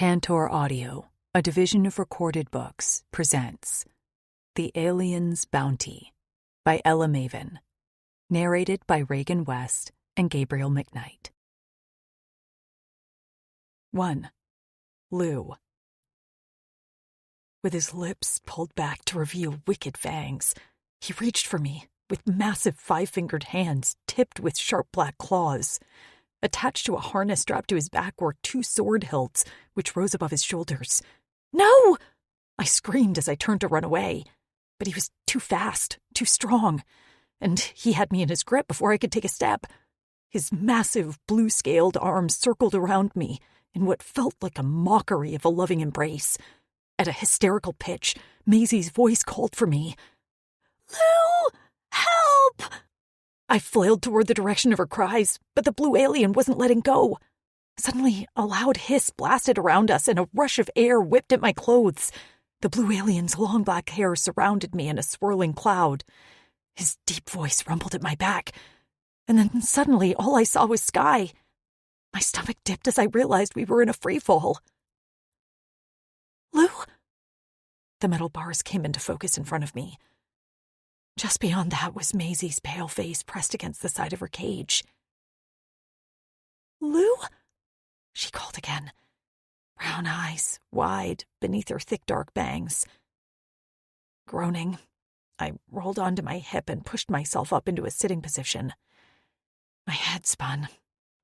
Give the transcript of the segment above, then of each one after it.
Tantor Audio, a division of Recorded Books, presents The Alien's Bounty by Ella Maven, narrated by Reagan West and Gabriel McKnight. 1. Lou. With his lips pulled back to reveal wicked fangs, he reached for me with massive 5-fingered hands tipped with sharp black claws. Attached to a harness strapped to his back were 2 sword hilts, which rose above his shoulders. "No!" I screamed as I turned to run away. But he was too fast, too strong, and he had me in his grip before I could take a step. His massive, blue-scaled arms circled around me in what felt like a mockery of a loving embrace. At a hysterical pitch, Maisie's voice called for me. "Lou! Help!" I flailed toward the direction of her cries, but the blue alien wasn't letting go. Suddenly, a loud hiss blasted around us, and a rush of air whipped at my clothes. The blue alien's long black hair surrounded me in a swirling cloud. His deep voice rumbled at my back, and then suddenly all I saw was sky. My stomach dipped as I realized we were in a freefall. "Lou?" The metal bars came into focus in front of me. Just beyond that was Maisie's pale face pressed against the side of her cage. "Lou?" she called again, brown eyes wide beneath her thick dark bangs. Groaning, I rolled onto my hip and pushed myself up into a sitting position. My head spun,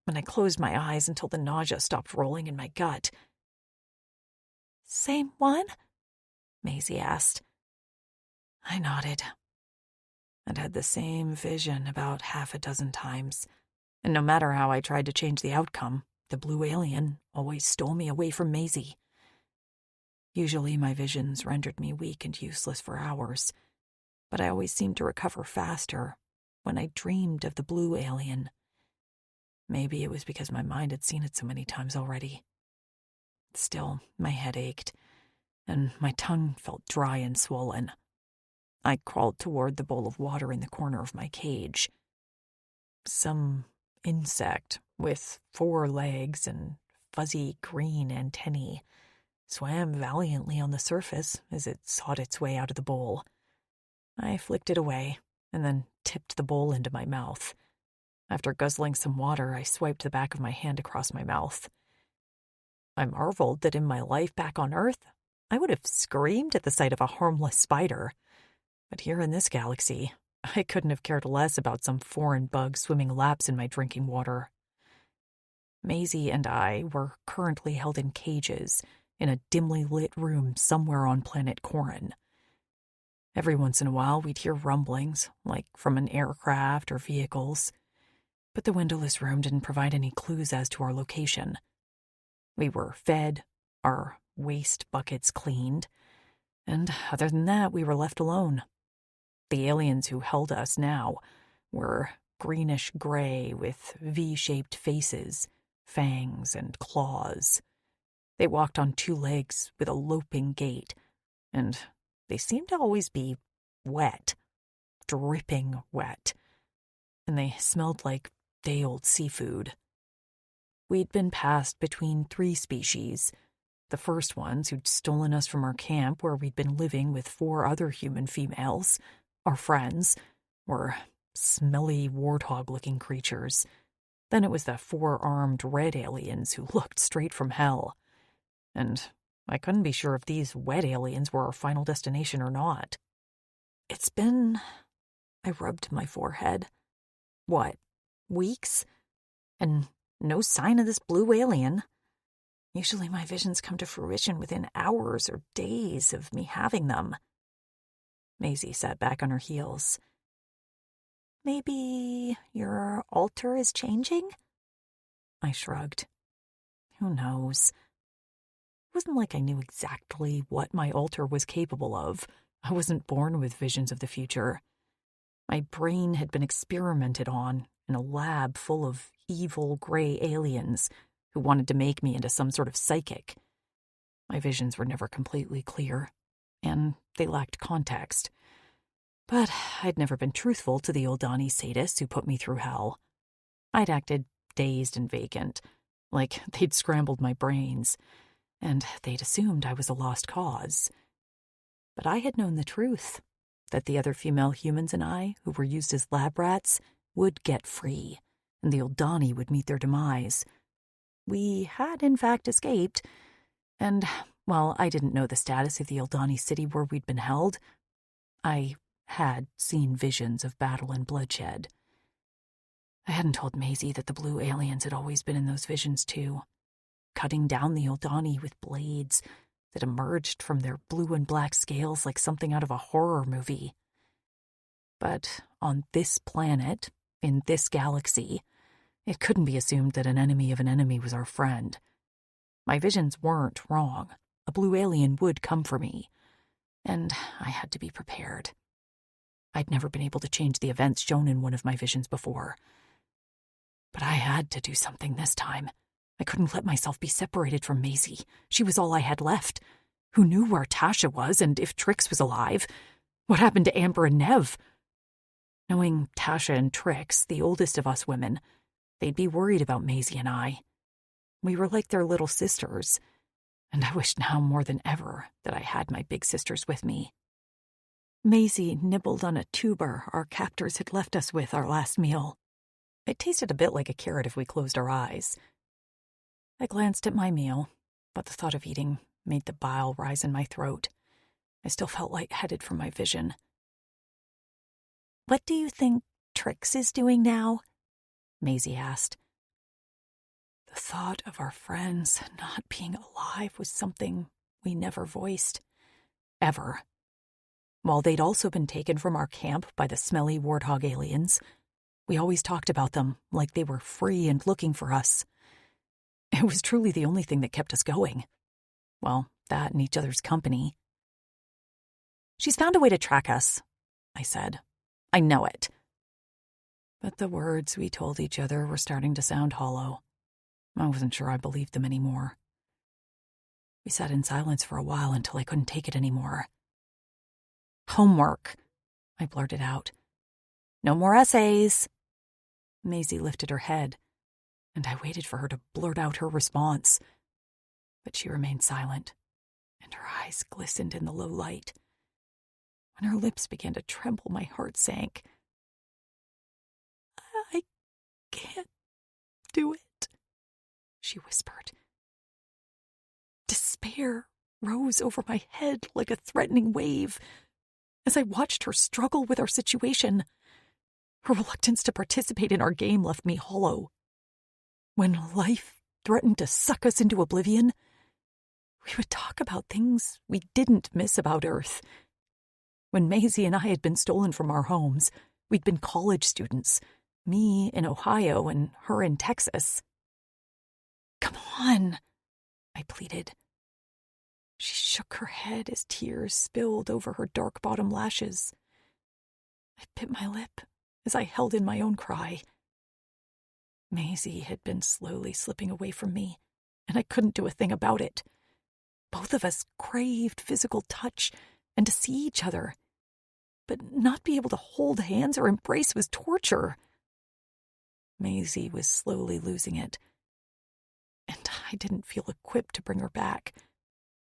and I closed my eyes until the nausea stopped rolling in my gut. "Same one?" Maisie asked. I nodded. I'd had the same vision about 6 times, and no matter how I tried to change the outcome, the blue alien always stole me away from Maisie. Usually my visions rendered me weak and useless for hours, but I always seemed to recover faster when I dreamed of the blue alien. Maybe it was because my mind had seen it so many times already. Still, my head ached, and my tongue felt dry and swollen. I crawled toward the bowl of water in the corner of my cage. Some insect with 4 legs and fuzzy green antennae swam valiantly on the surface as it sought its way out of the bowl. I flicked it away and then tipped the bowl into my mouth. After guzzling some water, I swiped the back of my hand across my mouth. I marveled that in my life back on Earth, I would have screamed at the sight of a harmless spider. But here in this galaxy, I couldn't have cared less about some foreign bug swimming laps in my drinking water. Maisie and I were currently held in cages in a dimly lit room somewhere on planet Corin. Every once in a while, we'd hear rumblings, like from an aircraft or vehicles, but the windowless room didn't provide any clues as to our location. We were fed, our waste buckets cleaned, and other than that, we were left alone. The aliens who held us now were greenish-gray with V-shaped faces, fangs, and claws. They walked on 2 legs with a loping gait, and they seemed to always be wet, dripping wet, and they smelled like day-old seafood. We'd been passed between 3 species. The first ones who'd stolen us from our camp where we'd been living with 4 other human females, our friends, were smelly warthog-looking creatures. Then it was the 4-armed red aliens who looked straight from hell. And I couldn't be sure if these wet aliens were our final destination or not. It's been... I rubbed my forehead. What, weeks? And no sign of this blue alien. Usually my visions come to fruition within hours or days of me having them. Maisie sat back on her heels. "Maybe your altar is changing?" I shrugged. Who knows? It wasn't like I knew exactly what my altar was capable of. I wasn't born with visions of the future. My brain had been experimented on in a lab full of evil gray aliens who wanted to make me into some sort of psychic. My visions were never completely clear, and they lacked context. But I'd never been truthful to the Oldani sadists who put me through hell. I'd acted dazed and vacant, like they'd scrambled my brains, and they'd assumed I was a lost cause. But I had known the truth, that the other female humans and I, who were used as lab rats, would get free, and the Oldani would meet their demise. We had, in fact, escaped, and while I didn't know the status of the Oldani city where we'd been held, I had seen visions of battle and bloodshed. I hadn't told Maisie that the blue aliens had always been in those visions, too, cutting down the Oldani with blades that emerged from their blue and black scales like something out of a horror movie. But on this planet, in this galaxy, it couldn't be assumed that an enemy of an enemy was our friend. My visions weren't wrong. A blue alien would come for me, and I had to be prepared. I'd never been able to change the events shown in one of my visions before. But I had to do something this time. I couldn't let myself be separated from Maisie. She was all I had left. Who knew where Tasha was, and if Trix was alive? What happened to Amber and Nev? Knowing Tasha and Trix, the oldest of us women, they'd be worried about Maisie and I. We were like their little sisters, and I wished now more than ever that I had my big sisters with me. Maisie nibbled on a tuber our captors had left us with our last meal. It tasted a bit like a carrot if we closed our eyes. I glanced at my meal, but the thought of eating made the bile rise in my throat. I still felt lightheaded from my vision. "What do you think Trix is doing now?" Maisie asked. The thought of our friends not being alive was something we never voiced. Ever. While they'd also been taken from our camp by the smelly warthog aliens, we always talked about them like they were free and looking for us. It was truly the only thing that kept us going. Well, that and each other's company. "She's found a way to track us," I said. "I know it." But the words we told each other were starting to sound hollow. I wasn't sure I believed them anymore. We sat in silence for a while until I couldn't take it anymore. "Homework," I blurted out. "No more essays." Maisie lifted her head, and I waited for her to blurt out her response. But she remained silent, and her eyes glistened in the low light. When her lips began to tremble, my heart sank. "I can't do it," she whispered. Despair rose over my head like a threatening wave as I watched her struggle with our situation. Her reluctance to participate in our game left me hollow. When life threatened to suck us into oblivion, we would talk about things we didn't miss about Earth. When Maisie and I had been stolen from our homes, we'd been college students, me in Ohio and her in Texas. "Come on," I pleaded. She shook her head as tears spilled over her dark bottom lashes. I bit my lip as I held in my own cry. Maisie had been slowly slipping away from me, and I couldn't do a thing about it. Both of us craved physical touch and to see each other, but not be able to hold hands or embrace was torture. Maisie was slowly losing it, and I didn't feel equipped to bring her back.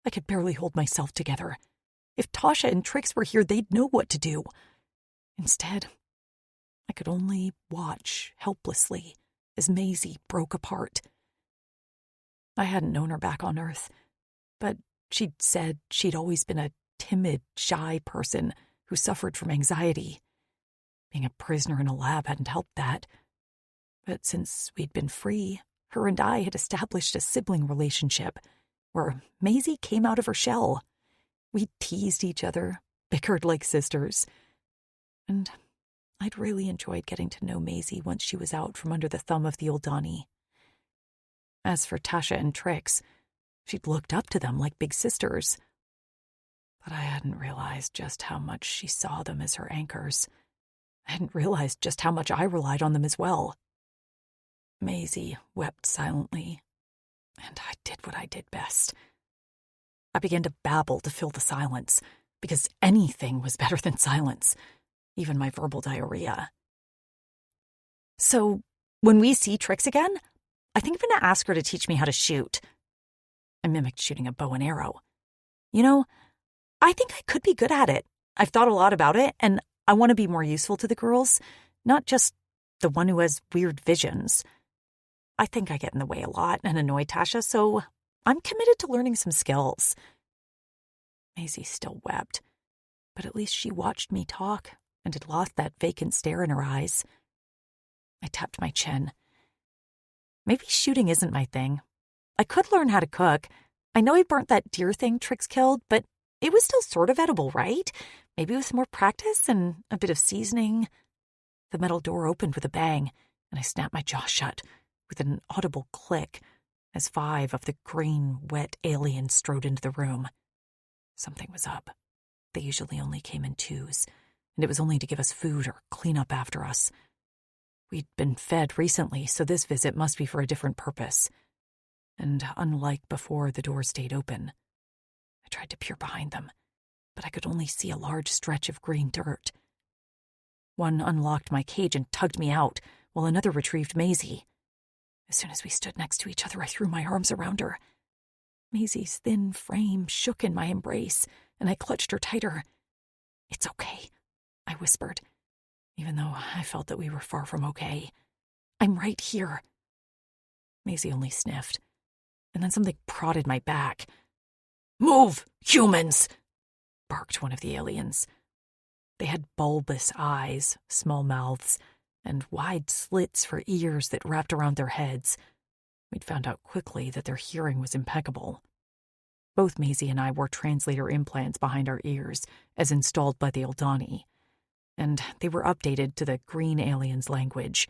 I could barely hold myself together. If Tasha and Trix were here, they'd know what to do. Instead, I could only watch helplessly as Maisie broke apart. I hadn't known her back on Earth, but she'd said she'd always been a timid, shy person who suffered from anxiety. Being a prisoner in a lab hadn't helped that. But since we'd been free, her and I had established a sibling relationship where Maisie came out of her shell. We teased each other, bickered like sisters, and I'd really enjoyed getting to know Maisie once she was out from under the thumb of the Oldani. As for Tasha and Trix, she'd looked up to them like big sisters. But I hadn't realized just how much she saw them as her anchors. I hadn't realized just how much I relied on them as well. Maisie wept silently, and I did what I did best. I began to babble to fill the silence, because anything was better than silence, even my verbal diarrhea. "So, when we see Trix again, I think I'm going to ask her to teach me how to shoot." I mimicked shooting a bow and arrow. You know, I think I could be good at it. I've thought a lot about it, and I want to be more useful to the girls, not just the one who has weird visions. I think I get in the way a lot and annoy Tasha, so I'm committed to learning some skills. Maisie still wept, but at least she watched me talk and had lost that vacant stare in her eyes. I tapped my chin. Maybe shooting isn't my thing. I could learn how to cook. I know I burnt that deer thing Trix killed, but it was still sort of edible, right? Maybe with more practice and a bit of seasoning. The metal door opened with a bang, and I snapped my jaw shut with an audible click as 5 of the green, wet aliens strode into the room. Something was up. They usually only came in 2s, and it was only to give us food or clean up after us. We'd been fed recently, so this visit must be for a different purpose. And unlike before, the door stayed open. I tried to peer behind them, but I could only see a large stretch of green dirt. One unlocked my cage and tugged me out, while another retrieved Maisie. As soon as we stood next to each other, I threw my arms around her. Maisie's thin frame shook in my embrace, and I clutched her tighter. "It's okay," I whispered, even though I felt that we were far from okay. "I'm right here." Maisie only sniffed, and then something prodded my back. "Move, humans!" barked one of the aliens. They had bulbous eyes, small mouths, and wide slits for ears that wrapped around their heads. We'd found out quickly that their hearing was impeccable. Both Maisie and I wore translator implants behind our ears, as installed by the Eldani, and they were updated to the green aliens' language.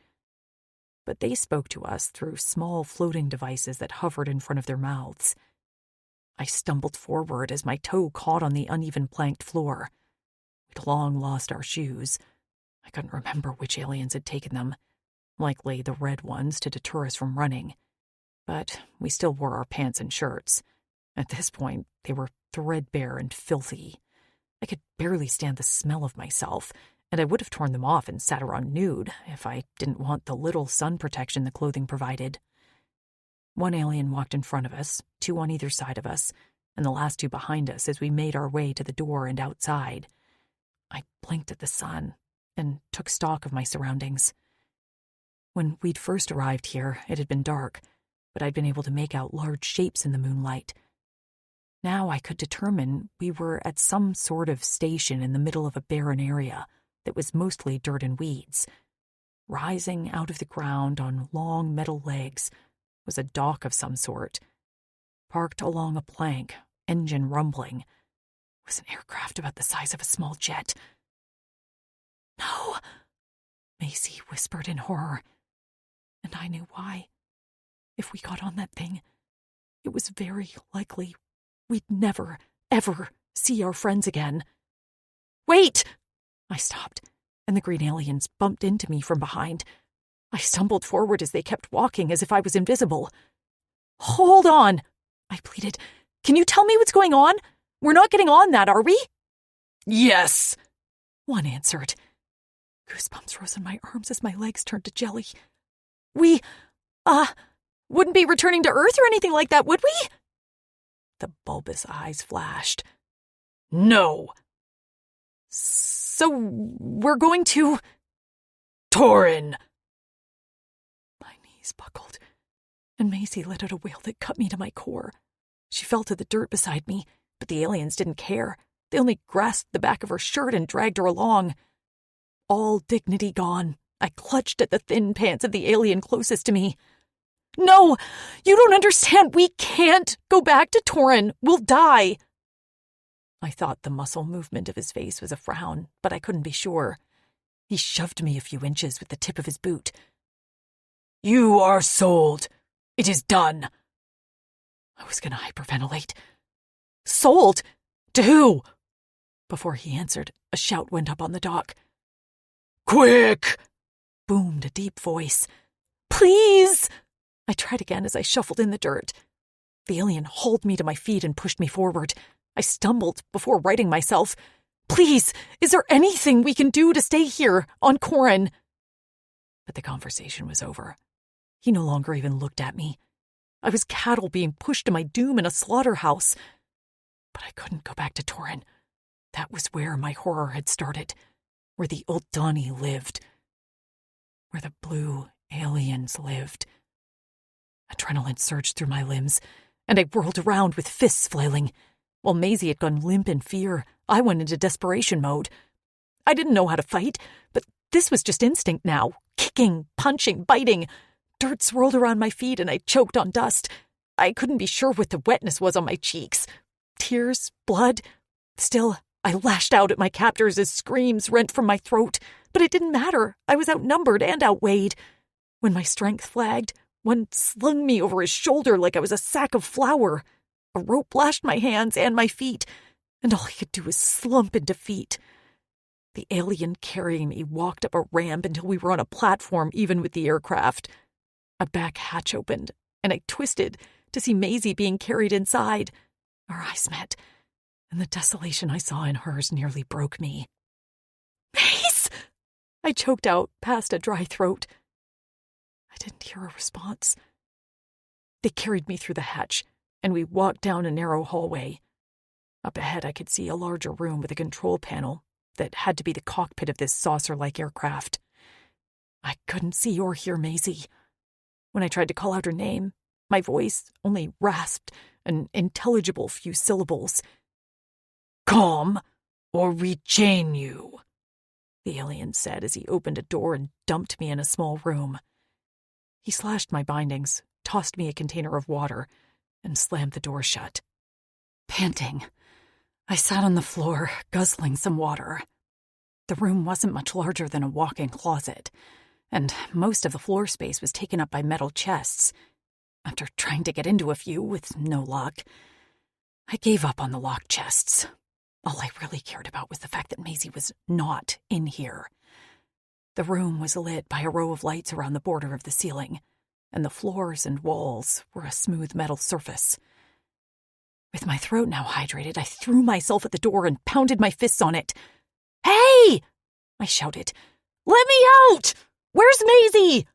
But they spoke to us through small floating devices that hovered in front of their mouths. I stumbled forward as my toe caught on the uneven planked floor. We'd long lost our shoes. I couldn't remember which aliens had taken them, likely the red ones to deter us from running. But we still wore our pants and shirts. At this point, they were threadbare and filthy. I could barely stand the smell of myself, and I would have torn them off and sat around nude if I didn't want the little sun protection the clothing provided. One alien walked in front of us, 2 on either side of us, and the last 2 behind us as we made our way to the door and outside. I blinked at the sun and took stock of my surroundings. When we'd first arrived here, it had been dark, but I'd been able to make out large shapes in the moonlight. Now I could determine we were at some sort of station in the middle of a barren area that was mostly dirt and weeds. Rising out of the ground on long metal legs was a dock of some sort. Parked along a plank, engine rumbling, was an aircraft about the size of a small jet. "No," Maisie whispered in horror, and I knew why. If we got on that thing, it was very likely we'd never, ever see our friends again. "Wait!" I stopped, and the green aliens bumped into me from behind. I stumbled forward as they kept walking as if I was invisible. "Hold on," I pleaded. "Can you tell me what's going on? We're not getting on that, are we?" "Yes," one answered. Goosebumps rose in my arms as my legs turned to jelly. "We, wouldn't be returning to Earth or anything like that, would we?" The bulbous eyes flashed. "No." "So we're going to—" "Torin." My knees buckled, and Maisie let out a wail that cut me to my core. She fell to the dirt beside me, but the aliens didn't care. They only grasped the back of her shirt and dragged her along. All dignity gone, I clutched at the thin pants of the alien closest to me. "No, you don't understand. We can't go back to Torin. We'll die." I thought the muscle movement of his face was a frown, but I couldn't be sure. He shoved me a few inches with the tip of his boot. "You are sold. It is done." I was going to hyperventilate. "Sold? To who?" Before he answered, a shout went up on the dock. "Quick!" boomed a deep voice. "Please!" I tried again as I shuffled in the dirt. The alien hauled me to my feet and pushed me forward. I stumbled before righting myself. "Please, is there anything we can do to stay here, on Corin?" But the conversation was over. He no longer even looked at me. I was cattle being pushed to my doom in a slaughterhouse. But I couldn't go back to Torin. That was where my horror had started, where the Uldani lived, where the blue aliens lived. Adrenaline surged through my limbs, and I whirled around with fists flailing. While Maisie had gone limp in fear, I went into desperation mode. I didn't know how to fight, but this was just instinct now. Kicking, punching, biting. Dirt swirled around my feet and I choked on dust. I couldn't be sure what the wetness was on my cheeks. Tears, blood. Still, I lashed out at my captors as screams rent from my throat. But it didn't matter. I was outnumbered and outweighed. When my strength flagged, one slung me over his shoulder like I was a sack of flour. A rope lashed my hands and my feet, and all I could do was slump in defeat. The alien carrying me walked up a ramp until we were on a platform even with the aircraft. A back hatch opened, and I twisted to see Maisie being carried inside. Our eyes met, and the desolation I saw in hers nearly broke me. "Mace!" I choked out past a dry throat. I didn't hear a response. They carried me through the hatch, and we walked down a narrow hallway. Up ahead I could see a larger room with a control panel that had to be the cockpit of this saucer-like aircraft. I couldn't see or hear Maisie. When I tried to call out her name, my voice only rasped an intelligible few syllables. "Come, or we chain you," the alien said as he opened a door and dumped me in a small room. He slashed my bindings, tossed me a container of water, and slammed the door shut. Panting, I sat on the floor, guzzling some water. The room wasn't much larger than a walk-in closet, and most of the floor space was taken up by metal chests. After trying to get into a few with no luck, I gave up on the locked chests. All I really cared about was the fact that Maisie was not in here. The room was lit by a row of lights around the border of the ceiling, and the floors and walls were a smooth metal surface. With my throat now hydrated, I threw myself at the door and pounded my fists on it. "Hey!" I shouted. "Let me out! Where's Maisie?"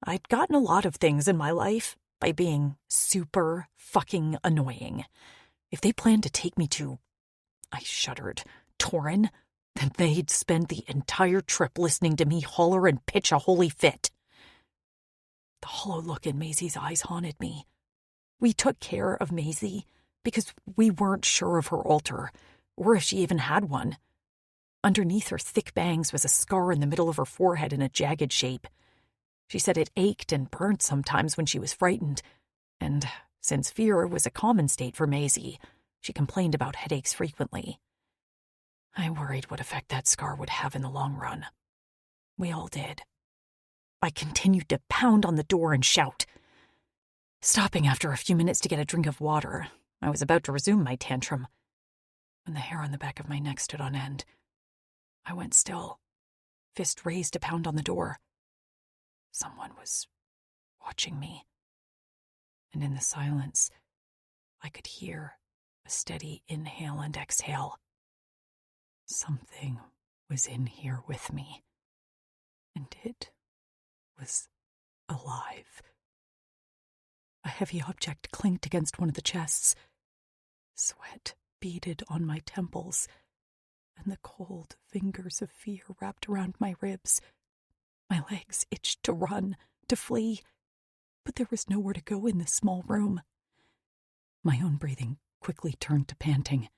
I'd gotten a lot of things in my life by being super fucking annoying. If they planned to take me to, I shuddered, Torin, then they'd spend the entire trip listening to me holler and pitch a holy fit. The hollow look in Maisie's eyes haunted me. We took care of Maisie because we weren't sure of her altar, or if she even had one. Underneath her thick bangs was a scar in the middle of her forehead in a jagged shape. She said it ached and burned sometimes when she was frightened, and since fear was a common state for Maisie, she complained about headaches frequently. I worried what effect that scar would have in the long run. We all did. I continued to pound on the door and shout. Stopping after a few minutes to get a drink of water, I was about to resume my tantrum when the hair on the back of my neck stood on end. I went still, fist raised to pound on the door. Someone was watching me, and in the silence, I could hear a steady inhale and exhale. Something was in here with me, and it was alive. A heavy object clinked against one of the chests. Sweat beaded on my temples, and the cold fingers of fear wrapped around my ribs. My legs itched to run, to flee, but there was nowhere to go in this small room. My own breathing quickly turned to panting,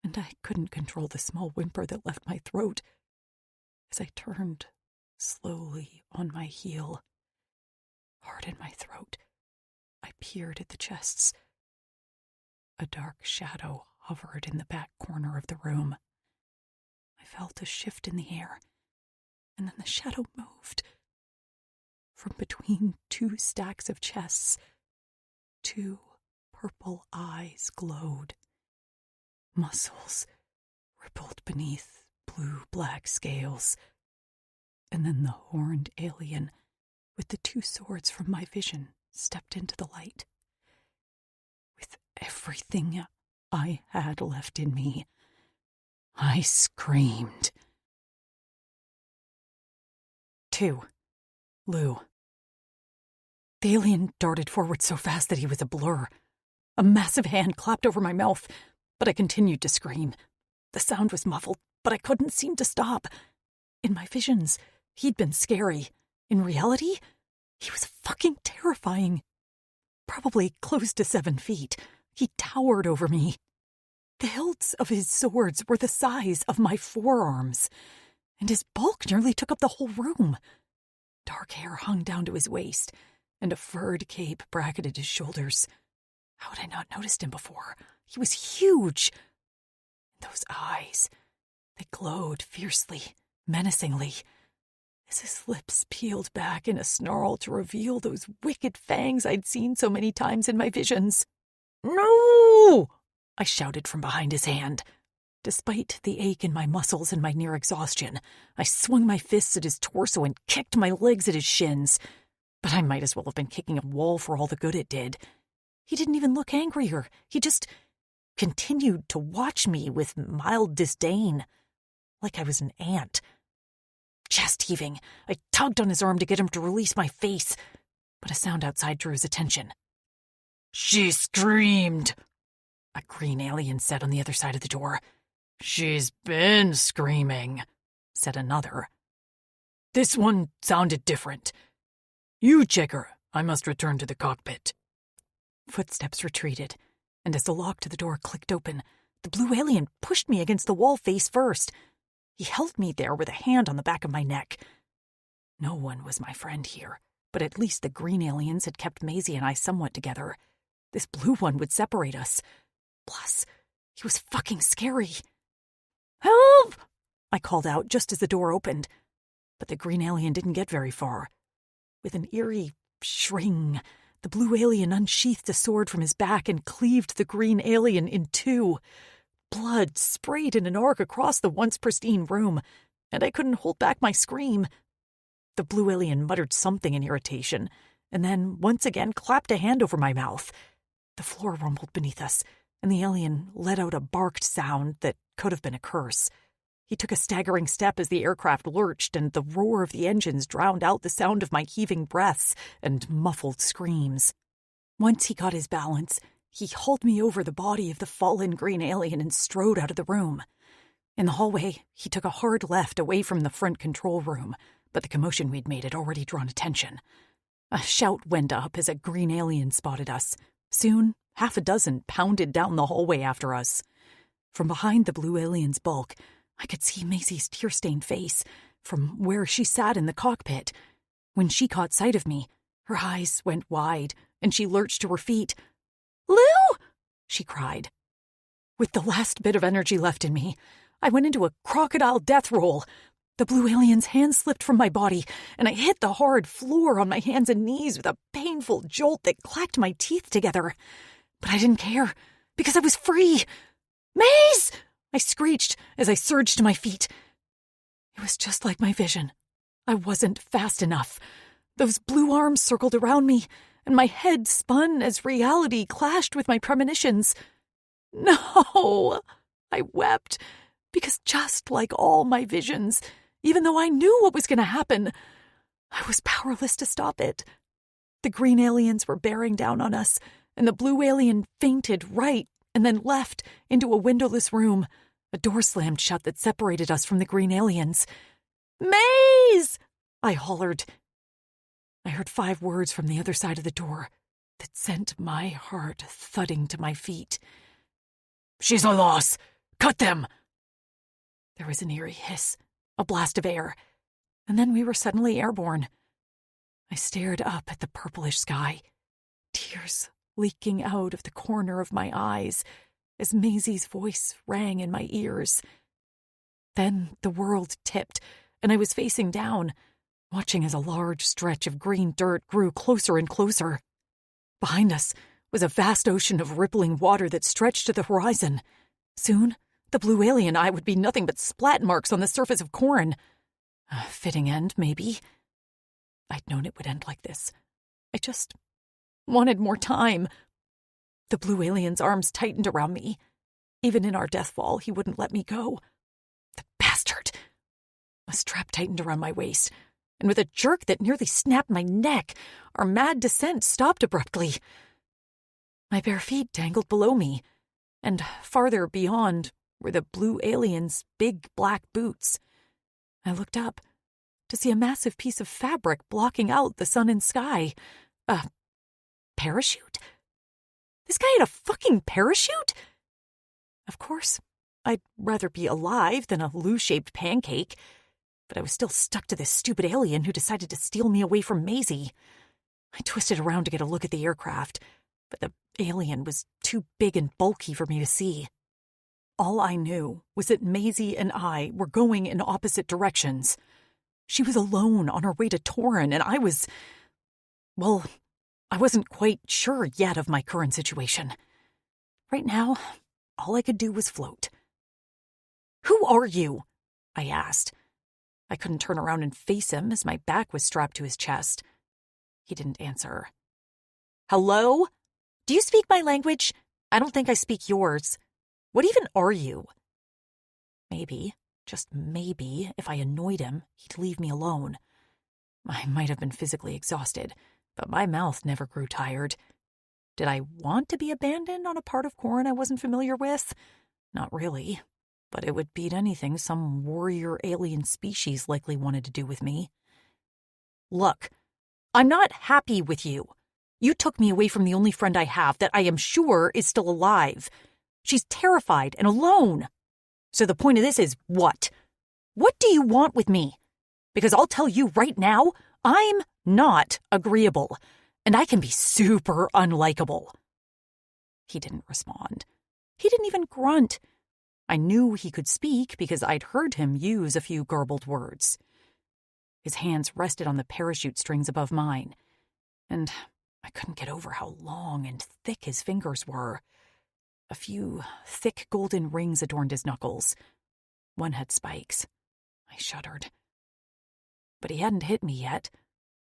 and I couldn't control the small whimper that left my throat as I turned slowly on my heel. Hard in my throat, I peered at the chests. A dark shadow hovered in the back corner of the room. I felt a shift in the air, and then the shadow moved. From between two stacks of chests, two purple eyes glowed. Muscles rippled beneath blue-black scales. And then the horned alien with the two swords from my vision stepped into the light. With everything I had left in me, I screamed. 2. Lou. The alien darted forward so fast that he was a blur. A massive hand clapped over my mouth, but I continued to scream. The sound was muffled, but I couldn't seem to stop. In my visions, he'd been scary. In reality, he was fucking terrifying. Probably close to 7 feet, he towered over me. The hilts of his swords were the size of my forearms, and his bulk nearly took up the whole room. Dark hair hung down to his waist, and a furred cape bracketed his shoulders. How had I not noticed him before? He was huge. Those eyes, they glowed fiercely, menacingly, as his lips peeled back in a snarl to reveal those wicked fangs I'd seen so many times in my visions. "No!" I shouted from behind his hand. Despite the ache in my muscles and my near exhaustion, I swung my fists at his torso and kicked my legs at his shins. But I might as well have been kicking a wall for all the good it did. He didn't even look angrier. He just continued to watch me with mild disdain, like I was an ant. Chest heaving, I tugged on his arm to get him to release my face, but a sound outside drew his attention. "She screamed," a green alien said on the other side of the door. "She's been screaming," said another. "This one sounded different. You check her. I must return to the cockpit." Footsteps retreated, and as the lock to the door clicked open, the blue alien pushed me against the wall face first. He held me there with a hand on the back of my neck. No one was my friend here, but at least the green aliens had kept Maisie and I somewhat together. This blue one would separate us. Plus, he was fucking scary. "Help!" I called out just as the door opened, but the green alien didn't get very far. With an eerie shring, the blue alien unsheathed a sword from his back and cleaved the green alien in two. Blood sprayed in an arc across the once pristine room, and I couldn't hold back my scream. The blue alien muttered something in irritation, and then once again clapped a hand over my mouth. The floor rumbled beneath us, and the alien let out a barked sound that could have been a curse. He took a staggering step as the aircraft lurched, and the roar of the engines drowned out the sound of my heaving breaths and muffled screams. Once he got his balance, he hauled me over the body of the fallen green alien and strode out of the room. In the hallway, he took a hard left away from the front control room, but the commotion we'd made had already drawn attention. A shout went up as a green alien spotted us. Soon, 6 pounded down the hallway after us. From behind the blue alien's bulk, I could see Maisie's tear-stained face from where she sat in the cockpit. When she caught sight of me, her eyes went wide, and she lurched to her feet. "Lou!" she cried. With the last bit of energy left in me, I went into a crocodile death roll. The blue alien's hand slipped from my body, and I hit the hard floor on my hands and knees with a painful jolt that clacked my teeth together. But I didn't care, because I was free. "Maze!" I screeched as I surged to my feet. It was just like my vision. I wasn't fast enough. Those blue arms circled around me, and my head spun as reality clashed with my premonitions. No! I wept, because just like all my visions, even though I knew what was going to happen, I was powerless to stop it. The green aliens were bearing down on us, and the blue alien fainted right and then left into a windowless room. A door slammed shut that separated us from the green aliens. "Maze!" I hollered. I heard 5 words from the other side of the door that sent my heart thudding to my feet. "She's a loss! Cut them!" There was an eerie hiss, a blast of air, and then we were suddenly airborne. I stared up at the purplish sky, tears leaking out of the corner of my eyes as Maisie's voice rang in my ears. Then the world tipped, and I was facing down, watching as a large stretch of green dirt grew closer and closer. Behind us was a vast ocean of rippling water that stretched to the horizon. Soon, the blue alien eye would be nothing but splat marks on the surface of corn. A fitting end, maybe. I'd known it would end like this. I just wanted more time. The blue alien's arms tightened around me. Even in our death fall, he wouldn't let me go. The bastard! A strap tightened around my waist. and with a jerk that nearly snapped my neck, our mad descent stopped abruptly. My bare feet dangled below me, and farther beyond were the blue alien's big black boots. I looked up to see a massive piece of fabric blocking out the sun and sky. A parachute? This guy had a fucking parachute? Of course, I'd rather be alive than a loo-shaped pancake, but I was still stuck to this stupid alien who decided to steal me away from Maisie. I twisted around to get a look at the aircraft, but the alien was too big and bulky for me to see. All I knew was that Maisie and I were going in opposite directions. She was alone on her way to Torin, and I wasn't quite sure yet of my current situation. Right now, all I could do was float. "Who are you?" I asked. I couldn't turn around and face him as my back was strapped to his chest. He didn't answer. "Hello? Do you speak my language? I don't think I speak yours. What even are you?" Maybe, just maybe, if I annoyed him, he'd leave me alone. I might have been physically exhausted, but my mouth never grew tired. Did I want to be abandoned on a part of Corin I wasn't familiar with? Not really, but it would beat anything some warrior alien species likely wanted to do with me. "Look, I'm not happy with you. You took me away from the only friend I have that I am sure is still alive. She's terrified and alone. So the point of this is what? What do you want with me? Because I'll tell you right now, I'm not agreeable, and I can be super unlikable." He didn't respond. He didn't even grunt. I knew he could speak because I'd heard him use a few garbled words. His hands rested on the parachute strings above mine, and I couldn't get over how long and thick his fingers were. A few thick golden rings adorned his knuckles. One had spikes. I shuddered. But he hadn't hit me yet,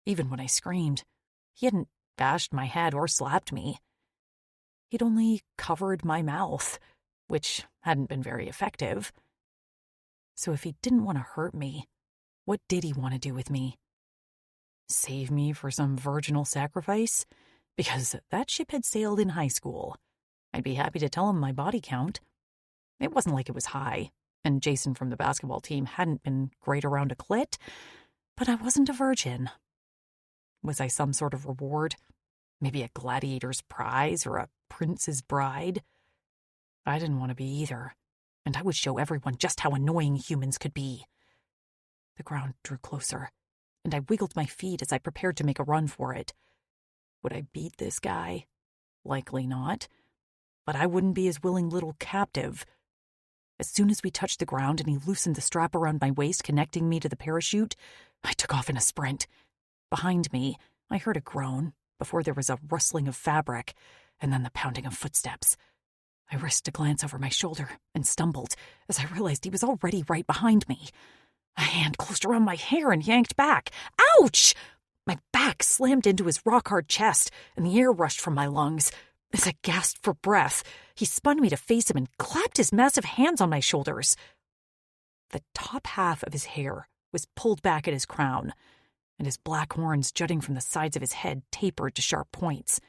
even when I screamed. He hadn't bashed my head or slapped me. He'd only covered my mouth, which hadn't been very effective. So if he didn't want to hurt me, what did he want to do with me? Save me for some virginal sacrifice? Because that ship had sailed in high school. I'd be happy to tell him my body count. It wasn't like it was high, and Jason from the basketball team hadn't been great around a clit, but I wasn't a virgin. Was I some sort of reward? Maybe a gladiator's prize or a prince's bride? I didn't want to be either, and I would show everyone just how annoying humans could be. The ground drew closer, and I wiggled my feet as I prepared to make a run for it. Would I beat this guy? Likely not. But I wouldn't be his willing little captive. As soon as we touched the ground and he loosened the strap around my waist connecting me to the parachute, I took off in a sprint. Behind me, I heard a groan before there was a rustling of fabric and then the pounding of footsteps. I risked a glance over my shoulder and stumbled as I realized he was already right behind me. A hand closed around my hair and yanked back. Ouch! My back slammed into his rock-hard chest and the air rushed from my lungs. As I gasped for breath, he spun me to face him and clapped his massive hands on my shoulders. The top half of his hair was pulled back at his crown, and his black horns jutting from the sides of his head tapered to sharp points.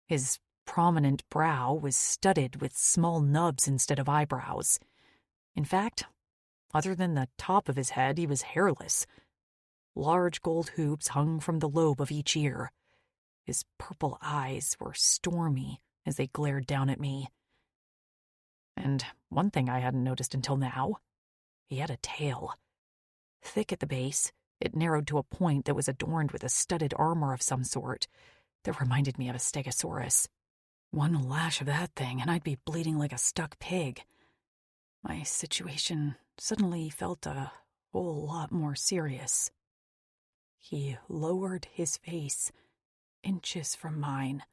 His prominent brow was studded with small nubs instead of eyebrows. In fact, other than the top of his head, he was hairless. Large gold hoops hung from the lobe of each ear. His purple eyes were stormy as they glared down at me. And one thing I hadn't noticed until now, he had a tail. Thick at the base, it narrowed to a point that was adorned with a studded armor of some sort that reminded me of a stegosaurus. One lash of that thing and I'd be bleeding like a stuck pig. My situation suddenly felt a whole lot more serious. He lowered his face inches from mine,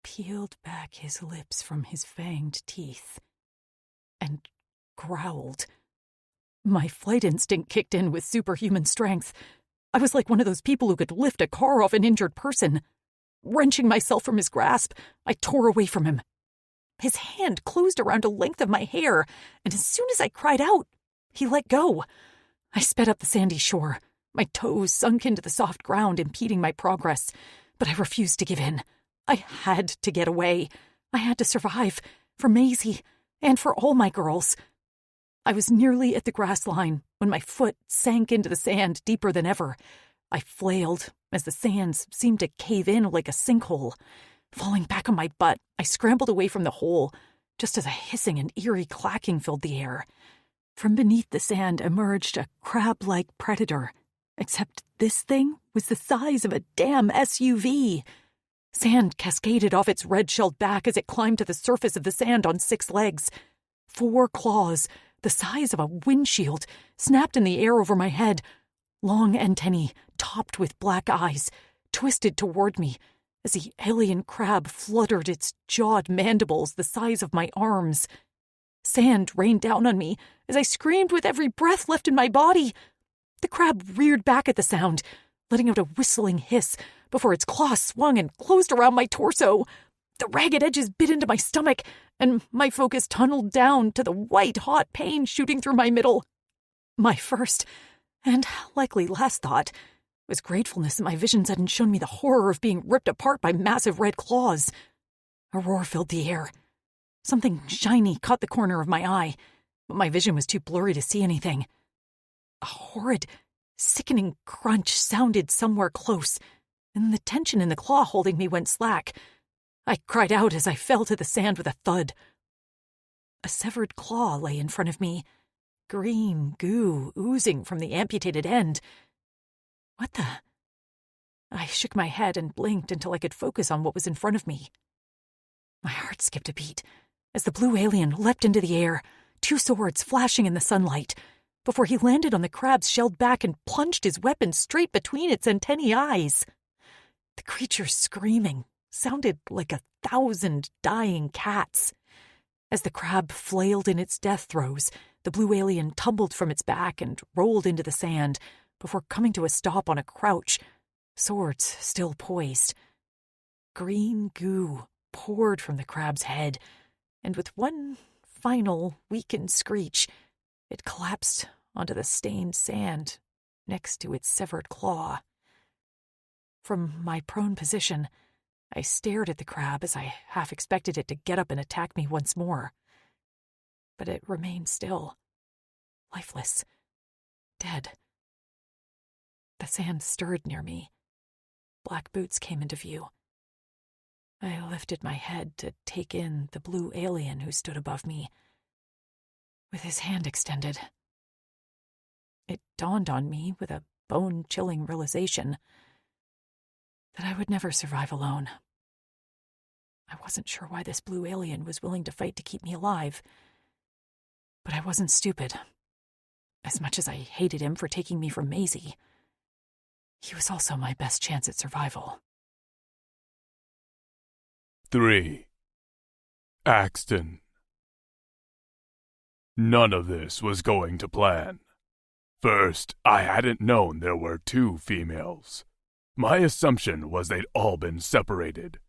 peeled back his lips from his fanged teeth, and growled. My flight instinct kicked in with superhuman strength. I was like one of those people who could lift a car off an injured person. Wrenching myself from his grasp, I tore away from him. His hand closed around a length of my hair, and as soon as I cried out, he let go. I sped up the sandy shore, My toes sunk into the soft ground, impeding my progress, but I refused to give in. I had to get away. I had to survive, for Maisie, and for all my girls. I was nearly at the grass line when my foot sank into the sand deeper than ever. I flailed as the sands seemed to cave in like a sinkhole. Falling back on my butt, I scrambled away from the hole, just as a hissing and eerie clacking filled the air. From beneath the sand emerged a crab-like predator, except this thing was the size of a damn SUV. Sand cascaded off its red-shelled back as it climbed to the surface of the sand on 6 legs. 4 claws, the size of a windshield, snapped in the air over my head. Long antennae, topped with black eyes, twisted toward me as the alien crab fluttered its jawed mandibles the size of my arms. Sand rained down on me as I screamed with every breath left in my body. The crab reared back at the sound, letting out a whistling hiss before its claws swung and closed around my torso. The ragged edges bit into my stomach, and my focus tunneled down to the white-hot pain shooting through my middle. My first, and likely last thought, was gratefulness that my visions hadn't shown me the horror of being ripped apart by massive red claws. A roar filled the air. Something shiny caught the corner of my eye, but my vision was too blurry to see anything. A horrid, sickening crunch sounded somewhere close, and the tension in the claw holding me went slack. I cried out as I fell to the sand with a thud. A severed claw lay in front of me, green goo oozing from the amputated end. What the? I shook my head and blinked until I could focus on what was in front of me. My heart skipped a beat as the blue alien leapt into the air, 2 swords flashing in the sunlight, before he landed on the crab's shelled back and plunged his weapon straight between its antennae eyes. The creature's screaming sounded like 1,000 dying cats. As the crab flailed in its death throes, the blue alien tumbled from its back and rolled into the sand before coming to a stop on a crouch, swords still poised. Green goo poured from the crab's head, and with one final weakened screech, it collapsed onto the stained sand next to its severed claw. From my prone position, I stared at the crab as I half expected it to get up and attack me once more. But it remained still, lifeless, dead. The sand stirred near me. Black boots came into view. I lifted my head to take in the blue alien who stood above me, with his hand extended. It dawned on me with a bone-chilling realization that I would never survive alone. I wasn't sure why this blue alien was willing to fight to keep me alive, but I wasn't stupid. As much as I hated him for taking me from Maisie, he was also my best chance at survival. 3. Axton. None of this was going to plan. First, I hadn't known there were 2 females. My assumption was they'd all been separated.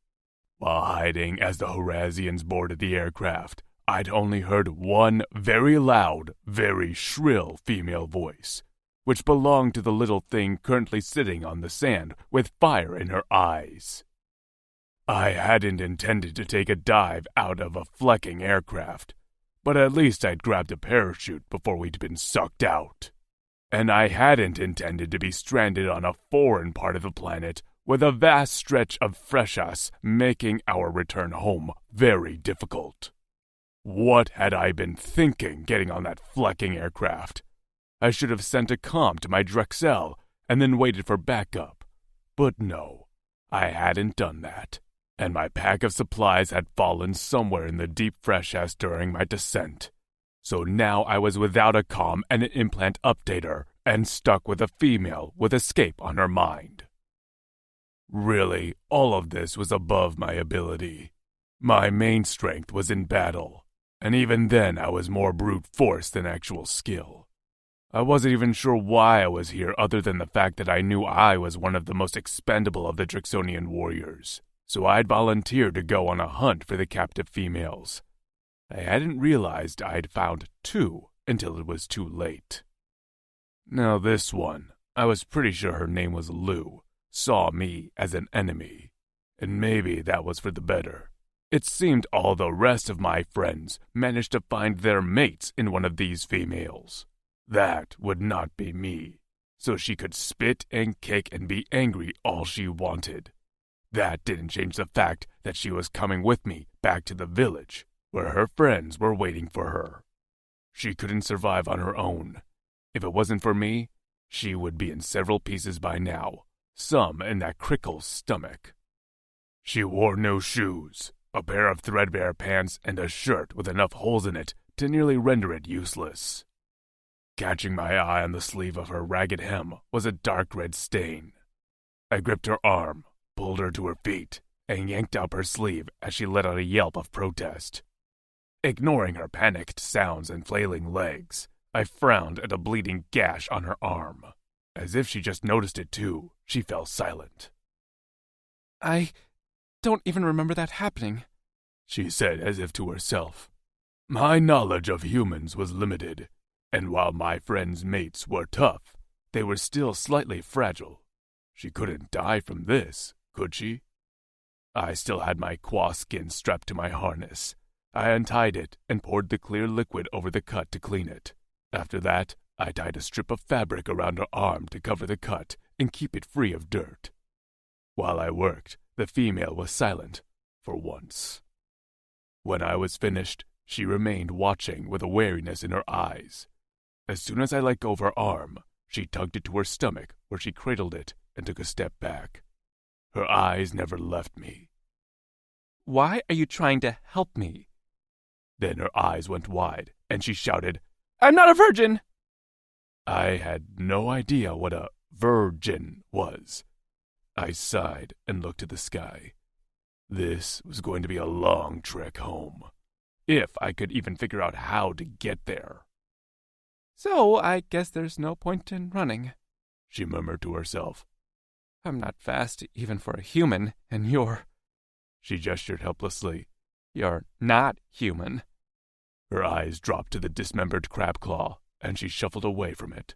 While hiding as the Horazians boarded the aircraft, I'd only heard one very loud, very shrill female voice, which belonged to the little thing currently sitting on the sand with fire in her eyes. I hadn't intended to take a dive out of a flecking aircraft, but at least I'd grabbed a parachute before we'd been sucked out. And I hadn't intended to be stranded on a foreign part of the planet with a vast stretch of fresh ice making our return home very difficult. What had I been thinking getting on that flecking aircraft? I should have sent a comm to my Drexel and then waited for backup. But no, I hadn't done that, and my pack of supplies had fallen somewhere in the deep fresh ice during my descent. So now I was without a comm and an implant updater, and stuck with a female with escape on her mind. Really, all of this was above my ability. My main strength was in battle, and even then I was more brute force than actual skill. I wasn't even sure why I was here other than the fact that I knew I was one of the most expendable of the Drixonian warriors, so I'd volunteered to go on a hunt for the captive females. I hadn't realized I'd found 2 until it was too late. Now this one, I was pretty sure her name was Lou, saw me as an enemy. And maybe that was for the better. It seemed all the rest of my friends managed to find their mates in one of these females. That would not be me, so she could spit and kick and be angry all she wanted. That didn't change the fact that she was coming with me back to the village, where her friends were waiting for her. She couldn't survive on her own. If it wasn't for me, she would be in several pieces by now, some in that crickle's stomach. She wore no shoes, a pair of threadbare pants, and a shirt with enough holes in it to nearly render it useless. Catching my eye on the sleeve of her ragged hem was a dark red stain. I gripped her arm, pulled her to her feet, and yanked up her sleeve as she let out a yelp of protest. Ignoring her panicked sounds and flailing legs, I frowned at a bleeding gash on her arm. As if she just noticed it too, she fell silent. I don't even remember that happening, she said as if to herself. My knowledge of humans was limited, and while my friends' mates were tough, they were still slightly fragile. She couldn't die from this, could she? I still had my quaw skin strapped to my harness. I untied it and poured the clear liquid over the cut to clean it. After that, I tied a strip of fabric around her arm to cover the cut and keep it free of dirt. While I worked, the female was silent, for once. When I was finished, she remained watching with a wariness in her eyes. As soon as I let go of her arm, she tugged it to her stomach, where she cradled it and took a step back. Her eyes never left me. Why are you trying to help me? Then her eyes went wide, and she shouted, I'm not a virgin! I had no idea what a virgin was. I sighed and looked at the sky. This was going to be a long trek home, if I could even figure out how to get there. So I guess there's no point in running, she murmured to herself. I'm not fast even for a human, and you're... She gestured helplessly. You're not human. Her eyes dropped to the dismembered crab claw, and she shuffled away from it.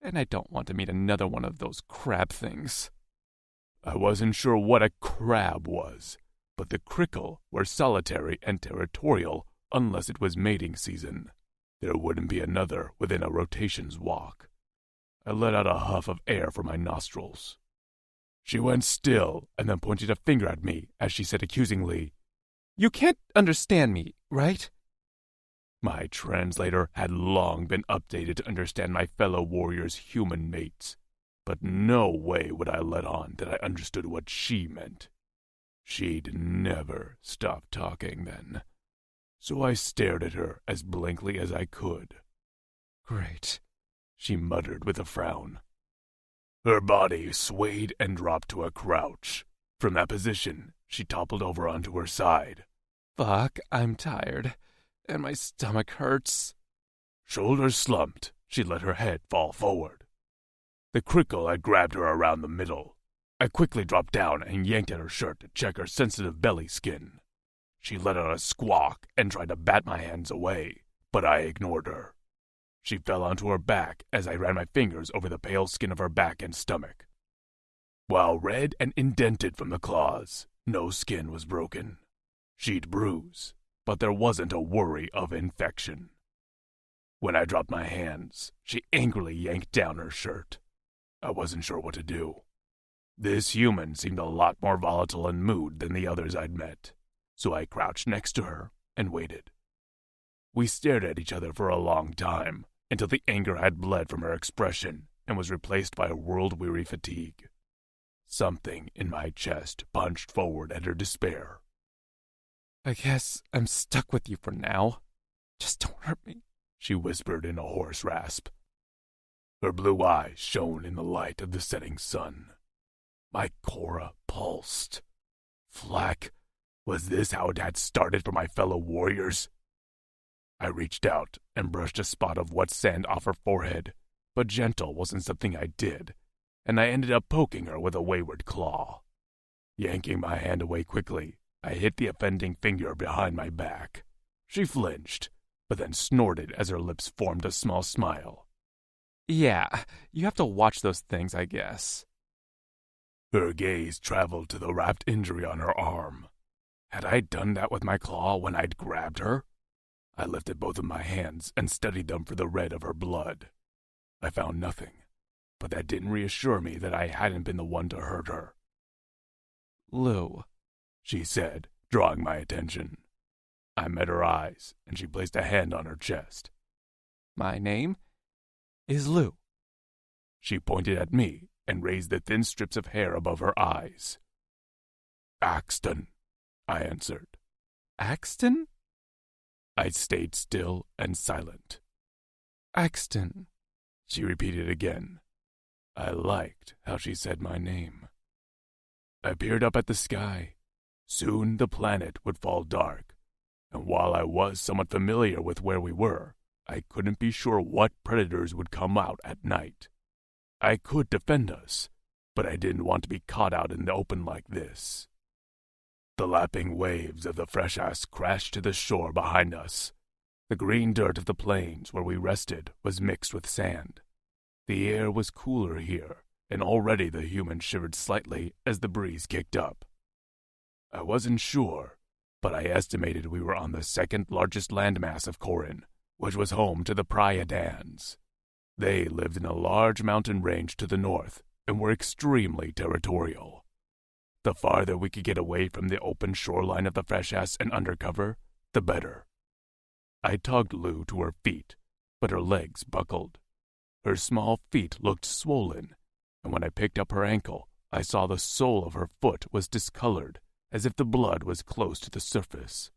And I don't want to meet another one of those crab things. I wasn't sure what a crab was, but the crickle were solitary and territorial unless it was mating season. There wouldn't be another within a rotation's walk. I let out a huff of air from my nostrils. She went still and then pointed a finger at me as she said accusingly, You can't understand me, right? My translator had long been updated to understand my fellow warriors' human mates, but no way would I let on that I understood what she meant. She'd never stop talking then, so I stared at her as blankly as I could. Great, she muttered with a frown. Her body swayed and dropped to a crouch. From that position, she toppled over onto her side. Fuck, I'm tired, and my stomach hurts. Shoulders slumped, she let her head fall forward. The crickle had grabbed her around the middle. I quickly dropped down and yanked at her shirt to check her sensitive belly skin. She let out a squawk and tried to bat my hands away, but I ignored her. She fell onto her back as I ran my fingers over the pale skin of her back and stomach. While red and indented from the claws, no skin was broken. She'd bruise, but there wasn't a worry of infection. When I dropped my hands, she angrily yanked down her shirt. I wasn't sure what to do. This human seemed a lot more volatile in mood than the others I'd met, so I crouched next to her and waited. We stared at each other for a long time, until the anger had bled from her expression and was replaced by a world-weary fatigue. Something in my chest punched forward at her despair. I guess I'm stuck with you for now. Just don't hurt me, she whispered in a hoarse rasp. Her blue eyes shone in the light of the setting sun. My Cora pulsed. Flack, was this how it had started for my fellow warriors? I reached out and brushed a spot of wet sand off her forehead, but gentle wasn't something I did, and I ended up poking her with a wayward claw. Yanking my hand away quickly, I hit the offending finger behind my back. She flinched, but then snorted as her lips formed a small smile. Yeah, you have to watch those things, I guess. Her gaze traveled to the wrapped injury on her arm. Had I done that with my claw when I'd grabbed her? I lifted both of my hands and studied them for the red of her blood. I found nothing, but that didn't reassure me that I hadn't been the one to hurt her. Lou. She said, drawing my attention. I met her eyes, and she placed a hand on her chest. My name is Lou. She pointed at me and raised the thin strips of hair above her eyes. Axton, I answered. Axton? I stayed still and silent. Axton, she repeated again. I liked how she said my name. I peered up at the sky. Soon the planet would fall dark, and while I was somewhat familiar with where we were, I couldn't be sure what predators would come out at night. I could defend us, but I didn't want to be caught out in the open like this. The lapping waves of the fresh ice crashed to the shore behind us. The green dirt of the plains where we rested was mixed with sand. The air was cooler here, and already the humans shivered slightly as the breeze kicked up. I wasn't sure, but I estimated we were on the second largest landmass of Corin, which was home to the Pryadans. They lived in a large mountain range to the north and were extremely territorial. The farther we could get away from the open shoreline of the Freshas and undercover, the better. I tugged Lou to her feet, but her legs buckled. Her small feet looked swollen, and when I picked up her ankle, I saw the sole of her foot was discolored, as if the blood was close to the surface.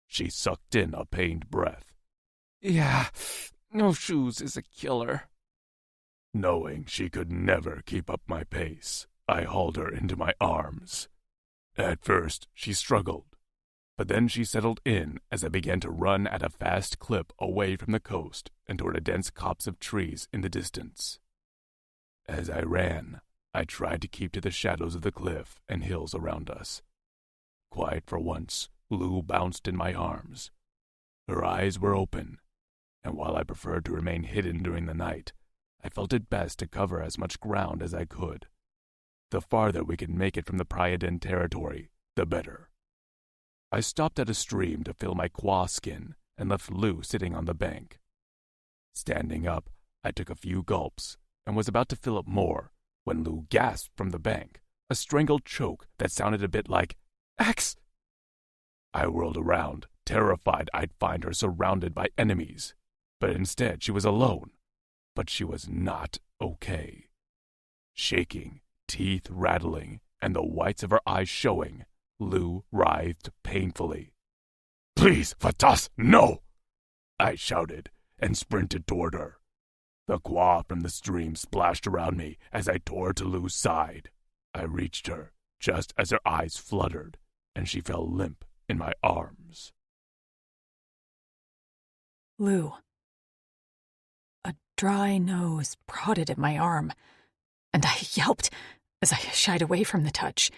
She sucked in a pained breath. Yeah, no shoes is a killer. Knowing she could never keep up my pace, I hauled her into my arms. At first, she struggled, but then she settled in as I began to run at a fast clip away from the coast and toward a dense copse of trees in the distance. As I ran, I tried to keep to the shadows of the cliff and hills around us. Quiet for once, Lou bounced in my arms. Her eyes were open, and while I preferred to remain hidden during the night, I felt it best to cover as much ground as I could. The farther we could make it from the Pryadan territory, the better. I stopped at a stream to fill my quaw skin and left Lou sitting on the bank. Standing up, I took a few gulps and was about to fill up more when Lou gasped from the bank, a strangled choke that sounded a bit like, "Axe!" I whirled around, terrified I'd find her surrounded by enemies, but instead she was alone. But she was not okay. Shaking, teeth rattling, and the whites of her eyes showing, Lou writhed painfully. "Please, Vatas, no!" I shouted and sprinted toward her. The quaw from the stream splashed around me as I tore to Lou's side. I reached her just as her eyes fluttered, and she fell limp in my arms. Lou. A dry nose prodded at my arm, and I yelped as I shied away from the touch.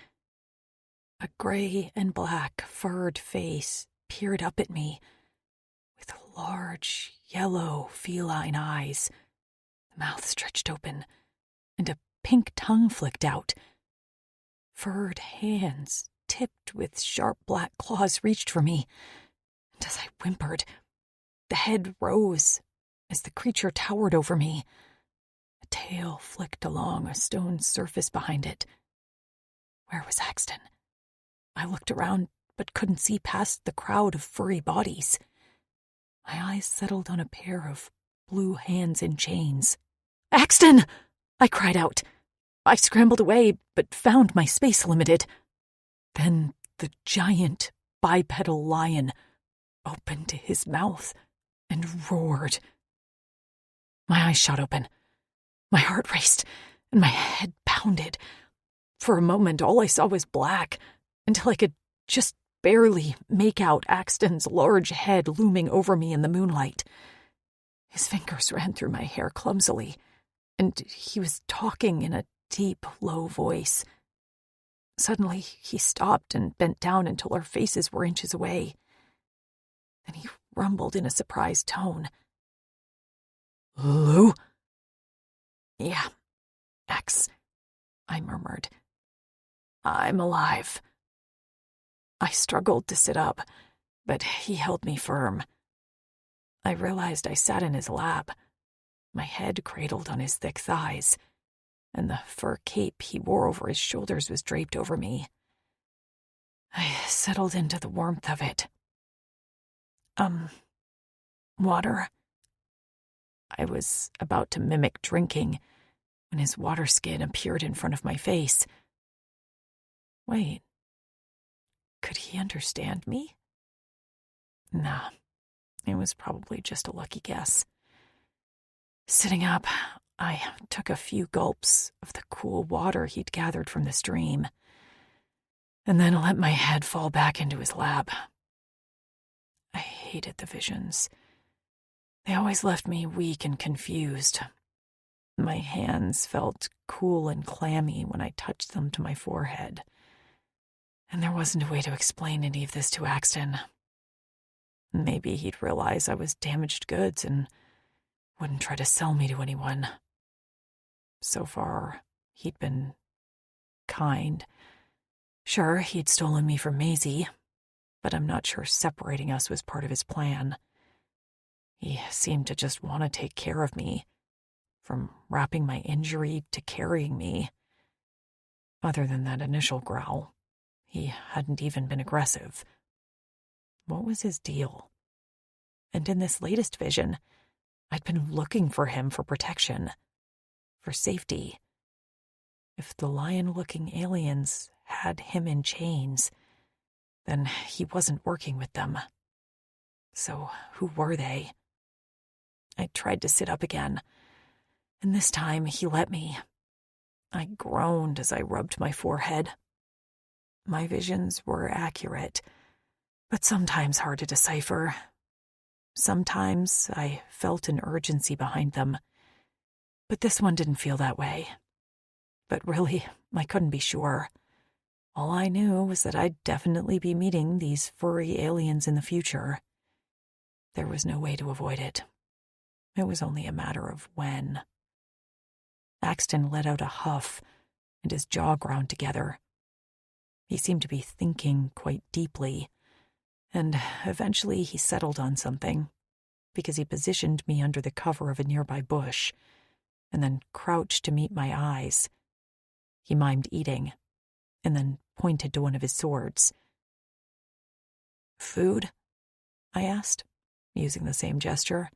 A gray and black furred face peered up at me with large, yellow, feline eyes, the mouth stretched open, and a pink tongue flicked out. Furred hands, tipped with sharp black claws, reached for me, and as I whimpered, the head rose as the creature towered over me. A tail flicked along a stone surface behind it. Where was Axton? I looked around, but couldn't see past the crowd of furry bodies. My eyes settled on a pair of blue hands in chains. "Axton!" I cried out. I scrambled away, but found my space limited. Then the giant bipedal lion opened his mouth and roared. My eyes shot open. My heart raced, and my head pounded. For a moment, all I saw was black, until I could just barely make out Axton's large head looming over me in the moonlight. His fingers ran through my hair clumsily, and he was talking in a deep, low voice. Suddenly, he stopped and bent down until our faces were inches away. Then he rumbled in a surprised tone. "Lou?" Yeah, X, I murmured. I'm alive. I struggled to sit up, but he held me firm. I realized I sat in his lap, my head cradled on his thick thighs, and the fur cape he wore over his shoulders was draped over me. I settled into the warmth of it. Water? I was about to mimic drinking when his water skin appeared in front of my face. Wait, could he understand me? Nah, it was probably just a lucky guess. Sitting up, I took a few gulps of the cool water he'd gathered from the stream, and then let my head fall back into his lap. I hated the visions. They always left me weak and confused. My hands felt cool and clammy when I touched them to my forehead, and there wasn't a way to explain any of this to Axton. Maybe he'd realize I was damaged goods and wouldn't try to sell me to anyone. So far, he'd been kind. Sure, he'd stolen me from Maisie, but I'm not sure separating us was part of his plan. He seemed to just want to take care of me, from wrapping my injury to carrying me. Other than that initial growl, he hadn't even been aggressive. What was his deal? And in this latest vision, I'd been looking for him for protection, for safety. If the lion-looking aliens had him in chains, then he wasn't working with them. So who were they? I tried to sit up again, and this time he let me. I groaned as I rubbed my forehead. My visions were accurate, but sometimes hard to decipher. Sometimes I felt an urgency behind them, but this one didn't feel that way. But really, I couldn't be sure. All I knew was that I'd definitely be meeting these furry aliens in the future. There was no way to avoid it. It was only a matter of when. Axton let out a huff, and his jaw ground together. He seemed to be thinking quite deeply, and eventually he settled on something, because he positioned me under the cover of a nearby bush, and then crouched to meet my eyes. He mimed eating, and then pointed to one of his swords. "Food?" I asked, using the same gesture.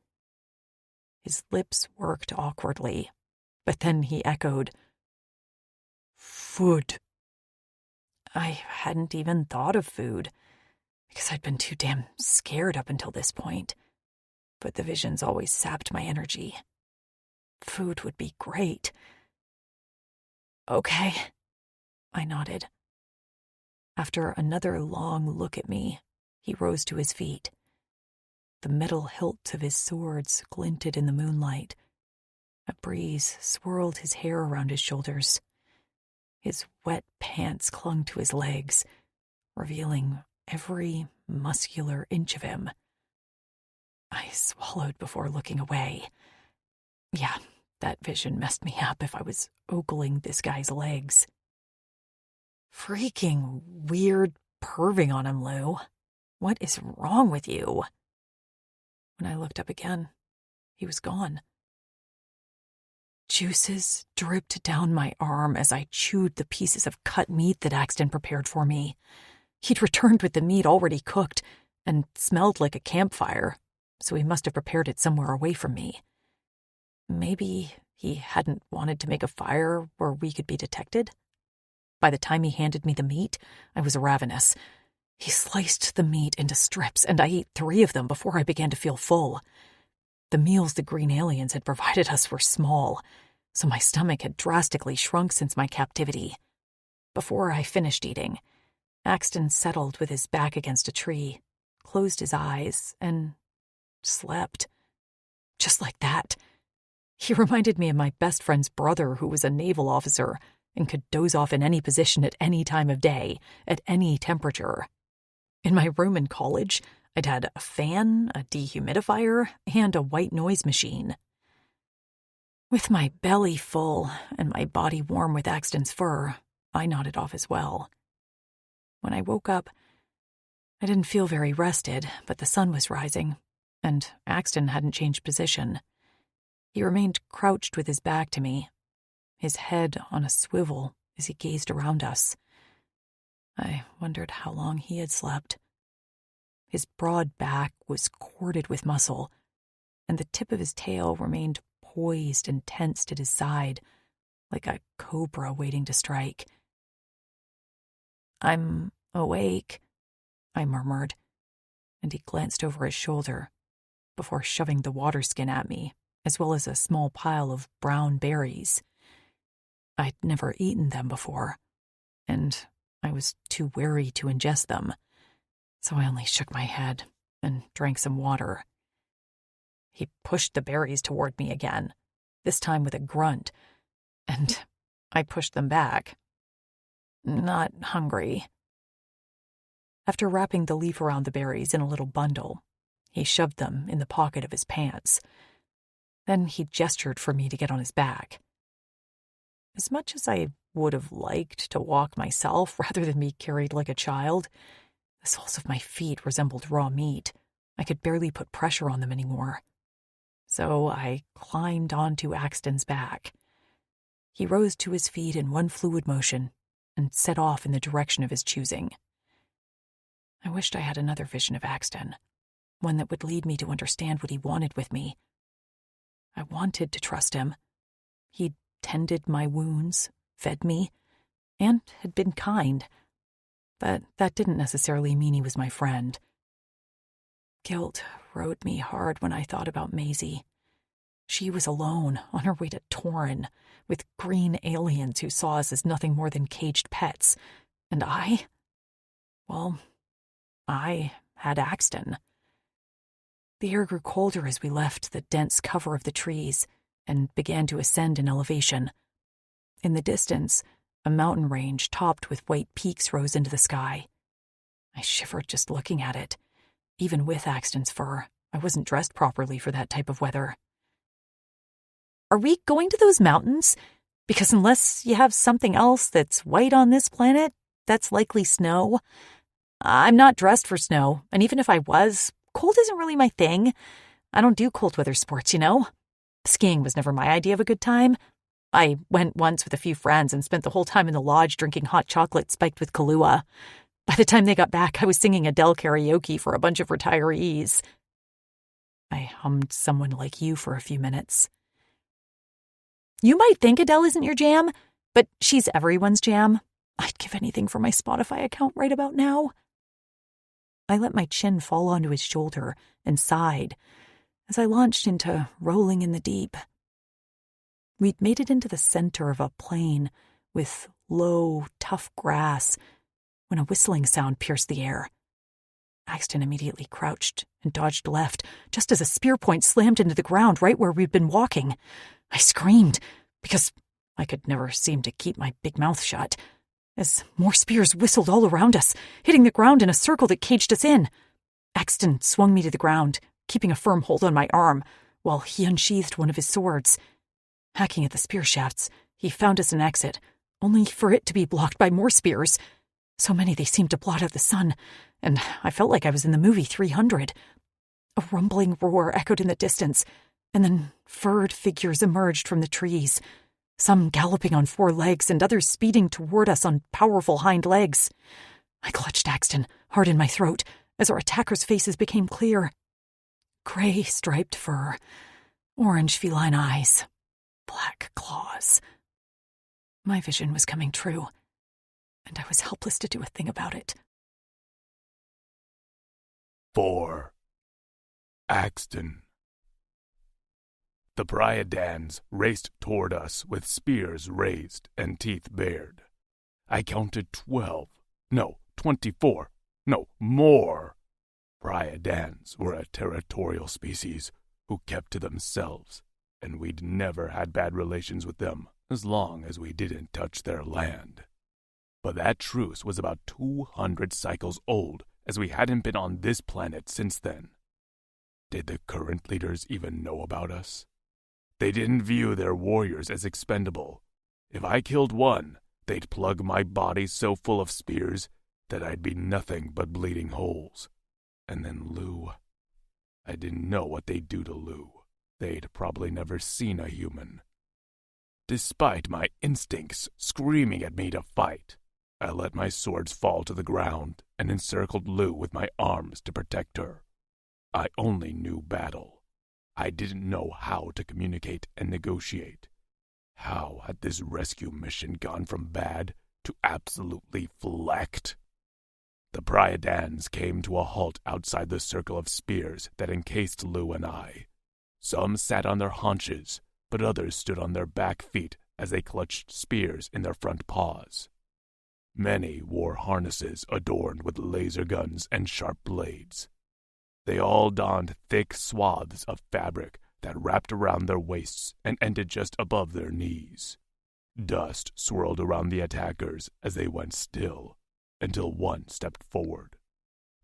His lips worked awkwardly, but then he echoed, "Food." I hadn't even thought of food, because I'd been too damn scared up until this point. But the visions always sapped my energy. Food would be great. Okay, I nodded. After another long look at me, he rose to his feet. The metal hilts of his swords glinted in the moonlight. A breeze swirled his hair around his shoulders. His wet pants clung to his legs, revealing every muscular inch of him. I swallowed before looking away. Yeah, that vision messed me up if I was ogling this guy's legs. Freaking weird perving on him, Lou. What is wrong with you? When I looked up again, he was gone. Juices dripped down my arm as I chewed the pieces of cut meat that Axton prepared for me. He'd returned with the meat already cooked and smelled like a campfire, so he must have prepared it somewhere away from me. Maybe he hadn't wanted to make a fire where we could be detected? By the time he handed me the meat, I was ravenous. He sliced the meat into strips, and I ate 3 of them before I began to feel full. The meals the green aliens had provided us were small, so my stomach had drastically shrunk since my captivity. Before I finished eating, Axton settled with his back against a tree, closed his eyes, and slept. Just like that. He reminded me of my best friend's brother, who was a naval officer and could doze off in any position at any time of day, at any temperature. In my room in college, I'd had a fan, a dehumidifier, and a white noise machine. With my belly full and my body warm with Axton's fur, I nodded off as well. When I woke up, I didn't feel very rested, but the sun was rising, and Axton hadn't changed position. He remained crouched with his back to me, his head on a swivel as he gazed around us. I wondered how long he had slept. His broad back was corded with muscle, and the tip of his tail remained poised and tensed at his side, like a cobra waiting to strike. "I'm awake," I murmured, and he glanced over his shoulder before shoving the water skin at me, as well as a small pile of brown berries. I'd never eaten them before, and I was too wary to ingest them, so I only shook my head and drank some water. He pushed the berries toward me again, this time with a grunt, and I pushed them back. "Not hungry." After wrapping the leaf around the berries in a little bundle, he shoved them in the pocket of his pants. Then he gestured for me to get on his back. As much as I would have liked to walk myself rather than be carried like a child, the soles of my feet resembled raw meat. I could barely put pressure on them anymore. So I climbed onto Axton's back. He rose to his feet in one fluid motion and set off in the direction of his choosing. I wished I had another vision of Axton, one that would lead me to understand what he wanted with me. I wanted to trust him. He'd tended my wounds, fed me, and had been kind. But that didn't necessarily mean he was my friend. Guilt rode me hard when I thought about Maisie. She was alone, on her way to Torrin, with green aliens who saw us as nothing more than caged pets. And I had Axton. The air grew colder as we left the dense cover of the trees and began to ascend in elevation. In the distance, a mountain range topped with white peaks rose into the sky. I shivered just looking at it. Even with Axton's fur, I wasn't dressed properly for that type of weather. "Are we going to those mountains? Because unless you have something else that's white on this planet, that's likely snow. I'm not dressed for snow, and even if I was, cold isn't really my thing. I don't do cold weather sports, you know? Skiing was never my idea of a good time. I went once with a few friends and spent the whole time in the lodge drinking hot chocolate spiked with Kahlua. By the time they got back, I was singing Adele karaoke for a bunch of retirees." I hummed Someone Like You for a few minutes. "You might think Adele isn't your jam, but she's everyone's jam. I'd give anything for my Spotify account right about now." I let my chin fall onto his shoulder and sighed as I launched into Rolling in the Deep. We'd made it into the center of a plain with low, tough grass when a whistling sound pierced the air. Axton immediately crouched and dodged left, just as a spear point slammed into the ground right where we'd been walking. I screamed, because I could never seem to keep my big mouth shut, as more spears whistled all around us, hitting the ground in a circle that caged us in. Axton swung me to the ground, keeping a firm hold on my arm, while he unsheathed one of his swords. Hacking at the spear shafts, he found us an exit, only for it to be blocked by more spears. So many they seemed to blot out the sun, and I felt like I was in the movie 300. A rumbling roar echoed in the distance, and then furred figures emerged from the trees, some galloping on 4 legs and others speeding toward us on powerful hind legs. I clutched Axton hard in my throat as our attackers' faces became clear. Gray striped fur, orange feline eyes, black claws. My vision was coming true, and I was helpless to do a thing about it. 4. Axton. The Bryadans raced toward us with spears raised and teeth bared. I counted 24, more. Bryadans were a territorial species who kept to themselves, and we'd never had bad relations with them as long as we didn't touch their land. But that truce was about 200 cycles old, as we hadn't been on this planet since then. Did the current leaders even know about us? They didn't view their warriors as expendable. If I killed one, they'd plug my body so full of spears that I'd be nothing but bleeding holes. And then Lou. I didn't know what they'd do to Lou. They'd probably never seen a human. Despite my instincts screaming at me to fight, I let my swords fall to the ground and encircled Lou with my arms to protect her. I only knew battle. I didn't know how to communicate and negotiate. How had this rescue mission gone from bad to absolutely flecked? The Pryadans came to a halt outside the circle of spears that encased Lou and I. Some sat on their haunches, but others stood on their back feet as they clutched spears in their front paws. Many wore harnesses adorned with laser guns and sharp blades. They all donned thick swaths of fabric that wrapped around their waists and ended just above their knees. Dust swirled around the attackers as they went still, until one stepped forward.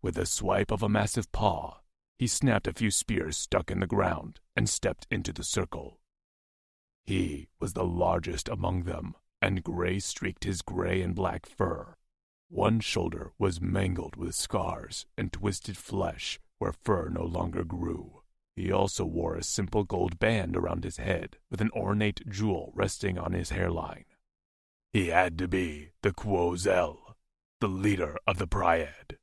With a swipe of a massive paw, he snapped a few spears stuck in the ground and stepped into the circle. He was the largest among them, and gray streaked his gray and black fur. One shoulder was mangled with scars and twisted flesh where fur no longer grew. He also wore a simple gold band around his head with an ornate jewel resting on his hairline. He had to be the Quozel, the leader of the Pryad.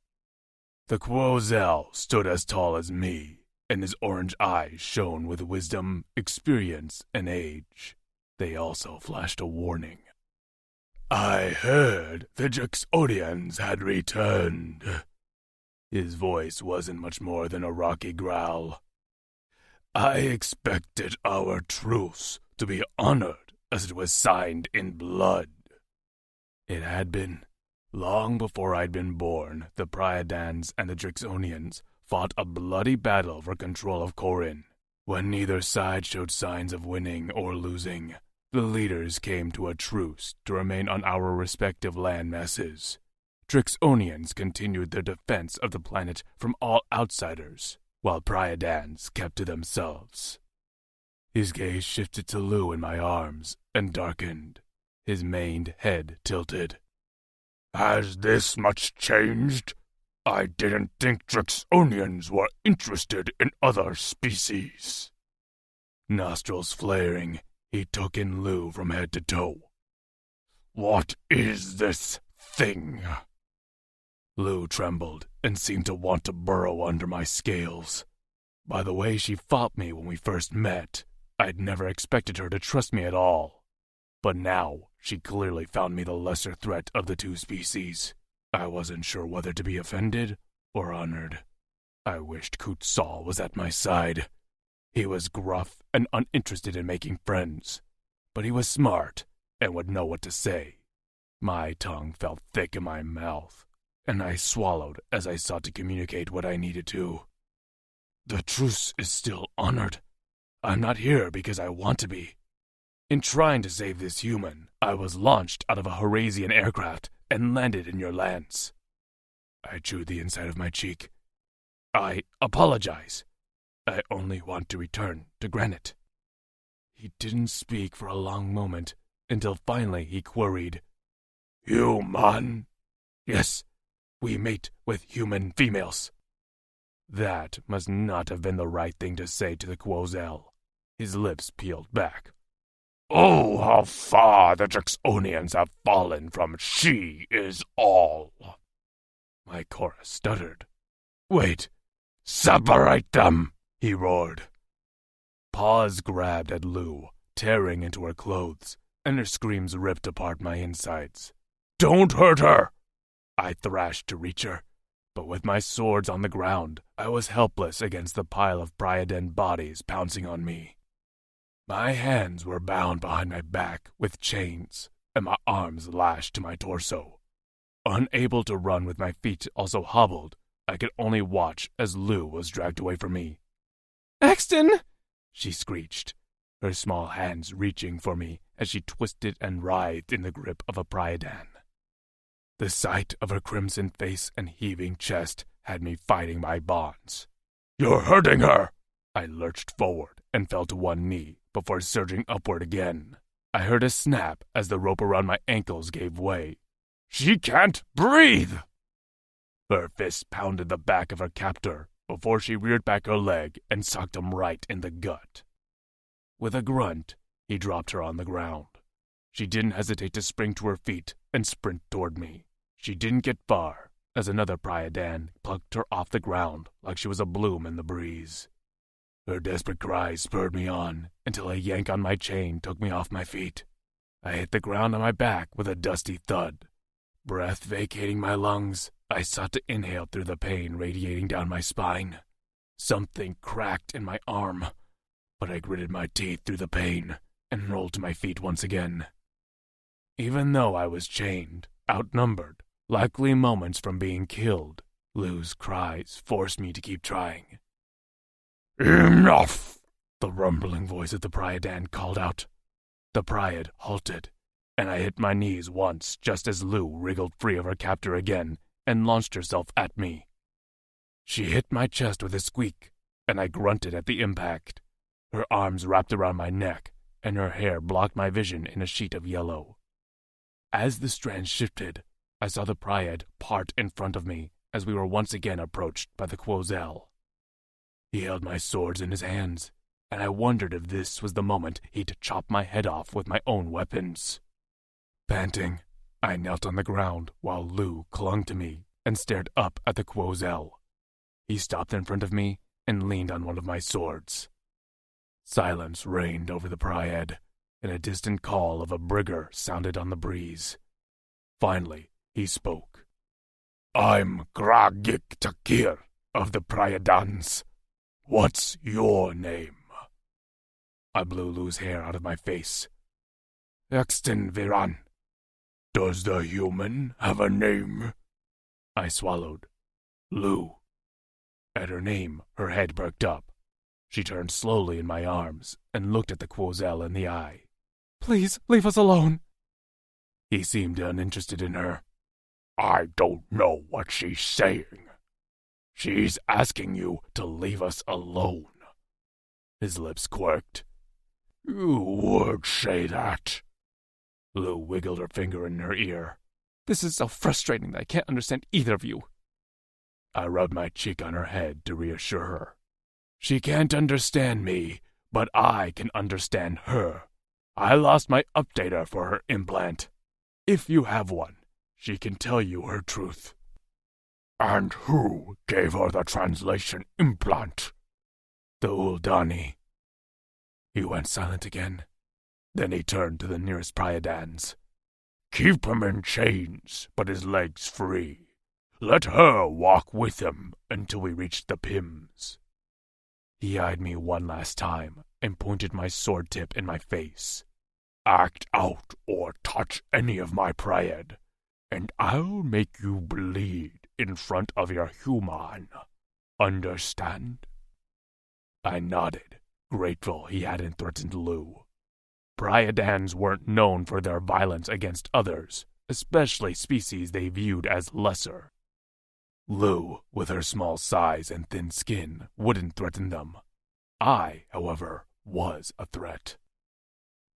The Quozel stood as tall as me, and his orange eyes shone with wisdom, experience, and age. They also flashed a warning. I heard the Juxodians had returned. His voice wasn't much more than a rocky growl. I expected our truce to be honored as it was signed in blood. It had been. Long before I'd been born, the Pryadans and the Juxodians fought a bloody battle for control of Corin. When neither side showed signs of winning or losing, the leaders came to a truce to remain on our respective land masses. Juxodians continued their defense of the planet from all outsiders, while Pryadans kept to themselves. His gaze shifted to Lou in my arms and darkened. His maned head tilted. Has this much changed? I didn't think Juxodians were interested in other species. Nostrils flaring, he took in Lou from head to toe. What is this thing? Lou trembled and seemed to want to burrow under my scales. By the way she fought me when we first met, I'd never expected her to trust me at all. But now, she clearly found me the lesser threat of the two species. I wasn't sure whether to be offended or honored. I wished Kutzal was at my side. He was gruff and uninterested in making friends, but he was smart and would know what to say. My tongue felt thick in my mouth, and I swallowed as I sought to communicate what I needed to. The truce is still honored. I'm not here because I want to be. In trying to save this human, I was launched out of a Horasian aircraft and landed in your lands. I chewed the inside of my cheek. I apologize. I only want to return to Granite. He didn't speak for a long moment, until finally he queried, Human? Yes, we mate with human females. That must not have been the right thing to say to the Quozel. His lips peeled back. Oh, how far the Juxodians have fallen from she is all. My chorus stuttered. Wait, separate them, he roared. Paws grabbed at Lou, tearing into her clothes, and her screams ripped apart my insides. Don't hurt her! I thrashed to reach her, but with my swords on the ground, I was helpless against the pile of Pryadan bodies pouncing on me. My hands were bound behind my back with chains, and my arms lashed to my torso. Unable to run with my feet also hobbled, I could only watch as Lou was dragged away from me. Axton! She screeched, her small hands reaching for me as she twisted and writhed in the grip of a Pryadan. The sight of her crimson face and heaving chest had me fighting my bonds. You're hurting her! I lurched forward and fell to one knee before surging upward again. I heard a snap as the rope around my ankles gave way. She can't breathe! Her fist pounded the back of her captor before she reared back her leg and socked him right in the gut. With a grunt, he dropped her on the ground. She didn't hesitate to spring to her feet and sprint toward me. She didn't get far as another Pryadan plucked her off the ground like she was a bloom in the breeze. Her desperate cries spurred me on until a yank on my chain took me off my feet. I hit the ground on my back with a dusty thud. Breath vacating my lungs, I sought to inhale through the pain radiating down my spine. Something cracked in my arm, but I gritted my teeth through the pain and rolled to my feet once again. Even though I was chained, outnumbered, likely moments from being killed, Lou's cries forced me to keep trying. "Enough!" the rumbling voice of the Pryadan called out. The Pryad halted, and I hit my knees once just as Lou wriggled free of her captor again and launched herself at me. She hit my chest with a squeak, and I grunted at the impact. Her arms wrapped around my neck, and her hair blocked my vision in a sheet of yellow. As the strands shifted, I saw the Pryad part in front of me as we were once again approached by the Quozel. He held my swords in his hands, and I wondered if this was the moment he'd chop my head off with my own weapons. Panting, I knelt on the ground while Lou clung to me and stared up at the Quozel. He stopped in front of me and leaned on one of my swords. Silence reigned over the Pryad, and a distant call of a brigger sounded on the breeze. Finally, he spoke. "I'm Gragik Takir of the Pryadans. What's your name?" I blew Lou's hair out of my face. "Exten Viran." "Does the human have a name?" I swallowed. "Lou." At her name, her head perked up. She turned slowly in my arms and looked at the Quozel in the eye. Please, leave us alone. He seemed uninterested in her. "I don't know what she's saying. She's asking you to leave us alone." His lips quirked. "You would say that." Lou wiggled her finger in her ear. This is so frustrating that I can't understand either of you. I rubbed my cheek on her head to reassure her. "She can't understand me, but I can understand her. I lost my updater for her implant. If you have one, she can tell you her truth." "And who gave her the translation implant?" "The Uldani." He went silent again. Then he turned to the nearest Pryadans. "Keep him in chains, but his legs free. Let her walk with him until we reach the Pims." He eyed me one last time and pointed my sword tip in my face. "Act out or touch any of my Pryad, and I'll make you bleed in front of your human. Understand?" I nodded, grateful he hadn't threatened Lou. Pryadans weren't known for their violence against others, especially species they viewed as lesser. Lou, with her small size and thin skin, wouldn't threaten them. I, however, was a threat.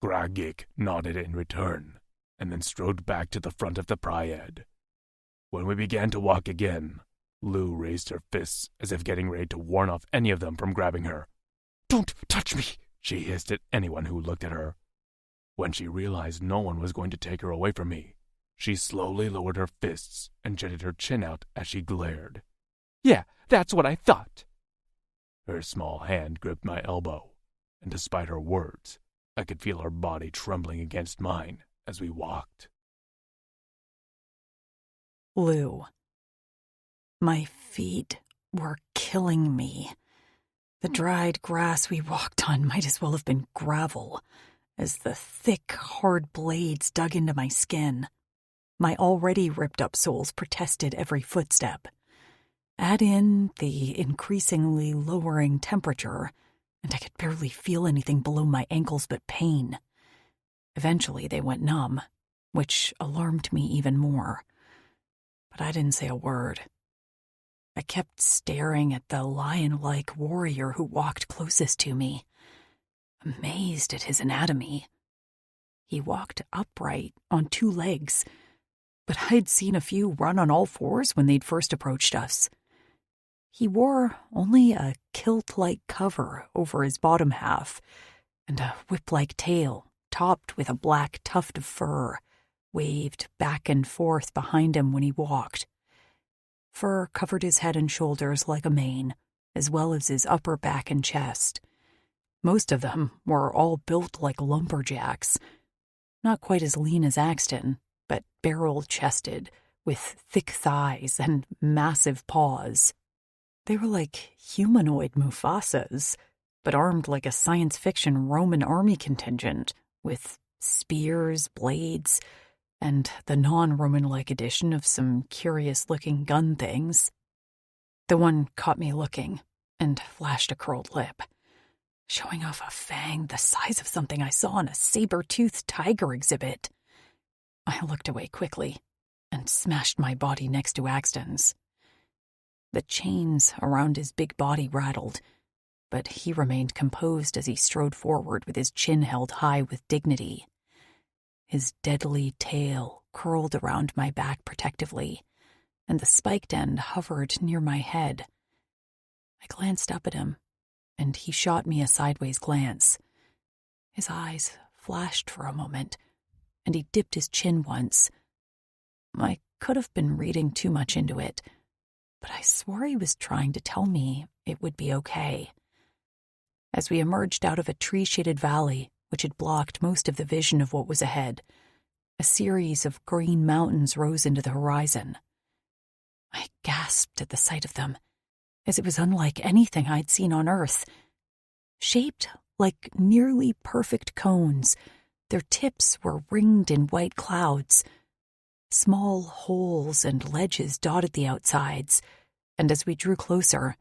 Gragik nodded in return, and then strode back to the front of the Pryad. When we began to walk again, Lou raised her fists as if getting ready to warn off any of them from grabbing her. "Don't touch me!" she hissed at anyone who looked at her. When she realized no one was going to take her away from me, she slowly lowered her fists and jutted her chin out as she glared. "Yeah, that's what I thought." Her small hand gripped my elbow, and despite her words, I could feel her body trembling against mine as we walked. Lou. My feet were killing me. The dried grass we walked on might as well have been gravel, as the thick, hard blades dug into my skin. My already ripped-up soles protested every footstep. Add in the increasingly lowering temperature, and I could barely feel anything below my ankles but pain. Eventually they went numb, which alarmed me even more. But I didn't say a word. I kept staring at the lion-like warrior who walked closest to me, amazed at his anatomy. He walked upright on two legs, but I'd seen a few run on all fours when they'd first approached us. He wore only a kilt-like cover over his bottom half, and a whip-like tail topped with a black tuft of fur waved back and forth behind him when he walked. Fur covered his head and shoulders like a mane, as well as his upper back and chest. Most of them were all built like lumberjacks, not quite as lean as Axton, but barrel-chested, with thick thighs and massive paws. They were like humanoid Mufasas, but armed like a science fiction Roman army contingent, with spears, blades, and the non-Roman-like addition of some curious-looking gun things. The one caught me looking and flashed a curled lip, showing off a fang the size of something I saw in a saber-toothed tiger exhibit. I looked away quickly and smashed my body next to Axton's. The chains around his big body rattled, but he remained composed as he strode forward with his chin held high with dignity. His deadly tail curled around my back protectively, and the spiked end hovered near my head. I glanced up at him, and he shot me a sideways glance. His eyes flashed for a moment, and he dipped his chin once. I could have been reading too much into it, but I swore he was trying to tell me it would be okay. As we emerged out of a tree-shaded valley, which had blocked most of the vision of what was ahead, a series of green mountains rose into the horizon. I gasped at the sight of them, as it was unlike anything I'd seen on Earth. Shaped like nearly perfect cones, their tips were ringed in white clouds. Small holes and ledges dotted the outsides, and as we drew closer,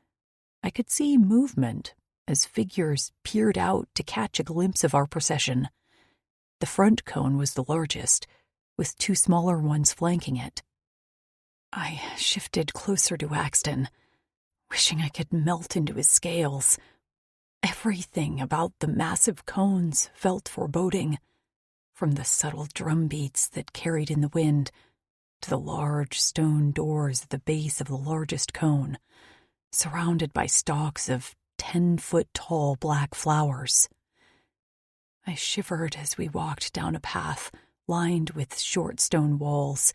I could see movement as figures peered out to catch a glimpse of our procession. The front cone was the largest, with two smaller ones flanking it. I shifted closer to Axton, wishing I could melt into his scales. Everything about the massive cones felt foreboding, from the subtle drum beats that carried in the wind to the large stone doors at the base of the largest cone, surrounded by stalks of 10-foot-tall black flowers. I shivered as we walked down a path lined with short stone walls,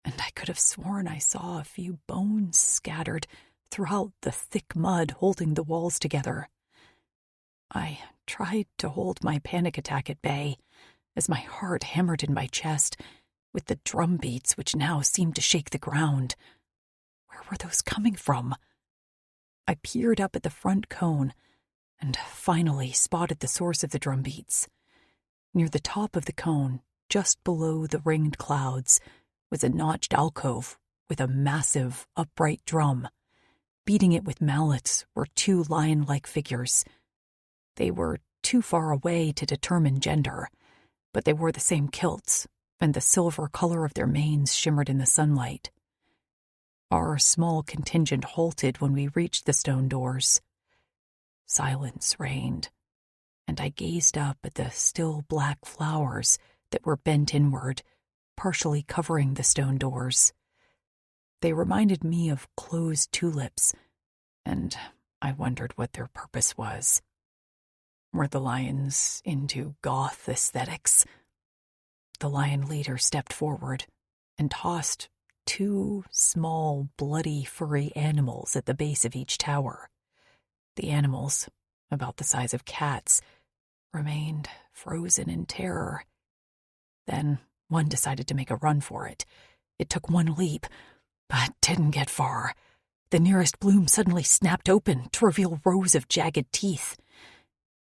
and I could have sworn I saw a few bones scattered throughout the thick mud holding the walls together. I tried to hold my panic attack at bay as my heart hammered in my chest with the drum beats which now seemed to shake the ground. Where were those coming from? I peered up at the front cone and finally spotted the source of the drum beats. Near the top of the cone, just below the ringed clouds, was a notched alcove with a massive, upright drum. Beating it with mallets were two lion-like figures. They were too far away to determine gender, but they wore the same kilts, and the silver color of their manes shimmered in the sunlight. Our small contingent halted when we reached the stone doors. Silence reigned, and I gazed up at the still black flowers that were bent inward, partially covering the stone doors. They reminded me of closed tulips, and I wondered what their purpose was. Were the lions into goth aesthetics? The lion leader stepped forward and tossed two small, bloody, furry animals at the base of each tower. The animals, about the size of cats, remained frozen in terror. Then one decided to make a run for it. It took one leap, but didn't get far. The nearest bloom suddenly snapped open to reveal rows of jagged teeth.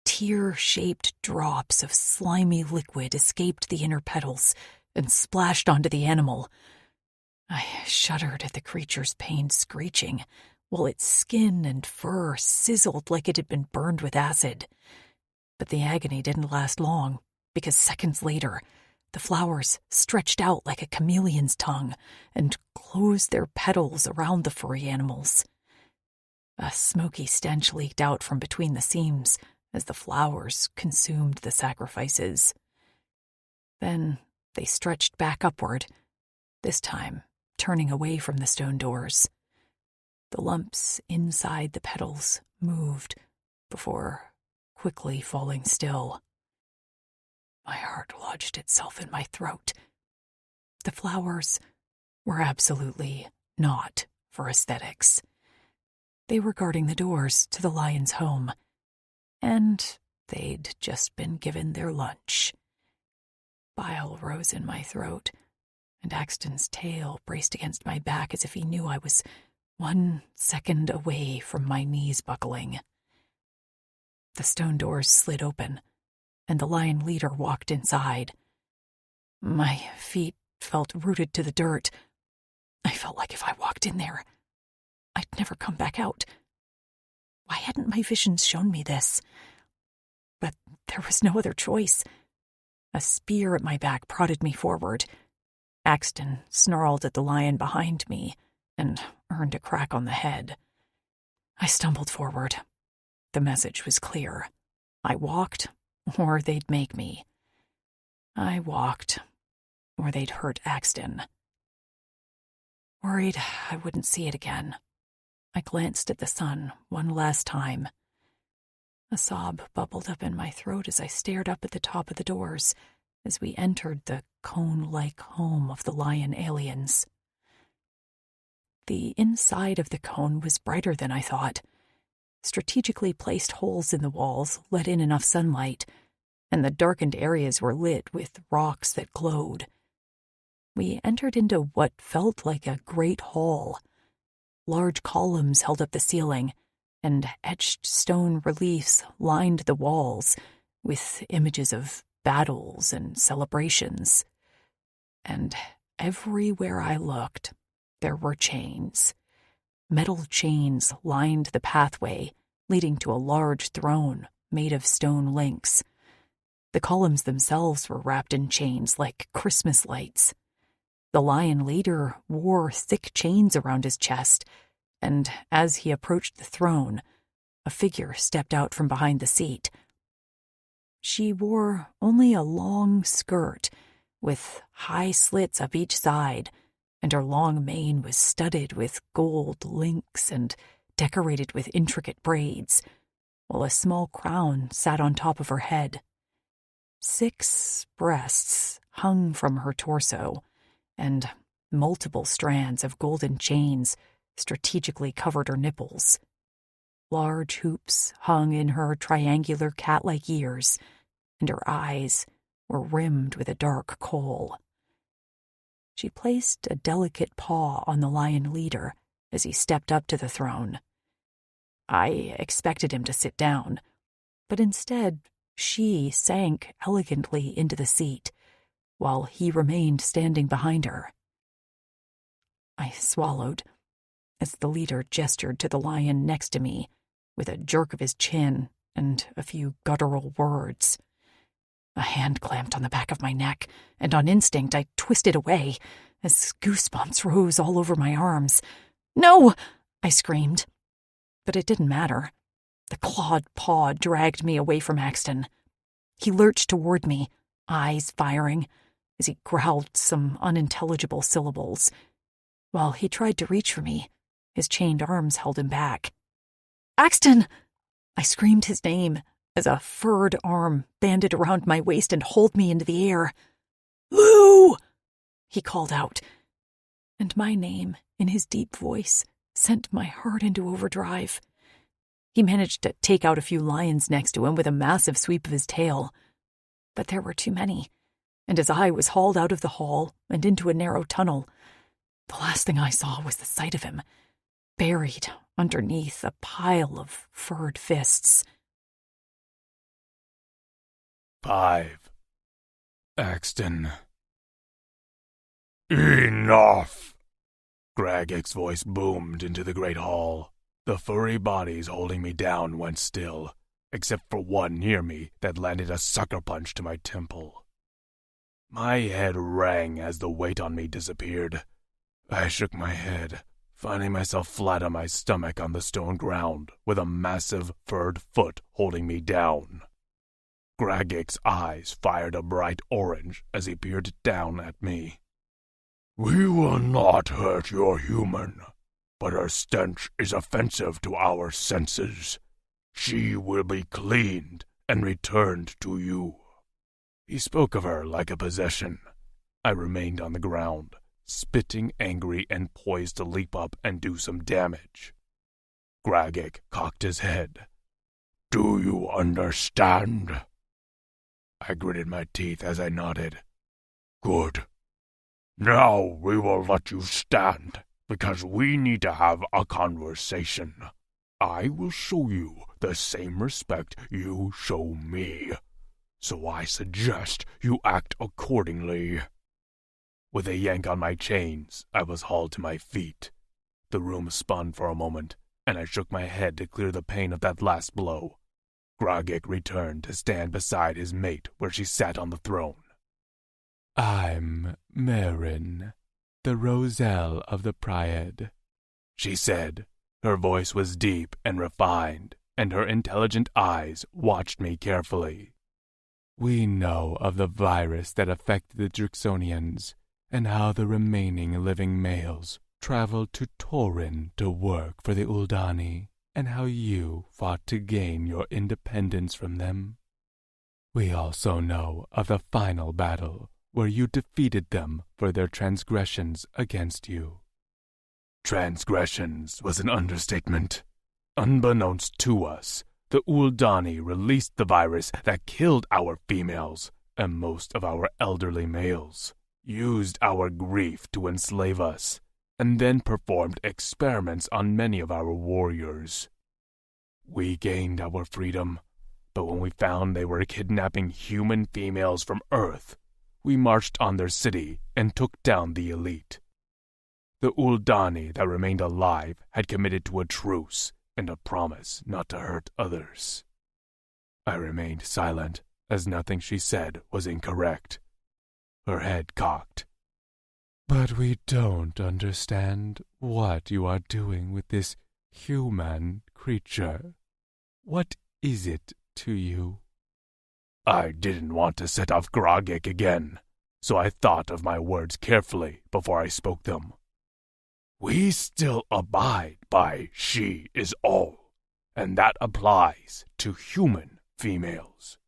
Tear-shaped drops of slimy liquid escaped the inner petals and splashed onto the animal. I shuddered at the creature's pained screeching, while its skin and fur sizzled like it had been burned with acid. But the agony didn't last long, because seconds later, the flowers stretched out like a chameleon's tongue and closed their petals around the furry animals. A smoky stench leaked out from between the seams as the flowers consumed the sacrifices. Then they stretched back upward, this time turning away from the stone doors. The lumps inside the petals moved before quickly falling still. My heart lodged itself in my throat. The flowers were absolutely not for aesthetics. They were guarding the doors to the lion's home, and they'd just been given their lunch. Bile rose in my throat, and Axton's tail braced against my back as if he knew I was 1 second away from my knees buckling. The stone doors slid open, and the lion leader walked inside. My feet felt rooted to the dirt. I felt like if I walked in there, I'd never come back out. Why hadn't my visions shown me this? But there was no other choice. A spear at my back prodded me forward. Axton snarled at the lion behind me and earned a crack on the head. I stumbled forward. The message was clear. I walked, or they'd make me. I walked, or they'd hurt Axton. Worried I wouldn't see it again, I glanced at the sun one last time. A sob bubbled up in my throat as I stared up at the top of the doors as we entered the cone-like home of the lion aliens. The inside of the cone was brighter than I thought. Strategically placed holes in the walls let in enough sunlight, and the darkened areas were lit with rocks that glowed. We entered into what felt like a great hall. Large columns held up the ceiling, and etched stone reliefs lined the walls with images of battles and celebrations. And everywhere I looked, there were chains. Metal chains lined the pathway, leading to a large throne made of stone links. The columns themselves were wrapped in chains like Christmas lights. The lion leader wore thick chains around his chest, and as he approached the throne, a figure stepped out from behind the seat. She wore only a long skirt with high slits up each side, and her long mane was studded with gold links and decorated with intricate braids, while a small crown sat on top of her head. 6 breasts hung from her torso, and multiple strands of golden chains strategically covered her nipples. Large hoops hung in her triangular cat-like ears, and her eyes were rimmed with a dark kohl. She placed a delicate paw on the lion leader as he stepped up to the throne. I expected him to sit down, but instead she sank elegantly into the seat, while he remained standing behind her. I swallowed as the leader gestured to the lion next to me with a jerk of his chin and a few guttural words. A hand clamped on the back of my neck, and on instinct I twisted away as goosebumps rose all over my arms. "No!" I screamed. But it didn't matter. The clawed paw dragged me away from Axton. He lurched toward me, eyes firing, as he growled some unintelligible syllables. While he tried to reach for me, his chained arms held him back. "Axton!" I screamed his name as a furred arm banded around my waist and hauled me into the air. "Lou!" he called out, and my name, in his deep voice, sent my heart into overdrive. He managed to take out a few lions next to him with a massive sweep of his tail. But there were too many, and as I was hauled out of the hall and into a narrow tunnel, the last thing I saw was the sight of him, buried underneath a pile of furred fists. 5. Axton. Enough! Gragic's voice boomed into the great hall. The furry bodies holding me down went still, except for one near me that landed a sucker punch to my temple. My head rang as the weight on me disappeared. I shook my head, finding myself flat on my stomach on the stone ground, with a massive furred foot holding me down. Gragik's eyes fired a bright orange as he peered down at me. "We will not hurt your human, but her stench is offensive to our senses. She will be cleaned and returned to you." He spoke of her like a possession. I remained on the ground, spitting angry and poised to leap up and do some damage. Gragik cocked his head. "Do you understand?" I gritted my teeth as I nodded. "Good. Now we will let you stand, because we need to have a conversation. I will show you the same respect you show me, so I suggest you act accordingly." With a yank on my chains, I was hauled to my feet. The room spun for a moment, and I shook my head to clear the pain of that last blow. Gragik returned to stand beside his mate where she sat on the throne. "I'm Maven, the Roselle of the Pryad," she said. Her voice was deep and refined, and her intelligent eyes watched me carefully. "We know of the virus that affected the Drixonians, and how the remaining living males traveled to Torin to work for the Uldani, and how you fought to gain your independence from them. We also know of the final battle, where you defeated them for their transgressions against you." Transgressions was an understatement. Unbeknownst to us, the Uldani released the virus that killed our females and most of our elderly males, used our grief to enslave us, and then performed experiments on many of our warriors. We gained our freedom, but when we found they were kidnapping human females from Earth, we marched on their city and took down the elite. The Uldani that remained alive had committed to a truce and a promise not to hurt others. I remained silent, as nothing she said was incorrect. Her head cocked. "But we don't understand what you are doing with this human creature. What is it to you?" I didn't want to set off Gragik again, so I thought of my words carefully before I spoke them. We still abide by she is all, and that applies to human females.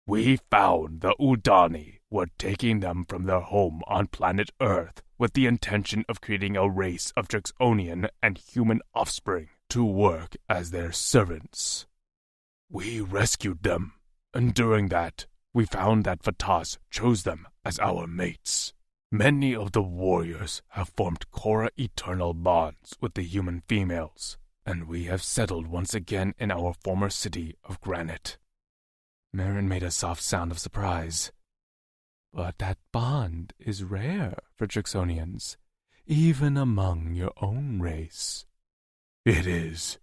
We found the Uldani were taking them from their home on planet Earth with the intention of creating a race of Drixonian and human offspring to work as their servants. We rescued them, and during that, we found that Fatas chose them as our mates. Many of the warriors have formed Korra eternal bonds with the human females, and we have settled once again in our former city of Granite. Marin made a soft sound of surprise. "But that bond is rare for Drixonians, even among your own race." "It is."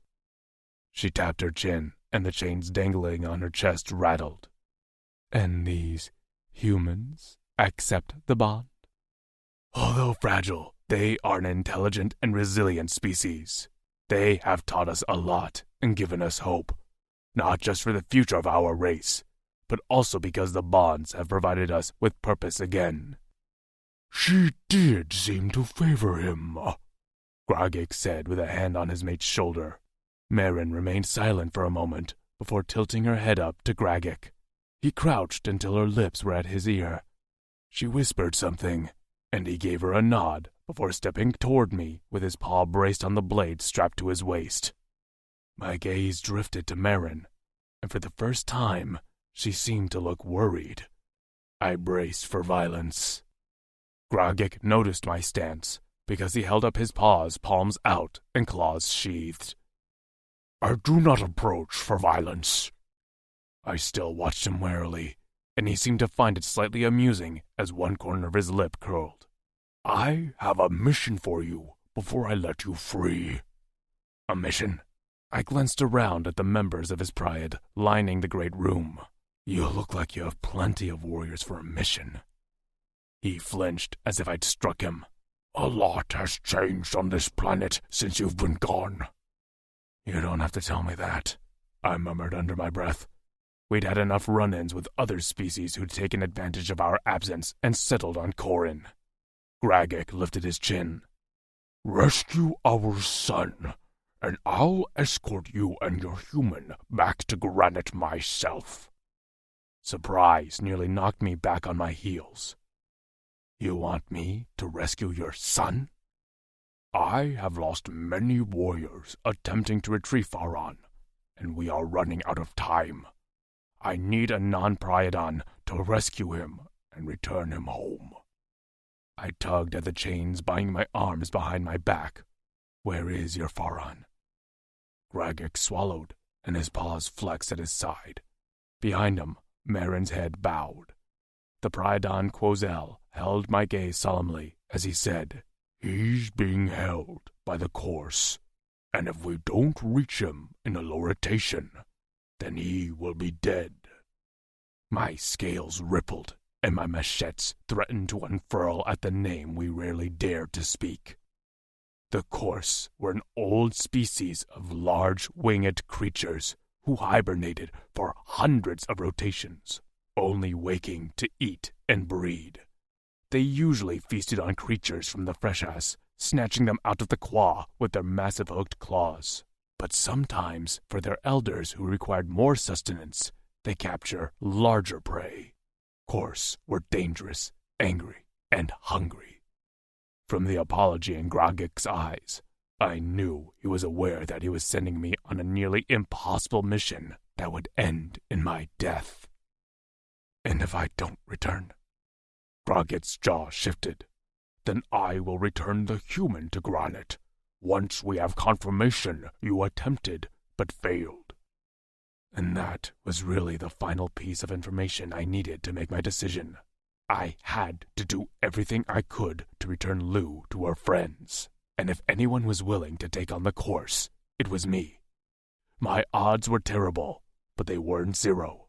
She tapped her chin, and the chains dangling on her chest rattled. "And these humans accept the bond?" "Although fragile, they are an intelligent and resilient species. They have taught us a lot and given us hope, not just for the future of our race, but also because the bonds have provided us with purpose again." "She did seem to favor him," Gragik said with a hand on his mate's shoulder. Marin remained silent for a moment before tilting her head up to Gragik. He crouched until her lips were at his ear. She whispered something, and he gave her a nod before stepping toward me with his paw braced on the blade strapped to his waist. My gaze drifted to Marin, and for the first time, she seemed to look worried. I braced for violence. Gragik noticed my stance because he held up his paws, palms out and claws sheathed. "I do not approach for violence." I still watched him warily, and he seemed to find it slightly amusing as one corner of his lip curled. "I have a mission for you before I let you free." "A mission?" I glanced around at the members of his Pryad lining the great room. "You look like you have plenty of warriors for a mission." He flinched as if I'd struck him. "A lot has changed on this planet since you've been gone." "You don't have to tell me that," I murmured under my breath. We'd had enough run-ins with other species who'd taken advantage of our absence and settled on Corin. Gragik lifted his chin. "Rescue our son, and I'll escort you and your human back to Granite myself." Surprise nearly knocked me back on my heels. "You want me to rescue your son?" "I have lost many warriors attempting to retrieve Faran, and we are running out of time. I need a non-Priadon to rescue him and return him home." I tugged at the chains binding my arms behind my back. "Where is your Faran?" Gragik swallowed, and his paws flexed at his side. Behind him, Marin's head bowed. The Priadon Quozel held my gaze solemnly as he said, "He's being held by the course, and if we don't reach him in a low rotation, then he will be dead." My scales rippled, and my machetes threatened to unfurl at the name we rarely dared to speak. The Course were an old species of large winged creatures who hibernated for hundreds of rotations, only waking to eat and breed. They usually feasted on creatures from the freshas, snatching them out of the Qua with their massive hooked claws. But sometimes, for their elders who required more sustenance, they capture larger prey. Course were dangerous, angry, and hungry. From the apology in Gragik's eyes, I knew he was aware that he was sending me on a nearly impossible mission that would end in my death. "And if I don't return?" Groggett's jaw shifted. "Then I will return the human to Granite, once we have confirmation you attempted but failed." And that was really the final piece of information I needed to make my decision. I had to do everything I could to return Lou to her friends, and if anyone was willing to take on the Course, it was me. My odds were terrible, but they weren't zero.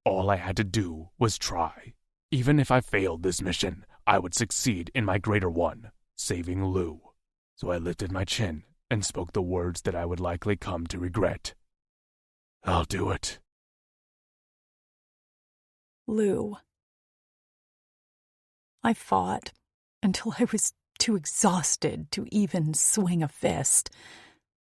All I had to do was try. Even if I failed this mission, I would succeed in my greater one, saving Lou. So I lifted my chin and spoke the words that I would likely come to regret. "I'll do it." Lou. I fought until I was too exhausted to even swing a fist.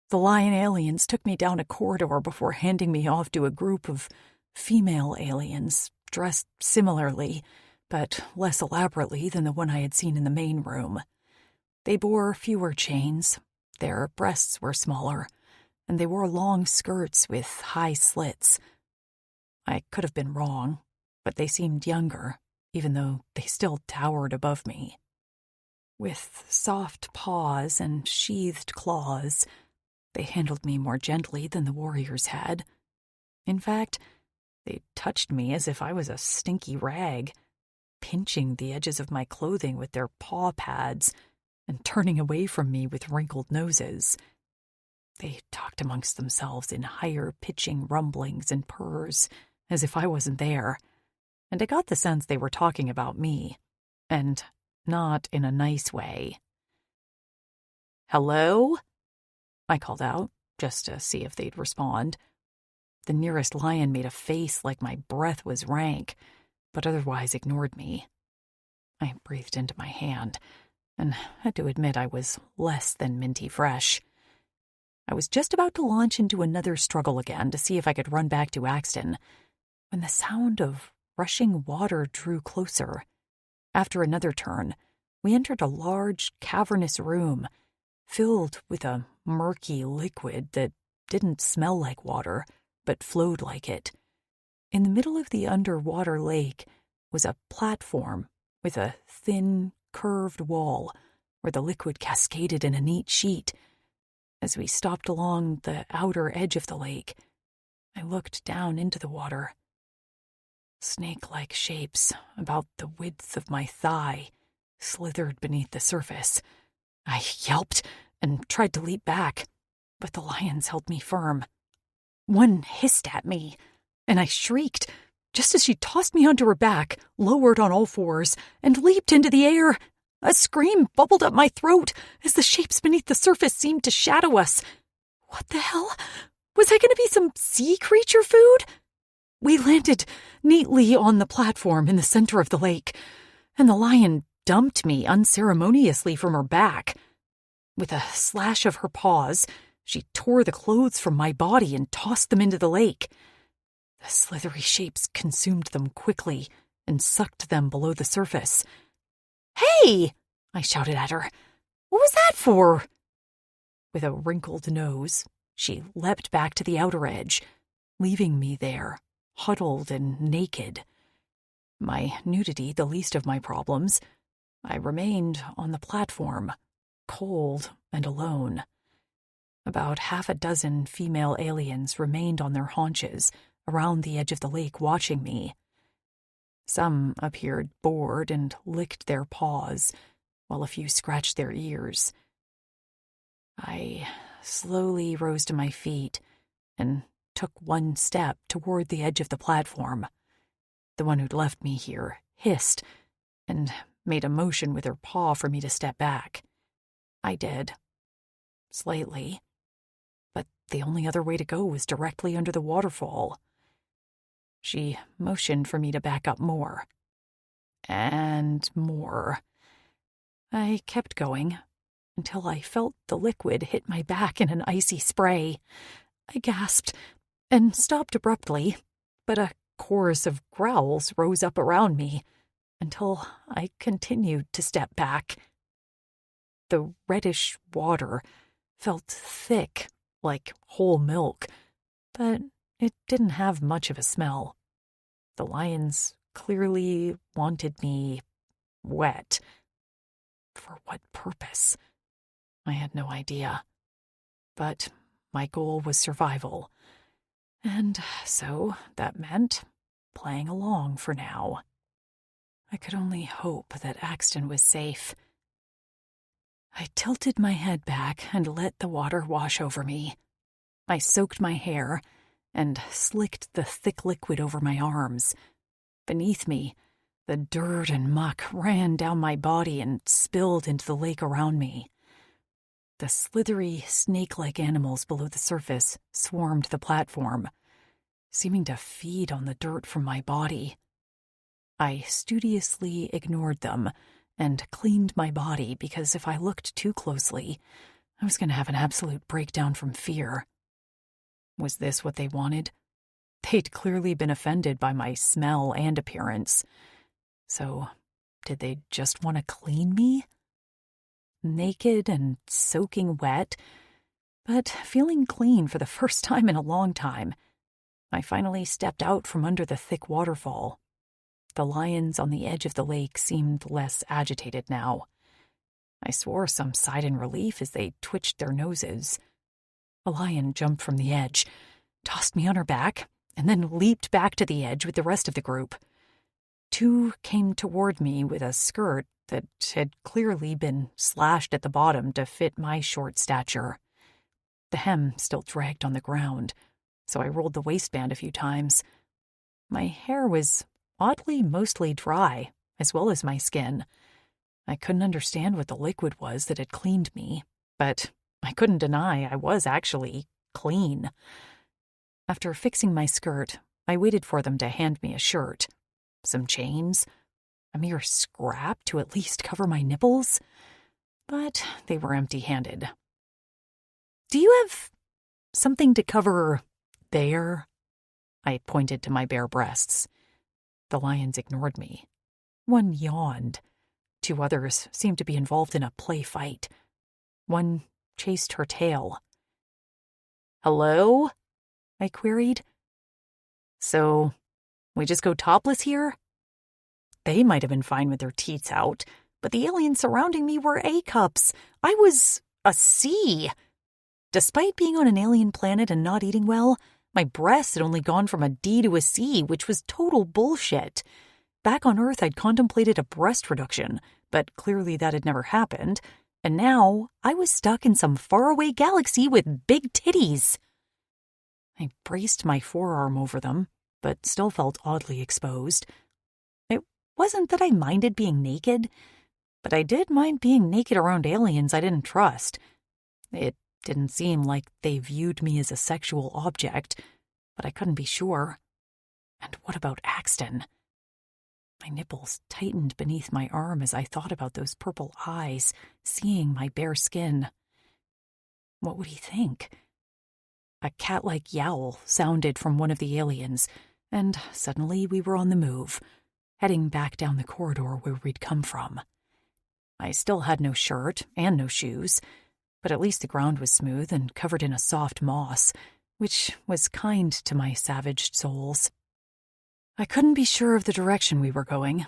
The lion aliens took me down a corridor before handing me off to a group of female aliens, dressed similarly, but less elaborately than the one I had seen in the main room. They bore fewer chains, their breasts were smaller, and they wore long skirts with high slits. I could have been wrong, but they seemed younger, even though they still towered above me. With soft paws and sheathed claws, they handled me more gently than the warriors had. In fact, they touched me as if I was a stinky rag, pinching the edges of my clothing with their paw pads and turning away from me with wrinkled noses. They talked amongst themselves in higher-pitching rumblings and purrs, as if I wasn't there, and I got the sense they were talking about me, and not in a nice way. "Hello?" I called out, just to see if they'd respond. The nearest lion made a face like my breath was rank, but otherwise ignored me. I breathed into my hand, and had to admit I was less than minty fresh. I was just about to launch into another struggle again to see if I could run back to Axton, when the sound of rushing water drew closer. After another turn, we entered a large, cavernous room, filled with a murky liquid that didn't smell like water, but flowed like it. In the middle of the underwater lake was a platform with a thin, curved wall where the liquid cascaded in a neat sheet. As we stopped along the outer edge of the lake, I looked down into the water. Snake-like shapes, about the width of my thigh, slithered beneath the surface. I yelped and tried to leap back, but the lions held me firm. One hissed at me, and I shrieked, just as she tossed me onto her back, lowered on all fours, and leaped into the air. A scream bubbled up my throat as the shapes beneath the surface seemed to shadow us. What the hell? Was I going to be some sea creature food? We landed neatly on the platform in the center of the lake, and the lion dumped me unceremoniously from her back. With a slash of her paws, she tore the clothes from my body and tossed them into the lake. The slithery shapes consumed them quickly and sucked them below the surface. "Hey!" I shouted at her. "What was that for?" With a wrinkled nose, she leapt back to the outer edge, leaving me there, huddled and naked. My nudity the least of my problems, I remained on the platform, cold and alone. About half a dozen female aliens remained on their haunches around the edge of the lake watching me. Some appeared bored and licked their paws, while a few scratched their ears. I slowly rose to my feet and took one step toward the edge of the platform. The one who'd left me here hissed and made a motion with her paw for me to step back. I did. Slightly. But the only other way to go was directly under the waterfall. She motioned for me to back up more. And more. I kept going until I felt the liquid hit my back in an icy spray. I gasped and stopped abruptly, but a chorus of growls rose up around me until I continued to step back. The reddish water felt thick, like whole milk, but it didn't have much of a smell. The lions clearly wanted me wet. For what purpose? I had no idea. But my goal was survival, and so that meant playing along for now. I could only hope that Axton was safe. I tilted my head back and let the water wash over me. I soaked my hair and slicked the thick liquid over my arms. Beneath me, the dirt and muck ran down my body and spilled into the lake around me. The slithery, snake-like animals below the surface swarmed the platform, seeming to feed on the dirt from my body. I studiously ignored them and cleaned my body because if I looked too closely, I was going to have an absolute breakdown from fear. Was this what they wanted? They'd clearly been offended by my smell and appearance. So, did they just want to clean me? Naked and soaking wet, but feeling clean for the first time in a long time, I finally stepped out from under the thick waterfall. The lions on the edge of the lake seemed less agitated now. I swore some sighed in relief as they twitched their noses. A lion jumped from the edge, tossed me on her back, and then leaped back to the edge with the rest of the group. Two came toward me with a skirt that had clearly been slashed at the bottom to fit my short stature. The hem still dragged on the ground, so I rolled the waistband a few times. My hair was oddly mostly dry, as well as my skin. I couldn't understand what the liquid was that had cleaned me, but I couldn't deny I was actually clean. After fixing my skirt, I waited for them to hand me a shirt, some chains, a mere scrap to at least cover my nipples, but they were empty-handed. "Do you have something to cover there?" I pointed to my bare breasts. The lions ignored me. One yawned. Two others seemed to be involved in a play fight. One chased her tail. "Hello?" I queried. "So, we just go topless here?" They might have been fine with their teats out, but the aliens surrounding me were A-cups. I was a C. Despite being on an alien planet and not eating well, my breasts had only gone from a D to a C, which was total bullshit. Back on Earth, I'd contemplated a breast reduction, but clearly that had never happened, and now I was stuck in some faraway galaxy with big titties. I braced my forearm over them, but still felt oddly exposed. It wasn't that I minded being naked, but I did mind being naked around aliens I didn't trust. It didn't seem like they viewed me as a sexual object, but I couldn't be sure. And what about Axton? My nipples tightened beneath my arm as I thought about those purple eyes, seeing my bare skin. What would he think? A cat-like yowl sounded from one of the aliens, and suddenly we were on the move, heading back down the corridor where we'd come from. I still had no shirt and no shoes, but at least the ground was smooth and covered in a soft moss, which was kind to my savaged souls. I couldn't be sure of the direction we were going,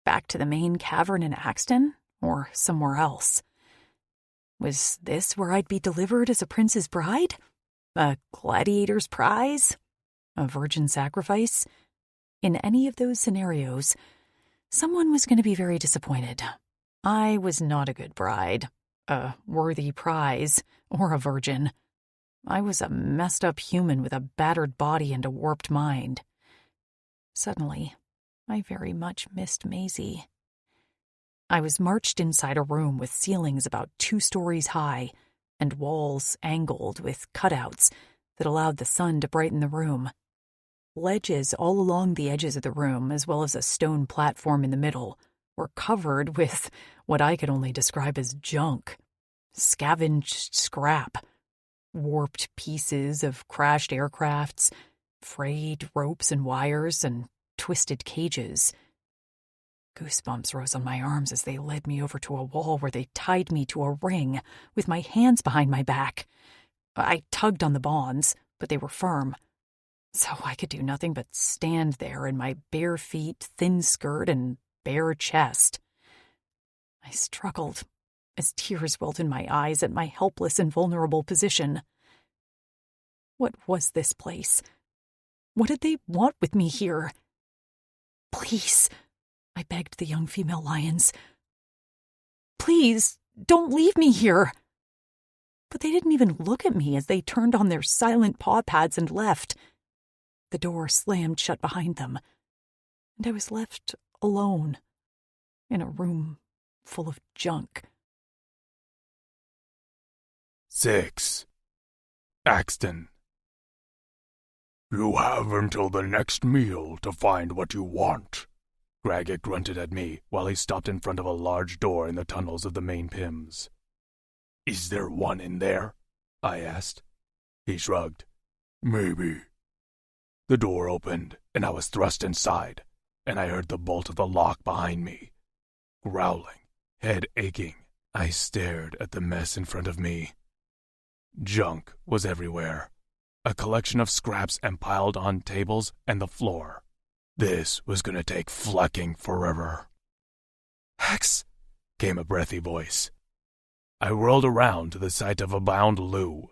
back to the main cavern in Axton, or somewhere else. Was this where I'd be delivered as a prince's bride? A gladiator's prize? A virgin sacrifice? In any of those scenarios, someone was going to be very disappointed. I was not a good bride, a worthy prize, or a virgin. I was a messed-up human with a battered body and a warped mind. Suddenly, I very much missed Maisie. I was marched inside a room with ceilings about 2 stories high and walls angled with cutouts that allowed the sun to brighten the room. Ledges all along the edges of the room, as well as a stone platform in the middle, were covered with what I could only describe as junk. Scavenged scrap, warped pieces of crashed aircrafts, frayed ropes and wires, and twisted cages. Goosebumps rose on my arms as they led me over to a wall where they tied me to a ring with my hands behind my back. I tugged on the bonds, but they were firm, so I could do nothing but stand there in my bare feet, thin skirt, and bare chest. I struggled as tears welled in my eyes at my helpless and vulnerable position. What was this place? What did they want with me here? Please, I begged the young female lions. Please, don't leave me here. But they didn't even look at me as they turned on their silent paw pads and left. The door slammed shut behind them, and I was left alone in a room full of junk. 6. Axton. You have until the next meal to find what you want. Graggett grunted at me while he stopped in front of a large door in the tunnels of the main PIMS. Is there one in there? I asked. He shrugged. Maybe. The door opened, and I was thrust inside, and I heard the bolt of the lock behind me. Growling, head aching, I stared at the mess in front of me. Junk was everywhere. A collection of scraps piled on tables and the floor. This was going to take fucking forever. Hex, came a breathy voice. I whirled around to the sight of a bound Lou.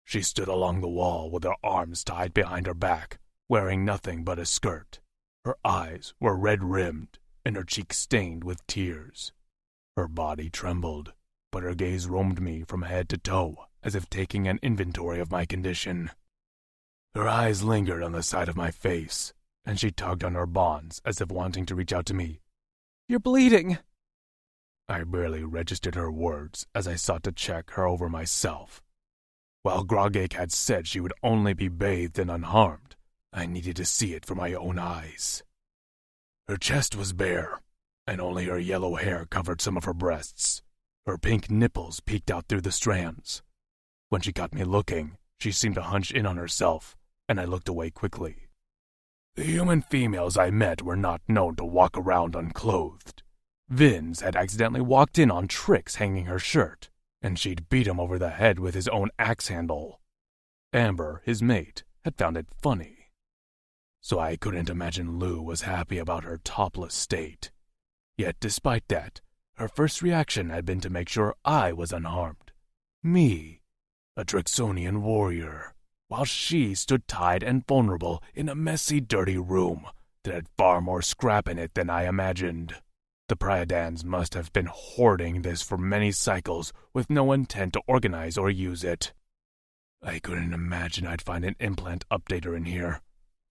She stood along the wall with her arms tied behind her back, wearing nothing but a skirt. Her eyes were red-rimmed and her cheeks stained with tears. Her body trembled, but her gaze roamed me from head to toe, as if taking an inventory of my condition. Her eyes lingered on the side of my face, and she tugged on her bonds as if wanting to reach out to me. You're bleeding! I barely registered her words as I sought to check her over myself. While Grogake had said she would only be bathed and unharmed, I needed to see it for my own eyes. Her chest was bare, and only her yellow hair covered some of her breasts. Her pink nipples peeked out through the strands. When she caught me looking, she seemed to hunch in on herself, and I looked away quickly. The human females I met were not known to walk around unclothed. Vince had accidentally walked in on Trix hanging her shirt, and she'd beat him over the head with his own axe handle. Amber, his mate, had found it funny. So I couldn't imagine Lou was happy about her topless state. Yet despite that, her first reaction had been to make sure I was unharmed. Me, a Trixonian warrior, while she stood tied and vulnerable in a messy, dirty room that had far more scrap in it than I imagined. The Pryadans must have been hoarding this for many cycles with no intent to organize or use it. I couldn't imagine I'd find an implant updater in here,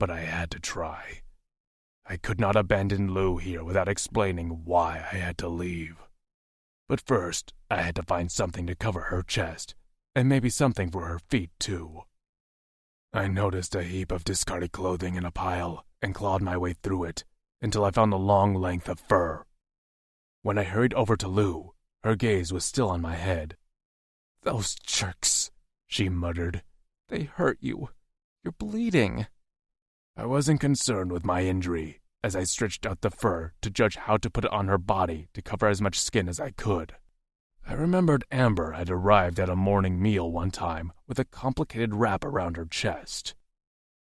but I had to try. I could not abandon Lou here without explaining why I had to leave. But first, I had to find something to cover her chest, and maybe something for her feet, too. I noticed a heap of discarded clothing in a pile and clawed my way through it until I found a long length of fur. When I hurried over to Lou, her gaze was still on my head. "Those jerks," she muttered. "They hurt you. You're bleeding." I wasn't concerned with my injury as I stretched out the fur to judge how to put it on her body to cover as much skin as I could. I remembered Amber had arrived at a morning meal one time with a complicated wrap around her chest.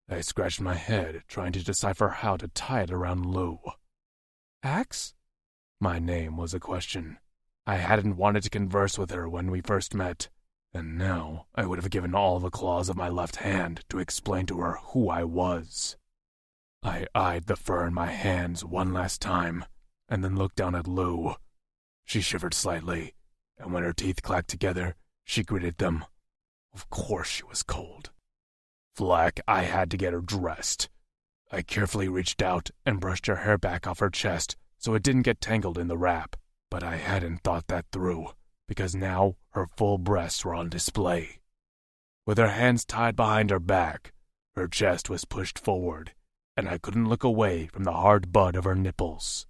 I scratched my head trying to decipher how to tie it around Lou. "Axe?" My name was a question. I hadn't wanted to converse with her when we first met, and now I would have given all the claws of my left hand to explain to her who I was. I eyed the fur in my hands one last time, and then looked down at Lou. She shivered slightly, and when her teeth clacked together, she gritted them. Of course she was cold. Flack, I had to get her dressed. I carefully reached out and brushed her hair back off her chest so it didn't get tangled in the wrap, but I hadn't thought that through, because now her full breasts were on display. With her hands tied behind her back, her chest was pushed forward, and I couldn't look away from the hard bud of her nipples.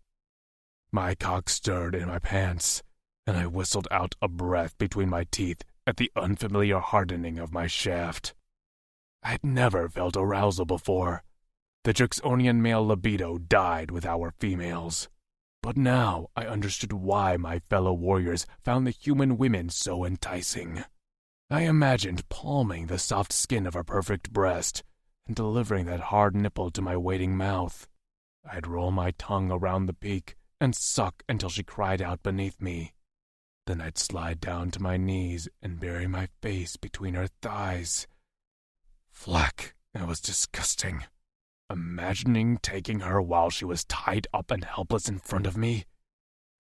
My cock stirred in my pants, and I whistled out a breath between my teeth at the unfamiliar hardening of my shaft. I'd never felt arousal before. The Drixonian male libido died with our females. But now I understood why my fellow warriors found the human women so enticing. I imagined palming the soft skin of her perfect breast and delivering that hard nipple to my waiting mouth. I'd roll my tongue around the peak and suck until she cried out beneath me. Then I'd slide down to my knees and bury my face between her thighs. Flack, it was disgusting. Imagining taking her while she was tied up and helpless in front of me.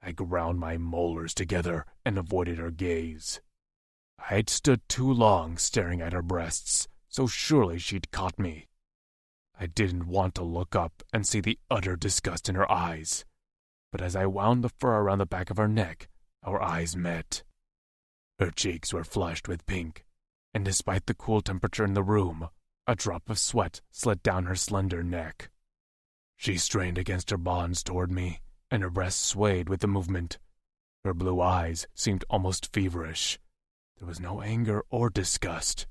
I ground my molars together and avoided her gaze. I'd stood too long staring at her breasts, so surely she'd caught me. I didn't want to look up and see the utter disgust in her eyes, but as I wound the fur around the back of her neck, our eyes met. Her cheeks were flushed with pink, and despite the cool temperature in the room, a drop of sweat slid down her slender neck. She strained against her bonds toward me, and her breast swayed with the movement. Her blue eyes seemed almost feverish. There was no anger or disgust.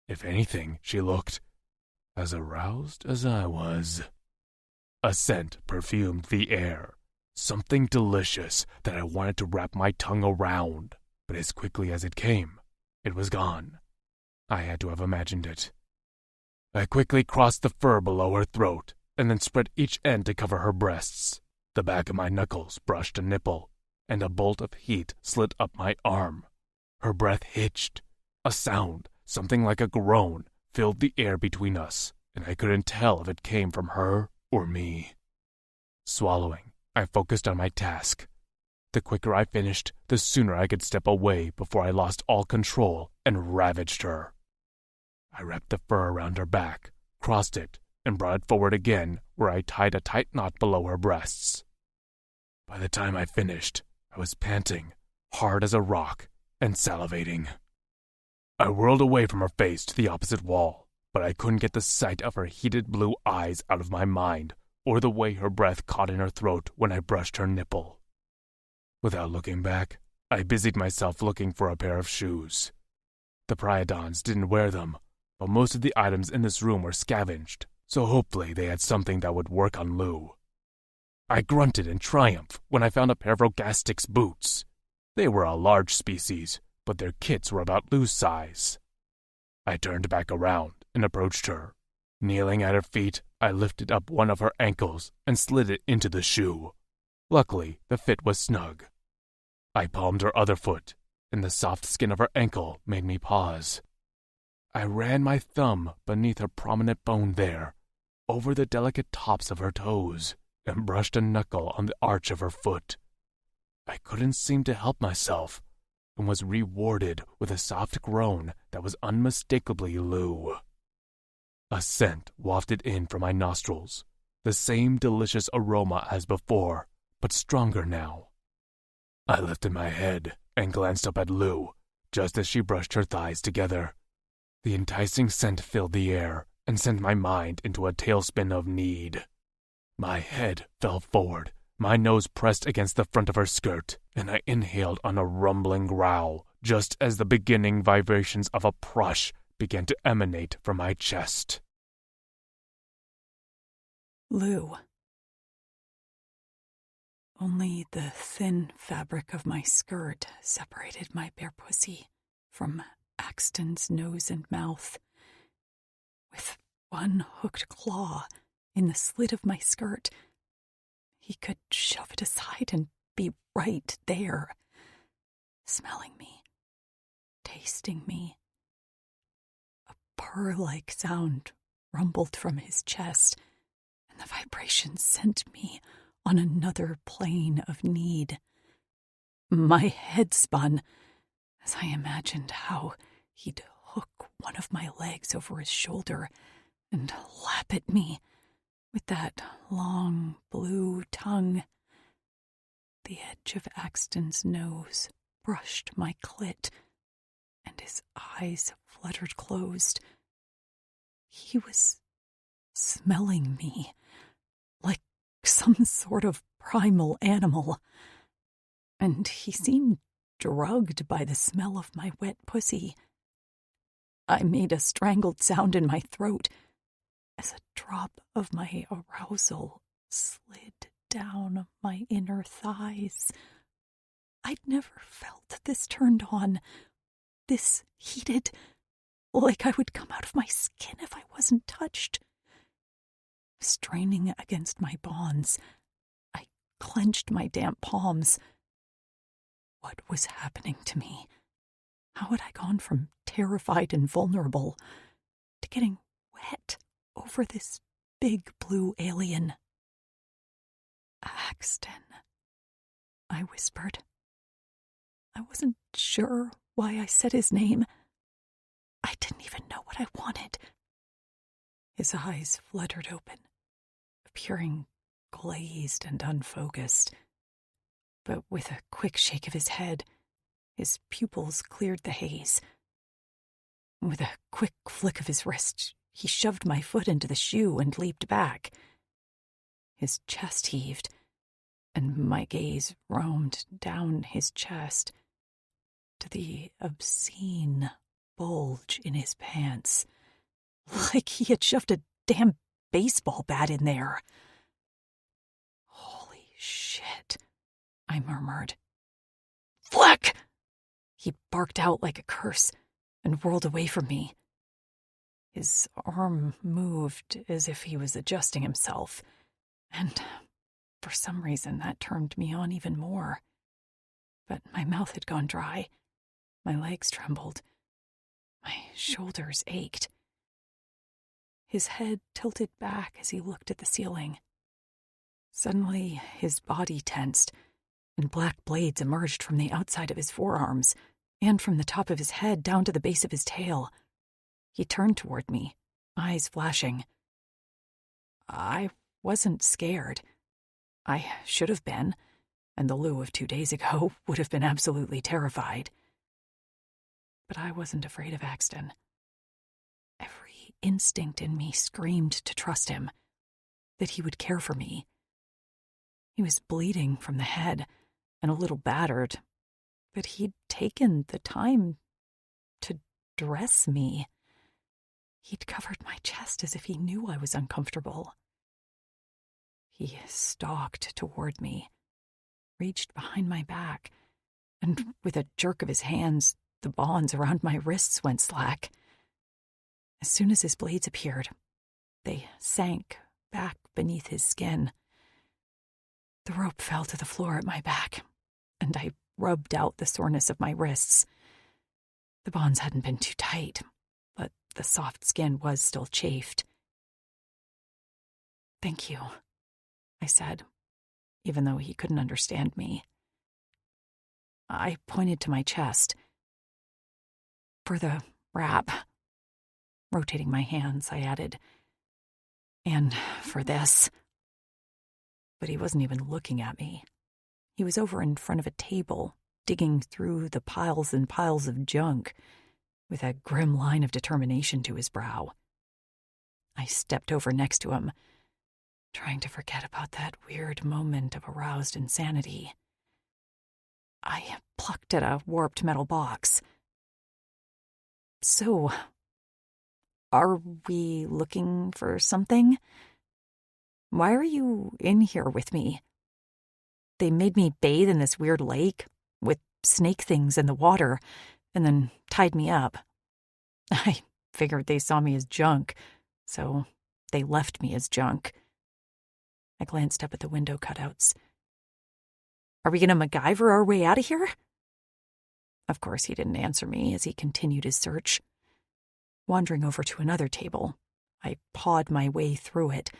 If anything, she looked as aroused as I was. A scent perfumed the air, something delicious that I wanted to wrap my tongue around, but as quickly as it came, it was gone. I had to have imagined it. I quickly crossed the fur below her throat, and then spread each end to cover her breasts. The back of my knuckles brushed a nipple, and a bolt of heat slid up my arm. Her breath hitched. A sound, something like a groan, filled the air between us, and I couldn't tell if it came from her or me. Swallowing, I focused on my task. The quicker I finished, the sooner I could step away before I lost all control and ravaged her. I wrapped the fur around her back, crossed it, and brought it forward again where I tied a tight knot below her breasts. By the time I finished, I was panting, hard as a rock, and salivating. I whirled away from her face to the opposite wall, but I couldn't get the sight of her heated blue eyes out of my mind or the way her breath caught in her throat when I brushed her nipple. Without looking back, I busied myself looking for a pair of shoes. The Priadons didn't wear them, but most of the items in this room were scavenged, so hopefully they had something that would work on Lou. I grunted in triumph when I found a pair of Rogastic's boots. They were a large species, but their kits were about Lou's size. I turned back around and approached her. Kneeling at her feet, I lifted up one of her ankles and slid it into the shoe. Luckily, the fit was snug. I palmed her other foot, and the soft skin of her ankle made me pause. I ran my thumb beneath her prominent bone there, over the delicate tops of her toes, and brushed a knuckle on the arch of her foot. I couldn't seem to help myself, and was rewarded with a soft groan that was unmistakably Lou. A scent wafted in from my nostrils, the same delicious aroma as before, but stronger now. I lifted my head and glanced up at Lou, just as she brushed her thighs together. The enticing scent filled the air and sent my mind into a tailspin of need. My head fell forward, my nose pressed against the front of her skirt, and I inhaled on a rumbling growl, just as the beginning vibrations of a prush began to emanate from my chest. Lou. Only the thin fabric of my skirt separated my bare pussy from Axton's nose and mouth. With one hooked claw in the slit of my skirt, he could shove it aside and be right there, smelling me, tasting me. A purr-like sound rumbled from his chest, and the vibration sent me on another plane of need. My head spun as I imagined how he'd hook one of my legs over his shoulder and lap at me with that long blue tongue. The edge of Axton's nose brushed my clit, and his eyes fluttered closed. He was smelling me like some sort of primal animal, and he seemed drugged by the smell of my wet pussy. I made a strangled sound in my throat as a drop of my arousal slid down my inner thighs. I'd never felt this turned on, this heated, like I would come out of my skin if I wasn't touched. Straining against my bonds, I clenched my damp palms. What was happening to me? How had I gone from terrified and vulnerable to getting wet over this big blue alien? Axton, I whispered. I wasn't sure why I said his name. I didn't even know what I wanted. His eyes fluttered open, appearing glazed and unfocused. But with a quick shake of his head, his pupils cleared the haze. With a quick flick of his wrist, he shoved my foot into the shoe and leaped back. His chest heaved, and my gaze roamed down his chest to the obscene bulge in his pants, like he had shoved a damn baseball bat in there. Holy shit, I murmured. Fleck! He barked out like a curse and whirled away from me. His arm moved as if he was adjusting himself, and for some reason that turned me on even more. But my mouth had gone dry, my legs trembled, my shoulders ached. His head tilted back as he looked at the ceiling. Suddenly, his body tensed, and black blades emerged from the outside of his forearms and from the top of his head down to the base of his tail. He turned toward me, eyes flashing. I wasn't scared. I should have been, and the Lou of 2 days ago would have been absolutely terrified. But I wasn't afraid of Axton. Every instinct in me screamed to trust him, that he would care for me. He was bleeding from the head and a little battered, but he'd taken the time to dress me. He'd covered my chest as if he knew I was uncomfortable. He stalked toward me, reached behind my back, and with a jerk of his hands, the bonds around my wrists went slack. As soon as his blades appeared, they sank back beneath his skin. The rope fell to the floor at my back, and I rubbed out the soreness of my wrists. The bonds hadn't been too tight, but the soft skin was still chafed. "Thank you," I said, even though he couldn't understand me. I pointed to my chest. "For the wrap." Rotating my hands, I added, "And for this." But he wasn't even looking at me. He was over in front of a table, digging through the piles and piles of junk, with a grim line of determination to his brow. I stepped over next to him, trying to forget about that weird moment of aroused insanity. I plucked at a warped metal box. "So, are we looking for something? Why are you in here with me? They made me bathe in this weird lake with snake things in the water and then tied me up. I figured they saw me as junk, so they left me as junk." I glanced up at the window cutouts. "Are we going to MacGyver our way out of here?" Of course, he didn't answer me as he continued his search. Wandering over to another table, I pawed my way through it,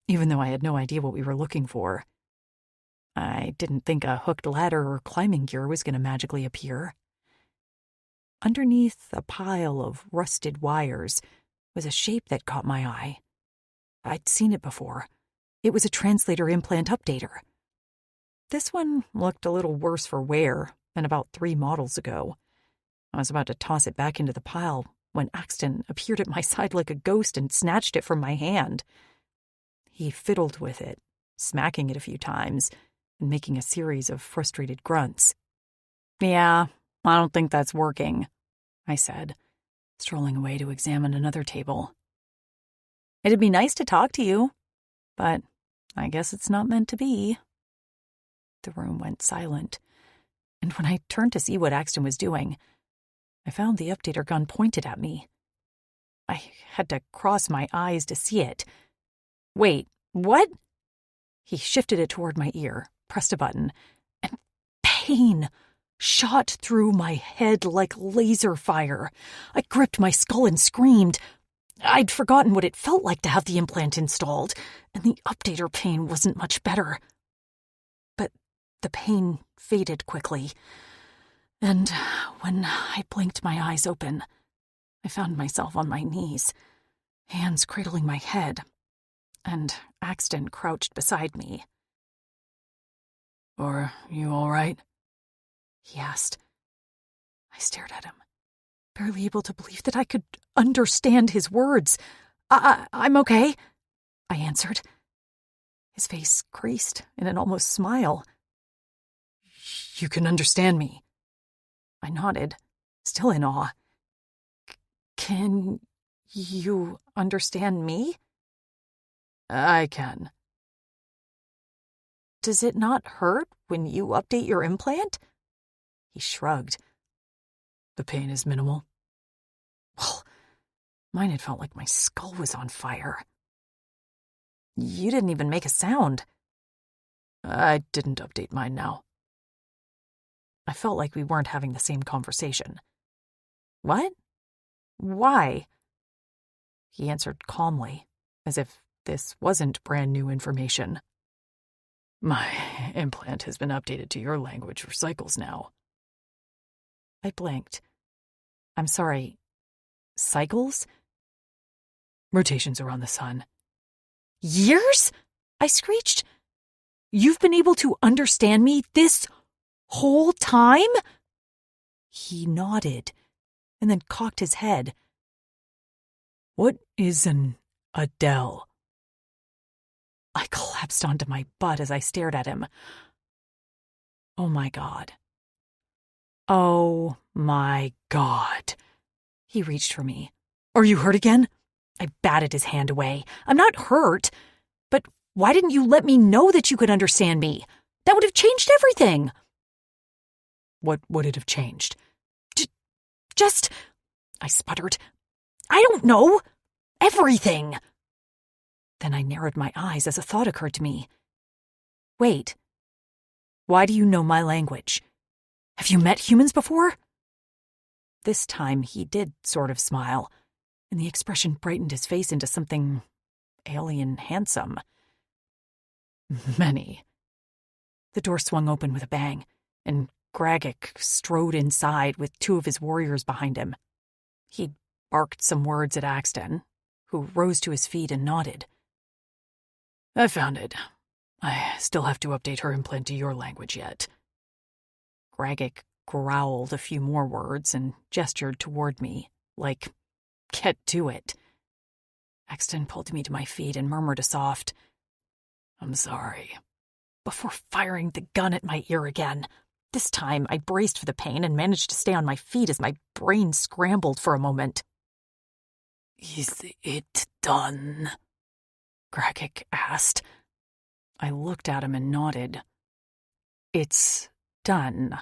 even though I had no idea what we were looking for. I didn't think a hooked ladder or climbing gear was going to magically appear. Underneath a pile of rusted wires was a shape that caught my eye. I'd seen it before. It was a translator implant updater. This one looked a little worse for wear than about 3 models ago. I was about to toss it back into the pile when Axton appeared at my side like a ghost and snatched it from my hand. He fiddled with it, smacking it a few times and making a series of frustrated grunts. "Yeah, I don't think that's working," I said, strolling away to examine another table. "It'd be nice to talk to you, but I guess it's not meant to be." The room went silent, and when I turned to see what Axton was doing, I found the updater gun pointed at me. I had to cross my eyes to see it. "Wait, what?" He shifted it toward my ear, pressed a button, and pain shot through my head like laser fire. I gripped my skull and screamed. I'd forgotten what it felt like to have the implant installed, and the updater pain wasn't much better. But the pain faded quickly, and when I blinked my eyes open, I found myself on my knees, hands cradling my head, and Axton crouched beside me. "Are you all right?" he asked. I stared at him, barely able to believe that I could understand his words. I'm okay," I answered. His face creased in an almost smile. "You can understand me?" I nodded, still in awe. "Can you understand me?" "I can." "Does it not hurt when you update your implant?" He shrugged. "The pain is minimal." Well, mine had felt like my skull was on fire. "You didn't even make a sound." "I didn't update mine now." I felt like we weren't having the same conversation. "What? Why?" He answered calmly, as if this wasn't brand new information. "My implant has been updated to your language for cycles now." I blinked. "I'm sorry, cycles?" "Rotations around the sun." "Years?" I screeched. "You've been able to understand me this whole time?" He nodded, and then cocked his head. "What is an Adele?" I collapsed onto my butt as I stared at him. Oh my God. Oh my God. He reached for me. "Are you hurt again?" I batted his hand away. "I'm not hurt. But why didn't you let me know that you could understand me? That would have changed everything." "What would it have changed?" Just, I sputtered. "I don't know. Everything." Then I narrowed my eyes as a thought occurred to me. "Wait. Why do you know my language? Have you met humans before?" This time he did sort of smile, and the expression brightened his face into something alien handsome. "Many." The door swung open with a bang, and Gragik strode inside with 2 of his warriors behind him. He'd barked some words at Axton, who rose to his feet and nodded. I found it. I still have to update her implant to your language yet. Gragic growled a few more words and gestured toward me, like, get to it. Axton pulled me to my feet and murmured a soft, I'm sorry, before firing the gun at my ear again. This time, I braced for the pain and managed to stay on my feet as my brain scrambled for a moment. Is it done? Gragic asked. I looked at him and nodded. It's done.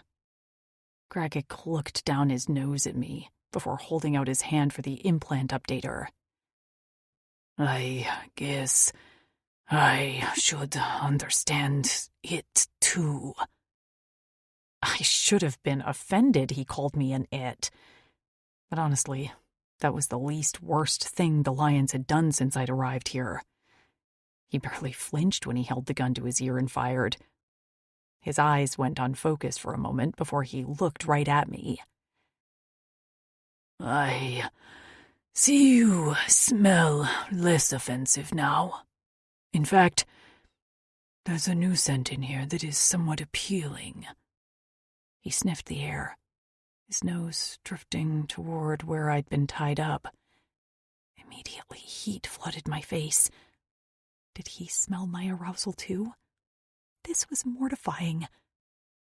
Gragic looked down his nose at me before holding out his hand for the implant updater. I guess I should understand it too. I should have been offended he called me an it. But honestly, that was the least worst thing the Lions had done since I'd arrived here. He barely flinched when he held the gun to his ear and fired. His eyes went unfocused for a moment before he looked right at me. I see you smell less offensive now. In fact, there's a new scent in here that is somewhat appealing. He sniffed the air, his nose drifting toward where I'd been tied up. Immediately, heat flooded my face. Did he smell my arousal too? This was mortifying.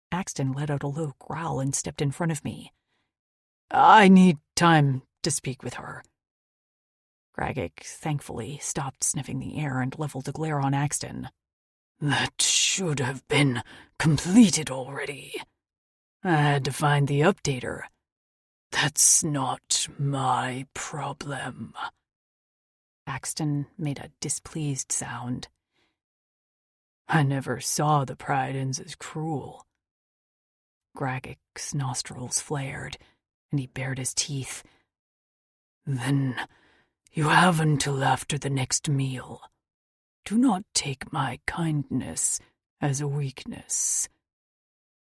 Axton let out a low growl and stepped in front of me. I need time to speak with her. Gragic, thankfully, stopped sniffing the air and leveled a glare on Axton. That should have been completed already. I had to find the updater. That's not my problem. Axton made a displeased sound. I never saw the Pryden's as cruel. Gragic's nostrils flared, and he bared his teeth. Then you have until after the next meal. Do not take my kindness as a weakness.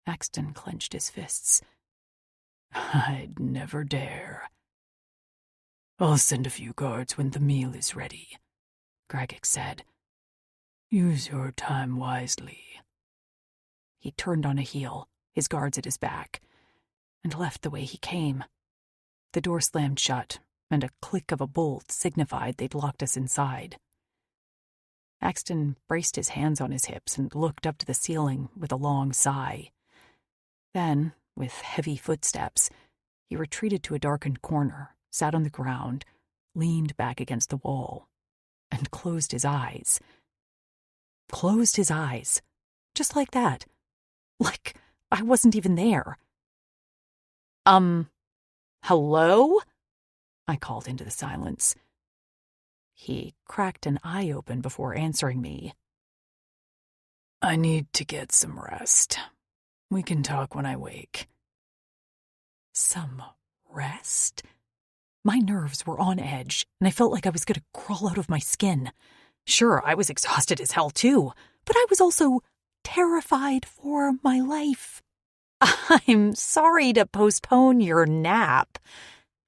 Axton clenched his fists. I'd never dare. I'll send a few guards when the meal is ready, Gragic said. Use your time wisely. He turned on a heel, his guards at his back, and left the way he came. The door slammed shut, and a click of a bolt signified they'd locked us inside. Axton braced his hands on his hips and looked up to the ceiling with a long sigh. Then, with heavy footsteps, he retreated to a darkened corner, sat on the ground, leaned back against the wall, and closed his eyes. Closed his eyes. Just like that. Like I wasn't even there. Hello? I called into the silence. He cracked an eye open before answering me. I need to get some rest. We can talk when I wake. Some rest? My nerves were on edge, and I felt like I was going to crawl out of my skin. Sure, I was exhausted as hell too, but I was also terrified for my life. I'm sorry to postpone your nap,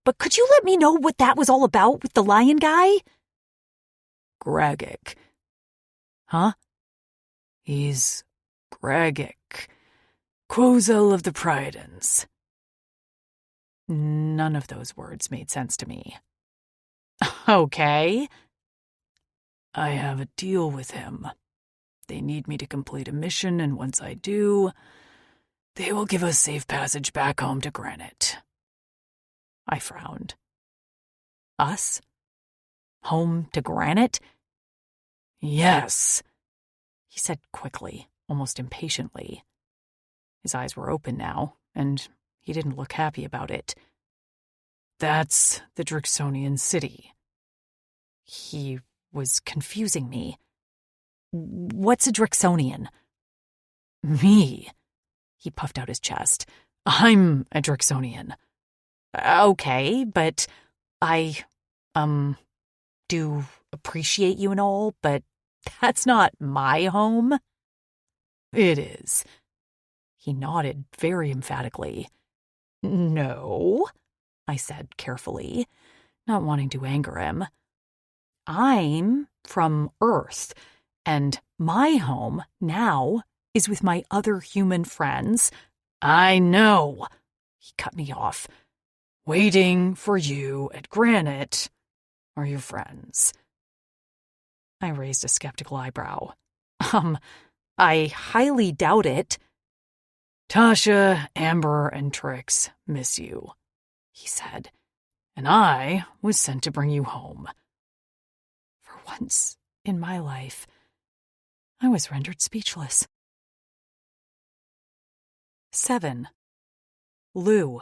but could you let me know what that was all about with the lion guy? Gragic. Huh? He's Gragic, Quozel of the Pryden's. None of those words made sense to me. Okay. I have a deal with him. They need me to complete a mission, and once I do, they will give us safe passage back home to Granite. I frowned. Us? Home to Granite? Yes, he said quickly, almost impatiently. His eyes were open now, and he didn't look happy about it. That's the Drixonian city. He was confusing me. What's a Drixonian? Me. He puffed out his chest. I'm a Drixonian. Okay, but I, do appreciate you and all, but that's not my home. It is. He nodded very emphatically. No, I said carefully. not wanting to anger him. I'm from Earth, and my home now is with my other human friends. I know, he cut me off. Waiting for you at Granite are your friends. I raised a skeptical eyebrow. I highly doubt it. Tasha, Amber, and Trix miss you, he said, and I was sent to bring you home. For once in my life, I was rendered speechless. 7. Lou.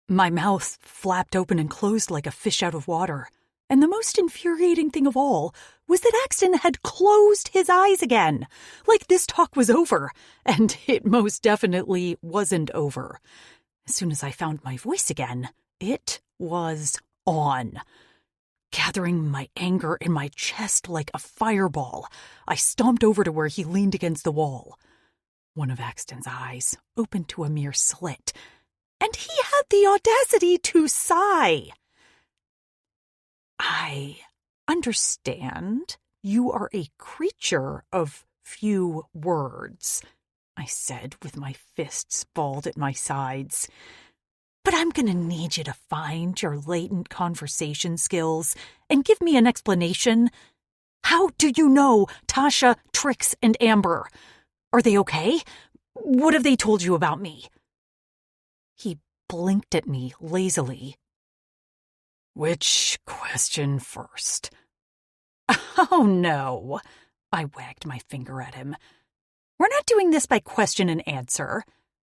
My mouth flapped open and closed like a fish out of water, and the most infuriating thing of all was that Axton had closed his eyes again, like this talk was over, and it most definitely wasn't over. As soon as I found my voice again, it was on. Gathering my anger in my chest like a fireball, I stomped over to where he leaned against the wall. One of Axton's eyes opened to a mere slit, and he had the audacity to sigh. I understand you are a creature of few words, I said with my fists balled at my sides. But I'm going to need you to find your latent conversation skills and give me an explanation. How do you know Tasha, Trix, and Amber? Are they okay? What have they told you about me? He blinked at me lazily. Which question first? Oh, no. I wagged my finger at him. We're not doing this by question and answer.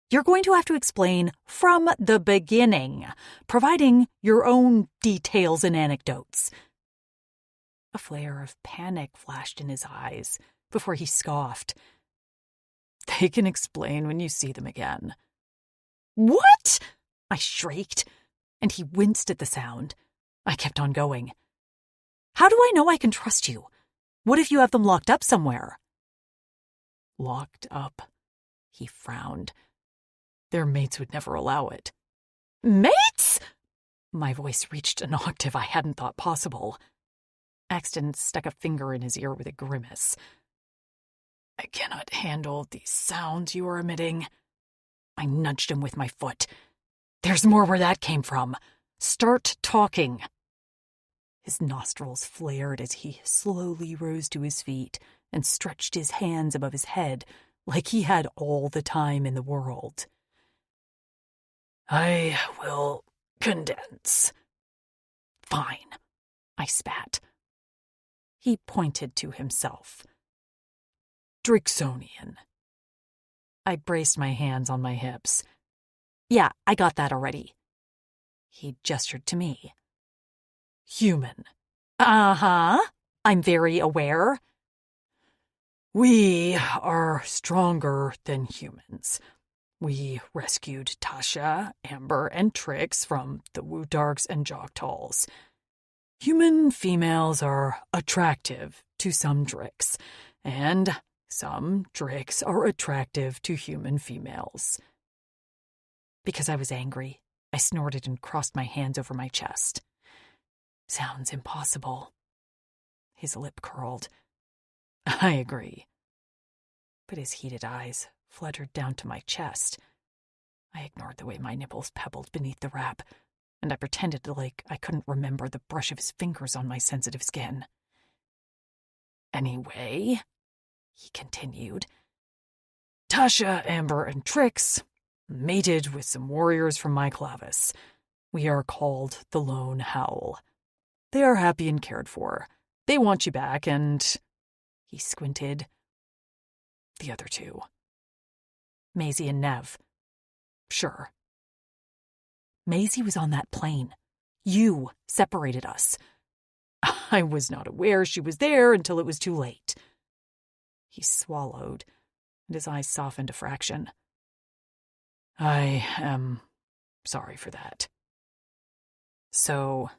You're going to have to explain from the beginning, providing your own details and anecdotes. A flare of panic flashed in his eyes before he scoffed. They can explain when you see them again. What? I shrieked, and he winced at the sound. I kept on going. How do I know I can trust you? What if you have them locked up somewhere? Locked up? He frowned. Their mates would never allow it. Mates? My voice reached an octave I hadn't thought possible. Axton stuck a finger in his ear with a grimace. I cannot handle these sounds you are emitting. I nudged him with my foot. There's more where that came from. Start talking. His nostrils flared as he slowly rose to his feet and stretched his hands above his head like he had all the time in the world. I will condense. Fine, I spat. He pointed to himself. Drixonian. I braced my hands on my hips. Yeah, I got that already. He gestured to me. Human. Uh-huh. I'm very aware. We are stronger than humans. We rescued Tasha, Amber, and Trix from the Wutarks and Joktals. Human females are attractive to some Drix, and some Drix are attractive to human females. Because I was angry, I snorted and crossed my hands over my chest. Sounds impossible. His lip curled. I agree. But his heated eyes fluttered down to my chest. I ignored the way my nipples pebbled beneath the wrap, and I pretended like I couldn't remember the brush of his fingers on my sensitive skin. Anyway, he continued, Tasha, Amber, and Trix mated with some warriors from my clavis. We are called the Lone Howl. They are happy and cared for. They want you back, and... He squinted. The other two. Maisie and Nev. Sure. Maisie was on that plane. You separated us. I was not aware she was there until it was too late. He swallowed, and his eyes softened a fraction. I am sorry for that. So,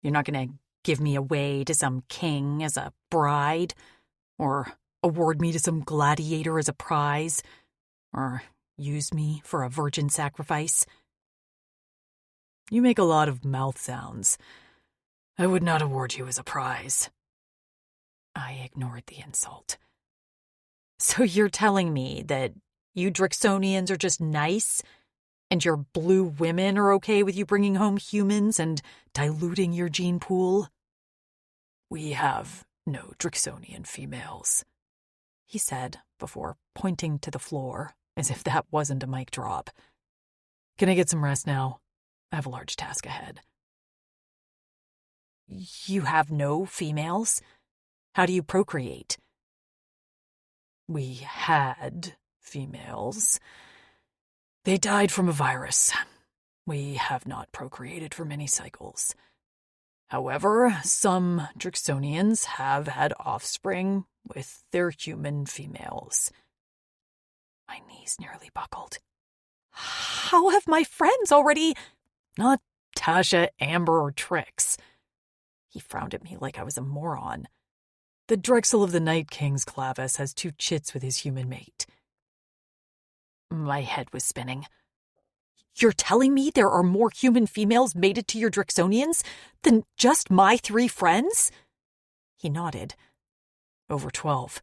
you're not going to give me away to some king as a bride? Or award me to some gladiator as a prize? Or use me for a virgin sacrifice? You make a lot of mouth sounds. I would not award you as a prize. I ignored the insult. So you're telling me that you Drixonians are just nice, and your blue women are okay with you bringing home humans and diluting your gene pool? We have no Drixonian females, he said before pointing to the floor, as if that wasn't a mic drop. Can I get some rest now? I have a large task ahead. You have no females? How do you procreate? We had females. They died from a virus. We have not procreated for many cycles. However, some Drixonians have had offspring with their human females. My knees nearly buckled. How have my friends already... Not Tasha, Amber, or Trix. He frowned at me like I was a moron. The Drexel of the Night King's Clavis has 2 chits with his human mate. My head was spinning. You're telling me there are more human females mated to your Drixonians than just my 3 friends? He nodded. Over 12.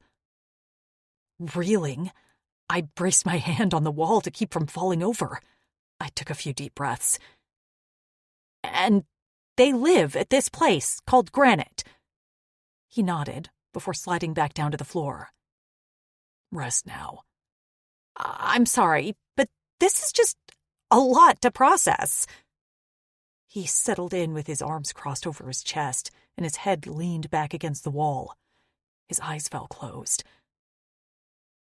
Reeling, I braced my hand on the wall to keep from falling over. I took a few deep breaths. And they live at this place called Granite. He nodded before sliding back down to the floor. Rest now. I'm sorry, but this is just a lot to process. He settled in with his arms crossed over his chest and his head leaned back against the wall. His eyes fell closed.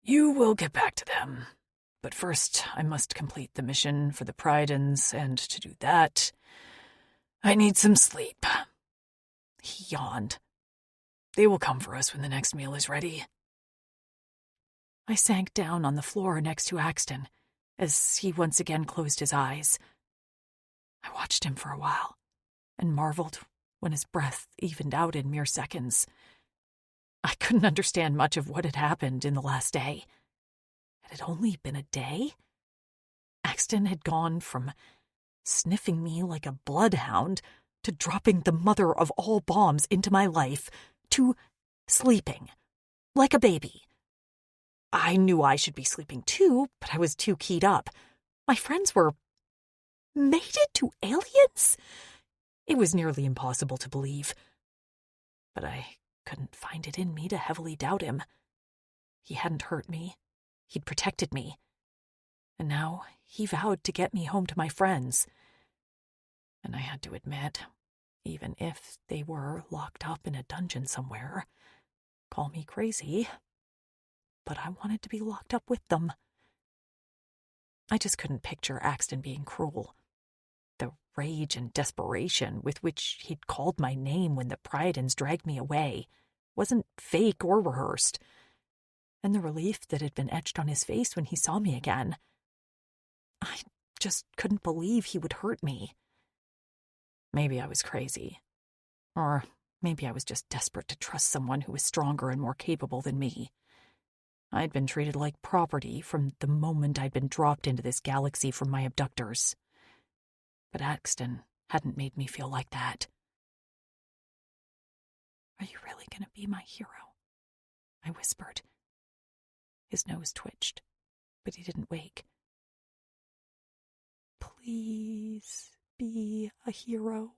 You will get back to them, but first I must complete the mission for the Pridens, and to do that, I need some sleep. He yawned. They will come for us when the next meal is ready. I sank down on the floor next to Axton as he once again closed his eyes. I watched him for a while and marveled when his breath evened out in mere seconds. I couldn't understand much of what had happened in the last day. Had it only been a day? Axton had gone from sniffing me like a bloodhound to dropping the mother of all bombs into my life to sleeping like a baby. I knew I should be sleeping too, but I was too keyed up. My friends were mated to aliens? It was nearly impossible to believe. But I couldn't find it in me to heavily doubt him. He hadn't hurt me. He'd protected me. And now he vowed to get me home to my friends. And I had to admit, even if they were locked up in a dungeon somewhere, call me crazy, but I wanted to be locked up with them. I just couldn't picture Axton being cruel. The rage and desperation with which he'd called my name when the Pridens dragged me away wasn't fake or rehearsed. And the relief that had been etched on his face when he saw me again. I just couldn't believe he would hurt me. Maybe I was crazy. Or maybe I was just desperate to trust someone who was stronger and more capable than me. I'd been treated like property from the moment I'd been dropped into this galaxy from my abductors. But Axton hadn't made me feel like that. Are you really going to be my hero? I whispered. His nose twitched, but he didn't wake. Please be a hero,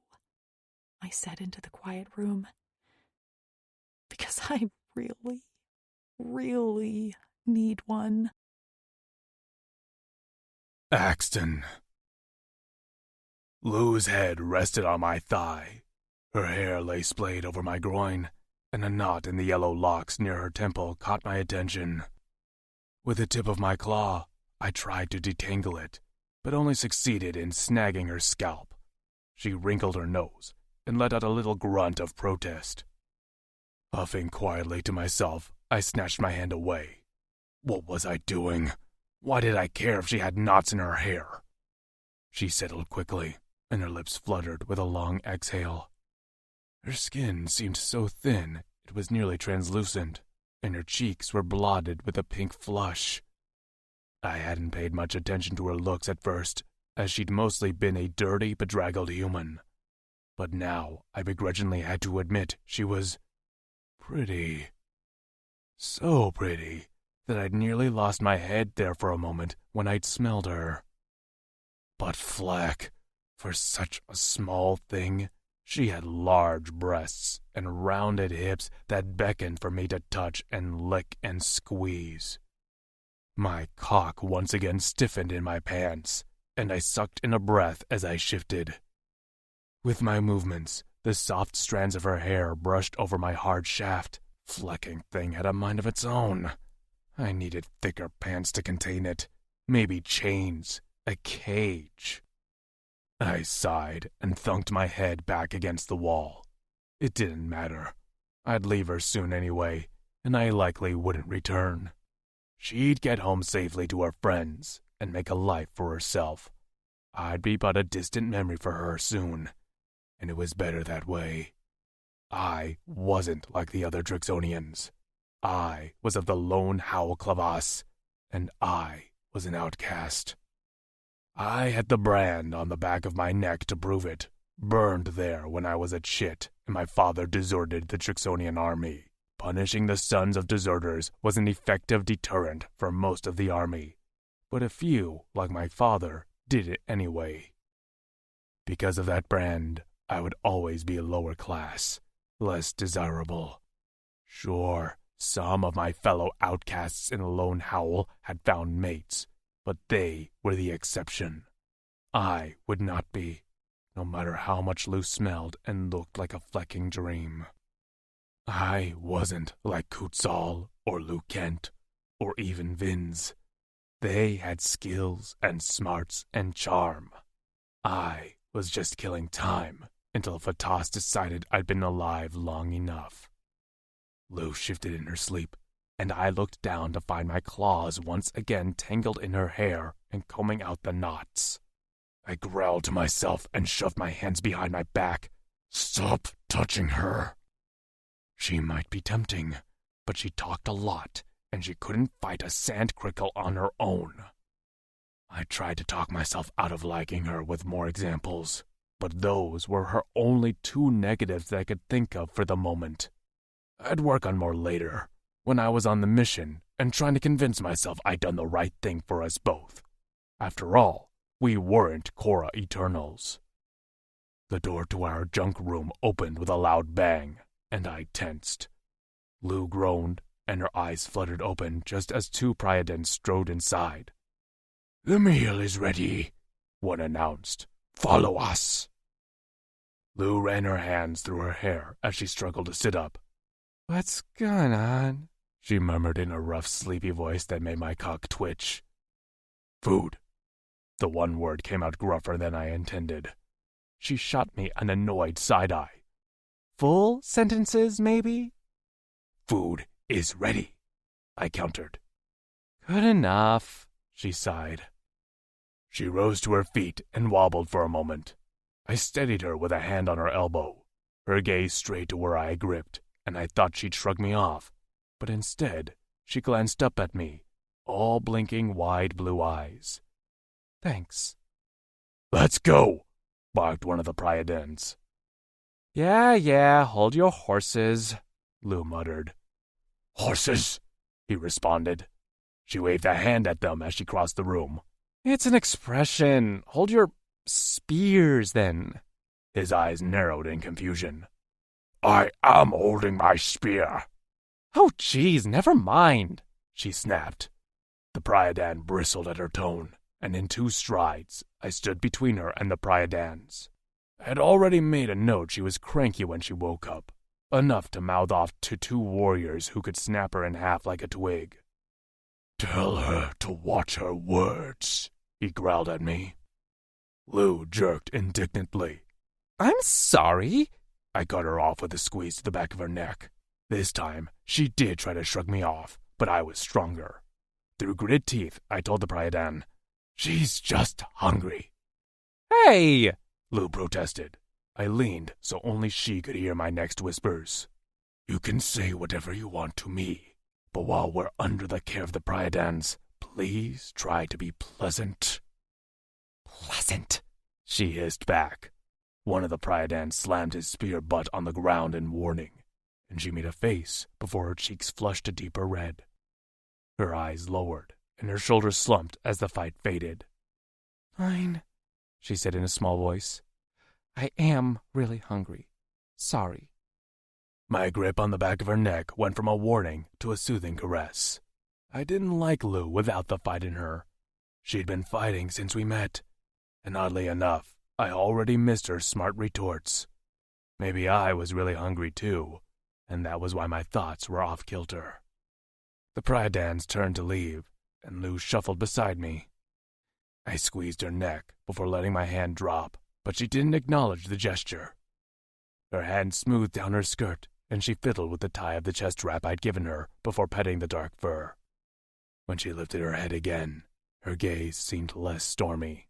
I said into the quiet room. Because I really need one. Axton. Lou's head rested on my thigh. Her hair lay splayed over my groin, and a knot in the yellow locks near her temple caught my attention. With the tip of my claw, I tried to detangle it, but only succeeded in snagging her scalp. She wrinkled her nose and let out a little grunt of protest. Huffing quietly to myself, I snatched my hand away. What was I doing? Why did I care if she had knots in her hair? She settled quickly, and her lips fluttered with a long exhale. Her skin seemed so thin it was nearly translucent, and her cheeks were blotted with a pink flush. I hadn't paid much attention to her looks at first, as she'd mostly been a dirty, bedraggled human. But now I begrudgingly had to admit she was pretty. So pretty that I'd nearly lost my head there for a moment when I'd smelled her. But Fleck, for such a small thing, she had large breasts and rounded hips that beckoned for me to touch and lick and squeeze. My cock once again stiffened in my pants, and I sucked in a breath as I shifted. With my movements, the soft strands of her hair brushed over my hard shaft. Flecking thing had a mind of its own. I needed thicker pants to contain it. Maybe chains. A cage. I sighed and thunked my head back against the wall. It didn't matter. I'd leave her soon anyway, and I likely wouldn't return. She'd get home safely to her friends and make a life for herself. I'd be but a distant memory for her soon, and it was better that way. I wasn't like the other Drixonians. I was of the Lone Howl Clavas, and I was an outcast. I had the brand on the back of my neck to prove it, burned there when I was a chit and my father deserted the Drixonian army. Punishing the sons of deserters was an effective deterrent for most of the army, but a few, like my father, did it anyway. Because of that brand, I would always be lower class, less desirable. Sure, some of my fellow outcasts in Lone Howl had found mates, but they were the exception. I would not be, no matter how much Lou smelled and looked like a flecking dream. I wasn't like Kutzal or Lou Kent, or even Vinz. They had skills and smarts and charm. I was just killing time until Fatas decided I'd been alive long enough. Lou shifted in her sleep, and I looked down to find my claws once again tangled in her hair and combing out the knots. I growled to myself and shoved my hands behind my back. Stop touching her. She might be tempting, but she talked a lot, and she couldn't fight a sand crickle on her own. I tried to talk myself out of liking her with more examples, but those were her only two negatives that I could think of for the moment. I'd work on more later, when I was on the mission and trying to convince myself I'd done the right thing for us both. After all, we weren't Korra Eternals. The door to our junk room opened with a loud bang, and I tensed. Lou groaned, and her eyes fluttered open just as two Priadens strode inside. "The meal is ready," one announced. "Follow us." Lou ran her hands through her hair as she struggled to sit up. "What's going on?" she murmured in a rough, sleepy voice that made my cock twitch. "Food." The one word came out gruffer than I intended. She shot me an annoyed side-eye. "Full sentences, maybe?" "Food is ready," I countered. "Good enough," she sighed. She rose to her feet and wobbled for a moment. I steadied her with a hand on her elbow, her gaze straight to where I gripped, and I thought she'd shrug me off, but instead she glanced up at me, all blinking wide blue eyes. "Thanks." "Let's go," barked one of the Priadens. Yeah, hold your horses," Lou muttered. "Horses," he responded. She waved a hand at them as she crossed the room. "It's an expression. Hold your spears, then." His eyes narrowed in confusion. "I am holding my spear." "Oh, geez, never mind," she snapped. The Priadan bristled at her tone, and in 2 strides, I stood between her and the Priadans. I had already made a note she was cranky when she woke up, enough to mouth off to 2 warriors who could snap her in half like a twig. "Tell her to watch her words," he growled at me. Lou jerked indignantly. "I'm sorry." I cut her off with a squeeze to the back of her neck. This time, she did try to shrug me off, but I was stronger. Through gritted teeth, I told the Priadan, "She's just hungry." "Hey!" Lou protested. I leaned so only she could hear my next whispers. "You can say whatever you want to me, but while we're under the care of the Priadans, please try to be pleasant." Pleasant, she hissed back. One of the Priadans slammed his spear butt on the ground in warning, and she made a face before her cheeks flushed a deeper red. Her eyes lowered, and her shoulders slumped as the fight faded. Fine, she said in a small voice. I am really hungry. Sorry. My grip on the back of her neck went from a warning to a soothing caress. I didn't like Lou without the fight in her. She'd been fighting since we met, and oddly enough, I already missed her smart retorts. Maybe I was really hungry too, and that was why my thoughts were off-kilter. The Priadans turned to leave, and Lou shuffled beside me. I squeezed her neck before letting my hand drop, but she didn't acknowledge the gesture. Her hand smoothed down her skirt, and she fiddled with the tie of the chest strap I'd given her before petting the dark fur. When she lifted her head again, her gaze seemed less stormy.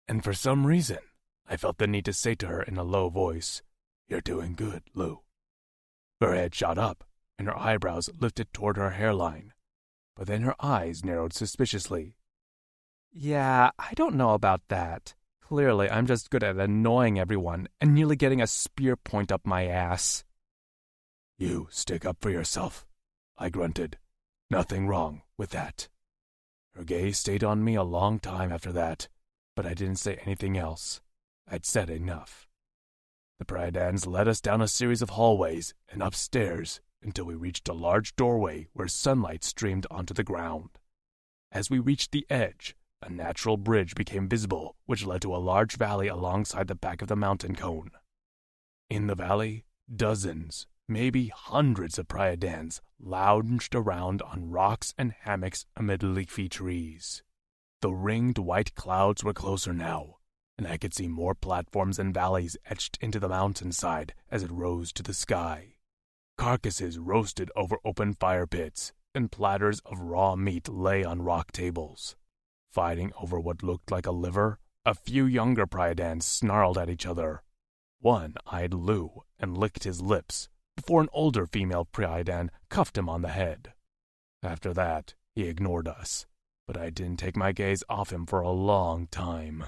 And for some reason, I felt the need to say to her in a low voice, "You're doing good, Lou." Her head shot up, and her eyebrows lifted toward her hairline, but then her eyes narrowed suspiciously. Yeah, I don't know about that. Clearly, I'm just good at annoying everyone and nearly getting a spear point up my ass. "You stick up for yourself," I grunted. "Nothing wrong with that." Her gaze stayed on me a long time after that, but I didn't say anything else. I'd said enough. The Priadans led us down a series of hallways and upstairs until we reached a large doorway where sunlight streamed onto the ground. As we reached the edge, a natural bridge became visible, which led to a large valley alongside the back of the mountain cone. In the valley, dozens, maybe hundreds of Priadans lounged around on rocks and hammocks amid leafy trees. The ringed white clouds were closer now, and I could see more platforms and valleys etched into the mountainside as it rose to the sky. Carcasses roasted over open fire pits, and platters of raw meat lay on rock tables. Fighting over what looked like a liver, a few younger Priadans snarled at each other. One eyed Lou and licked his lips before an older female Priadan cuffed him on the head. After that, he ignored us, but I didn't take my gaze off him for a long time.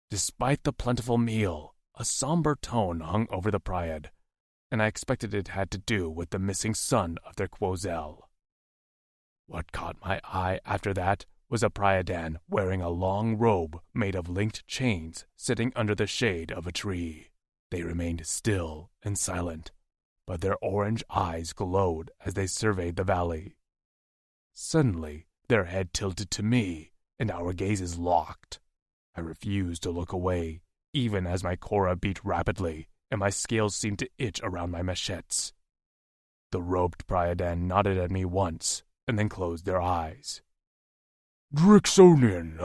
Despite the plentiful meal, a somber tone hung over the Priad, and I expected it had to do with the missing son of their Quozel. What caught my eye after that was a Priadan wearing a long robe made of linked chains sitting under the shade of a tree. They remained still and silent, but their orange eyes glowed as they surveyed the valley. Suddenly, their head tilted to me, and our gazes locked. I refused to look away, even as my cora beat rapidly, and my scales seemed to itch around my machetes. The robed Priadan nodded at me once, and then closed their eyes. "Drixonian!"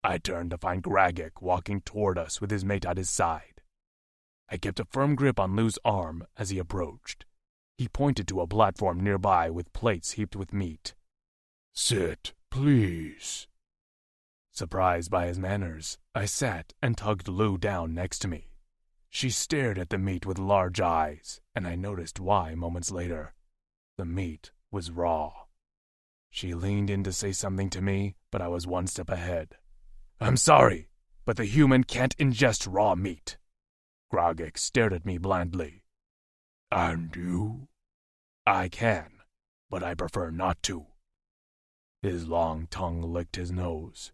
I turned to find Gragik walking toward us with his mate at his side. I kept a firm grip on Lou's arm as he approached. He pointed to a platform nearby with plates heaped with meat. "Sit, please." Surprised by his manners, I sat and tugged Lou down next to me. She stared at the meat with large eyes, and I noticed why moments later. The meat was raw. She leaned in to say something to me, but I was one step ahead. "I'm sorry, but the human can't ingest raw meat." Grogik stared at me blandly. "And you?" "I can, but I prefer not to." His long tongue licked his nose.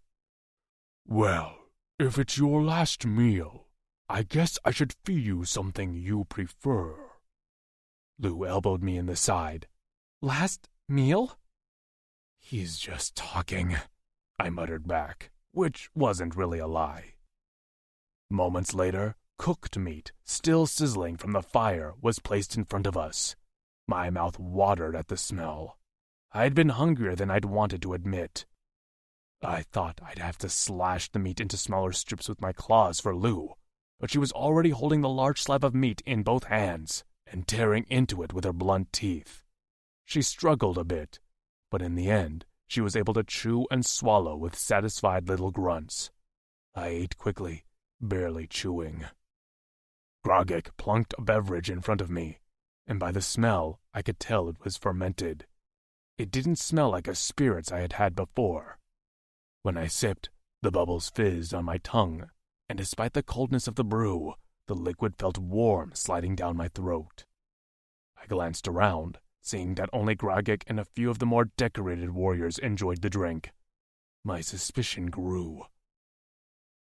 "Well, if it's your last meal, I guess I should feed you something you prefer." Lou elbowed me in the side. "Last meal?" "He's just talking," I muttered back, which wasn't really a lie. Moments later, cooked meat, still sizzling from the fire, was placed in front of us. My mouth watered at the smell. I'd been hungrier than I'd wanted to admit. I thought I'd have to slash the meat into smaller strips with my claws for Lou, but she was already holding the large slab of meat in both hands and tearing into it with her blunt teeth. She struggled a bit, but in the end, she was able to chew and swallow with satisfied little grunts. I ate quickly, barely chewing. Grogik plunked a beverage in front of me, and by the smell, I could tell it was fermented. It didn't smell like a spirits I had had before. When I sipped, The bubbles fizzed on my tongue, and despite the coldness of the brew, the liquid felt warm sliding down my throat. I glanced around, seeing that only Gragek and a few of the more decorated warriors enjoyed the drink. My suspicion grew.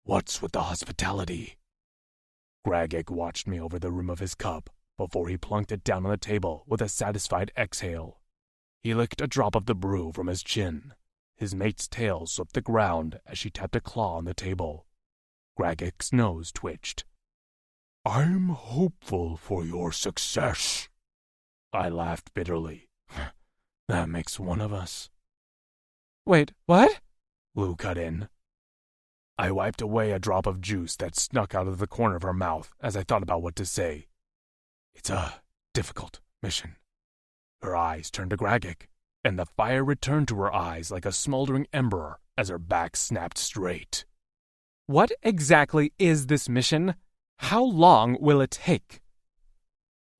What's with the hospitality? Gragek watched me over the rim of his cup before he plunked it down on the table with a satisfied exhale. He licked a drop of the brew from his chin. His mate's tail swept the ground as she tapped a claw on the table. Gragek's nose twitched. I'm hopeful for your success. I laughed bitterly. That makes one of us. Wait, what? Lou cut in. I wiped away a drop of juice that snuck out of the corner of her mouth as I thought about what to say. It's a difficult mission. Her eyes turned to Gragek, and the fire returned to her eyes like a smoldering ember as her back snapped straight. What exactly is this mission? How long will it take?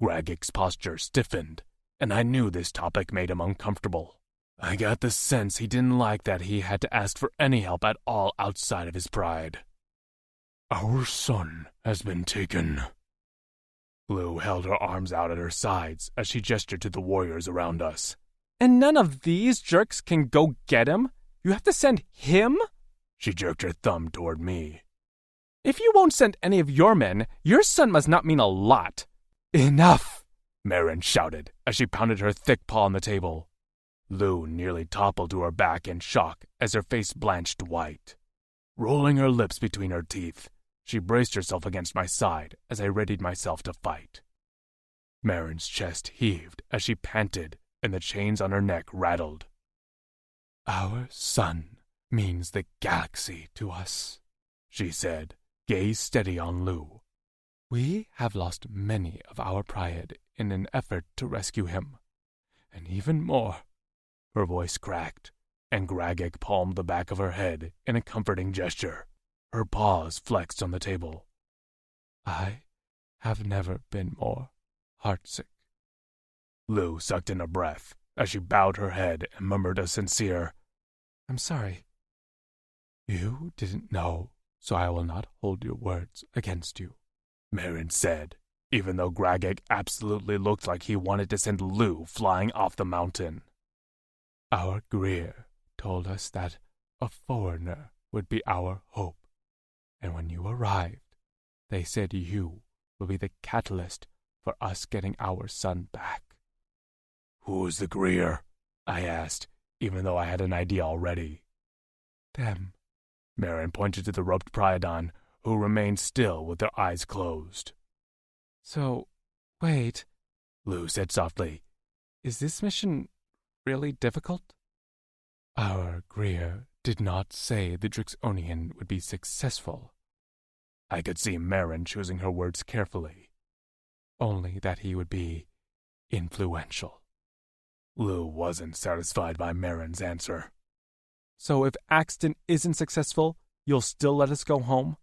Gragek's posture stiffened, and I knew this topic made him uncomfortable. I got the sense he didn't like that he had to ask for any help at all outside of his pride. Our son has been taken. Lou held her arms out at her sides as she gestured to the warriors around us. And none of these jerks can go get him? You have to send him? She jerked her thumb toward me. If you won't send any of your men, your son must not mean a lot. Enough! Marin shouted as she pounded her thick paw on the table. Lou nearly toppled to her back in shock as her face blanched white. Rolling her lips between her teeth, she braced herself against my side as I readied myself to fight. Marin's chest heaved as she panted, and the chains on her neck rattled. Our son means the galaxy to us, she said, gaze steady on Lou. We have lost many of our pride in an effort to rescue him, and even more. Her voice cracked, and Gragek palmed the back of her head in a comforting gesture. Her paws flexed on the table. I have never been more heartsick. Lou sucked in a breath as she bowed her head and murmured a sincere, I'm sorry. You didn't know, so I will not hold your words against you, Marin said, even though Gragek absolutely looked like he wanted to send Lou flying off the mountain. Our Greer told us that a foreigner would be our hope, and when you arrived, they said you will be the catalyst for us getting our son back. Who's the Greer? I asked, even though I had an idea already. Them. Marin pointed to the roped Priadon, who remained still with their eyes closed. So, wait, Lou said softly. Is this mission really difficult? Our Greer did not say the Drixonian would be successful. I could see Marin choosing her words carefully. Only that he would be influential. Lou wasn't satisfied by Marin's answer. So if Axton isn't successful, you'll still let us go home?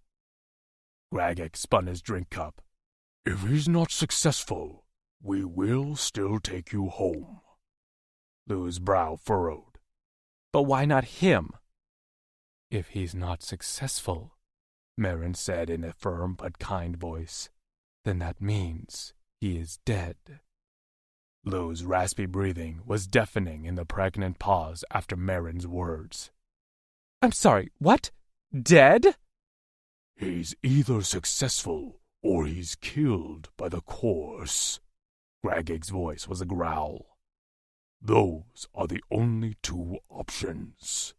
Gragek spun his drink cup. If he's not successful, we will still take you home. Lou's brow furrowed. But why not him? If he's not successful, Marin said in a firm but kind voice, then that means he is dead. Lou's raspy breathing was deafening in the pregnant pause after Marin's words. I'm sorry, what? Dead? He's either successful or he's killed by the Course. Gragek's voice was a growl. Those are the only two options.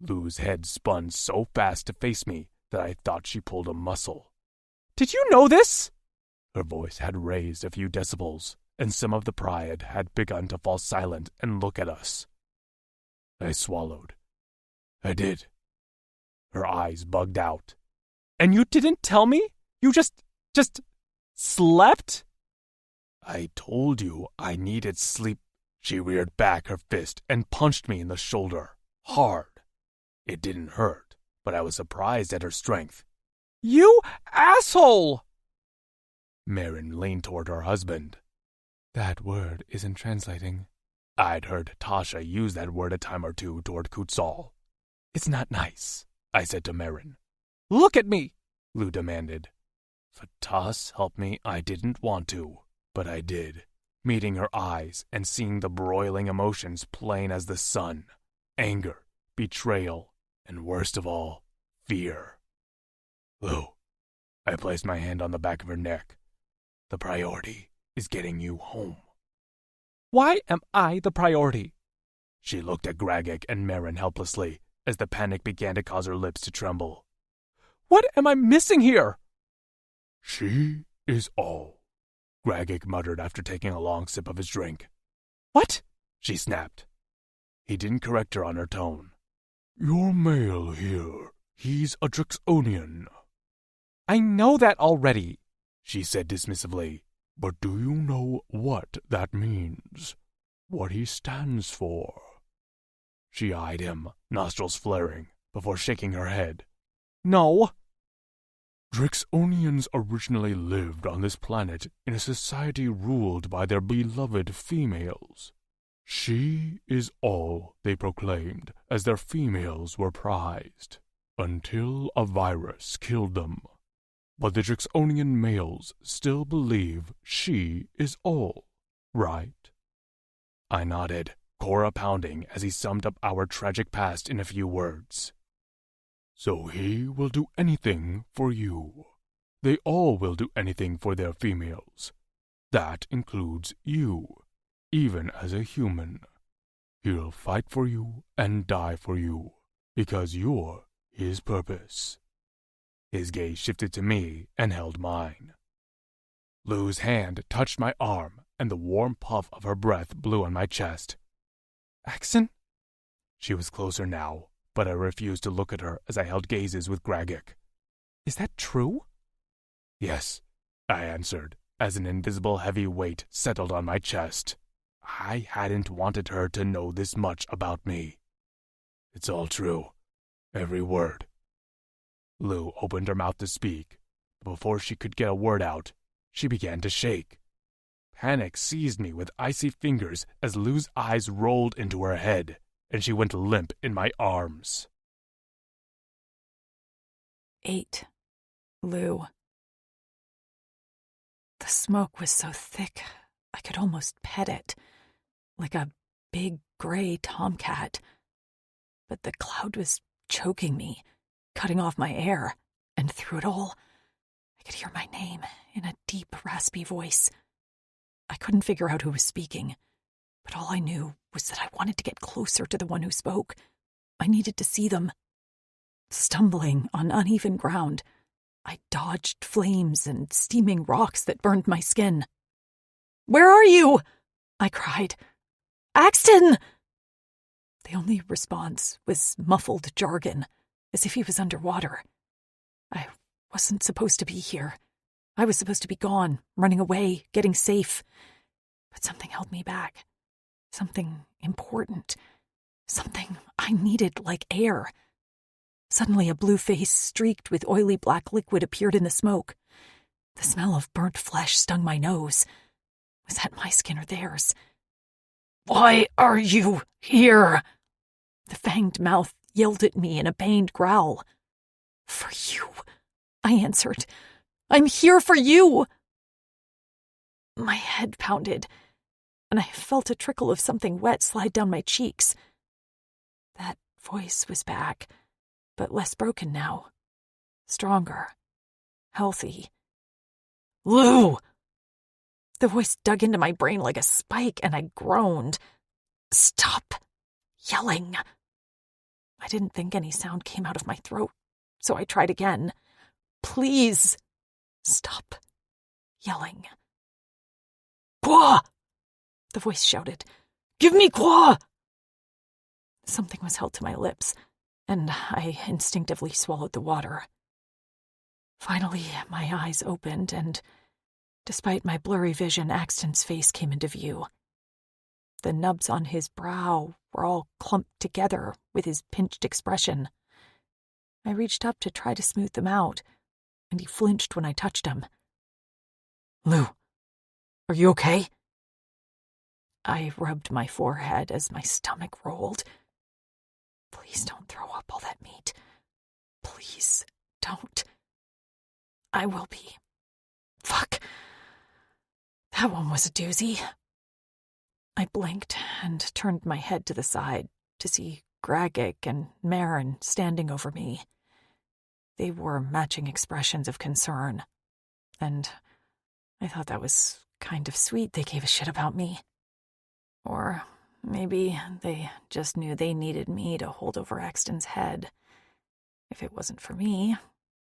Lou's head spun so fast to face me that I thought she pulled a muscle. Did you know this? Her voice had raised a few decibels, and some of the Pryad had begun to fall silent and look at us. I swallowed. I did. Her eyes bugged out. And you didn't tell me? You just slept? I told you I needed sleep. She reared back her fist and punched me in the shoulder, hard. It didn't hurt, but I was surprised at her strength. You asshole! Marin leaned toward her husband. That word isn't translating. I'd heard Tasha use that word a time or two toward Kutzal. It's not nice. I said to Maven. "Look at me!" Lou demanded. Fatas helped me, I didn't want to, but I did, meeting her eyes and seeing the broiling emotions plain as the sun. Anger, betrayal, and worst of all, fear. Lou, I placed my hand on the back of her neck. The priority is getting you home. Why am I the priority? She looked at Gragek and Maven helplessly as the panic began to cause her lips to tremble. What am I missing here? She is all, Gragek muttered after taking a long sip of his drink. What? She snapped. He didn't correct her on her tone. You're male here. He's a Drixonian. I know that already, she said dismissively. But do you know what that means? What he stands for? She eyed him, nostrils flaring, before shaking her head. No. Drixonians originally lived on this planet in a society ruled by their beloved females. She is all, they proclaimed, as their females were prized, until a virus killed them. But the Drixonian males still believe she is all, right? I nodded, Cora pounding as he summed up our tragic past in a few words. So he will do anything for you. They all will do anything for their females. That includes you, even as a human. He'll fight for you and die for you, because you're his purpose. His gaze shifted to me and held mine. Lou's hand touched my arm, and the warm puff of her breath blew on my chest. Axon? She was closer now, but I refused to look at her as I held gazes with Gragek. Is that true? Yes, I answered, as an invisible heavy weight settled on my chest. I hadn't wanted her to know this much about me. It's all true. Every word. Lou opened her mouth to speak, but before she could get a word out, she began to shake. Panic seized me with icy fingers as Lou's eyes rolled into her head, and she went limp in my arms. 8. Lou. The smoke was so thick, I could almost pet it, like a big gray tomcat. But the cloud was choking me, cutting off my air, and through it all, I could hear my name in a deep, raspy voice. I couldn't figure out who was speaking, but all I knew was that I wanted to get closer to the one who spoke. I needed to see them. Stumbling on uneven ground, I dodged flames and steaming rocks that burned my skin. "Where are you?" I cried. "Axton!" The only response was muffled jargon, as if he was underwater. I wasn't supposed to be here. I was supposed to be gone, running away, getting safe. But something held me back. Something important. Something I needed like air. Suddenly a blue face streaked with oily black liquid appeared in the smoke. The smell of burnt flesh stung my nose. Was that my skin or theirs? "Why are you here?" The fanged mouth yelled at me in a pained growl. "For you," I answered. "I'm here for you." My head pounded, and I felt a trickle of something wet slide down my cheeks. That voice was back, but less broken now. Stronger. Healthy. "Lou!" The voice dug into my brain like a spike, and I groaned. "Stop yelling." I didn't think any sound came out of my throat, so I tried again. "Please, stop yelling." "Quoi?" the voice shouted. "Give me quoi?" Something was held to my lips, and I instinctively swallowed the water. Finally, my eyes opened, and despite my blurry vision, Axton's face came into view. The nubs on his brow were all clumped together with his pinched expression. I reached up to try to smooth them out, and he flinched when I touched him. "Lou, are you okay?" I rubbed my forehead as my stomach rolled. "Please don't throw up all that meat. Please, don't. I will be. Fuck. That one was a doozy. I blinked and turned my head to the side to see Gragik and Marin standing over me. They wore matching expressions of concern, and I thought that was kind of sweet they gave a shit about me. Or maybe they just knew they needed me to hold over Axton's head. If it wasn't for me,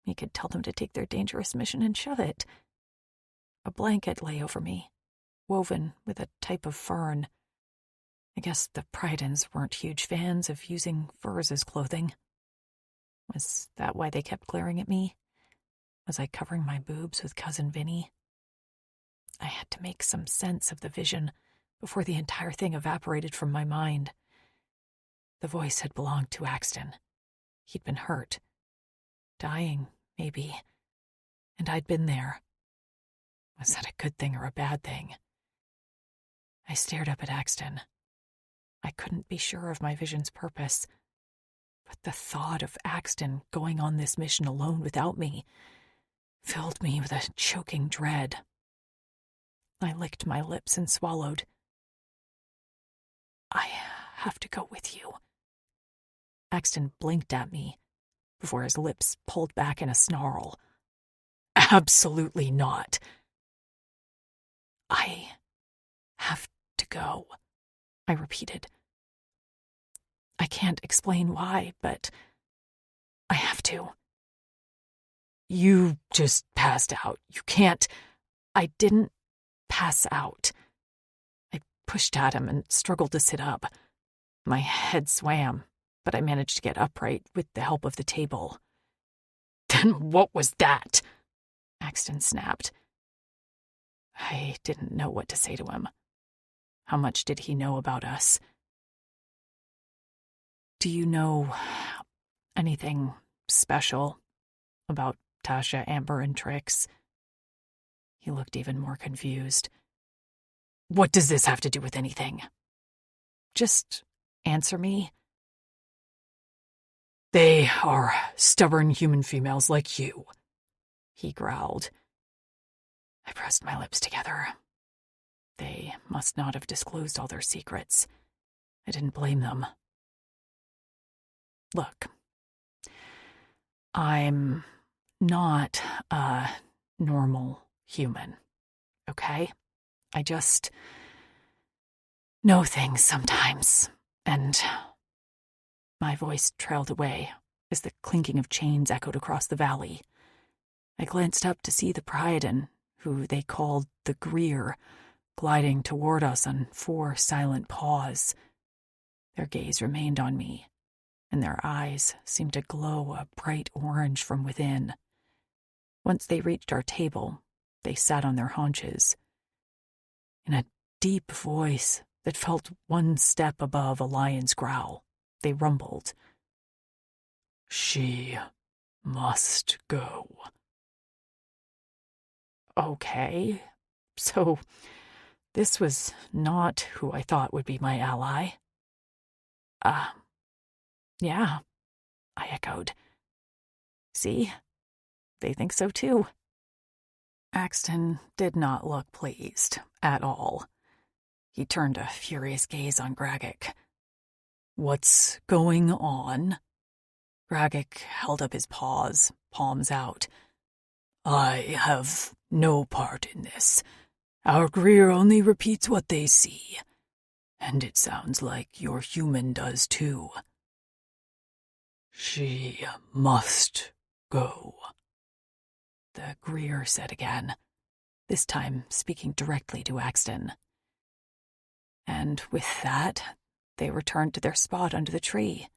he could tell them to take their dangerous mission and shove it. A blanket lay over me, woven with a type of fern. I guess the Pridens weren't huge fans of using furs as clothing. Was that why they kept glaring at me? Was I covering my boobs with Cousin Vinny? I had to make some sense of the vision before the entire thing evaporated from my mind. The voice had belonged to Axton. He'd been hurt. Dying, maybe. And I'd been there. Was that a good thing or a bad thing? I stared up at Axton. I couldn't be sure of my vision's purpose, but the thought of Axton going on this mission alone without me filled me with a choking dread. I licked my lips and swallowed. I have to go with you. Axton blinked at me before his lips pulled back in a snarl. Absolutely not. I have to go, I repeated. I can't explain why, but I have to. You just passed out. You can't. I didn't pass out. I pushed at him and struggled to sit up. My head swam, but I managed to get upright with the help of the table. Then what was that? Axton snapped. I didn't know what to say to him. How much did he know about us? Do you know anything special about Tasha, Amber, and Trix? He looked even more confused. What does this have to do with anything? Just answer me. They are stubborn human females like you, he growled. I pressed my lips together. They must not have disclosed all their secrets. I didn't blame them. Look, I'm not a normal human, okay? I just know things sometimes, and my voice trailed away as the clinking of chains echoed across the valley. I glanced up to see the Pryden, who they called the Greer, gliding toward us on 4 silent paws. Their gaze remained on me, and their eyes seemed to glow a bright orange from within. Once they reached our table, they sat on their haunches. In a deep voice that felt 1 step above a lion's growl, they rumbled. She must go. Okay, so this was not who I thought would be my ally. Yeah, I echoed. See? They think so too. Axton did not look pleased at all. He turned a furious gaze on Gragik. What's going on? Gragik held up his paws, palms out. I have no part in this. Our Greer only repeats what they see. And it sounds like your human does too. She must go, the Greer said again, this time speaking directly to Axton. And with that, they returned to their spot under the tree.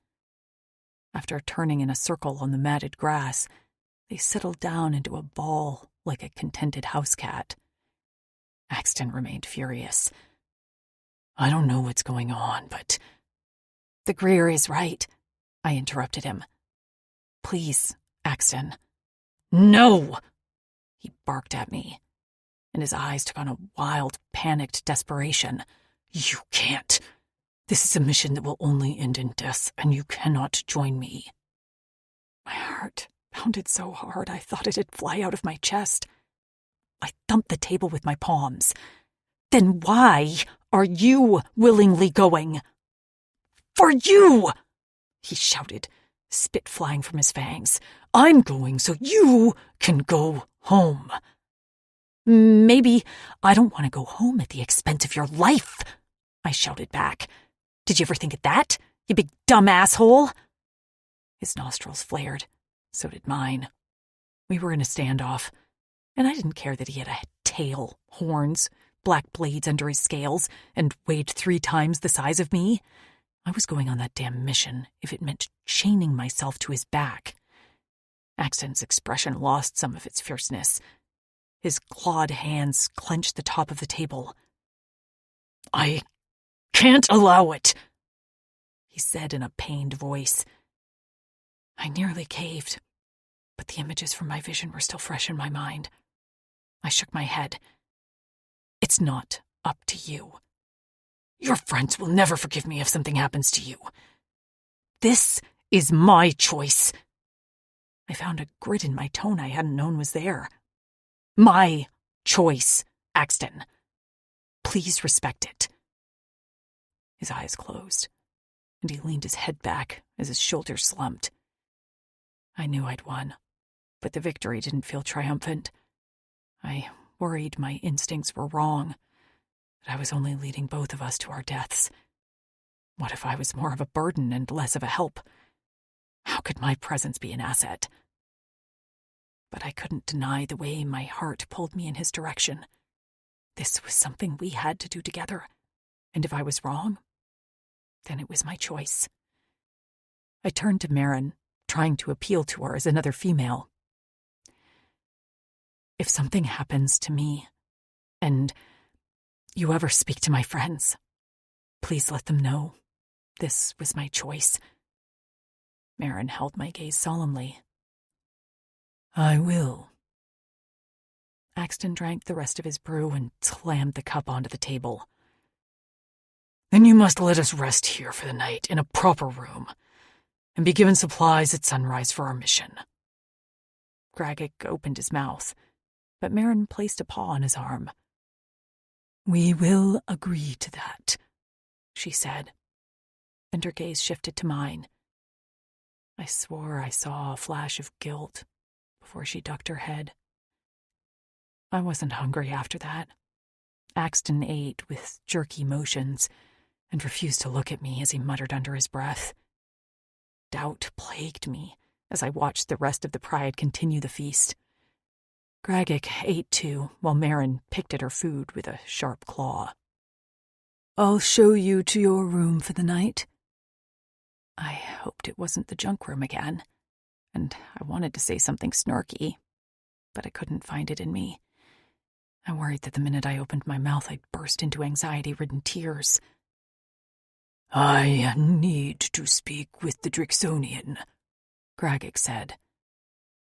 After turning in a circle on the matted grass, they settled down into a ball like a contented house cat. Axton remained furious. I don't know what's going on, but... The Greer is right, I interrupted him. Please, Axton. No! He barked at me, and his eyes took on a wild, panicked desperation. You can't. This is a mission that will only end in death, and you cannot join me. My heart pounded so hard I thought it'd fly out of my chest. I thumped the table with my palms. Then why are you willingly going? For you! He shouted, spit flying from his fangs. I'm going so you can go home. Maybe I don't want to go home at the expense of your life, I shouted back. Did you ever think of that, you big dumb asshole? His nostrils flared. So did mine. We were in a standoff, and I didn't care that he had a tail, horns, black blades under his scales, and weighed 3 times the size of me. I was going on that damn mission if it meant chaining myself to his back. Axton's expression lost some of its fierceness. His clawed hands clenched the top of the table. I can't allow it, he said in a pained voice. I nearly caved, but the images from my vision were still fresh in my mind. I shook my head. It's not up to you. Your friends will never forgive me if something happens to you. This is my choice. I found a grit in my tone I hadn't known was there. My choice, Axton. Please respect it. His eyes closed, and he leaned his head back as his shoulders slumped. I knew I'd won, but the victory didn't feel triumphant. I worried my instincts were wrong, that I was only leading both of us to our deaths. What if I was more of a burden and less of a help? How could my presence be an asset? But I couldn't deny the way my heart pulled me in his direction. This was something we had to do together, and if I was wrong, then it was my choice. I turned to Maven, trying to appeal to her as another female. If something happens to me, and you ever speak to my friends, please let them know this was my choice. Maven held my gaze solemnly. I will. Axton drank the rest of his brew and slammed the cup onto the table. Then you must let us rest here for the night in a proper room, and be given supplies at sunrise for our mission. Gragik opened his mouth, but Maven placed a paw on his arm. We will agree to that, she said, and her gaze shifted to mine. I swore I saw a flash of guilt before she ducked her head. I wasn't hungry after that. Axton ate with jerky motions and refused to look at me as he muttered under his breath. Doubt plagued me as I watched the rest of the pride continue the feast. Gragik ate too, while Maven picked at her food with a sharp claw. I'll show you to your room for the night. I hoped it wasn't the junk room again, and I wanted to say something snarky, but I couldn't find it in me. I worried that the minute I opened my mouth I'd burst into anxiety-ridden tears. I need to speak with the Drixonian, Gragik said.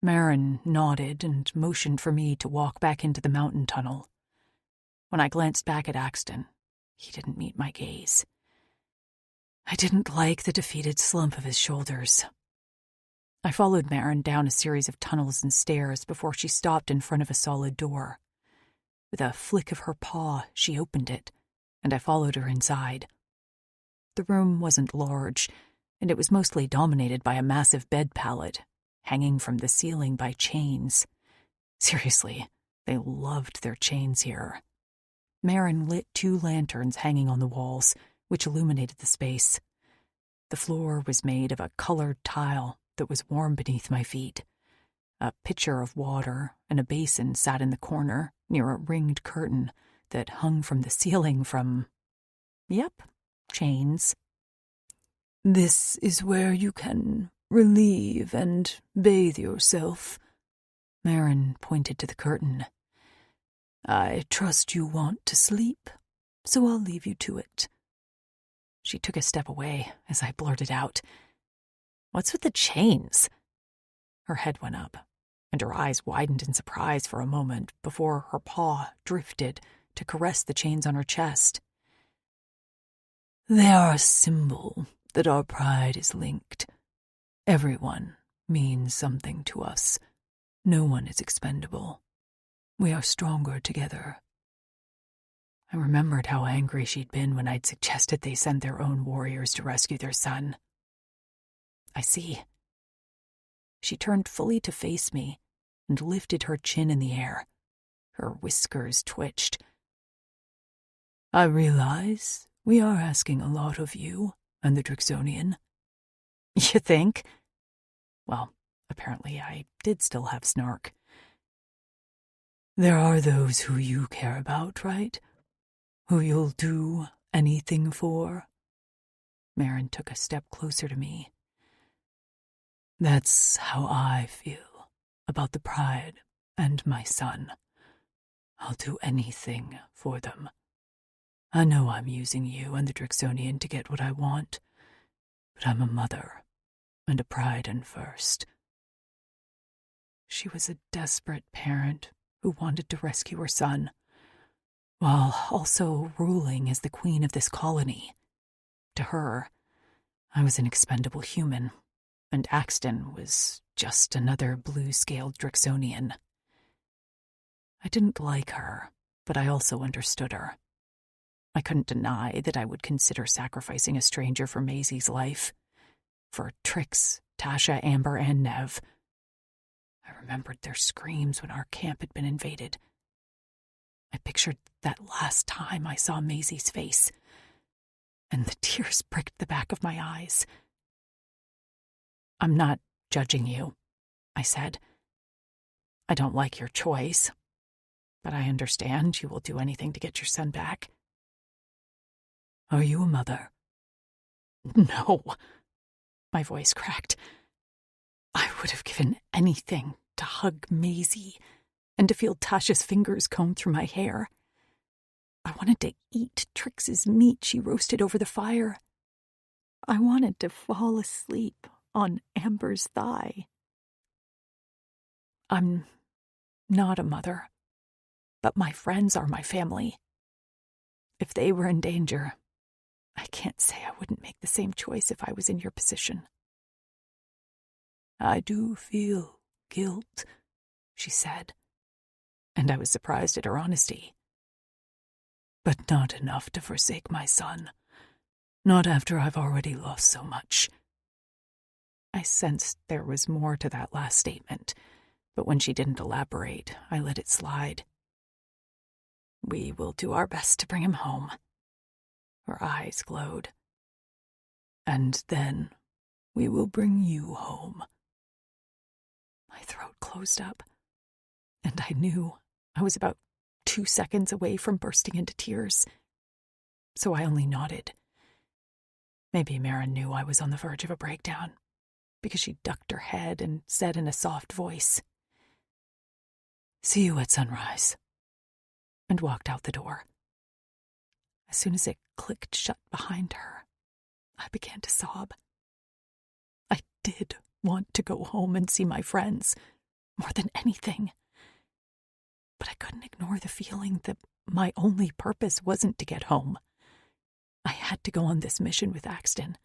Maven nodded and motioned for me to walk back into the mountain tunnel. When I glanced back at Axton, he didn't meet my gaze. I didn't like the defeated slump of his shoulders. I followed Maven down a series of tunnels and stairs before she stopped in front of a solid door. With a flick of her paw, she opened it, and I followed her inside. The room wasn't large, and it was mostly dominated by a massive bed pallet, hanging from the ceiling by chains. Seriously, they loved their chains here. Maven lit 2 lanterns hanging on the walls, which illuminated the space. The floor was made of a colored tile that was warm beneath my feet. A pitcher of water and a basin sat in the corner near a ringed curtain that hung from the ceiling from, chains. This is where you can relieve and bathe yourself. Maven pointed to the curtain. I trust you want to sleep, so I'll leave you to it. She took a step away as I blurted out, What's with the chains? Her head went up, and her eyes widened in surprise for a moment before her paw drifted to caress the chains on her chest. They are a symbol that our pride is linked. Everyone means something to us. No one is expendable. We are stronger together. I remembered how angry she'd been when I'd suggested they send their own warriors to rescue their son. I see. She turned fully to face me and lifted her chin in the air. Her whiskers twitched. I realize we are asking a lot of you and the Drixonian. You think? Well, apparently I did still have snark. There are those who you care about, right? Who you'll do anything for? Marin took a step closer to me. That's how I feel about the Pride and my son. I'll do anything for them. I know I'm using you and the Drixonian to get what I want, but I'm a mother, and a Priden first. She was a desperate parent who wanted to rescue her son, while also ruling as the queen of this colony. To her, I was an expendable human, and Axton was just another blue-scaled Drixonian. I didn't like her, but I also understood her. I couldn't deny that I would consider sacrificing a stranger for Maisie's life. For Trix, Tasha, Amber, and Nev. I remembered their screams when our camp had been invaded. I pictured that last time I saw Maisie's face, and the tears pricked the back of my eyes. I'm not judging you, I said. I don't like your choice, but I understand you will do anything to get your son back. Are you a mother? No. My voice cracked. I would have given anything to hug Maisie and to feel Tasha's fingers comb through my hair. I wanted to eat Trix's meat she roasted over the fire. I wanted to fall asleep on Amber's thigh. I'm not a mother, but my friends are my family. If they were in danger, I can't say I wouldn't make the same choice if I was in your position. I do feel guilt, she said, and I was surprised at her honesty. But not enough to forsake my son. Not after I've already lost so much. I sensed there was more to that last statement, but when she didn't elaborate, I let it slide. We will do our best to bring him home. Her eyes glowed. And then we will bring you home. My throat closed up, and I knew I was about 2 seconds away from bursting into tears. So I only nodded. Maybe Marin knew I was on the verge of a breakdown, because she ducked her head and said in a soft voice, "See you at sunrise," and walked out the door. As soon as it clicked shut behind her, I began to sob. I did want to go home and see my friends, more than anything. But I couldn't ignore the feeling that my only purpose wasn't to get home. I had to go on this mission with Axton,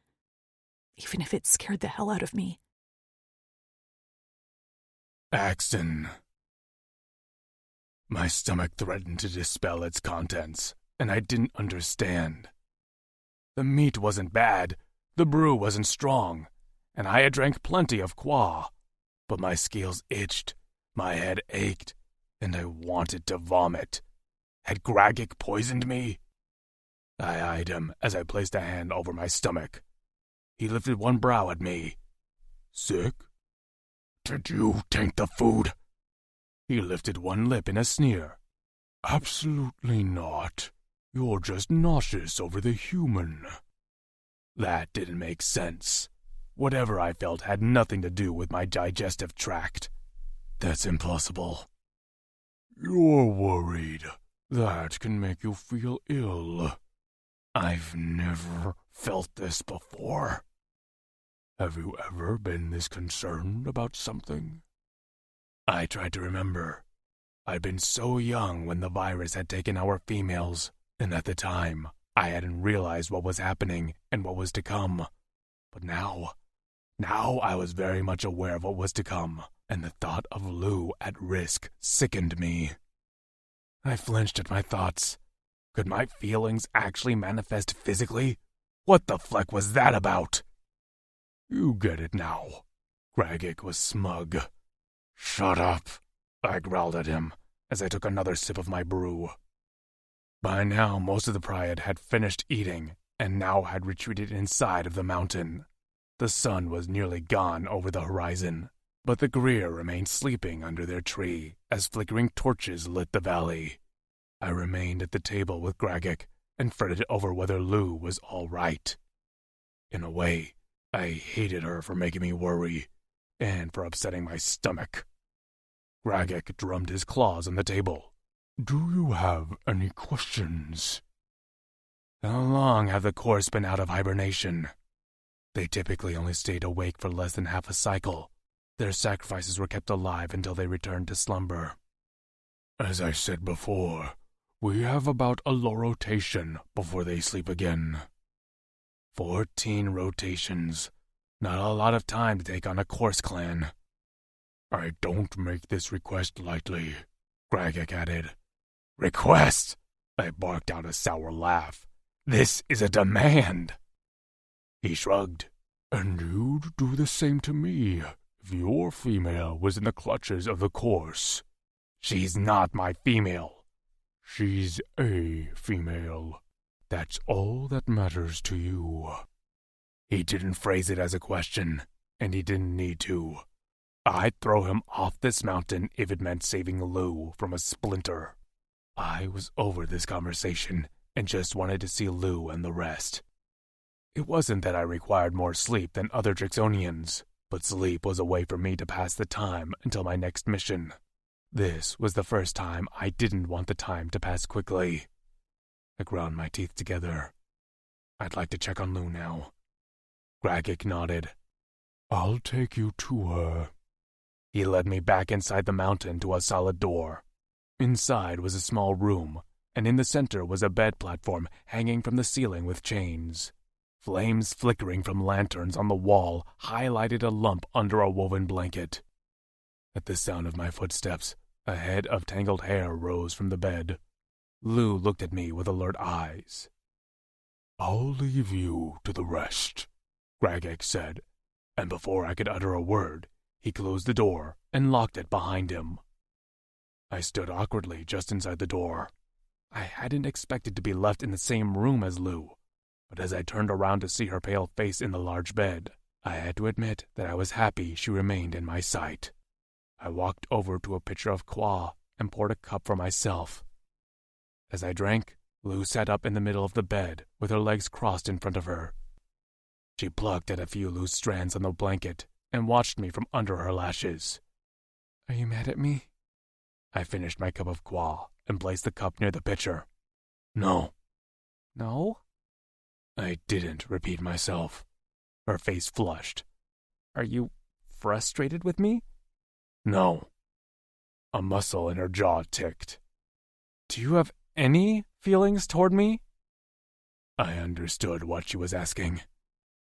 even if it scared the hell out of me. Axton. My stomach threatened to dispel its contents, and I didn't understand. The meat wasn't bad, the brew wasn't strong, and I had drank plenty of qua, but my scales itched, my head ached, and I wanted to vomit. Had Gragic poisoned me? I eyed him as I placed a hand over my stomach. He lifted one brow at me. Sick? Did you taint the food? He lifted one lip in a sneer. Absolutely not. You're just nauseous over the human. That didn't make sense. Whatever I felt had nothing to do with my digestive tract. That's impossible. You're worried. That can make you feel ill. I've never felt this before. Have you ever been this concerned about something? I tried to remember. I'd been so young when the virus had taken our females, and at the time, I hadn't realized what was happening and what was to come. But now, Now I was very much aware of what was to come, and the thought of Lou at risk sickened me. I flinched at my thoughts. Could my feelings actually manifest physically? What the fleck was that about? You get it now. Gragic was smug. Shut up, I growled at him as I took another sip of my brew. By now, most of the Pryad had finished eating and now had retreated inside of the mountain. The sun was nearly gone over the horizon, but the Greer remained sleeping under their tree as flickering torches lit the valley. I remained at the table with Gragic and fretted over whether Lou was all right. In a way, I hated her for making me worry and for upsetting my stomach. Gragic drummed his claws on the table. Do you have any questions? How long have the Course been out of hibernation? They typically only stayed awake for less than half a cycle. Their sacrifices were kept alive until they returned to slumber. As I said before, we have about a low rotation before they sleep again. 14 rotations. Not a lot of time to take on a Course clan. I don't make this request lightly, Gragic added. Request? I barked out a sour laugh. This is a demand. He shrugged. And you'd do the same to me if your female was in the clutches of the Course. She's not my female. She's a female. That's all that matters to you. He didn't phrase it as a question, and he didn't need to. I'd throw him off this mountain if it meant saving Lou from a splinter. I was over this conversation and just wanted to see Lou and the rest. It wasn't that I required more sleep than other Drixonians, but sleep was a way for me to pass the time until my next mission. This was the first time I didn't want the time to pass quickly. I ground my teeth together. I'd like to check on Lou now. Gragic nodded. I'll take you to her. He led me back inside the mountain to a solid door. Inside was a small room, and in the center was a bed platform hanging from the ceiling with chains. Flames flickering from lanterns on the wall highlighted a lump under a woven blanket. At the sound of my footsteps, a head of tangled hair rose from the bed. Lou looked at me with alert eyes. I'll leave you to the rest, Gragic said, and before I could utter a word, he closed the door and locked it behind him. I stood awkwardly just inside the door. I hadn't expected to be left in the same room as Lou, but as I turned around to see her pale face in the large bed, I had to admit that I was happy she remained in my sight. I walked over to a pitcher of qua and poured a cup for myself. As I drank, Lou sat up in the middle of the bed with her legs crossed in front of her. She plucked at a few loose strands on the blanket and watched me from under her lashes. Are you mad at me? I finished my cup of qua and placed the cup near the pitcher. No. No? I didn't repeat myself. Her face flushed. Are you frustrated with me? No. A muscle in her jaw ticked. Do you have any feelings toward me? I understood what she was asking.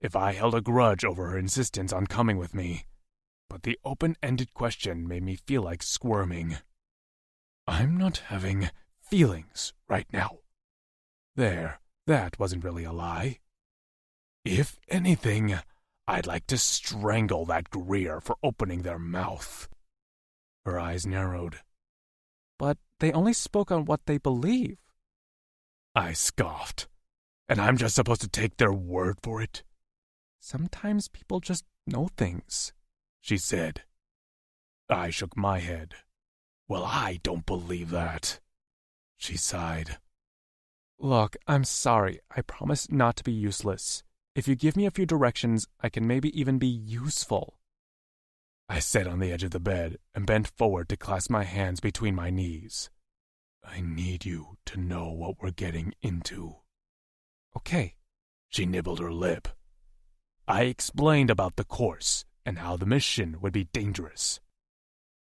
If I held a grudge over her insistence on coming with me. But the open-ended question made me feel like squirming. I'm not having feelings right now. There, that wasn't really a lie. If anything, I'd like to strangle that Greer for opening their mouth. Her eyes narrowed. But they only spoke on what they believe. I scoffed. And I'm just supposed to take their word for it? Sometimes people just know things, she said. I shook my head. Well, I don't believe that. She sighed. Look, I'm sorry. I promise not to be useless. If you give me a few directions, I can maybe even be useful. I sat on the edge of the bed and bent forward to clasp my hands between my knees. I need you to know what we're getting into. Okay. She nibbled her lip. I explained about the Course and how the mission would be dangerous.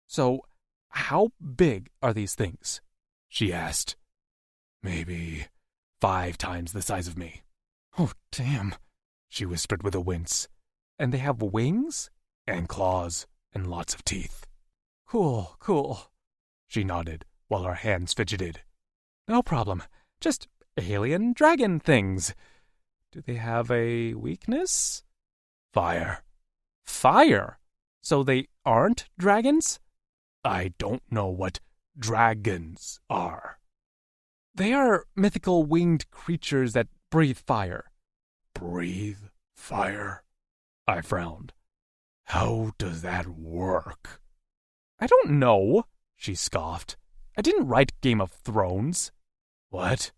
So, how big are these things? She asked. Maybe 5 times the size of me. Oh, damn, she whispered with a wince. And they have wings? And claws, and lots of teeth. Cool, cool. She nodded, while her hands fidgeted. No problem. Just alien dragon things. Do they have a weakness? Fire. Fire? So they aren't dragons? I don't know what dragons are. They are mythical winged creatures that breathe fire. Breathe fire? I frowned. How does that work? I don't know, she scoffed. I didn't write Game of Thrones. What?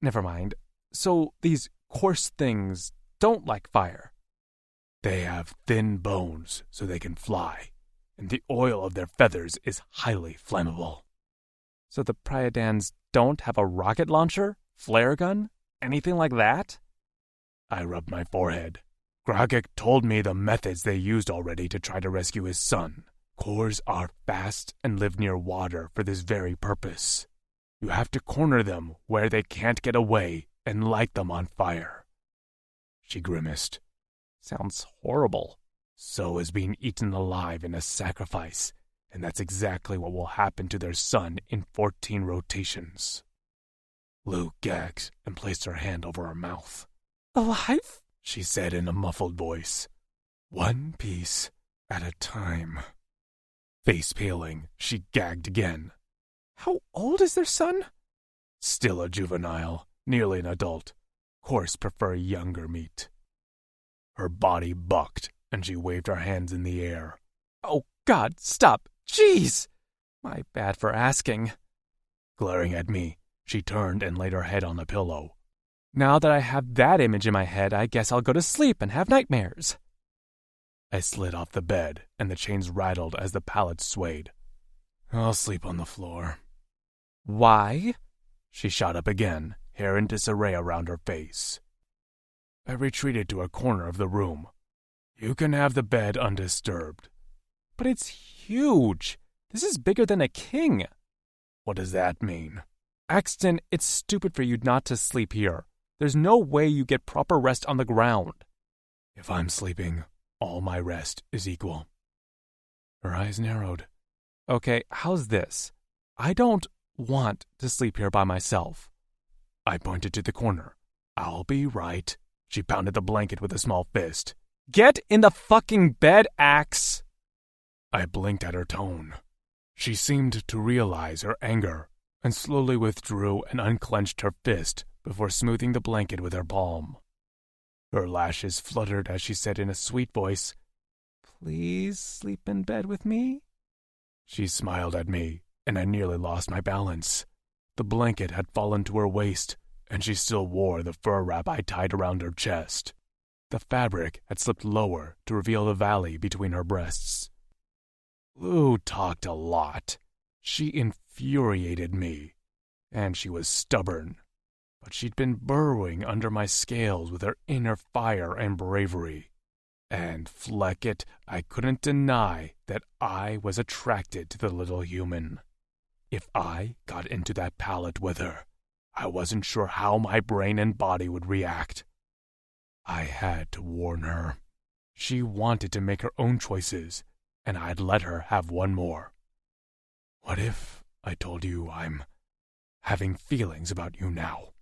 Never mind. So these coarse things don't like fire. They have thin bones so they can fly, and the oil of their feathers is highly flammable. So the Priadans don't have a rocket launcher, flare gun, anything like that? I rubbed my forehead. Grogek told me the methods they used already to try to rescue his son. Cores are fast and live near water for this very purpose. You have to corner them where they can't get away and light them on fire. She grimaced. Sounds horrible. So is being eaten alive in a sacrifice, and that's exactly what will happen to their son in 14 rotations. Lou gagged and placed her hand over her mouth. Alive? She said in a muffled voice. One piece at a time. Face paling, she gagged again. How old is their son? Still a juvenile, nearly an adult. Course prefer younger meat. Her body bucked, and she waved her hands in the air. Oh, God, stop. Jeez! My bad for asking. Glaring at me, she turned and laid her head on the pillow. Now that I have that image in my head, I guess I'll go to sleep and have nightmares. I slid off the bed, and the chains rattled as the pallets swayed. I'll sleep on the floor. Why? She shot up again, hair in disarray around her face. I retreated to a corner of the room. You can have the bed undisturbed. But it's huge. This is bigger than a king. What does that mean? Axton, it's stupid for you not to sleep here. There's no way you get proper rest on the ground. If I'm sleeping, all my rest is equal. Her eyes narrowed. Okay, how's this? I don't want to sleep here by myself. I pointed to the corner. I'll be right. She pounded the blanket with a small fist. Get in the fucking bed, Axe! I blinked at her tone. She seemed to realize her anger and slowly withdrew and unclenched her fist before smoothing the blanket with her palm. Her lashes fluttered as she said in a sweet voice, Please sleep in bed with me? She smiled at me, and I nearly lost my balance. The blanket had fallen to her waist, and she still wore the fur wrap I tied around her chest. The fabric had slipped lower to reveal the valley between her breasts. Lou talked a lot. She infuriated me, and she was stubborn. But she'd been burrowing under my scales with her inner fire and bravery. And fleck it, I couldn't deny that I was attracted to the little human. If I got into that pallet with her, I wasn't sure how my brain and body would react. I had to warn her. She wanted to make her own choices, and I'd let her have one more. What if I told you I'm having feelings about you now?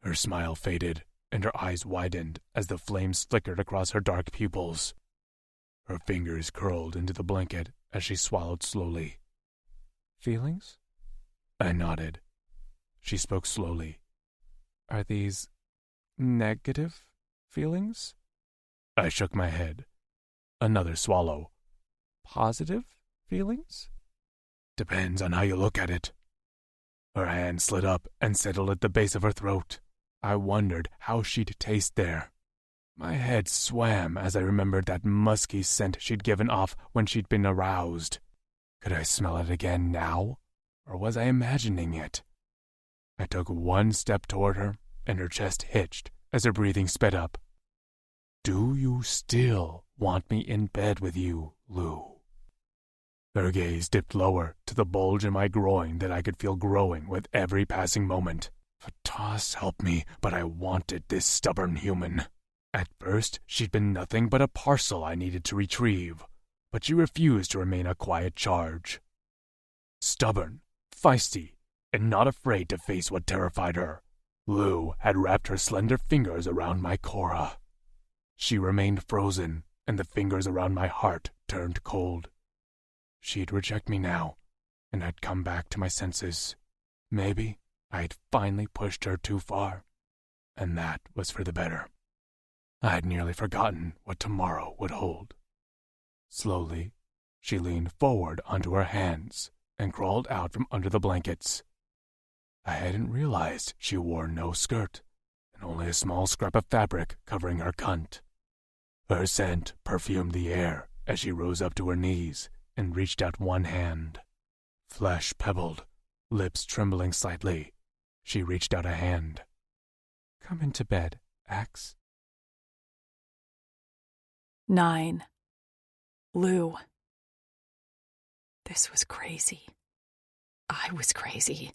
Her smile faded, and her eyes widened as the flames flickered across her dark pupils. Her fingers curled into the blanket as she swallowed slowly. Feelings? I nodded. She spoke slowly. Are these negative feelings? I shook my head. Another swallow. Positive feelings? Depends on how you look at it. Her hand slid up and settled at the base of her throat. I wondered how she'd taste there. My head swam as I remembered that musky scent she'd given off when she'd been aroused. Could I smell it again now, or was I imagining it? I took one step toward her, and her chest hitched as her breathing sped up. Do you still want me in bed with you, Lou? Her gaze dipped lower to the bulge in my groin that I could feel growing with every passing moment. Fatas help me, but I wanted this stubborn human. At first, she'd been nothing but a parcel I needed to retrieve, but she refused to remain a quiet charge. Stubborn, feisty, and not afraid to face what terrified her, Lou had wrapped her slender fingers around my Cora. She remained frozen, and the fingers around my heart turned cold. She'd reject me now, and I'd come back to my senses. Maybe I'd finally pushed her too far, and that was for the better. I'd nearly forgotten what tomorrow would hold. Slowly, she leaned forward onto her hands and crawled out from under the blankets. I hadn't realized she wore no skirt, and only a small scrap of fabric covering her cunt. Her scent perfumed the air as she rose up to her knees and reached out one hand. Flesh pebbled, lips trembling slightly, she reached out a hand. "Come into bed, Axe." 9. Lou. This was crazy. I was crazy.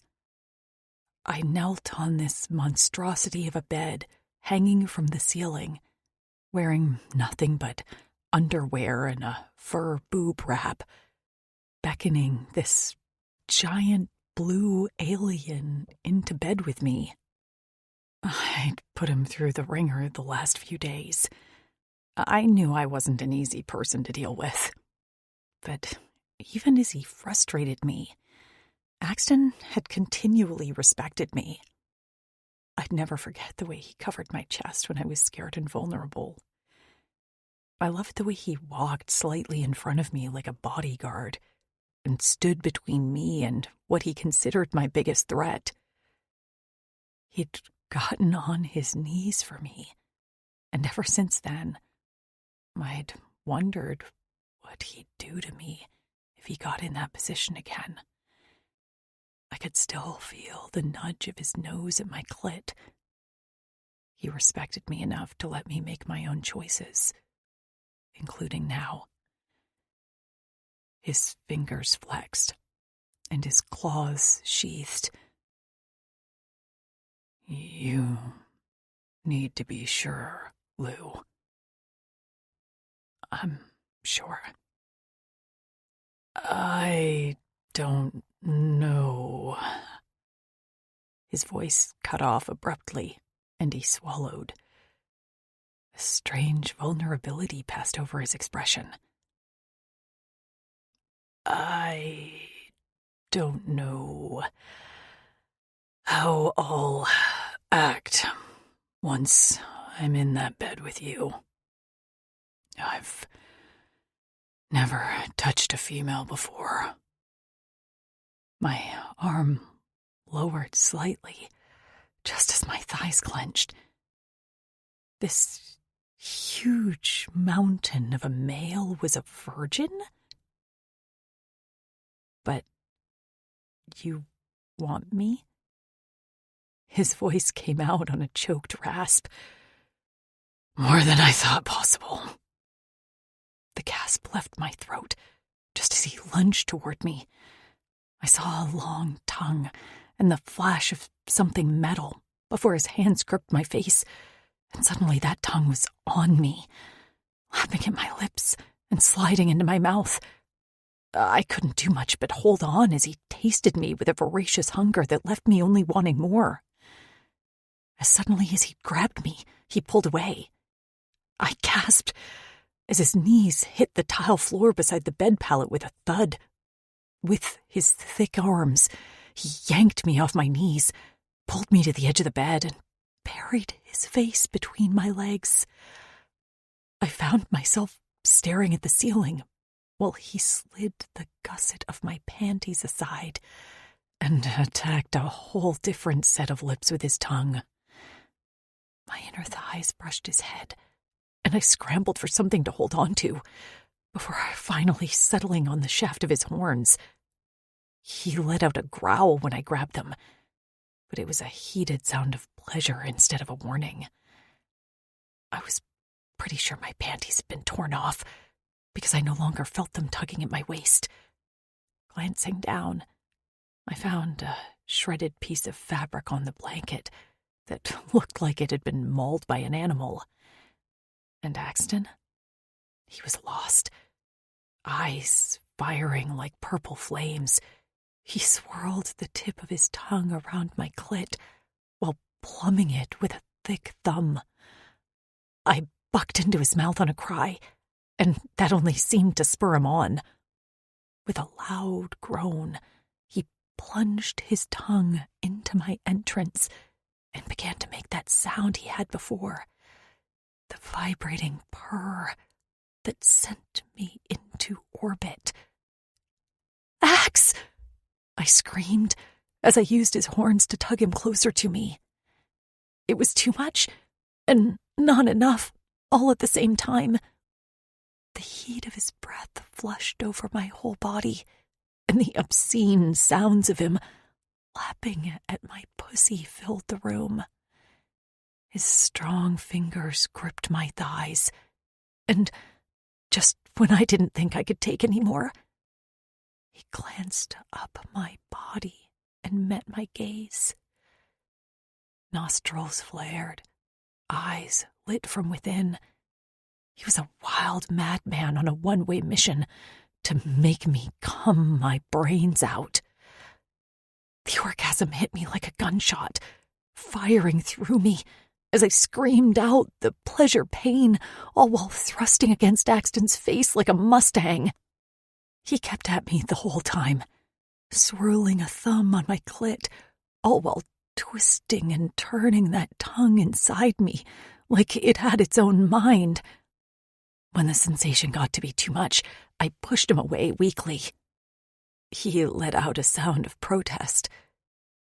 I knelt on this monstrosity of a bed hanging from the ceiling, wearing nothing but underwear and a fur boob wrap, beckoning this giant blue alien into bed with me. I'd put him through the ringer the last few days. I knew I wasn't an easy person to deal with. But even as he frustrated me, Axton had continually respected me. I'd never forget the way he covered my chest when I was scared and vulnerable. I loved the way he walked slightly in front of me like a bodyguard and stood between me and what he considered my biggest threat. He'd gotten on his knees for me, and ever since then, I'd wondered what he'd do to me if he got in that position again. I could still feel the nudge of his nose at my clit. He respected me enough to let me make my own choices, including now. His fingers flexed, and his claws sheathed. "You need to be sure, Lou." "I'm sure." "I don't know." His voice cut off abruptly, and he swallowed. A strange vulnerability passed over his expression. "I don't know how I'll act once I'm in that bed with you. I've never touched a female before." My arm lowered slightly, just as my thighs clenched. This huge mountain of a male was a virgin? "But you want me?" His voice came out on a choked rasp. "More than I thought possible." The gasp left my throat just as he lunged toward me. I saw a long tongue and the flash of something metal before his hands gripped my face, and suddenly that tongue was on me, lapping at my lips and sliding into my mouth. I couldn't do much but hold on as he tasted me with a voracious hunger that left me only wanting more. As suddenly as he grabbed me, he pulled away. I gasped as his knees hit the tile floor beside the bed pallet with a thud. With his thick arms, he yanked me off my knees, pulled me to the edge of the bed, and buried his face between my legs. I found myself staring at the ceiling while he slid the gusset of my panties aside and attacked a whole different set of lips with his tongue. My inner thighs brushed his head, and I scrambled for something to hold on to before finally settling on the shaft of his horns. He let out a growl when I grabbed them, but it was a heated sound of pleasure instead of a warning. I was pretty sure my panties had been torn off because I no longer felt them tugging at my waist. Glancing down, I found a shredded piece of fabric on the blanket that looked like it had been mauled by an animal. And Axton? He was lost. Eyes firing like purple flames. He swirled the tip of his tongue around my clit while plumbing it with a thick thumb. I bucked into his mouth on a cry, and that only seemed to spur him on. With a loud groan, he plunged his tongue into my entrance and began to make that sound he had before, the vibrating purr that sent me into orbit. "Axe!" I screamed as I used his horns to tug him closer to me. It was too much, and not enough, all at the same time. The heat of his breath flushed over my whole body, and the obscene sounds of him lapping at my pussy filled the room. His strong fingers gripped my thighs, and just when I didn't think I could take any more, he glanced up my body and met my gaze. Nostrils flared, eyes lit from within. He was a wild madman on a one-way mission to make me cum my brains out. The orgasm hit me like a gunshot, firing through me as I screamed out the pleasure pain, all while thrusting against Axton's face like a Mustang. He kept at me the whole time, swirling a thumb on my clit, all while twisting and turning that tongue inside me like it had its own mind. When the sensation got to be too much, I pushed him away weakly. He let out a sound of protest,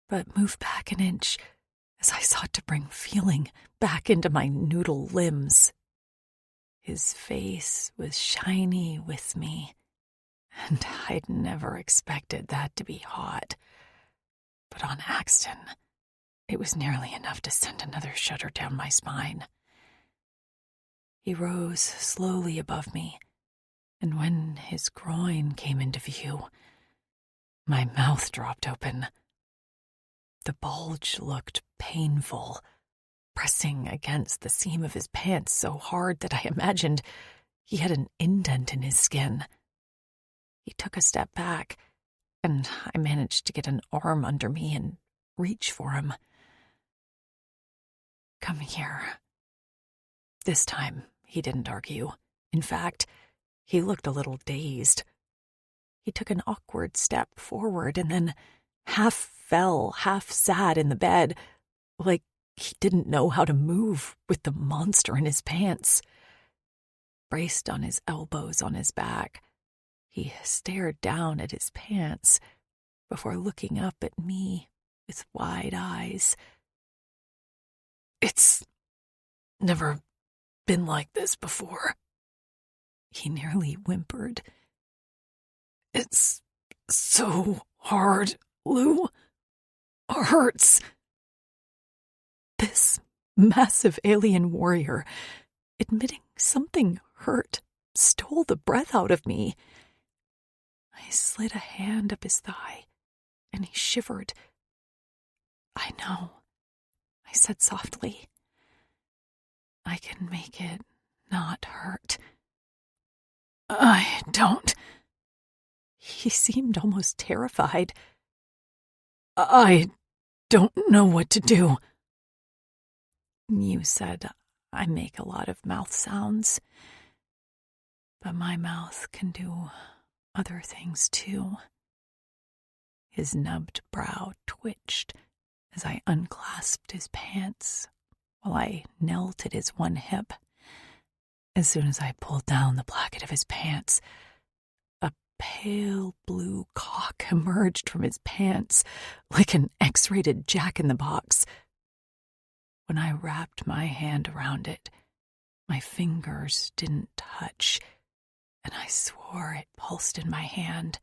but moved back an inch as I sought to bring feeling back into my noodle limbs. His face was shiny with me, and I'd never expected that to be hot. But on Axton, it was nearly enough to send another shudder down my spine. He rose slowly above me, and when his groin came into view, my mouth dropped open. The bulge looked painful, pressing against the seam of his pants so hard that I imagined he had an indent in his skin. He took a step back, and I managed to get an arm under me and reach for him. "Come here." This time, he didn't argue. In fact, he looked a little dazed. He took an awkward step forward and then half fell, half sat in the bed, like he didn't know how to move with the monster in his pants. Braced on his elbows on his back, he stared down at his pants before looking up at me with wide eyes. "It's never been like this before," he nearly whimpered. "It's so hard, Lou. Hurts." This massive alien warrior, admitting something hurt, stole the breath out of me. I slid a hand up his thigh, and he shivered. "I know," I said softly. "I can make it not hurt." "I don't." He seemed almost terrified. "I don't know what to do." "You said I make a lot of mouth sounds, but my mouth can do other things too." His nubbed brow twitched as I unclasped his pants while I knelt at his one hip. As soon as I pulled down the placket of his pants, a pale blue cock emerged from his pants like an X-rated Jack-in-the-Box. When I wrapped my hand around it, my fingers didn't touch, and I swore it pulsed in my hand.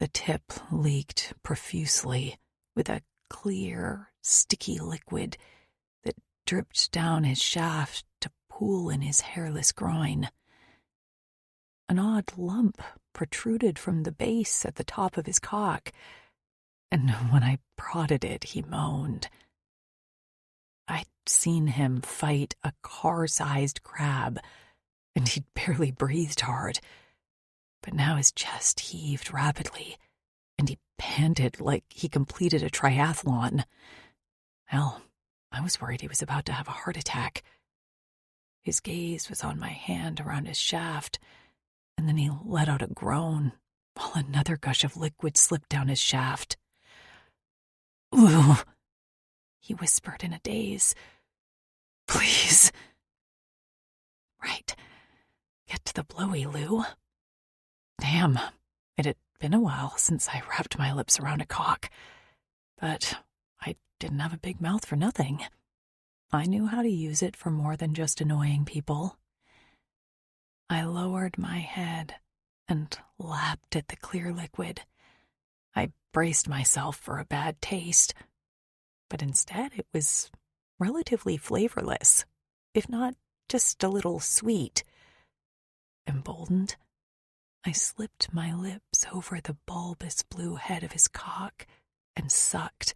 The tip leaked profusely with a clear, sticky liquid that dripped down his shaft to pool in his hairless groin. An odd lump protruded from the base at the top of his cock, and when I prodded it, he moaned. I'd seen him fight a car-sized crab, and he'd barely breathed hard. But now his chest heaved rapidly, and he panted like he completed a triathlon. Hell, I was worried he was about to have a heart attack. His gaze was on my hand around his shaft, and then he let out a groan while another gush of liquid slipped down his shaft. "Lou," he whispered in a daze. "Please." Right. Get to the blowy, Lou. Damn, it had been a while since I wrapped my lips around a cock. But I didn't have a big mouth for nothing. I knew how to use it for more than just annoying people. I lowered my head and lapped at the clear liquid. I braced myself for a bad taste, but instead it was relatively flavorless, if not just a little sweet. Emboldened, I slipped my lips over the bulbous blue head of his cock and sucked.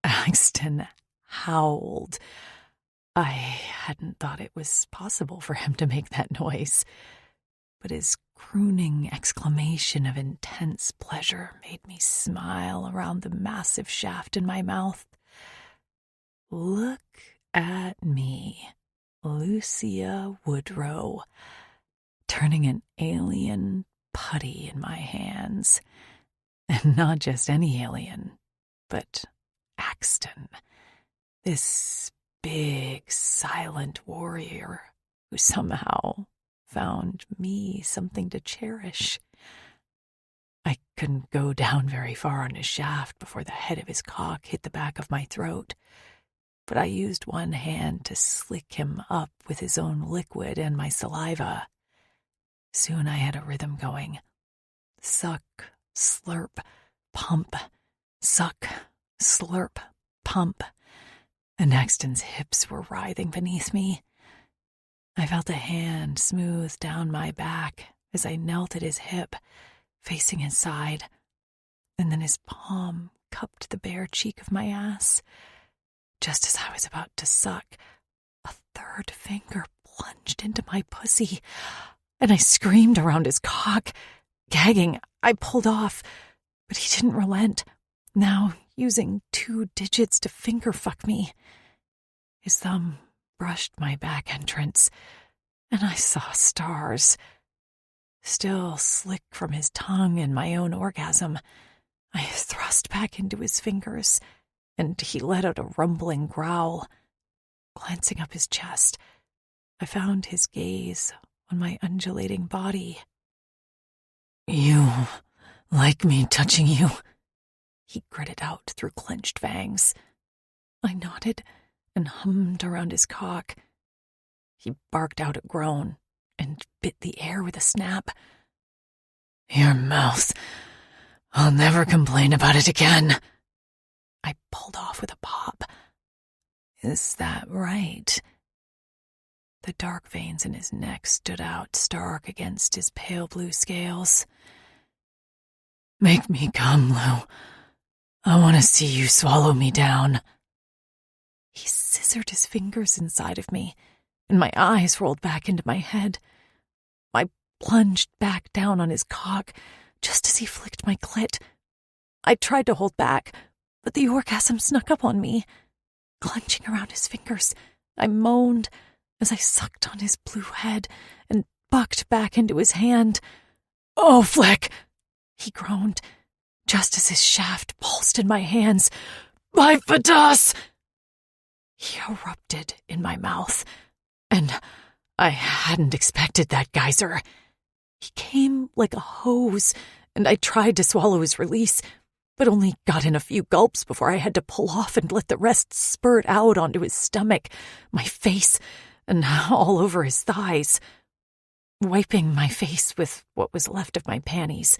Axton howled. I hadn't thought it was possible for him to make that noise, but his crooning exclamation of intense pleasure made me smile around the massive shaft in my mouth. Look at me, Lucia Woodrow, turning an alien putty in my hands. And not just any alien, but Axton, this big, silent warrior who somehow found me something to cherish. I couldn't go down very far on his shaft before the head of his cock hit the back of my throat, but I used one hand to slick him up with his own liquid and my saliva. Soon I had a rhythm going. Suck, slurp, pump. Suck, slurp, pump. And Axton's hips were writhing beneath me. I felt a hand smooth down my back as I knelt at his hip, facing his side, and then his palm cupped the bare cheek of my ass. Just as I was about to suck, a third finger plunged into my pussy, and I screamed around his cock. Gagging, I pulled off, but he didn't relent, now using 2 digits to finger fuck me. His thumb brushed my back entrance, and I saw stars. Still slick from his tongue and my own orgasm, I thrust back into his fingers, and he let out a rumbling growl. Glancing up his chest, I found his gaze on my undulating body. "You like me touching you?" he gritted out through clenched fangs. I nodded and hummed around his cock. He barked out a groan and bit the air with a snap. "Your mouth. I'll never complain about it again." I pulled off with a pop. "Is that right?" The dark veins in his neck stood out stark against his pale blue scales. "Make me come, Lou. I want to see you swallow me down." He scissored his fingers inside of me, and my eyes rolled back into my head. I plunged back down on his cock just as he flicked my clit. I tried to hold back, but the orgasm snuck up on me. Clenching around his fingers, I moaned as I sucked on his blue head and bucked back into his hand. "Oh, Fleck!" he groaned, just as his shaft pulsed in my hands. "My patas!" He erupted in my mouth, and I hadn't expected that geyser. He came like a hose, and I tried to swallow his release, but only got in a few gulps before I had to pull off and let the rest spurt out onto his stomach, my face, and all over his thighs. Wiping my face with what was left of my panties,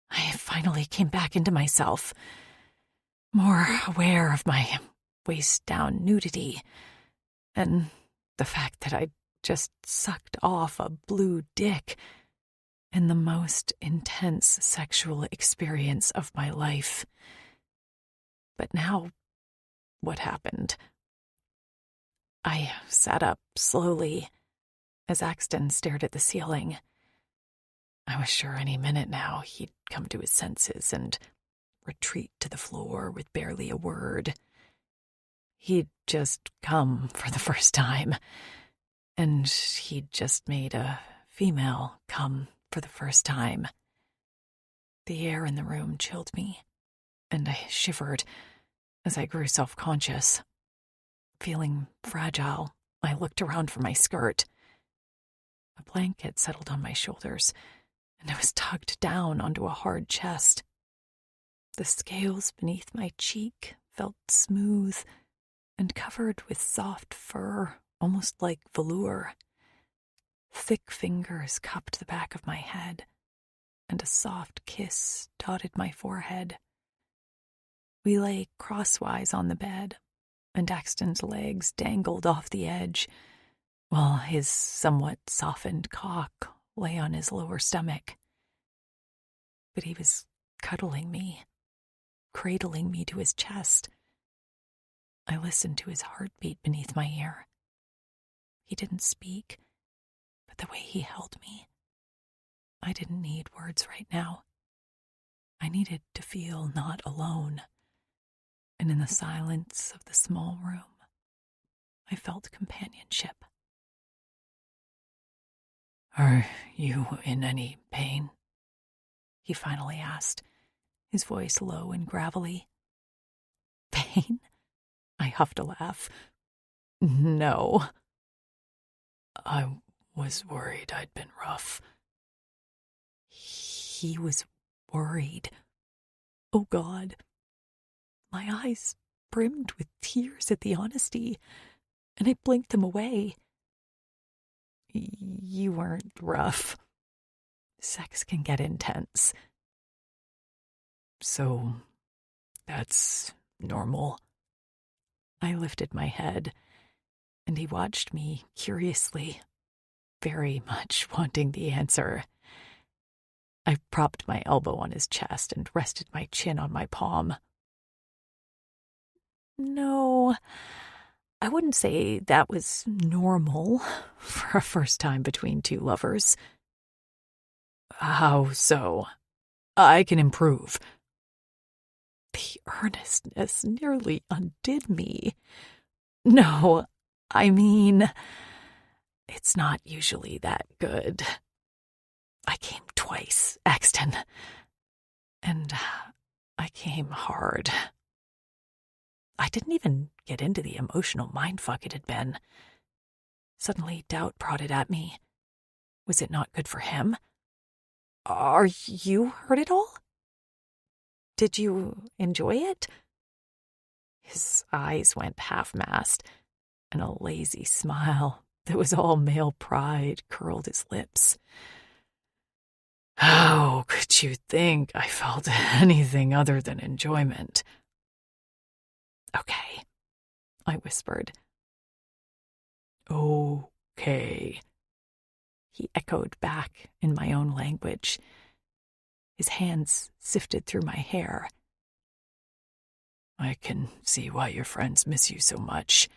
I finally came back into myself, more aware of my waist-down nudity, and the fact that I'd just sucked off a blue dick in the most intense sexual experience of my life. But now, what happened? I sat up slowly as Axton stared at the ceiling. I was sure any minute now he'd come to his senses and retreat to the floor with barely a word. He'd just come for the first time, and he'd just made a female come for the first time. The air in the room chilled me, and I shivered as I grew self-conscious. Feeling fragile, I looked around for my skirt. A blanket settled on my shoulders, and I was tugged down onto a hard chest. The scales beneath my cheek felt smooth and covered with soft fur, almost like velour. Thick fingers cupped the back of my head, and a soft kiss dotted my forehead. We lay crosswise on the bed, and Axton's legs dangled off the edge, while his somewhat softened cock lay on his lower stomach. But he was cuddling me, cradling me to his chest. I listened to his heartbeat beneath my ear. He didn't speak, but the way he held me, I didn't need words right now. I needed to feel not alone. And in the silence of the small room, I felt companionship. "Are you in any pain?" he finally asked, his voice low and gravelly. "Pain?" I huffed a laugh. "No." "I was worried I'd been rough." He was worried. Oh, God. My eyes brimmed with tears at the honesty, and I blinked them away. "You weren't rough. Sex can get intense." "So, that's normal?" I lifted my head, and he watched me curiously, very much wanting the answer. I propped my elbow on his chest and rested my chin on my palm. "No, I wouldn't say that was normal for a first time between two lovers." "How so? I can improve." The earnestness nearly undid me. "No, I mean, it's not usually that good. I came twice, Axton, and I came hard. I didn't even get into the emotional mindfuck it had been. Suddenly, doubt prodded at me. Was it not good for him? Are you hurt at all? Did you enjoy it?" His eyes went half-mast, and a lazy smile that was all male pride curled his lips. "How could you think I felt anything other than enjoyment?" "Okay," I whispered. "Okay," he echoed back in my own language. His hands sifted through my hair. "I can see why your friends miss you so much."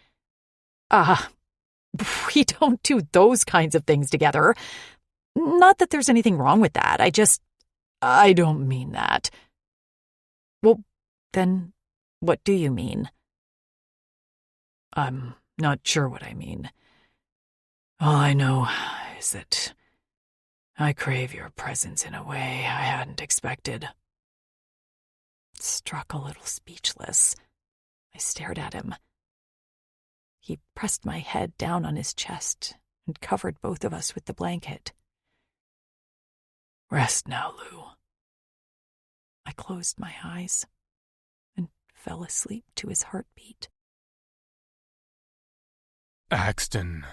We don't do those kinds of things together. Not that there's anything wrong with that. I don't mean that." "Well, then what do you mean?" "I'm not sure what I mean. All I know is that I crave your presence in a way I hadn't expected." Struck a little speechless, I stared at him. He pressed my head down on his chest and covered both of us with the blanket. "Rest now, Lou." I closed my eyes and fell asleep to his heartbeat. Axton.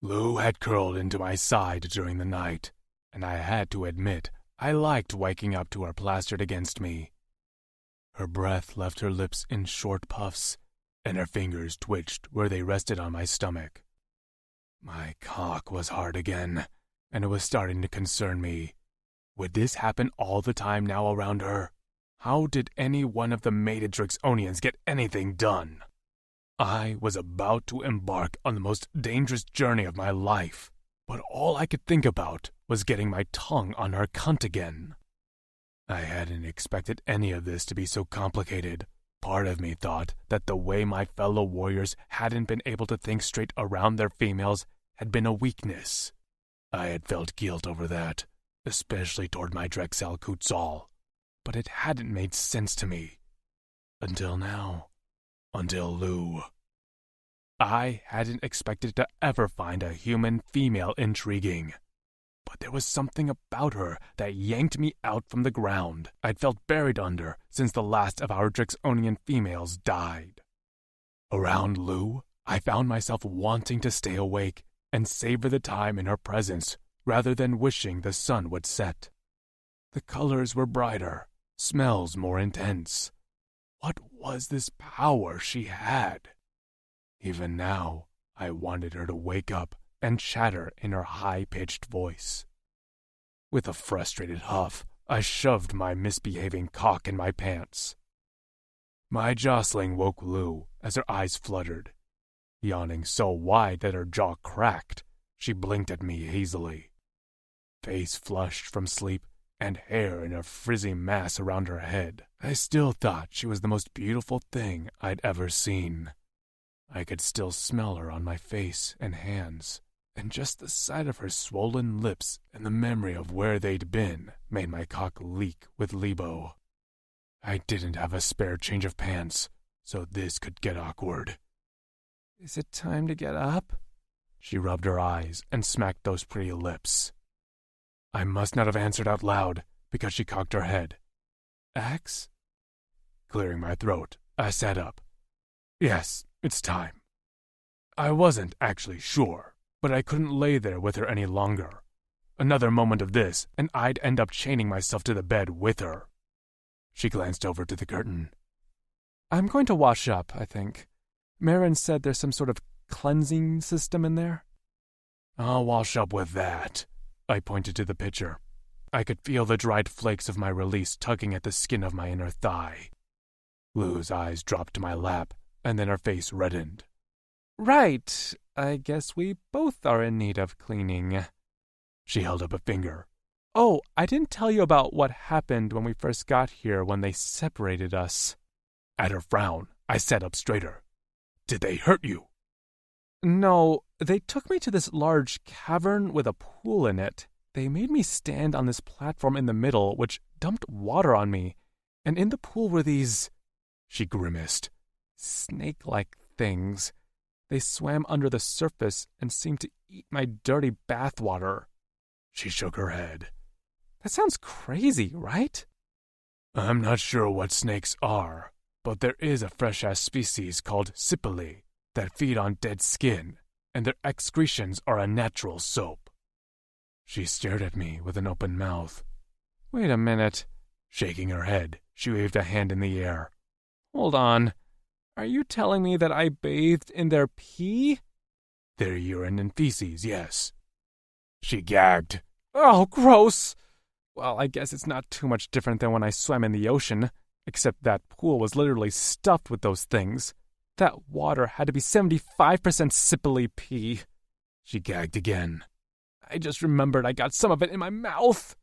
Lou had curled into my side during the night, and I had to admit I liked waking up to her plastered against me. Her breath left her lips in short puffs, and her fingers twitched where they rested on my stomach. My cock was hard again, and it was starting to concern me. Would this happen all the time now around her? How did any one of the mated Drixonians get anything done? I was about to embark on the most dangerous journey of my life, but all I could think about was getting my tongue on her cunt again. I hadn't expected any of this to be so complicated. Part of me thought that the way my fellow warriors hadn't been able to think straight around their females had been a weakness. I had felt guilt over that, especially toward my Drexel Kutzal, but it hadn't made sense to me. Until now. Until Lou. I hadn't expected to ever find a human female intriguing. But there was something about her that yanked me out from the ground I'd felt buried under since the last of our Drixonian females died. Around Lou, I found myself wanting to stay awake and savor the time in her presence rather than wishing the sun would set. The colors were brighter, smells more intense. What was this power she had? Even now, I wanted her to wake up and chatter in her high-pitched voice. With a frustrated huff, I shoved my misbehaving cock in my pants. My jostling woke Lou as her eyes fluttered. Yawning so wide that her jaw cracked, she blinked at me hazily. Face flushed from sleep and hair in a frizzy mass around her head, I still thought she was the most beautiful thing I'd ever seen. I could still smell her on my face and hands, and just the sight of her swollen lips and the memory of where they'd been made my cock leak with libo. I didn't have a spare change of pants, so this could get awkward. "Is it time to get up?" She rubbed her eyes and smacked those pretty lips. I must not have answered out loud because she cocked her head. "Axe?" Clearing my throat, I sat up. "Yes, it's time." I wasn't actually sure, but I couldn't lay there with her any longer. Another moment of this, and I'd end up chaining myself to the bed with her. She glanced over to the curtain. "I'm going to wash up, I think. Marin said there's some sort of cleansing system in there." "I'll wash up with that." I pointed to the pitcher. I could feel the dried flakes of my release tugging at the skin of my inner thigh. Lou's eyes dropped to my lap, and then her face reddened. "Right, I guess we both are in need of cleaning." She held up a finger. "Oh, I didn't tell you about what happened when we first got here when they separated us." At her frown, I sat up straighter. "Did they hurt you?" "No, they took me to this large cavern with a pool in it. They made me stand on this platform in the middle, which dumped water on me, and in the pool were these," she grimaced, "snake-like things. They swam under the surface and seemed to eat my dirty bathwater." She shook her head. "That sounds crazy, right?" "I'm not sure what snakes are, but there is a fresh-ass species called Sipili that feed on dead skin, and their excretions are a natural soap." She stared at me with an open mouth. "Wait a minute." Shaking her head, she waved a hand in the air. "Hold on. Are you telling me that I bathed in their pee?" "Their urine and feces, yes." She gagged. "Oh, gross! Well, I guess it's not too much different than when I swam in the ocean, except that pool was literally stuffed with those things. That water had to be 75% Sipili pee." She gagged again. "I just remembered I got some of it in my mouth."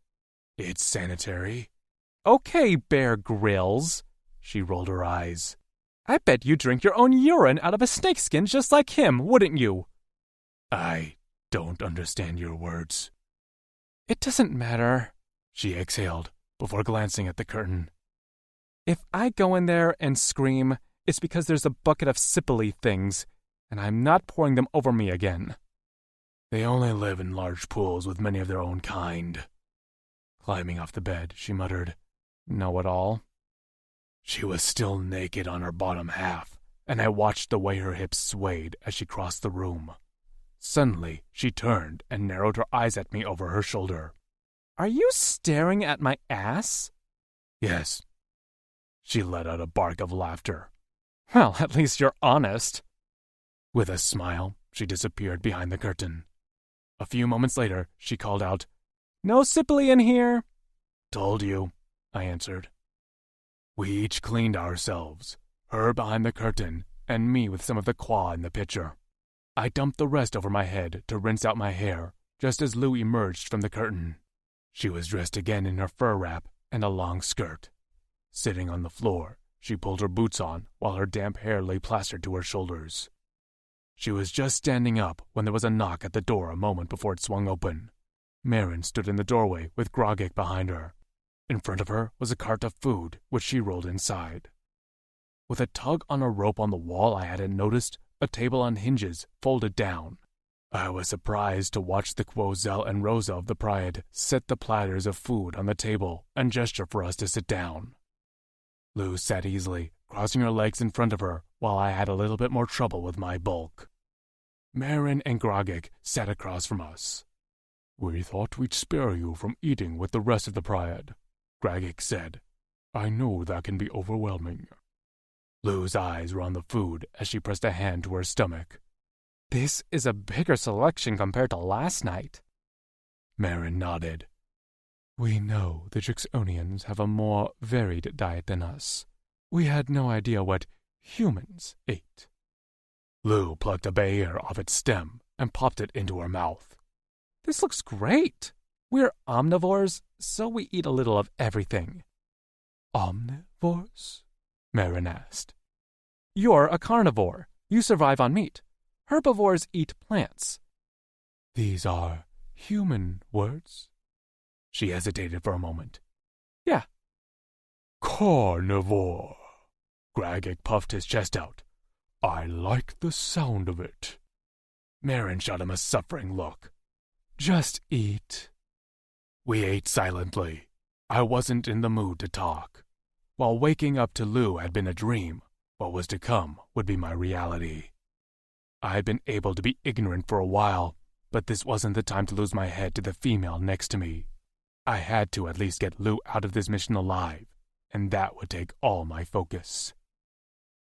"It's sanitary." "Okay, Bear Grylls." She rolled her eyes. "I bet you drink your own urine out of a snakeskin just like him, wouldn't you?" "I don't understand your words." "It doesn't matter," she exhaled before glancing at the curtain. "If I go in there and scream, it's because there's a bucket of Sipili things, and I'm not pouring them over me again." "They only live in large pools with many of their own kind." Climbing off the bed, she muttered, "Know-it-all." She was still naked on her bottom half, and I watched the way her hips swayed as she crossed the room. Suddenly, she turned and narrowed her eyes at me over her shoulder. "Are you staring at my ass?" "Yes." She let out a bark of laughter. "Well, at least you're honest." With a smile, she disappeared behind the curtain. A few moments later, she called out, "No Sipili in here." "Told you," I answered. We each cleaned ourselves, her behind the curtain, and me with some of the qua in the pitcher. I dumped the rest over my head to rinse out my hair, just as Lou emerged from the curtain. She was dressed again in her fur wrap and a long skirt. Sitting on the floor, she pulled her boots on while her damp hair lay plastered to her shoulders. She was just standing up when there was a knock at the door a moment before it swung open. Marin stood in the doorway with Grogik behind her. In front of her was a cart of food, which she rolled inside. With a tug on a rope on the wall I hadn't noticed, a table on hinges folded down. I was surprised to watch the Quozel and Rosa of the Pride set the platters of food on the table and gesture for us to sit down. Lou sat easily, crossing her legs in front of her, while I had a little bit more trouble with my bulk. Marin and Grogik sat across from us. "We thought we'd spare you from eating with the rest of the Pride," Grogik said. "I know that can be overwhelming." Lou's eyes were on the food as she pressed a hand to her stomach. "This is a bigger selection compared to last night." Marin nodded. "We know the Drixonians have a more varied diet than us. We had no idea what humans ate." Lou plucked a Bayer off its stem and popped it into her mouth. "This looks great. We're omnivores, so we eat a little of everything." "Omnivores?" Marin asked. "You're a carnivore. You survive on meat. Herbivores eat plants." "These are human words?" She hesitated for a moment. "Yeah." "Carnivore." Grogik puffed his chest out. "I like the sound of it." Marin shot him a suffering look. "Just eat." We ate silently. I wasn't in the mood to talk. While waking up to Lou had been a dream, what was to come would be my reality. I had been able to be ignorant for a while, but this wasn't the time to lose my head to the female next to me. I had to at least get Lou out of this mission alive, and that would take all my focus.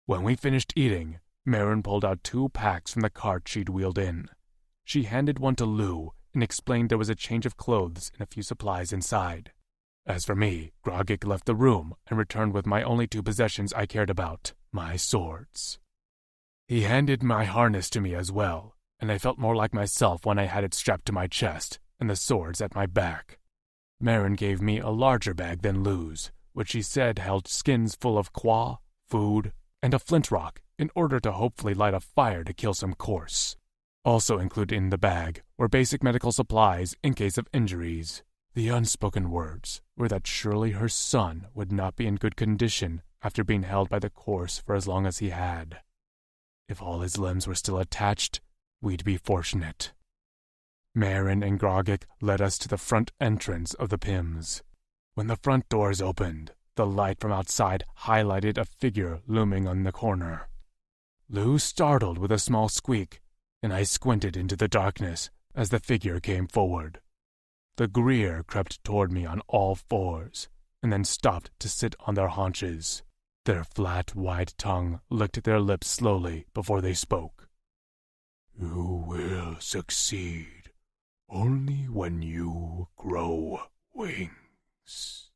When we finished eating, Marin pulled out 2 packs from the cart she'd wheeled in. She handed one to Lou and explained there was a change of clothes and a few supplies inside. As for me, Grogik left the room and returned with my only 2 possessions I cared about, my swords. He handed my harness to me as well, and I felt more like myself when I had it strapped to my chest and the swords at my back. Marin gave me a larger bag than Lou's, which she said held skins full of qua, food, and a flint rock in order to hopefully light a fire to kill some corse. Also included in the bag were basic medical supplies in case of injuries. The unspoken words were that surely her son would not be in good condition after being held by the corse for as long as he had. If all his limbs were still attached, we'd be fortunate. Marin and Grogik led us to the front entrance of the Pims. When the front doors opened, the light from outside highlighted a figure looming on the corner. Lou startled with a small squeak, and I squinted into the darkness as the figure came forward. The Greer crept toward me on all 4s, and then stopped to sit on their haunches. Their flat, wide tongue licked their lips slowly before they spoke. "You will succeed only when you grow wings."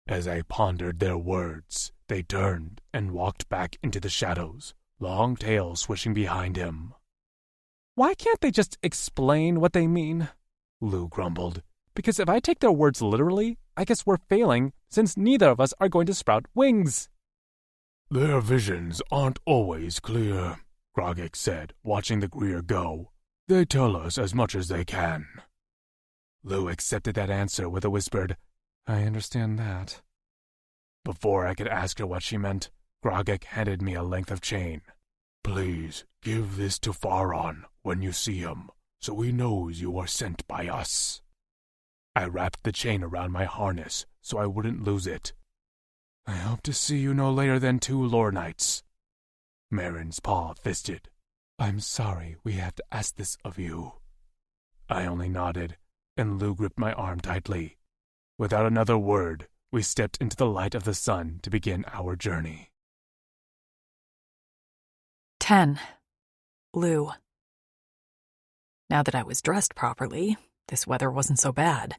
As I pondered their words, they turned and walked back into the shadows, long tails swishing behind him. "Why can't they just explain what they mean?" Lou grumbled. "Because if I take their words literally, I guess we're failing, since neither of us are going to sprout wings." "Their visions aren't always clear," Grogik said, watching the Greer go. "They tell us as much as they can." Lou accepted that answer with a whispered, "I understand that." Before I could ask her what she meant, Grogik handed me a length of chain. "Please give this to Faron when you see him, so he knows you are sent by us." I wrapped the chain around my harness so I wouldn't lose it. "I hope to see you no later than 2 lore nights." Marin's paw fisted. "I'm sorry we have to ask this of you." I only nodded, and Lou gripped my arm tightly. Without another word, we stepped into the light of the sun to begin our journey. 10. Lou. Now that I was dressed properly, this weather wasn't so bad.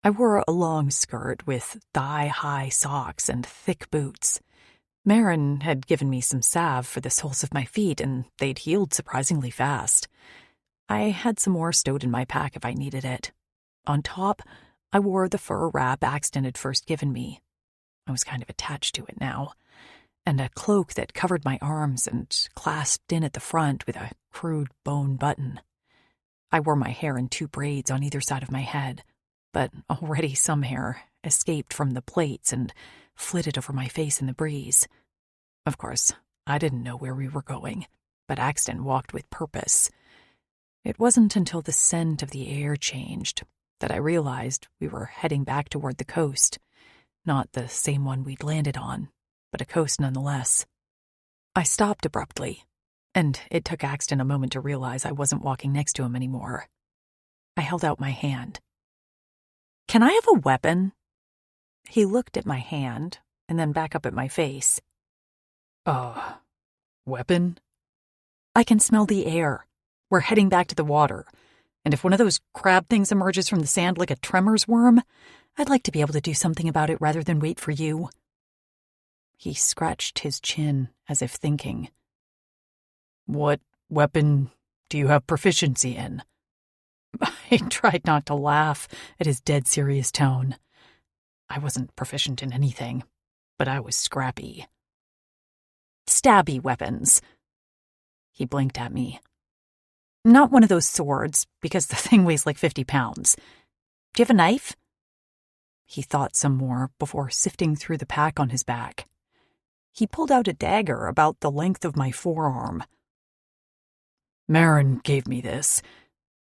I wore a long skirt with thigh-high socks and thick boots. Marin had given me some salve for the soles of my feet, and they'd healed surprisingly fast. I had some more stowed in my pack if I needed it. On top, I wore the fur wrap Axton had first given me. I was kind of attached to it now, and a cloak that covered my arms and clasped in at the front with a crude bone button. I wore my hair in 2 braids on either side of my head, but already some hair escaped from the plaits and flitted over my face in the breeze. Of course, I didn't know where we were going, but Axton walked with purpose. It wasn't until the scent of the air changed that I realized we were heading back toward the coast. Not the same one we'd landed on, but a coast nonetheless. I stopped abruptly, and it took Axton a moment to realize I wasn't walking next to him anymore. I held out my hand. "Can I have a weapon?" He looked at my hand, and then back up at my face. Weapon? "I can smell the air. We're heading back to the water, and if one of those crab things emerges from the sand like a tremors worm, I'd like to be able to do something about it rather than wait for you." He scratched his chin as if thinking. "What weapon do you have proficiency in?" I tried not to laugh at his dead serious tone. I wasn't proficient in anything, but I was scrappy. "Stabby weapons." He blinked at me. "Not one of those swords, because the thing weighs like 50 pounds. Do you have a knife?" He thought some more before sifting through the pack on his back. He pulled out a dagger about the length of my forearm. "Marin gave me this,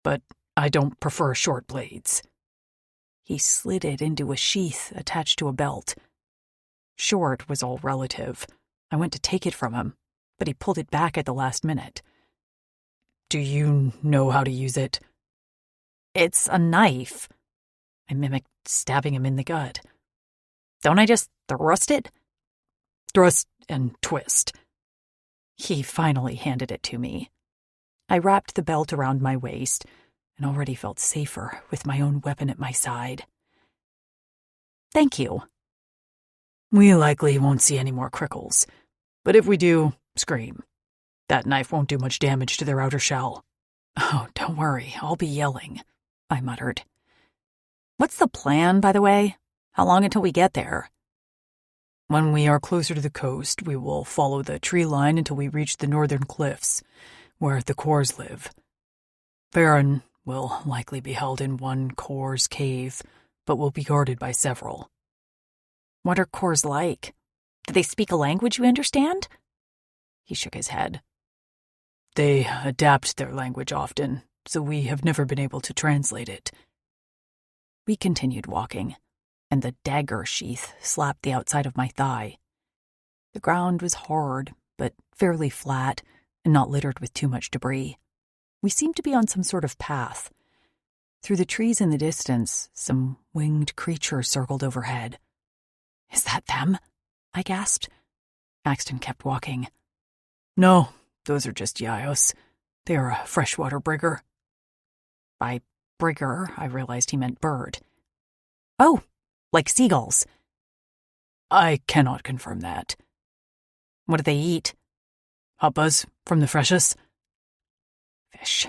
but I don't prefer short blades." He slid it into a sheath attached to a belt. Short was all relative. I went to take it from him, but he pulled it back at the last minute. "Do you know how to use it?" "It's a knife." I mimicked stabbing him in the gut. "Don't I just thrust it?" "Thrust and twist." He finally handed it to me. I wrapped the belt around my waist and already felt safer with my own weapon at my side. "Thank you." "We likely won't see any more crickles, but if we do, scream. That knife won't do much damage to their outer shell." "Oh, don't worry, I'll be yelling," I muttered. "What's the plan, by the way? How long until we get there?" "When we are closer to the coast, we will follow the tree line until we reach the northern cliffs, where the Kors live. Farron will likely be held in one Kors cave, but will be guarded by several." "What are Kors like? Do they speak a language you understand?" He shook his head. "They adapt their language often, so we have never been able to translate it." We continued walking, and the dagger sheath slapped the outside of my thigh. The ground was hard, but fairly flat, and not littered with too much debris. We seemed to be on some sort of path. Through the trees in the distance, some winged creature circled overhead. "Is that them?" I gasped. Axton kept walking. "No, those are just Yayos. They are a freshwater brigger." By brigger, I realized he meant bird. "Oh, like seagulls." "I cannot confirm that." "What do they eat?" "Huppas from the freshest." "Fish.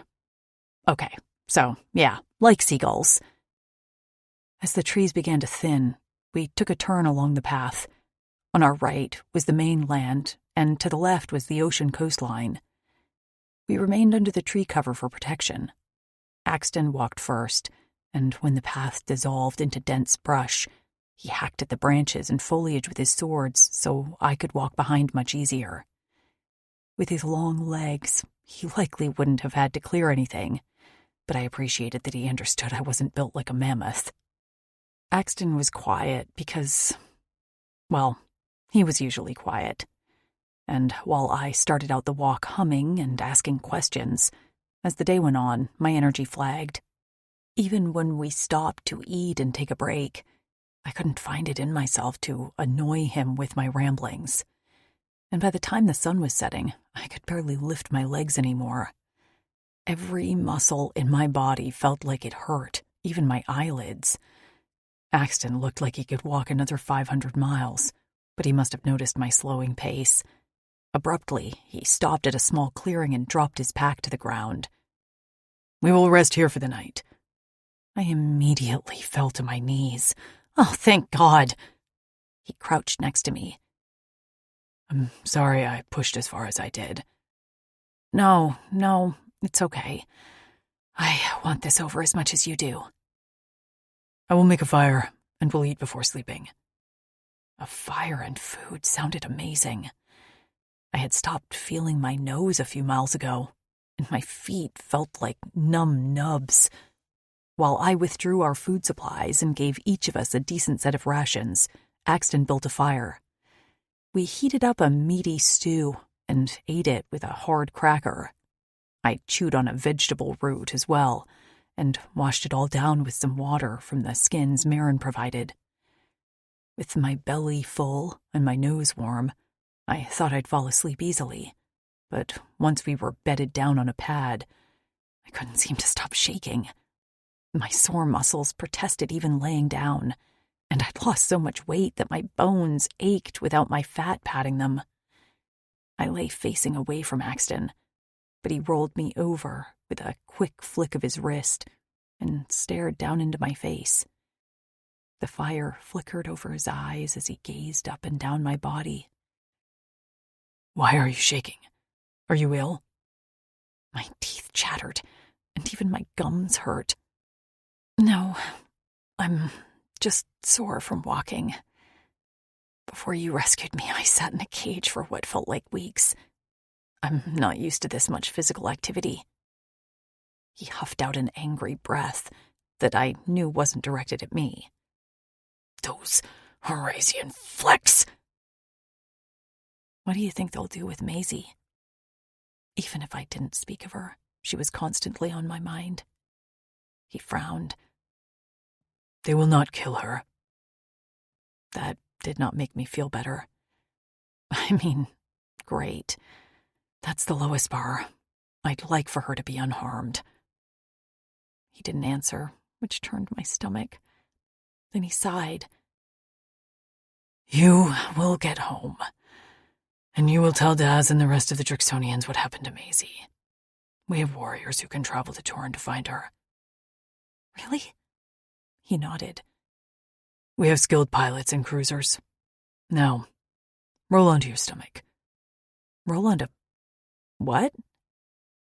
Okay, so, yeah, like seagulls." As the trees began to thin, we took a turn along the path. On our right was the mainland, and to the left was the ocean coastline. We remained under the tree cover for protection. Axton walked first, and when the path dissolved into dense brush, he hacked at the branches and foliage with his swords so I could walk behind much easier. With his long legs, he likely wouldn't have had to clear anything, but I appreciated that he understood I wasn't built like a mammoth. Axton was quiet because, well, he was usually quiet. And while I started out the walk humming and asking questions, as the day went on, my energy flagged. Even when we stopped to eat and take a break, I couldn't find it in myself to annoy him with my ramblings. And by the time the sun was setting, I could barely lift my legs anymore. Every muscle in my body felt like it hurt, even my eyelids. Axton looked like he could walk another 500 miles, but he must have noticed my slowing pace. Abruptly, he stopped at a small clearing and dropped his pack to the ground. "We will rest here for the night." I immediately fell to my knees. Oh, thank God! He crouched next to me. "I'm sorry I pushed as far as I did." No, it's okay. I want this over as much as you do." "I will make a fire, and we'll eat before sleeping." A fire and food sounded amazing. I had stopped feeling my nose a few miles ago, and my feet felt like numb nubs. While I withdrew our food supplies and gave each of us a decent set of rations, Axton built a fire. We heated up a meaty stew and ate it with a hard cracker. I chewed on a vegetable root as well, and washed it all down with some water from the skins Marin provided. With my belly full and my nose warm, I thought I'd fall asleep easily, but once we were bedded down on a pad, I couldn't seem to stop shaking. My sore muscles protested even laying down, and I'd lost so much weight that my bones ached without my fat padding them. I lay facing away from Axton, but he rolled me over with a quick flick of his wrist and stared down into my face. The fire flickered over his eyes as he gazed up and down my body. "Why are you shaking? Are you ill?" My teeth chattered, and even my gums hurt. "No, I'm just sore from walking. Before you rescued me, I sat in a cage for what felt like weeks. I'm not used to this much physical activity." He huffed out an angry breath that I knew wasn't directed at me. "Those Horasian flecks!" What do you think they'll do with Maisie? Even if I didn't speak of her, she was constantly on my mind. He frowned. "They will not kill her." That did not make me feel better. I mean, great. That's the lowest bar. I'd like for her to be unharmed. He didn't answer, which turned my stomach. Then he sighed. "You will get home, and you will tell Daz and the rest of the Drixonians what happened to Maisie. We have warriors who can travel to Torrent to find her." "Really?" He nodded. "We have skilled pilots and cruisers. Now, roll onto your stomach." Roll onto what?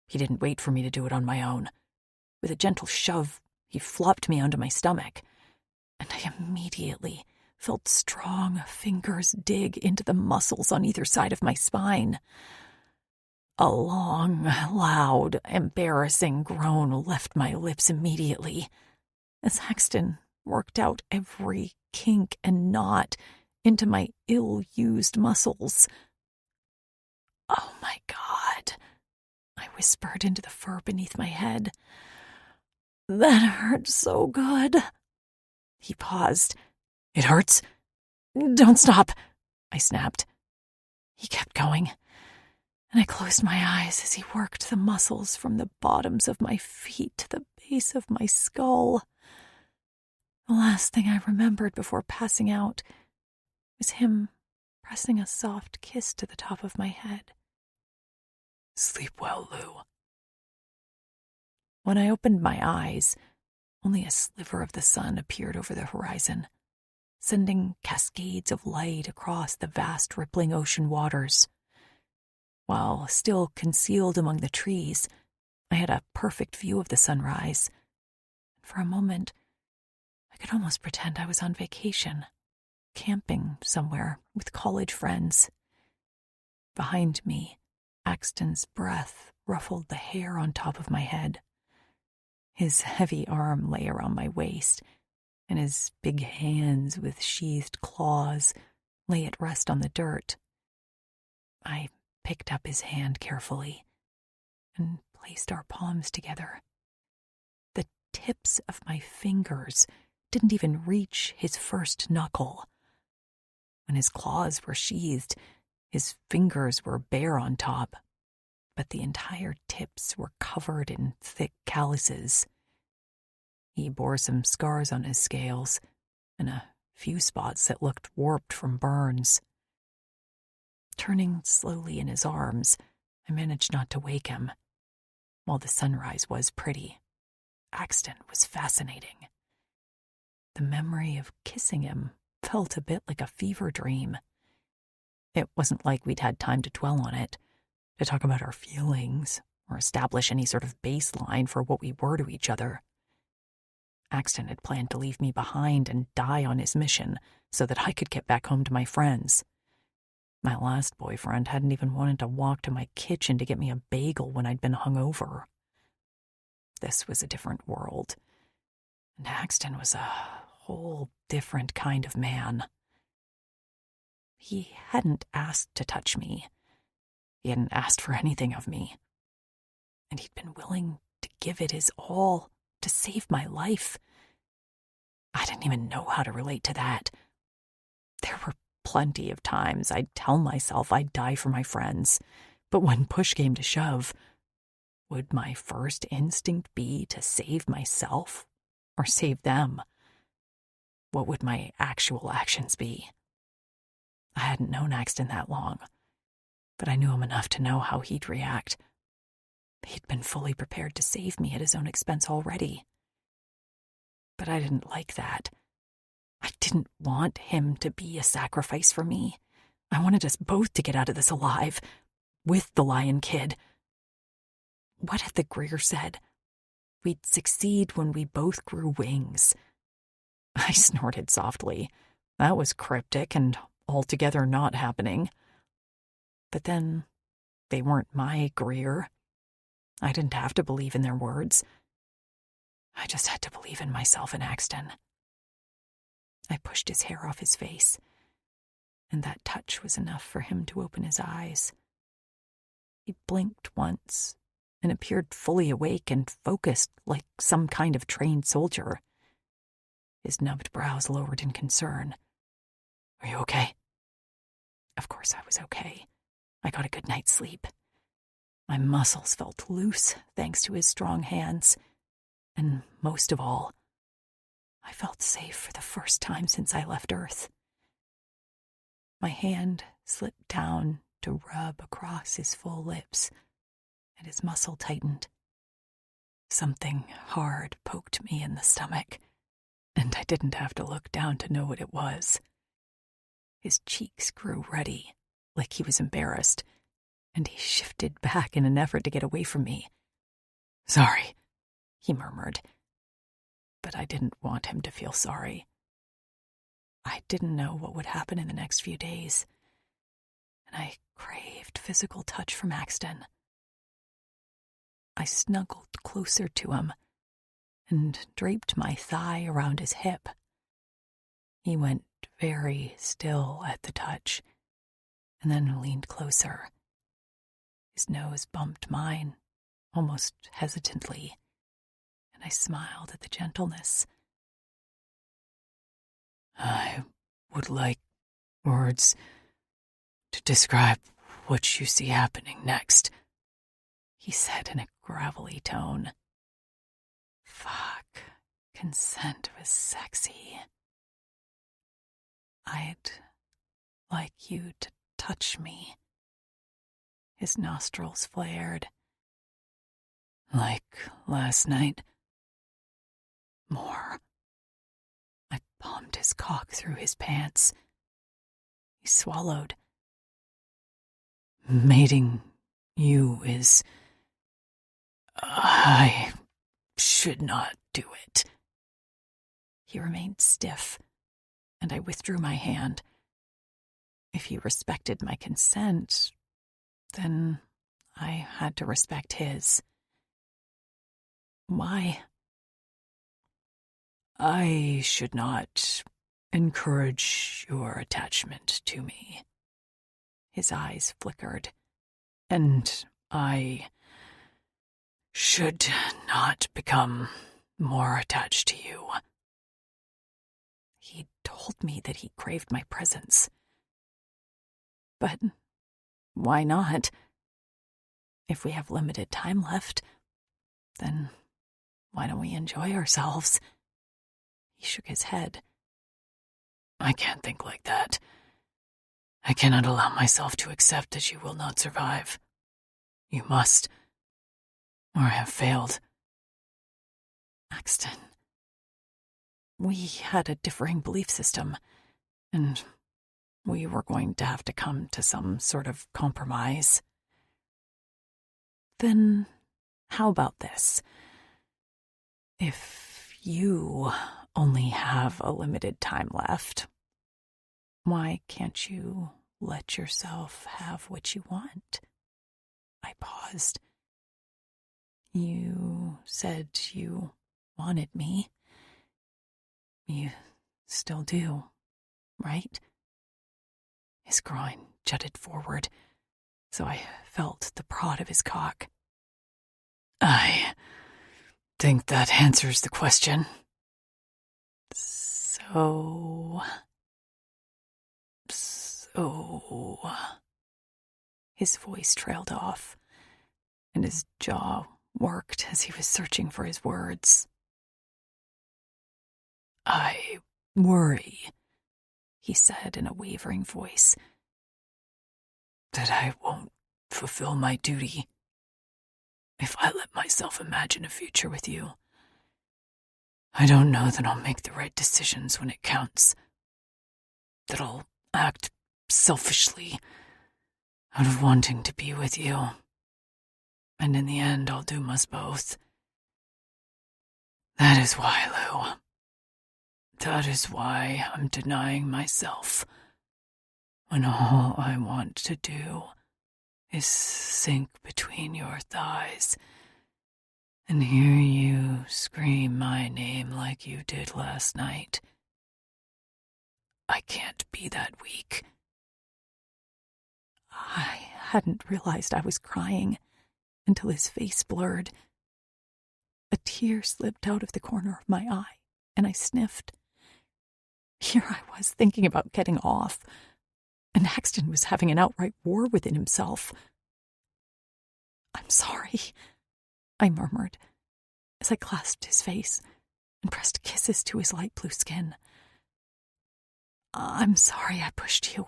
He didn't wait for me to do it on my own. With a gentle shove, he flopped me onto my stomach, and I immediately felt strong fingers dig into the muscles on either side of my spine. A long, loud, embarrassing groan left my lips immediately as Axton worked out every kink and knot into my ill-used muscles. "Oh my God," I whispered into the fur beneath my head. "That hurt so good." He paused. "It hurts? Don't stop," I snapped. He kept going, and I closed my eyes as he worked the muscles from the bottoms of my feet to the base of my skull. The last thing I remembered before passing out was him pressing a soft kiss to the top of my head. "Sleep well, Lou." When I opened my eyes, only a sliver of the sun appeared over the horizon, sending cascades of light across the vast rippling ocean waters. While still concealed among the trees, I had a perfect view of the sunrise. For a moment, I could almost pretend I was on vacation, camping somewhere with college friends. Behind me, Axton's breath ruffled the hair on top of my head. His heavy arm lay around my waist, and his big hands with sheathed claws lay at rest on the dirt. I picked up his hand carefully and placed our palms together. The tips of my fingers didn't even reach his first knuckle. When his claws were sheathed, his fingers were bare on top, but the entire tips were covered in thick calluses. He bore some scars on his scales and a few spots that looked warped from burns. Turning slowly in his arms, I managed not to wake him. While the sunrise was pretty, Axton was fascinating. The memory of kissing him felt a bit like a fever dream. It wasn't like we'd had time to dwell on it, to talk about our feelings, or establish any sort of baseline for what we were to each other. Axton had planned to leave me behind and die on his mission so that I could get back home to my friends. My last boyfriend hadn't even wanted to walk to my kitchen to get me a bagel when I'd been hungover. This was a different world, and Axton was a whole different kind of man. He hadn't asked to touch me. He hadn't asked for anything of me. And he'd been willing to give it his all to save my life. I didn't even know how to relate to that. There were plenty of times I'd tell myself I'd die for my friends, but when push came to shove, would my first instinct be to save myself or save them? What would my actual actions be? I hadn't known Axton that long, but I knew him enough to know how he'd react. He'd been fully prepared to save me at his own expense already. But I didn't like that. I didn't want him to be a sacrifice for me. I wanted us both to get out of this alive, with the Lion Kid. What had the Greer said? We'd succeed when we both grew wings. I snorted softly. That was cryptic and altogether not happening. But then, they weren't my Greer. I didn't have to believe in their words. I just had to believe in myself and Axton. I pushed his hair off his face, and that touch was enough for him to open his eyes. He blinked once and appeared fully awake and focused like some kind of trained soldier. His nubbed brows lowered in concern. "Are you okay?" Of course I was okay. I got a good night's sleep. My muscles felt loose thanks to his strong hands, and most of all, I felt safe for the first time since I left Earth. My hand slipped down to rub across his full lips, and his muscle tightened. Something hard poked me in the stomach, and I didn't have to look down to know what it was. His cheeks grew ruddy, like he was embarrassed, and he shifted back in an effort to get away from me. "Sorry," he murmured. But I didn't want him to feel sorry. I didn't know what would happen in the next few days, and I craved physical touch from Axton. I snuggled closer to him and draped my thigh around his hip. He went very still at the touch, and then leaned closer. His nose bumped mine, almost hesitantly, and I smiled at the gentleness. "I would like words to describe what you see happening next," he said in a gravelly tone. Fuck, consent was sexy. "I'd like you to touch me." His nostrils flared. "Like last night?" "More." I palmed his cock through his pants. He swallowed. "Mating you is... I should not do it." He remained stiff, and I withdrew my hand. If he respected my consent, then I had to respect his. "Why?" "I should not encourage your attachment to me." His eyes flickered. "And I should not become more attached to you." He told me that he craved my presence. But why not? If we have limited time left, then why don't we enjoy ourselves? He shook his head. "I can't think like that. I cannot allow myself to accept that you will not survive. You must, or I have failed. Axton, we had a differing belief system, and we were going to have to come to some sort of compromise. Then how about this? If you only have a limited time left, why can't you let yourself have what you want? I paused. You said you wanted me. You still do, right? His groin jutted forward, so I felt the prod of his cock. I think that answers the question. So... His voice trailed off, and his jaw worked as he was searching for his words. I worry, he said in a wavering voice, that I won't fulfill my duty if I let myself imagine a future with you. I don't know that I'll make the right decisions when it counts, that I'll act selfishly out of wanting to be with you, and in the end I'll doom us both. That is why, Lou. That is why I'm denying myself, when all I want to do is sink between your thighs and hear you scream my name like you did last night. I can't be that weak. I hadn't realized I was crying until his face blurred. A tear slipped out of the corner of my eye, and I sniffed. Here I was thinking about getting off, and Axton was having an outright war within himself. "I'm sorry," I murmured, as I clasped his face and pressed kisses to his light blue skin. "I'm sorry I pushed you.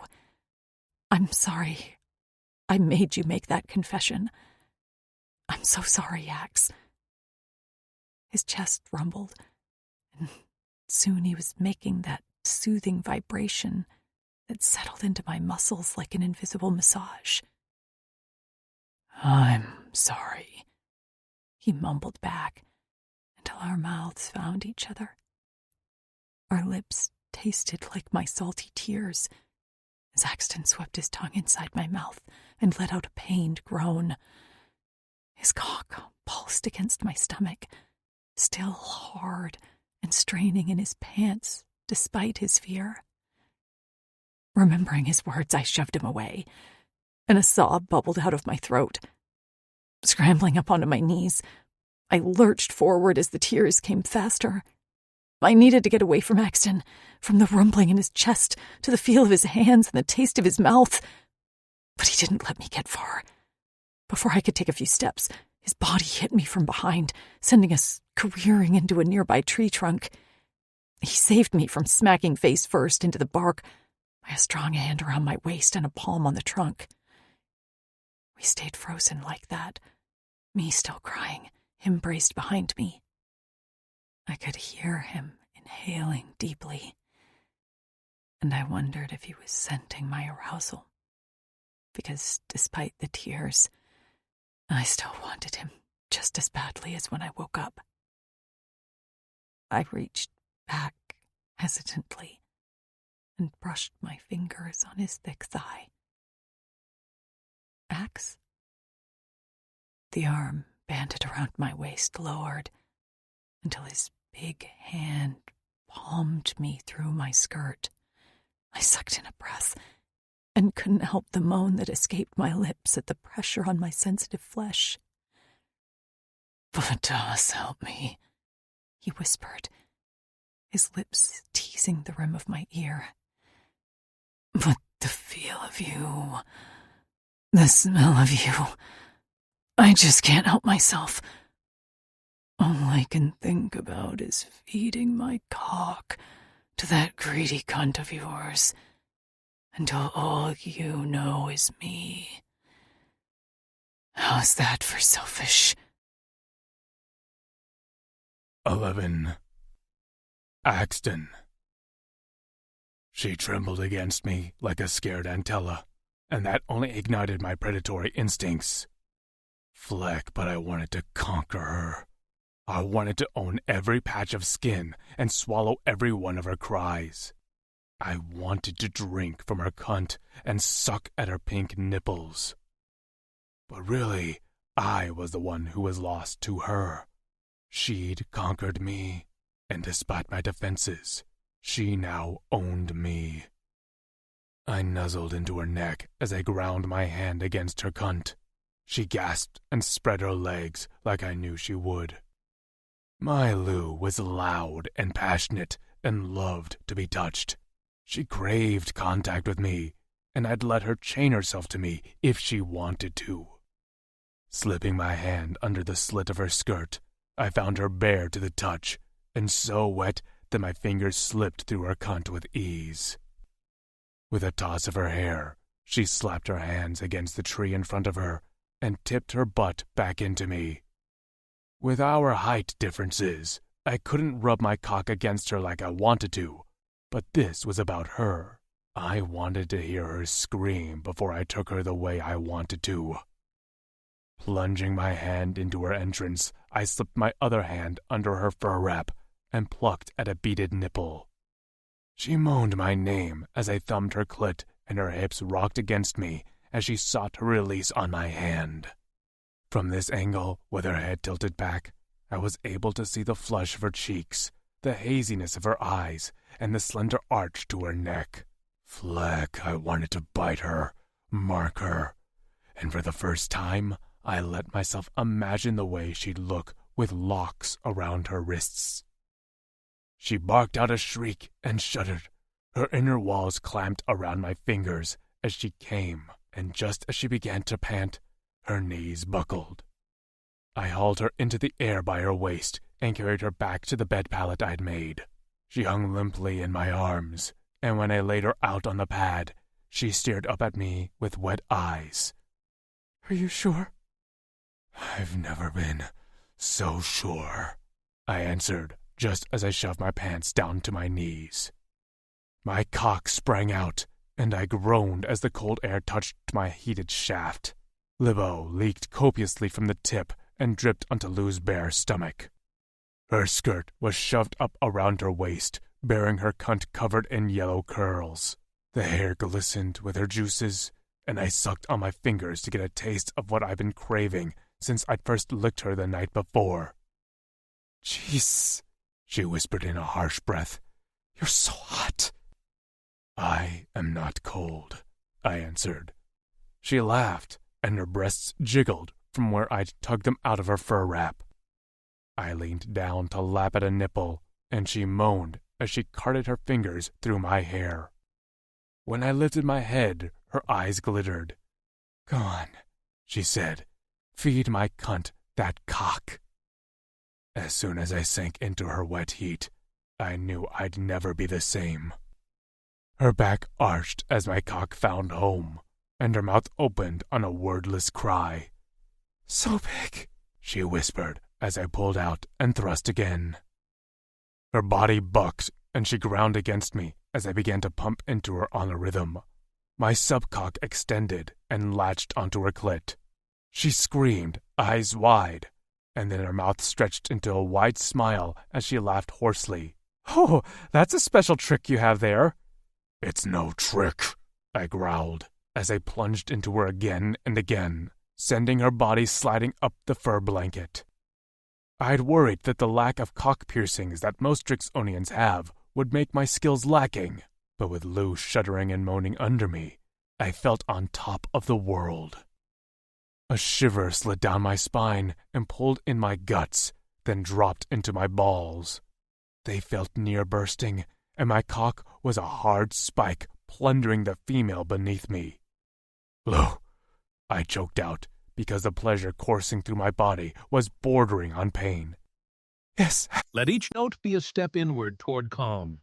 I'm sorry I made you make that confession. I'm so sorry, Ax." His chest rumbled, and soon he was making that soothing vibration that settled into my muscles like an invisible massage. I'm sorry, he mumbled back until our mouths found each other. Our lips tasted like my salty tears as Axton swept his tongue inside my mouth and let out a pained groan. His cock pulsed against my stomach, still hard and straining in his pants despite his fear. Remembering his words, I shoved him away, and a sob bubbled out of my throat. Scrambling up onto my knees, I lurched forward as the tears came faster. I needed to get away from Axton, from the rumbling in his chest to the feel of his hands and the taste of his mouth. But he didn't let me get far. Before I could take a few steps, his body hit me from behind, sending us careering into a nearby tree trunk. He saved me from smacking face first into the bark by a strong hand around my waist and a palm on the trunk. We stayed frozen like that, me still crying, him braced behind me. I could hear him inhaling deeply, and I wondered if he was scenting my arousal, because despite the tears, I still wanted him just as badly as when I woke up. I reached back hesitantly and brushed my fingers on his thick thigh. "Ax?" The arm banded around my waist lowered until his big hand palmed me through my skirt. I sucked in a breath and couldn't help the moan that escaped my lips at the pressure on my sensitive flesh. "But does help me," he whispered, his lips teasing the rim of my ear. "But the feel of you, the smell of you, I just can't help myself. All I can think about is feeding my cock to that greedy cunt of yours. until all you know is me. How's that for selfish? 11. Axton. She trembled against me like a scared antella, and that only ignited my predatory instincts. Fleck, but I wanted to conquer her. I wanted to own every patch of skin and swallow every one of her cries. I wanted to drink from her cunt and suck at her pink nipples. But really, I was the one who was lost to her. She'd conquered me, and despite my defenses, she now owned me. I nuzzled into her neck as I ground my hand against her cunt. She gasped and spread her legs like I knew she would. My Lou was loud and passionate and loved to be touched. She craved contact with me, and I'd let her chain herself to me if she wanted to. Slipping my hand under the slit of her skirt, I found her bare to the touch, and so wet that my fingers slipped through her cunt with ease. With a toss of her hair, she slapped her hands against the tree in front of her and tipped her butt back into me. With our height differences, I couldn't rub my cock against her like I wanted to, but this was about her. I wanted to hear her scream before I took her the way I wanted to. Plunging my hand into her entrance, I slipped my other hand under her fur wrap and plucked at a beaded nipple. She moaned my name as I thumbed her clit, and her hips rocked against me as she sought her release on my hand. From this angle, with her head tilted back, I was able to see the flush of her cheeks, the haziness of her eyes, and the slender arch to her neck. Fleck, I wanted to bite her, mark her, and for the first time, I let myself imagine the way she'd look with locks around her wrists. She barked out a shriek and shuddered. Her inner walls clamped around my fingers as she came, and just as she began to pant, her knees buckled. I hauled her into the air by her waist and carried her back to the bed pallet I'd made. She hung limply in my arms, and when I laid her out on the pad, she stared up at me with wet eyes. Are you sure? I've never been so sure, I answered, just as I shoved my pants down to my knees. My cock sprang out, and I groaned as the cold air touched my heated shaft. Libo leaked copiously from the tip and dripped onto Lou's bare stomach. Her skirt was shoved up around her waist, bearing her cunt covered in yellow curls. The hair glistened with her juices, and I sucked on my fingers to get a taste of what I'd been craving since I'd first licked her the night before. Jeez, she whispered in a harsh breath. You're so hot. I am not cold, I answered. She laughed, and her breasts jiggled from where I'd tugged them out of her fur wrap. I leaned down to lap at a nipple, and she moaned as she carted her fingers through my hair. When I lifted my head, her eyes glittered. Go on, she said. Feed my cunt that cock. As soon as I sank into her wet heat, I knew I'd never be the same. Her back arched as my cock found home, and her mouth opened on a wordless cry. So big, she whispered as I pulled out and thrust again. Her body bucked, and she ground against me as I began to pump into her on a rhythm. My subcock extended and latched onto her clit. She screamed, eyes wide, and then her mouth stretched into a wide smile as she laughed hoarsely. Oh, that's a special trick you have there. It's no trick, I growled as I plunged into her again and again, sending her body sliding up the fur blanket. I'd worried that the lack of cock piercings that most Drixonians have would make my skills lacking, but with Lou shuddering and moaning under me, I felt on top of the world. A shiver slid down my spine and pulled in my guts, then dropped into my balls. They felt near bursting, and my cock was a hard spike plundering the female beneath me. Lou, I choked out, because the pleasure coursing through my body was bordering on pain. Yes. Let each note be a step inward toward calm.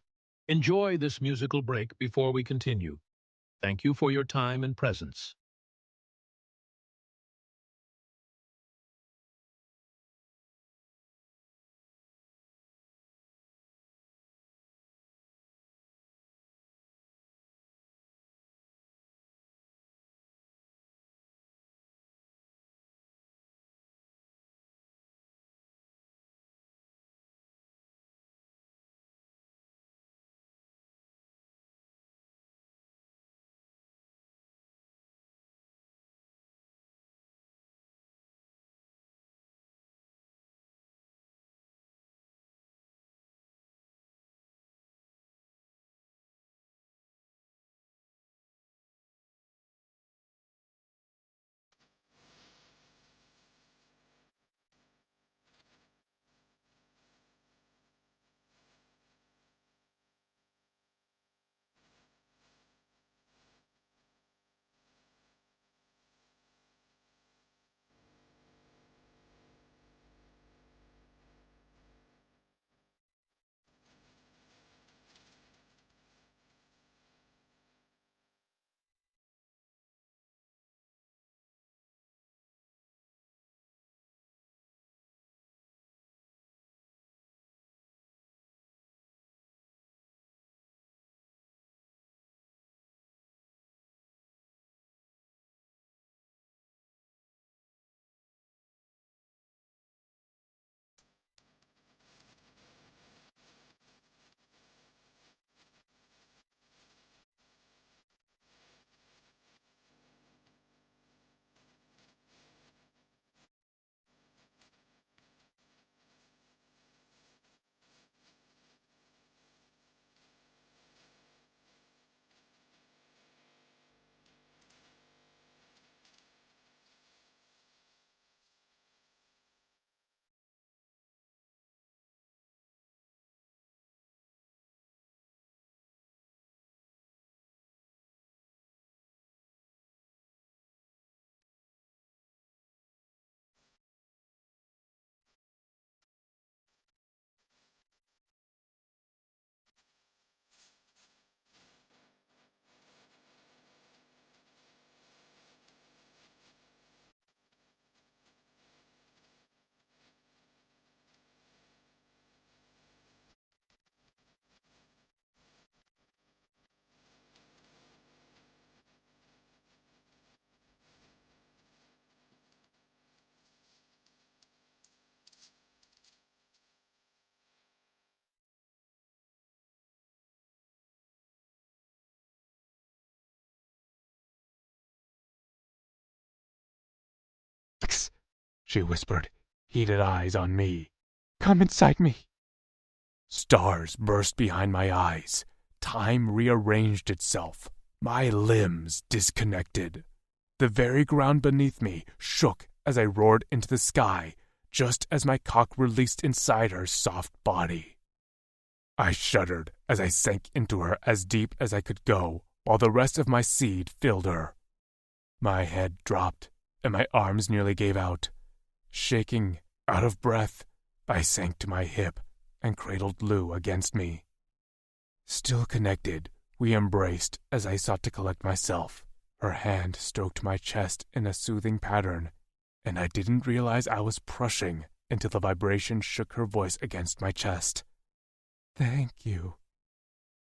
Enjoy this musical break before we continue. Thank you for your time and presence. She whispered, heated eyes on me. Come inside me. Stars burst behind my eyes. Time rearranged itself. My limbs disconnected. The very ground beneath me shook as I roared into the sky, just as my cock released inside her soft body. I shuddered as I sank into her as deep as I could go, while the rest of my seed filled her. My head dropped, and my arms nearly gave out. Shaking, out of breath, I sank to my hip and cradled Lou against me. Still connected, we embraced as I sought to collect myself. Her hand stroked my chest in a soothing pattern, and I didn't realize I was prushing until the vibration shook her voice against my chest. Thank you.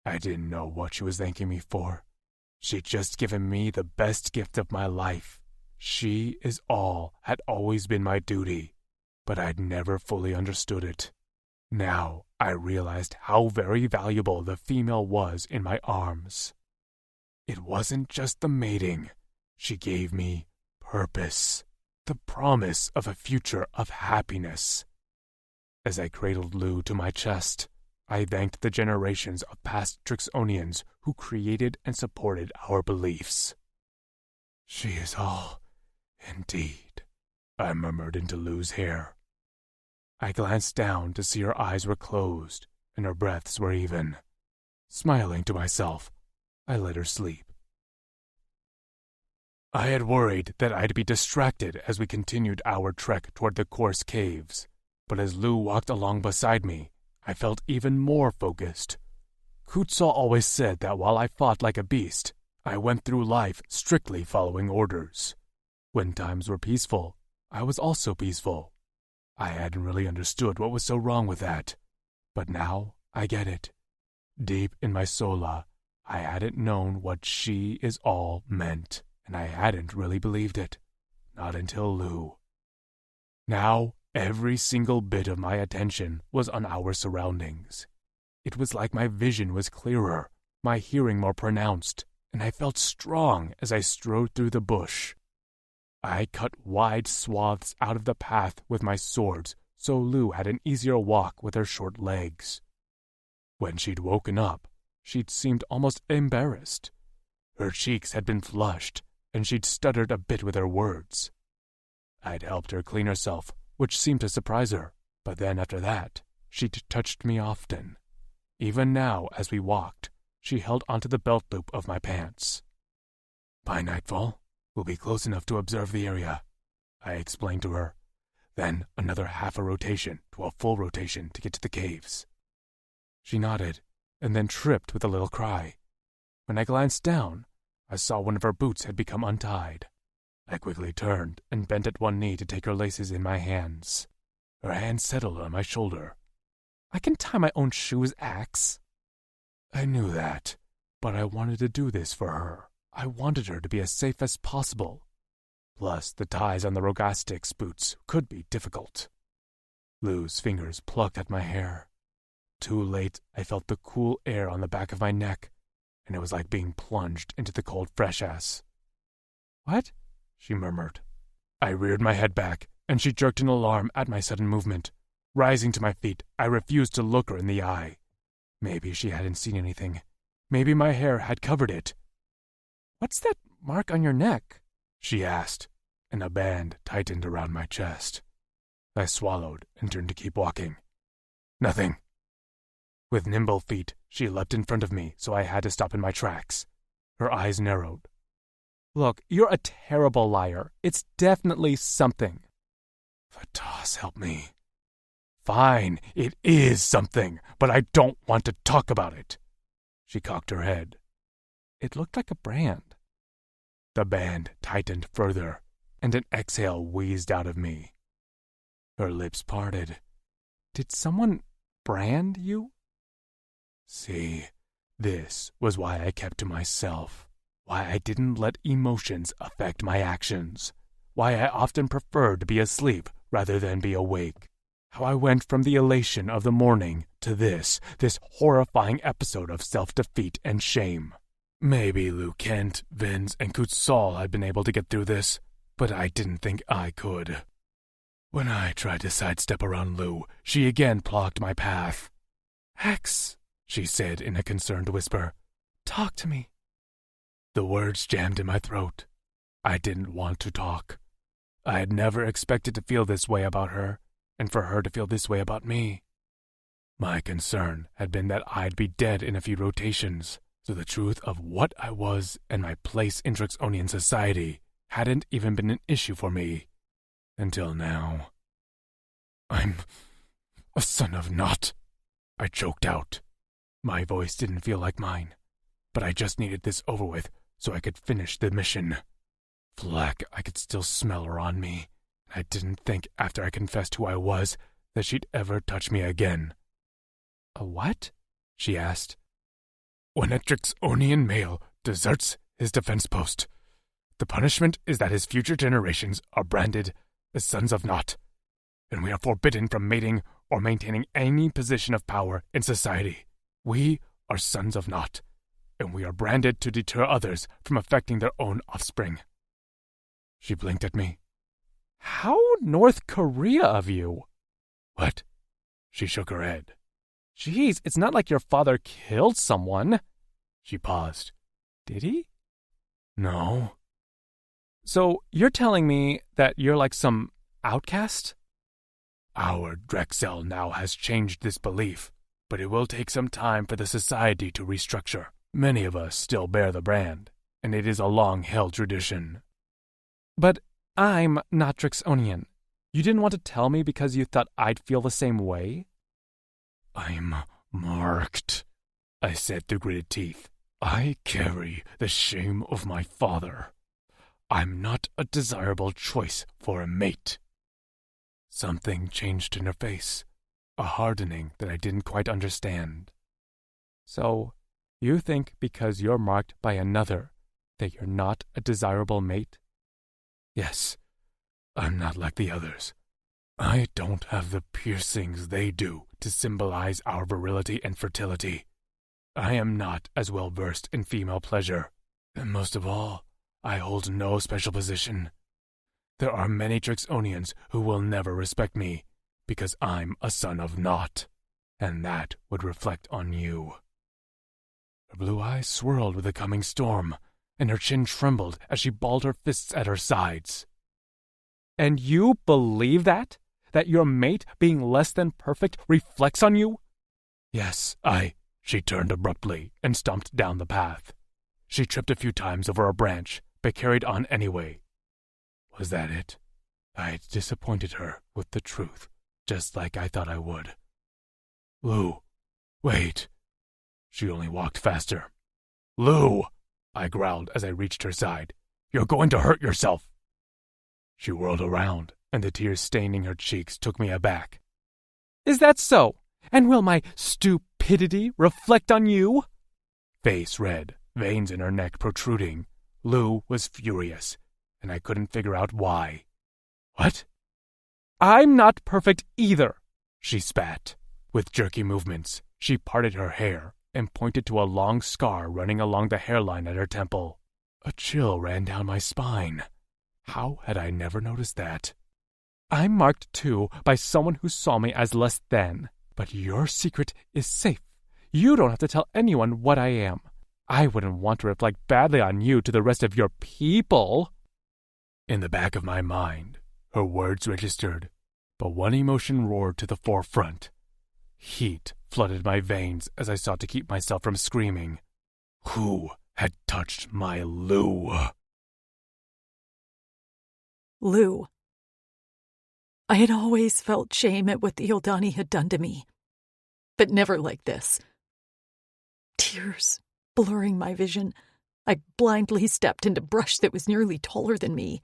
I didn't know what she was thanking me for. She'd just given me the best gift of my life. She is all had always been my duty, but I'd never fully understood it. Now I realized how very valuable the female was in my arms. It wasn't just the mating. She gave me purpose, the promise of a future of happiness. As I cradled Lou to my chest, I thanked the generations of past Trixonians who created and supported our beliefs. She is all, indeed, I murmured into Lou's hair. I glanced down to see her eyes were closed and her breaths were even. Smiling to myself, I let her sleep. I had worried that I'd be distracted as we continued our trek toward the coarse caves, but as Lou walked along beside me, I felt even more focused. Kutzal always said that while I fought like a beast, I went through life strictly following orders. When times were peaceful, I was also peaceful. I hadn't really understood what was so wrong with that. But now I get it. Deep in my sola, I hadn't known what she is all meant, and I hadn't really believed it. Not until Lou. Now, every single bit of my attention was on our surroundings. It was like my vision was clearer, my hearing more pronounced, and I felt strong as I strode through the bush. I cut wide swaths out of the path with my swords so Lou had an easier walk with her short legs. When she'd woken up, she'd seemed almost embarrassed. Her cheeks had been flushed, and she'd stuttered a bit with her words. I'd helped her clean herself, which seemed to surprise her, but then after that, she'd touched me often. Even now, as we walked, she held onto the belt loop of my pants. By nightfall, we'll be close enough to observe the area, I explained to her. Then another half a rotation to a full rotation to get to the caves. She nodded, and then tripped with a little cry. When I glanced down, I saw one of her boots had become untied. I quickly turned and bent at one knee to take her laces in my hands. Her hand settled on my shoulder. I can tie my own shoes, Axe. I knew that, but I wanted to do this for her. I wanted her to be as safe as possible. Plus, the ties on the Rogastix boots could be difficult. Lou's fingers plucked at my hair. Too late, I felt the cool air on the back of my neck, and it was like being plunged into the cold fresh-ass. What? She murmured. I reared my head back, and she jerked in alarm at my sudden movement. Rising to my feet, I refused to look her in the eye. Maybe she hadn't seen anything. Maybe my hair had covered it. What's that mark on your neck? She asked, and a band tightened around my chest. I swallowed and turned to keep walking. Nothing. With nimble feet, she leapt in front of me, so I had to stop in my tracks. Her eyes narrowed. Look, you're a terrible liar. It's definitely something. Vatas, help me. Fine, it is something, but I don't want to talk about it. She cocked her head. It looked like a brand. The band tightened further, and an exhale wheezed out of me. Her lips parted. Did someone brand you? See, this was why I kept to myself, why I didn't let emotions affect my actions, why I often preferred to be asleep rather than be awake. How I went from the elation of the morning to this horrifying episode of self-defeat and shame. Maybe Lou Kent, Vince, and Kutzal had been able to get through this, but I didn't think I could. When I tried to sidestep around Lou, she again blocked my path. Hex, she said in a concerned whisper. Talk to me. The words jammed in my throat. I didn't want to talk. I had never expected to feel this way about her, and for her to feel this way about me. My concern had been that I'd be dead in a few rotations, so the truth of what I was and my place in Drixonian society hadn't even been an issue for me. Until now. I'm a son of Nott, I choked out. My voice didn't feel like mine, but I just needed this over with so I could finish the mission. Flack, I could still smell her on me. I didn't think after I confessed who I was that she'd ever touch me again. A what? She asked. When a Drixonian male deserts his defense post, the punishment is that his future generations are branded as sons of Nott, and we are forbidden from mating or maintaining any position of power in society. We are sons of Nott, and we are branded to deter others from affecting their own offspring. She blinked at me. How North Korea of you? What? She shook her head. Jeez, it's not like your father killed someone. She paused. Did he? No. So you're telling me that you're like some outcast? Our Drexel now has changed this belief, but it will take some time for the society to restructure. Many of us still bear the brand, and it is a long-held tradition. But I'm not Drixonian. You didn't want to tell me because you thought I'd feel the same way? I'm marked, I said through gritted teeth, I carry the shame of my father. I'm not a desirable choice for a mate. Something changed in her face, a hardening that I didn't quite understand. So, you think because you're marked by another that you're not a desirable mate? Yes, I'm not like the others. I don't have the piercings they do to symbolize our virility and fertility. I am not as well versed in female pleasure, and most of all, I hold no special position. There are many Drixonians who will never respect me, because I'm a son of naught, and that would reflect on you. Her blue eyes swirled with the coming storm, and her chin trembled as she balled her fists at her sides. And you believe that? That your mate being less than perfect reflects on you? Yes, She turned abruptly and stomped down the path. She tripped a few times over a branch, but carried on anyway. Was that it? I'd disappointed her with the truth, just like I thought I would. Lou, wait. She only walked faster. Lou, I growled as I reached her side. You're going to hurt yourself. She whirled around, and the tears staining her cheeks took me aback. Is that so? And will my stupidity reflect on you? Face red, veins in her neck protruding, Lou was furious, and I couldn't figure out why. What? I'm not perfect either, she spat. With jerky movements, she parted her hair and pointed to a long scar running along the hairline at her temple. A chill ran down my spine. How had I never noticed that? I'm marked, too, by someone who saw me as less than. But your secret is safe. You don't have to tell anyone what I am. I wouldn't want to reflect badly on you to the rest of your people. In the back of my mind, her words registered, but one emotion roared to the forefront. Heat flooded my veins as I sought to keep myself from screaming. Who had touched my Lou? Lou. I had always felt shame at what the Uldani had done to me, but never like this. Tears blurring my vision, I blindly stepped into brush that was nearly taller than me.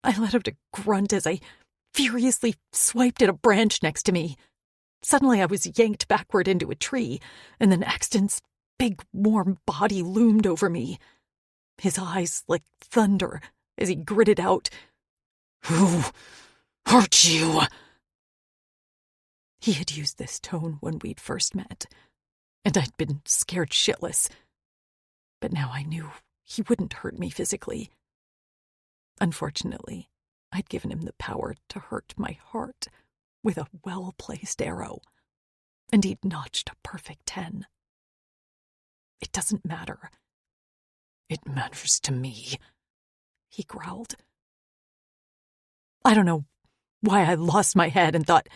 I let out a grunt as I furiously swiped at a branch next to me. Suddenly I was yanked backward into a tree, and then Axton's big, warm body loomed over me. His eyes like thunder as he gritted out, "Who hurt you?" He had used this tone when we'd first met, and I'd been scared shitless. But now I knew he wouldn't hurt me physically. Unfortunately, I'd given him the power to hurt my heart with a well-placed arrow, and he'd notched a perfect 10. It doesn't matter. It matters to me, he growled. I don't know why I lost my head and thought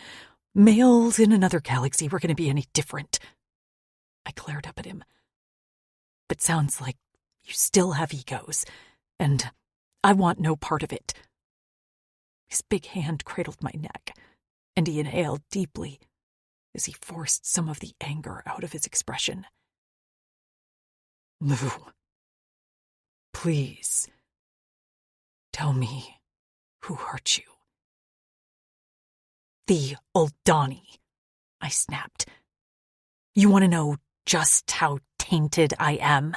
males in another galaxy were going to be any different. I glared up at him. But sounds like you still have egos, and I want no part of it. His big hand cradled my neck, and he inhaled deeply as he forced some of the anger out of his expression. Lou, please, tell me who hurt you. The Uldani, I snapped. You want to know just how tainted I am?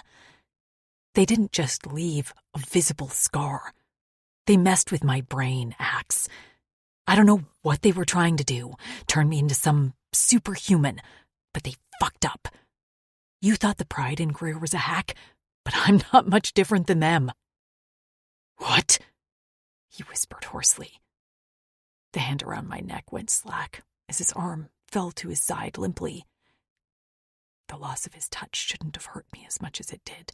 They didn't just leave a visible scar. They messed with my brain, Axe. I don't know what they were trying to do, turn me into some superhuman, but they fucked up. You thought the pride in Greer was a hack, but I'm not much different than them. What? He whispered hoarsely. The hand around my neck went slack as his arm fell to his side limply. The loss of his touch shouldn't have hurt me as much as it did.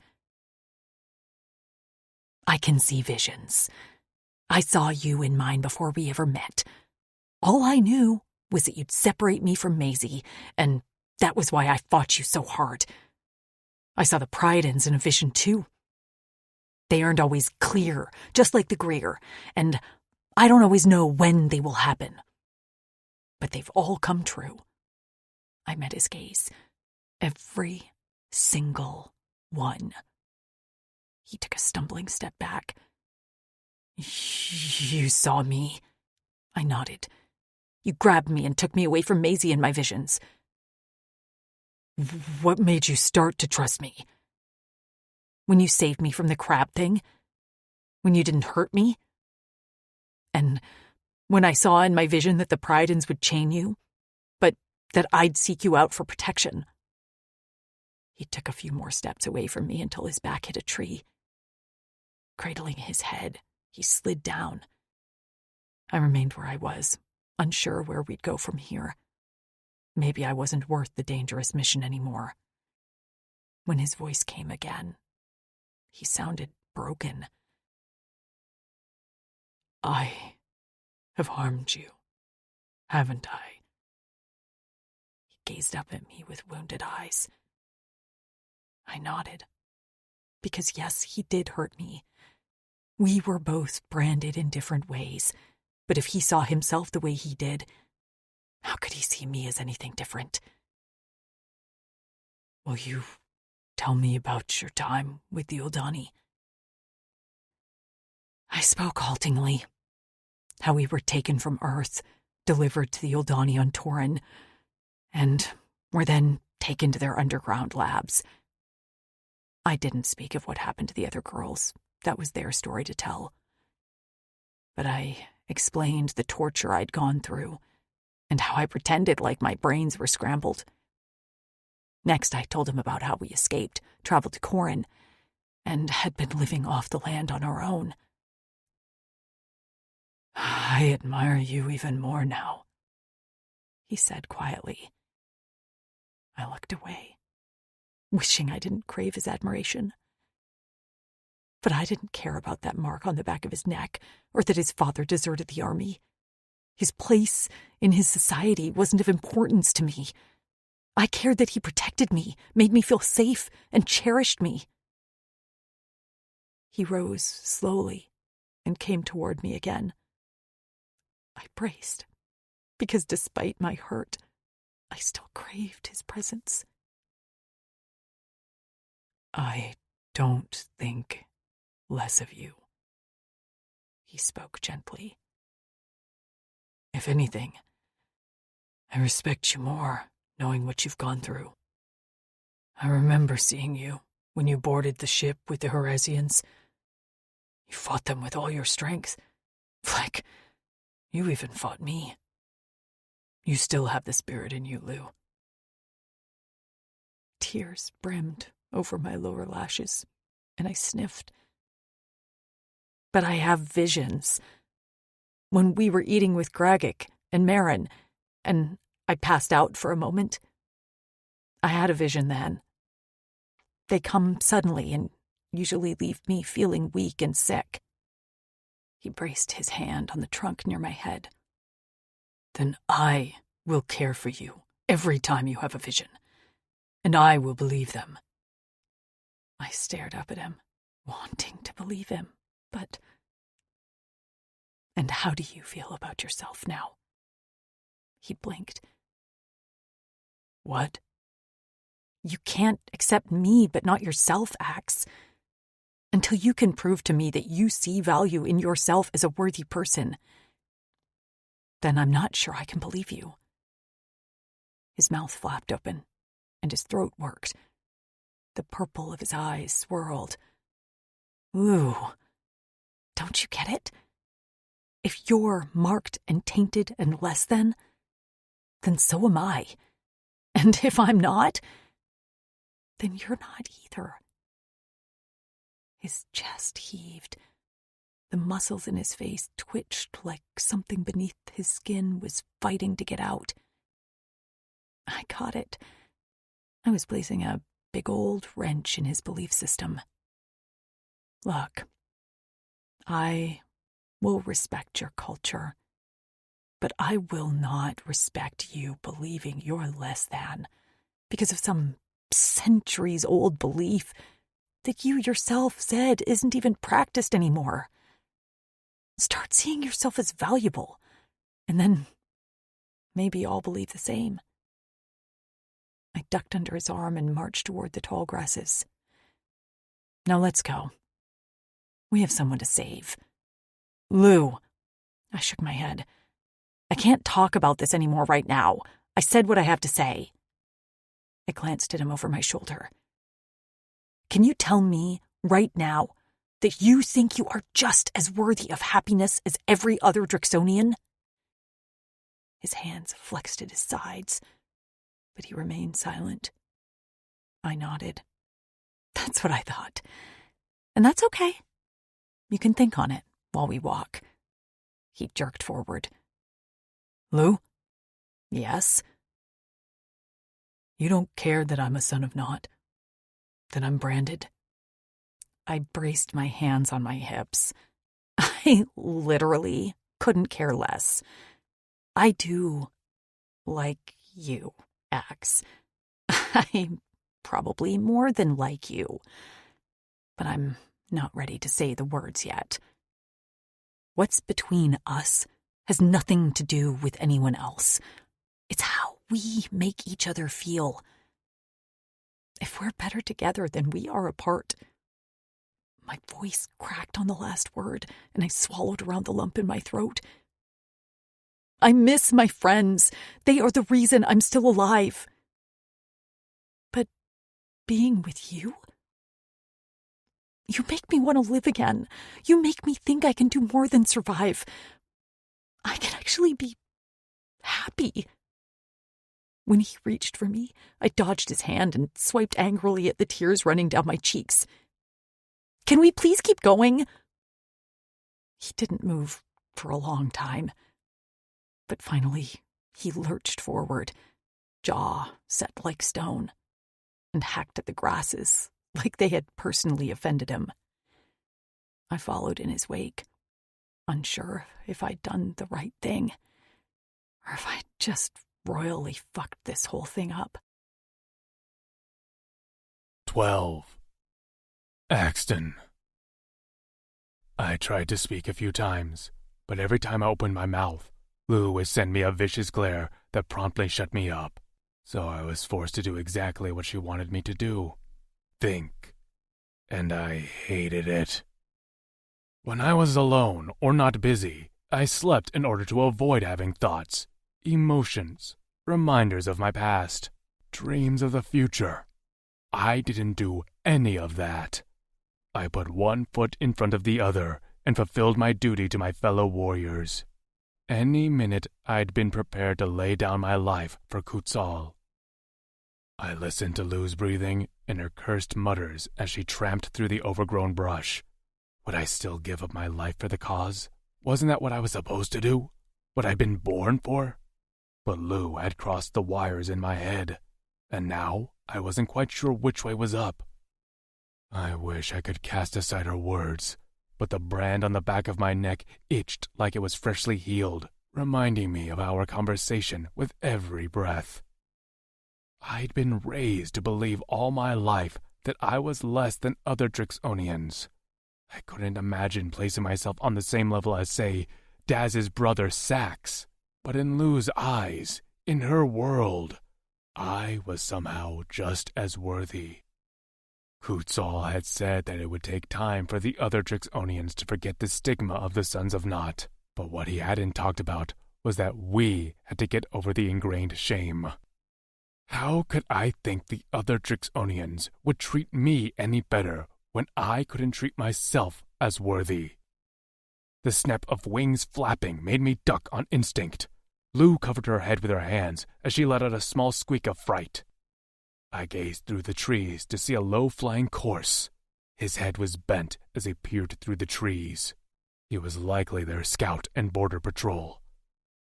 I can see visions. I saw you in mine before we ever met. All I knew was that you'd separate me from Maisie, and that was why I fought you so hard. I saw the Pridens in a vision too. They aren't always clear, just like the Greer, and I don't always know when they will happen. But they've all come true. I met his gaze. Every single one. He took a stumbling step back. You saw me? I nodded. You grabbed me and took me away from Maisie and my visions. What made you start to trust me? When you saved me from the crab thing? When you didn't hurt me? And when I saw in my vision that the Pridens would chain you, but that I'd seek you out for protection. He took a few more steps away from me until his back hit a tree. Cradling his head, he slid down. I remained where I was, unsure where we'd go from here. Maybe I wasn't worth the dangerous mission anymore. When his voice came again, he sounded broken. I have harmed you, haven't I? He gazed up at me with wounded eyes. I nodded. Because yes, he did hurt me. We were both branded in different ways, but if he saw himself the way he did, how could he see me as anything different? Will you tell me about your time with the Uldani? I spoke haltingly. How we were taken from Earth, delivered to the Uldani on Tauren, and were then taken to their underground labs. I didn't speak of what happened to the other girls. That was their story to tell. But I explained the torture I'd gone through, and how I pretended like my brains were scrambled. Next, I told him about how we escaped, traveled to Corin, and had been living off the land on our own. I admire you even more now, he said quietly. I looked away, wishing I didn't crave his admiration. But I didn't care about that mark on the back of his neck, or that his father deserted the army. His place in his society wasn't of importance to me. I cared that he protected me, made me feel safe, and cherished me. He rose slowly and came toward me again. I braced, because despite my hurt, I still craved his presence. I don't think less of you, he spoke gently. If anything, I respect you more, knowing what you've gone through. I remember seeing you when you boarded the ship with the Heresians. You fought them with all your strength. Like, you even fought me. You still have the spirit in you, Lou. Tears brimmed over my lower lashes, and I sniffed. But I have visions. When we were eating with Gragic and Marin, and I passed out for a moment, I had a vision then. They come suddenly and usually leave me feeling weak and sick. He braced his hand on the trunk near my head. Then I will care for you every time you have a vision, and I will believe them. I stared up at him, wanting to believe him, but... And how do you feel about yourself now? He blinked. What? You can't accept me but not yourself, Axe. Until you can prove to me that you see value in yourself as a worthy person, then I'm not sure I can believe you. His mouth flapped open, and his throat worked. The purple of his eyes swirled. Ooh, don't you get it? If you're marked and tainted and less than, then so am I. And if I'm not, then you're not either. His chest heaved. The muscles in his face twitched like something beneath his skin was fighting to get out. I caught it. I was placing a big old wrench in his belief system. Look, I will respect your culture, but I will not respect you believing you're less than because of some centuries-old belief that you yourself said isn't even practiced anymore. Start seeing yourself as valuable, and then maybe I'll believe the same. I ducked under his arm and marched toward the tall grasses. Now let's go. We have someone to save. Lou. I shook my head. I can't talk about this anymore right now. I said what I have to say. I glanced at him over my shoulder. Can you tell me, right now, that you think you are just as worthy of happiness as every other Drixonian? His hands flexed at his sides, but he remained silent. I nodded. That's what I thought. And that's okay. You can think on it while we walk. He jerked forward. Lou? Yes? You don't care that I'm a son of naught? That I'm branded? I braced my hands on my hips. I literally couldn't care less. I do like you, Axe. I'm probably more than like you. But I'm not ready to say the words yet. What's between us has nothing to do with anyone else. It's how we make each other feel. If we're better together than we are apart. My voice cracked on the last word, and I swallowed around the lump in my throat. I miss my friends. They are the reason I'm still alive. But being with you? You make me want to live again. You make me think I can do more than survive. I can actually be happy. When he reached for me, I dodged his hand and swiped angrily at the tears running down my cheeks. Can we please keep going? He didn't move for a long time. But finally, he lurched forward, jaw set like stone, and hacked at the grasses like they had personally offended him. I followed in his wake, unsure if I'd done the right thing, or if I'd just royally fucked this whole thing up. 12. Axton. I tried to speak a few times, but every time I opened my mouth, Lou would send me a vicious glare that promptly shut me up, so I was forced to do exactly what she wanted me to do. Think. And I hated it. When I was alone or not busy, I slept in order to avoid having thoughts, emotions, reminders of my past, dreams of the future. I didn't do any of that. I put one foot in front of the other and fulfilled my duty to my fellow warriors. Any minute I'd been prepared to lay down my life for Kutzal. I listened to Lou's breathing and her cursed mutters as she tramped through the overgrown brush. Would I still give up my life for the cause? Wasn't that what I was supposed to do? What I'd been born for? But Lou had crossed the wires in my head, and now I wasn't quite sure which way was up. I wish I could cast aside her words, but the brand on the back of my neck itched like it was freshly healed, reminding me of our conversation with every breath. I'd been raised to believe all my life that I was less than other Drixonians. I couldn't imagine placing myself on the same level as, say, Daz's brother Sax. But in Lou's eyes, in her world, I was somehow just as worthy. Kutzal had said that it would take time for the other Drixonians to forget the stigma of the Sons of Naught, but what he hadn't talked about was that we had to get over the ingrained shame. How could I think the other Drixonians would treat me any better when I couldn't treat myself as worthy? The snap of wings flapping made me duck on instinct. Lou covered her head with her hands as she let out a small squeak of fright. I gazed through the trees to see a low-flying corse. His head was bent as he peered through the trees. He was likely their scout and border patrol.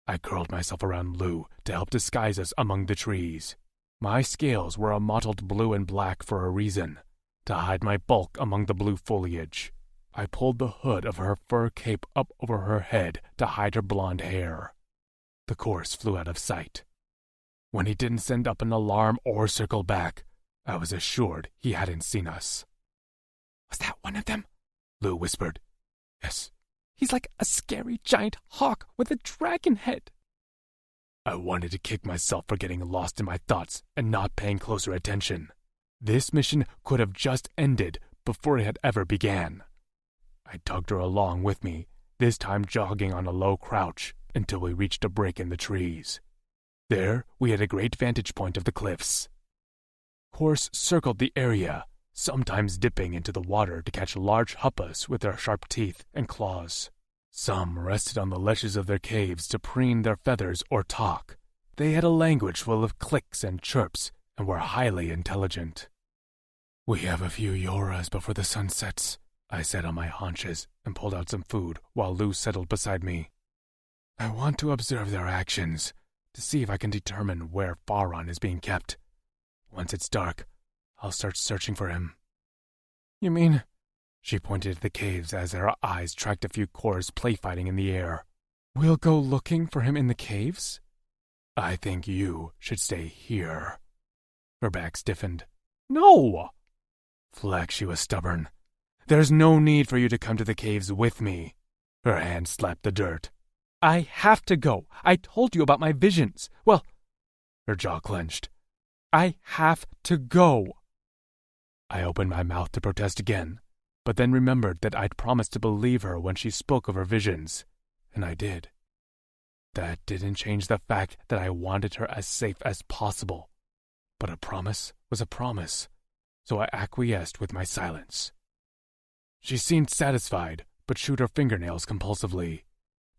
I curled myself around Lou to help disguise us among the trees. My scales were a mottled blue and black for a reason, to hide my bulk among the blue foliage. I pulled the hood of her fur cape up over her head to hide her blonde hair. The corse flew out of sight. When he didn't send up an alarm or circle back, I was assured he hadn't seen us. "Was that one of them?" Lou whispered. "Yes. He's like a scary giant hawk with a dragon head." I wanted to kick myself for getting lost in my thoughts and not paying closer attention. This mission could have just ended, before it had ever began. I tugged her along with me, this time jogging on a low crouch, until we reached a break in the trees. There, we had a great vantage point of the cliffs. Course circled the area, sometimes dipping into the water to catch large huppas with their sharp teeth and claws. Some rested on the ledges of their caves to preen their feathers or talk. They had a language full of clicks and chirps and were highly intelligent. "We have a few yoras before the sun sets," I said on my haunches and pulled out some food while Lou settled beside me. "I want to observe their actions, to see if I can determine where Faron is being kept. Once it's dark, I'll start searching for him." "You mean?" She pointed at the caves as her eyes tracked a few cores play-fighting in the air. "We'll go looking for him in the caves?" "I think you should stay here." Her back stiffened. "No!" Fleck, she was stubborn. "There's no need for you to come to the caves with me." Her hand slapped the dirt. "I have to go. I told you about my visions. Well," her jaw clenched. "I have to go." I opened my mouth to protest again, but then remembered that I'd promised to believe her when she spoke of her visions, and I did. That didn't change the fact that I wanted her as safe as possible, but a promise was a promise, so I acquiesced with my silence. She seemed satisfied, but chewed her fingernails compulsively.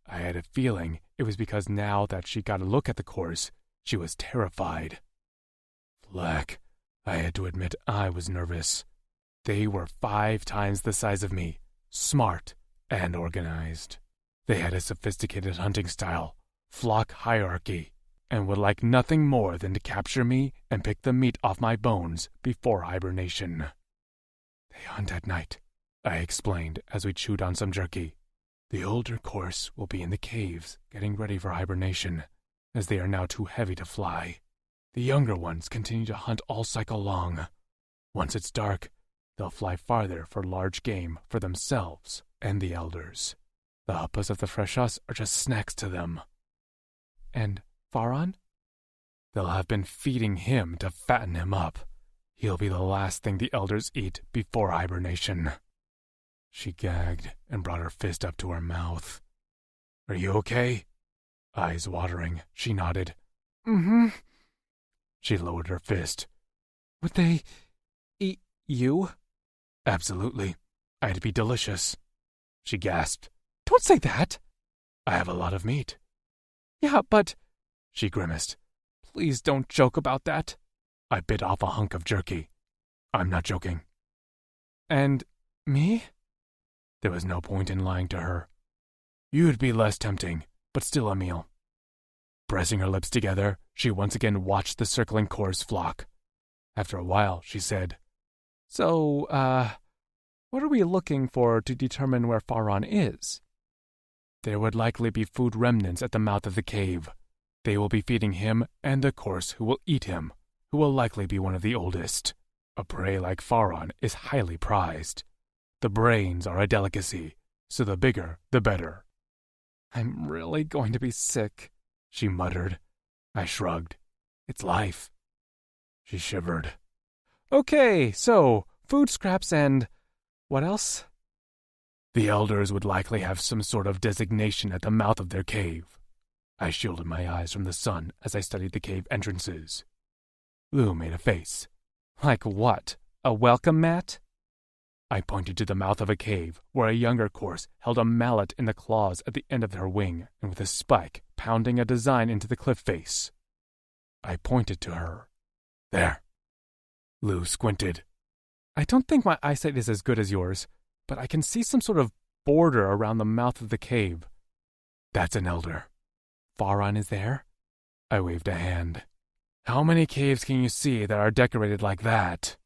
I had a feeling it was because now that she got a look at the course, she was terrified. Fleck, I had to admit I was nervous. They were 5 times the size of me, smart and organized. They had a sophisticated hunting style, flock hierarchy, and would like nothing more than to capture me and pick the meat off my bones before hibernation. "They hunt at night," I explained as we chewed on some jerky. "The older course will be in the caves getting ready for hibernation, as they are now too heavy to fly. The younger ones continue to hunt all cycle long. Once it's dark, they'll fly farther for large game for themselves and the elders. The huppas of the freshas are just snacks to them." "And Faron?" "They'll have been feeding him to fatten him up. He'll be the last thing the elders eat before hibernation." She gagged and brought her fist up to her mouth. "Are you okay?" Eyes watering, she nodded. "Mm-hmm." She lowered her fist. "Would they eat you?" "Absolutely. I'd be delicious." She gasped. "Don't say that." "I have a lot of meat." "Yeah, but—" She grimaced. "Please don't joke about that." I bit off a hunk of jerky. "I'm not joking." "And me?" There was no point in lying to her. "You'd be less tempting, but still a meal." Pressing her lips together, she once again watched the circling course flock. After a while, she said, "So, what are we looking for to determine where Faron is?" "There would likely be food remnants at the mouth of the cave. They will be feeding him and the course who will eat him, who will likely be one of the oldest. A prey like Faron is highly prized. The brains are a delicacy, so the bigger, the better." "I'm really going to be sick," she muttered. I shrugged. "It's life." She shivered. "Okay, so, food scraps and... what else?" "The elders would likely have some sort of designation at the mouth of their cave." I shielded my eyes from the sun as I studied the cave entrances. Lou made a face. "Like what? A welcome mat?" I pointed to the mouth of a cave where a younger course held a mallet in the claws at the end of her wing and with a spike pounding a design into the cliff face. I pointed to her. "There." Lou squinted. "I don't think my eyesight is as good as yours, but I can see some sort of border around the mouth of the cave." "That's an elder." "Faron is there?" I waved a hand. "How many caves can you see that are decorated like that?"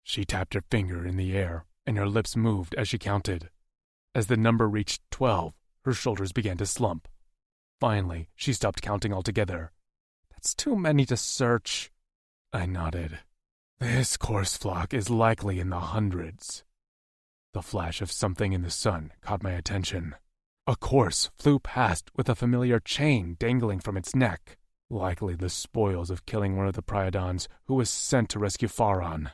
She tapped her finger in the air, and her lips moved as she counted. As the number reached 12, her shoulders began to slump. Finally, she stopped counting altogether. "That's too many to search." I nodded. "This course flock is likely in the hundreds." The flash of something in the sun caught my attention. A course flew past with a familiar chain dangling from its neck, likely the spoils of killing one of the Priadons who was sent to rescue Faron.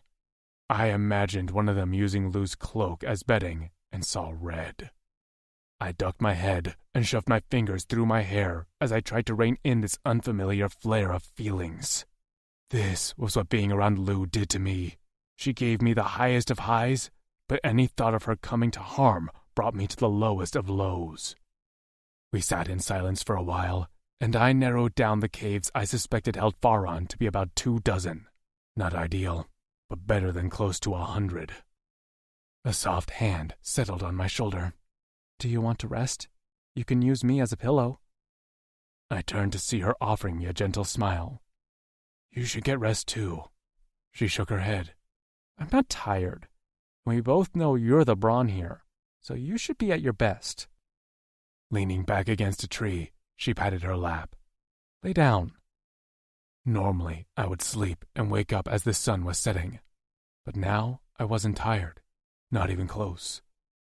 I imagined one of them using Lou's cloak as bedding and saw red. I ducked my head and shoved my fingers through my hair as I tried to rein in this unfamiliar flare of feelings. This was what being around Lou did to me. She gave me the highest of highs, but any thought of her coming to harm brought me to the lowest of lows. We sat in silence for a while, and I narrowed down the caves I suspected held Faron to be about 24. Not ideal, but better than close to 100. A soft hand settled on my shoulder. "Do you want to rest? You can use me as a pillow." I turned to see her offering me a gentle smile. "You should get rest too." She shook her head. "I'm not tired. We both know you're the brawn here, so you should be at your best." Leaning back against a tree, she patted her lap. "Lay down." Normally, I would sleep and wake up as the sun was setting. But now, I wasn't tired. Not even close.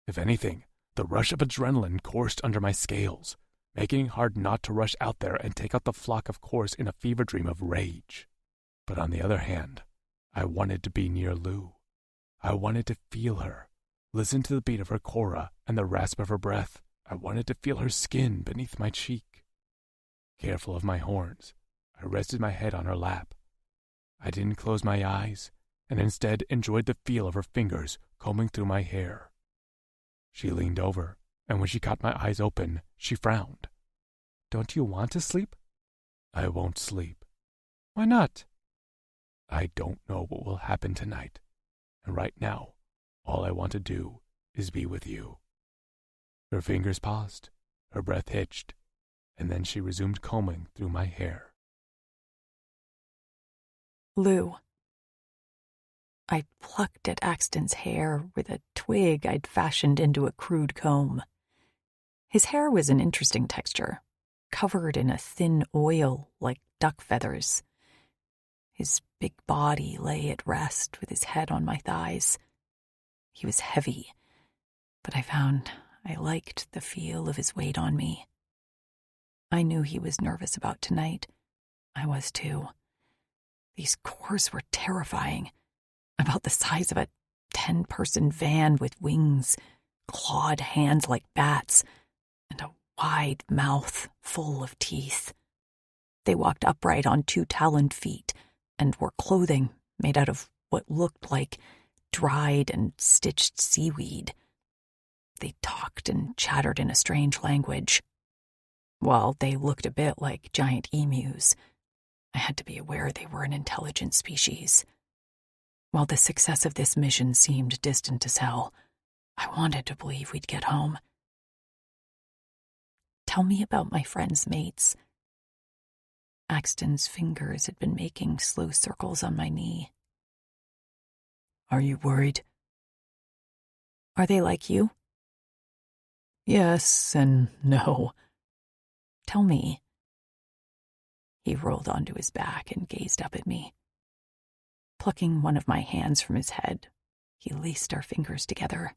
If anything, the rush of adrenaline coursed under my scales, making it hard not to rush out there and take out the flock of course in a fever dream of rage. But on the other hand, I wanted to be near Lou. I wanted to feel her, listen to the beat of her kora and the rasp of her breath. I wanted to feel her skin beneath my cheek. Careful of my horns, I rested my head on her lap. I didn't close my eyes, and instead enjoyed the feel of her fingers combing through my hair. She leaned over, and when she caught my eyes open, she frowned. "Don't you want to sleep?" "I won't sleep." "Why not?" "I don't know what will happen tonight, and right now, all I want to do is be with you." Her fingers paused, her breath hitched, and then she resumed combing through my hair. Lou. I plucked at Axton's hair with a twig I'd fashioned into a crude comb. His hair was an interesting texture, covered in a thin oil like duck feathers. His big body lay at rest with his head on my thighs. He was heavy, but I found I liked the feel of his weight on me. I knew he was nervous about tonight. I was too. These cores were terrifying, about the size of a 10-person van with wings, clawed hands like bats, and a wide mouth full of teeth. They walked upright on 2 taloned feet and wore clothing made out of what looked like dried and stitched seaweed. They talked and chattered in a strange language. While they looked a bit like giant emus, I had to be aware they were an intelligent species. While the success of this mission seemed distant as hell, I wanted to believe we'd get home. "Tell me about my friend's mates." Axton's fingers had been making slow circles on my knee. "Are you worried?" "Are they like you?" "Yes and no." "Tell me." He rolled onto his back and gazed up at me. Plucking one of my hands from his head, he laced our fingers together.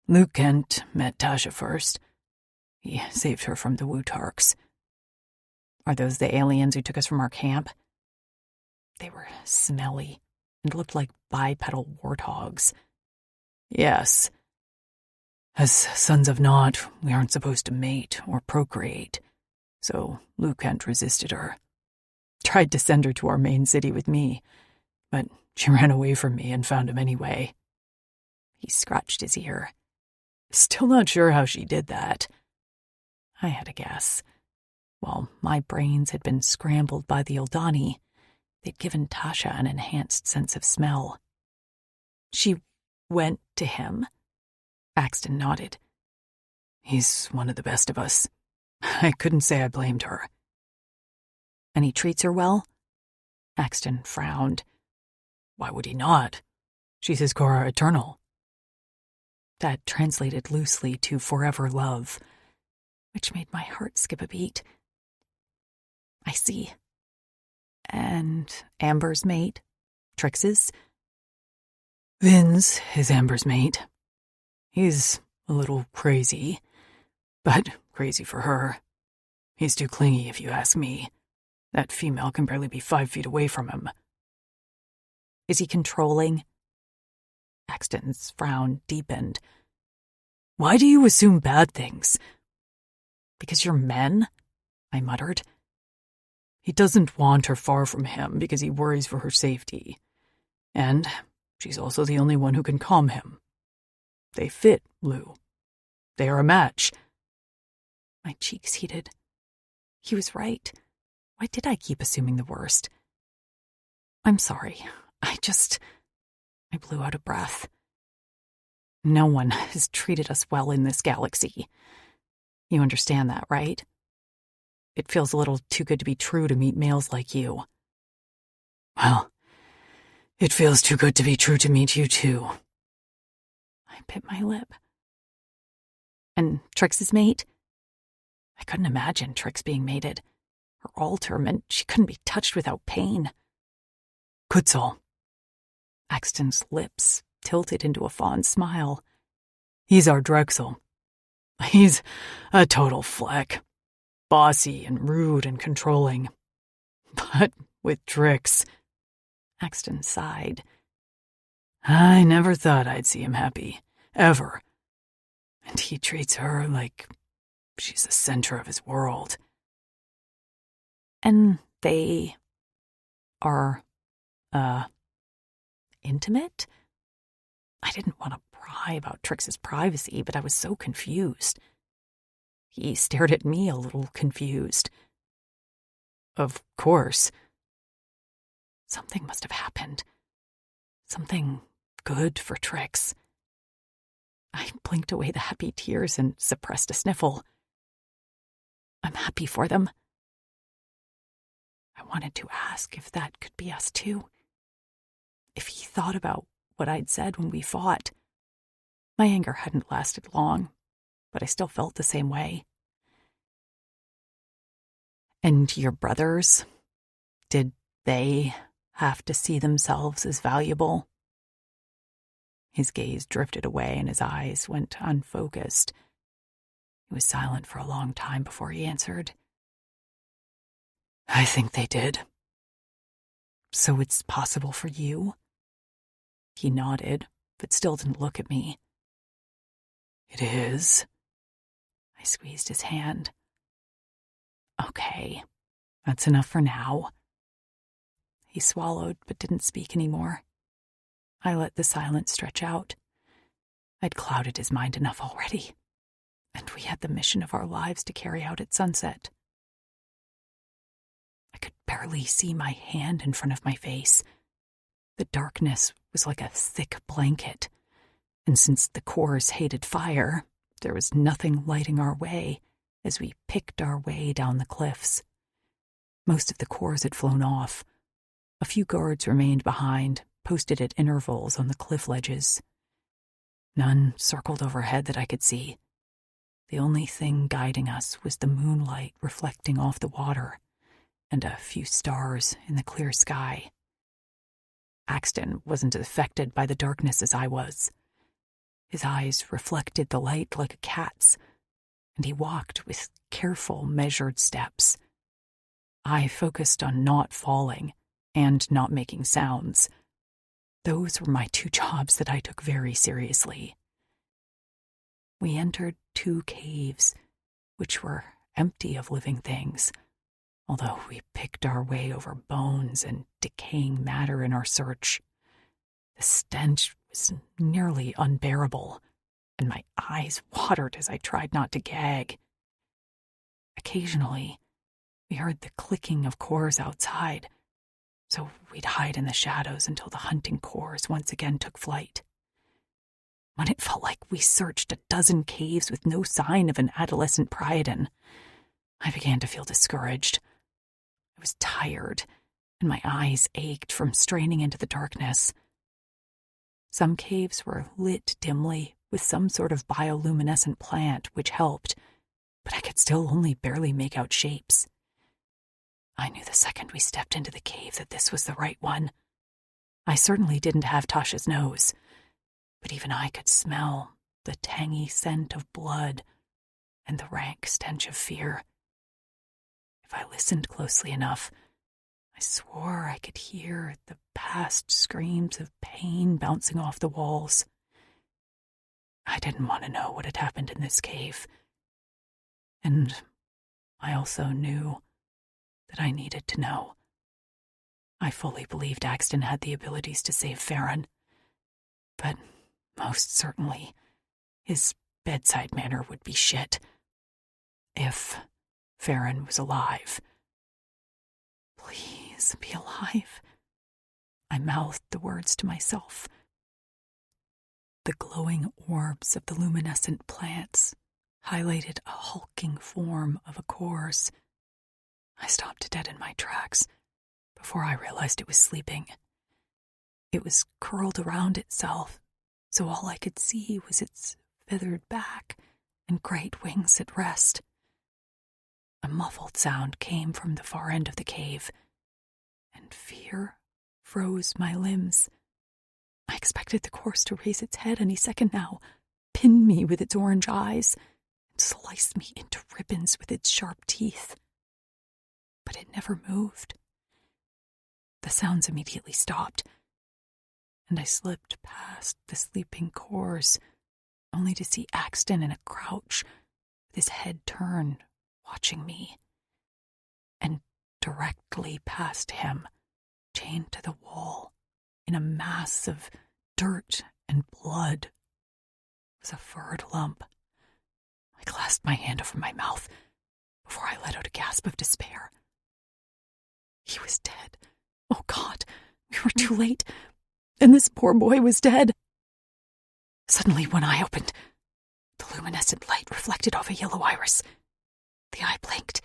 "Luke Kent met Tasha first. He saved her from the Wutarks." "Are those the aliens who took us from our camp?" They were smelly and looked like bipedal warthogs. "Yes. As sons of Nod, we aren't supposed to mate or procreate, so Luke Kent resisted her. Tried to send her to our main city with me, but she ran away from me and found him anyway." He scratched his ear. "Still not sure how she did that." I had a guess. While my brains had been scrambled by the Uldani, they'd given Tasha an enhanced sense of smell. "She went to him?" Axton nodded. "He's one of the best of us. I couldn't say I blamed her." "And he treats her well?" Axton frowned. "Why would he not? She's his Cora Eternal." That translated loosely to forever love, which made my heart skip a beat. "I see. And Amber's mate? Trix's?" "Vin's his Amber's mate. He's a little crazy, but crazy for her. He's too clingy, if you ask me. That female can barely be 5 feet away from him." Is he controlling? Axton's frown deepened. Why do you assume bad things? Because you're men? I muttered. He doesn't want her far from him because he worries for her safety. And she's also the only one who can calm him. They fit, Lou. They are a match. My cheeks heated. He was right. Why did I keep assuming the worst? I'm sorry. I blew out a breath. No one has treated us well in this galaxy. You understand that, right? It feels a little too good to be true to meet males like you. Well, it feels too good to be true to meet you, too. I bit my lip. And Trix's mate? I couldn't imagine Trix being mated. Her altar meant she couldn't be touched without pain. Kutzal. Axton's lips tilted into a fond smile. He's our Drexel. He's a total fleck. Bossy and rude and controlling. But with Trix, Axton sighed. I never thought I'd see him happy, ever. And he treats her like she's the center of his world. And they are, intimate? I didn't want to pry about Trix's privacy, but I was so confused. He stared at me a little confused. Of course. Something must have happened. Something good for Trix. I blinked away the happy tears and suppressed a sniffle. I'm happy for them. I wanted to ask if that could be us too. If he thought about what I'd said when we fought. My anger hadn't lasted long, but I still felt the same way. And your brothers, did they have to see themselves as valuable? His gaze drifted away and his eyes went unfocused. He was silent for a long time before he answered. I think they did. So it's possible for you? He nodded, but still didn't look at me. It is. I squeezed his hand. Okay, that's enough for now. He swallowed, but didn't speak anymore. I let the silence stretch out. I'd clouded his mind enough already, and we had the mission of our lives to carry out at sunset. I could barely see my hand in front of my face. The darkness was like a thick blanket, and since the cores hated fire, there was nothing lighting our way as we picked our way down the cliffs. Most of the cores had flown off. A few guards remained behind, posted at intervals on the cliff ledges. None circled overhead that I could see. The only thing guiding us was the moonlight reflecting off the water, and a few stars in the clear sky. Axton wasn't affected by the darkness as I was. His eyes reflected the light like a cat's, and he walked with careful, measured steps. I focused on not falling and not making sounds. Those were my two jobs that I took very seriously. We entered 2 caves, which were empty of living things, although we picked our way over bones and decaying matter in our search. The stench was nearly unbearable, and my eyes watered as I tried not to gag. Occasionally, we heard the clicking of cores outside, so we'd hide in the shadows until the hunting cores once again took flight. When it felt like we searched a dozen caves with no sign of an adolescent Priadon, I began to feel discouraged. I was tired, and my eyes ached from straining into the darkness. Some caves were lit dimly with some sort of bioluminescent plant, which helped, but I could still only barely make out shapes. I knew the second we stepped into the cave that this was the right one. I certainly didn't have Tasha's nose, but even I could smell the tangy scent of blood and the rank stench of fear. If I listened closely enough, I swore I could hear the past screams of pain bouncing off the walls. I didn't want to know what had happened in this cave. And I also knew that I needed to know. I fully believed Axton had the abilities to save Farron, but most certainly his bedside manner would be shit. If Farron was alive. Please be alive. I mouthed the words to myself. The glowing orbs of the luminescent plants highlighted a hulking form of a corpse. I stopped dead in my tracks before I realized it was sleeping. It was curled around itself, so all I could see was its feathered back and great wings at rest. A muffled sound came from the far end of the cave, and fear froze my limbs. I expected the corpse to raise its head any second now, pin me with its orange eyes, and slice me into ribbons with its sharp teeth. But it never moved. The sounds immediately stopped, and I slipped past the sleeping corpse, only to see Axton in a crouch, with his head turned, watching me. And directly past him, chained to the wall, in a mass of dirt and blood, was a furred lump. I clasped my hand over my mouth before I let out a gasp of despair. He was dead. Oh God, we were too late, and this poor boy was dead. Suddenly, one eye opened. The luminescent light reflected off a yellow iris. The eye blinked.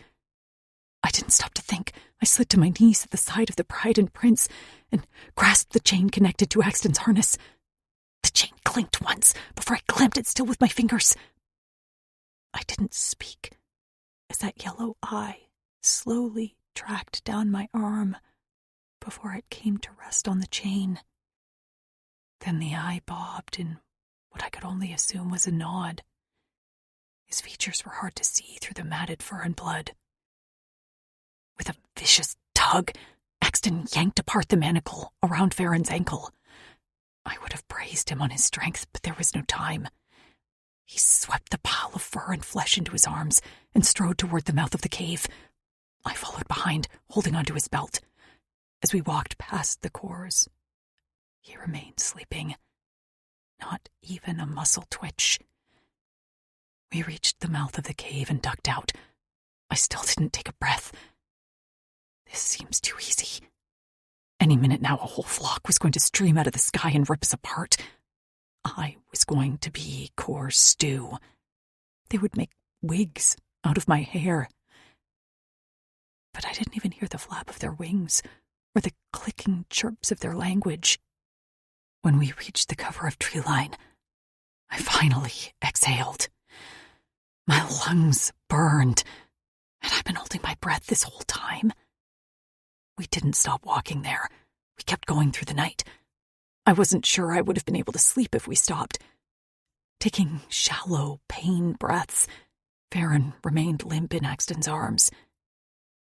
I didn't stop to think. I slid to my knees at the side of the bride and prince and grasped the chain connected to Axton's harness. The chain clinked once before I clamped it still with my fingers. I didn't speak as that yellow eye slowly tracked down my arm before it came to rest on the chain. Then the eye bobbed in what I could only assume was a nod. His features were hard to see through the matted fur and blood. With a vicious tug, Axton yanked apart the manacle around Farron's ankle. I would have praised him on his strength, but there was no time. He swept the pile of fur and flesh into his arms and strode toward the mouth of the cave. I followed behind, holding onto his belt. As we walked past the corpse, he remained sleeping. Not even a muscle twitch. We reached the mouth of the cave and ducked out. I still didn't take a breath. This seems too easy. Any minute now, a whole flock was going to stream out of the sky and rip us apart. I was going to be corpse stew. They would make wigs out of my hair. But I didn't even hear the flap of their wings or the clicking chirps of their language. When we reached the cover of tree line, I finally exhaled. My lungs burned. Had I been holding my breath this whole time? We didn't stop walking there. We kept going through the night. I wasn't sure I would have been able to sleep if we stopped. Taking shallow, pain breaths, Farron remained limp in Axton's arms.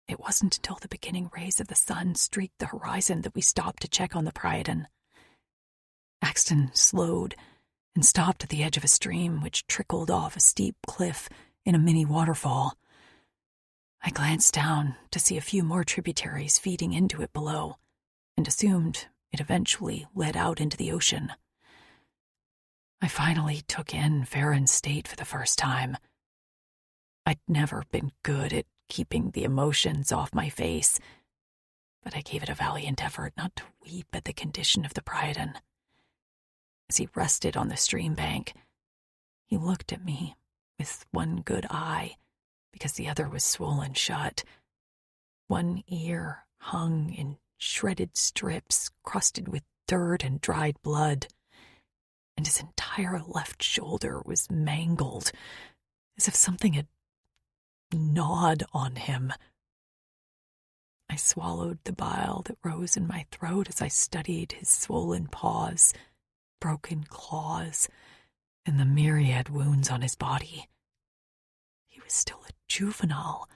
It wasn't until the beginning rays of the sun streaked the horizon that we stopped to check on the Priadon. Axton slowed and stopped at the edge of a stream which trickled off a steep cliff in a mini waterfall. I glanced down to see a few more tributaries feeding into it below, and assumed it eventually led out into the ocean. I finally took in Farron's state for the first time. I'd never been good at keeping the emotions off my face, but I gave it a valiant effort not to weep at the condition of the Priadon. As he rested on the stream bank, he looked at me with one good eye, because the other was swollen shut. One ear hung in shredded strips crusted with dirt and dried blood, and his entire left shoulder was mangled, as if something had gnawed on him. I swallowed the bile that rose in my throat as I studied his swollen paws, broken claws, and the myriad wounds on his body. He was still a juvenile.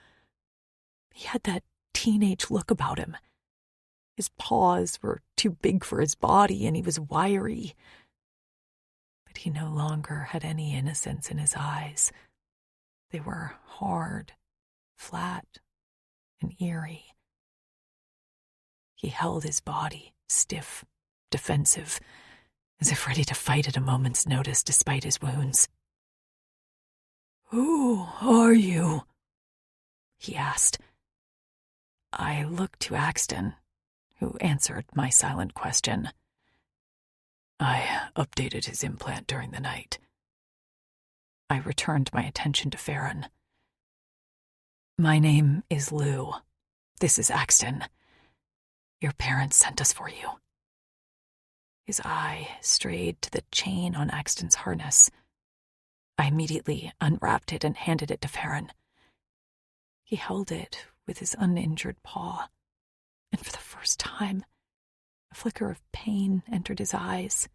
He had that teenage look about him. His paws were too big for his body, and he was wiry. But he no longer had any innocence in his eyes. They were hard, flat, and eerie. He held his body, stiff, defensive, as if ready to fight at a moment's notice despite his wounds. "Who are you?" he asked. I looked to Axton, who answered my silent question. "I updated his implant during the night." I returned my attention to Farron. "My name is Lou. This is Axton. Your parents sent us for you." His eye strayed to the chain on Axton's harness. I immediately unwrapped it and handed it to Farron. He held it with his uninjured paw, and for the first time, a flicker of pain entered his eyes.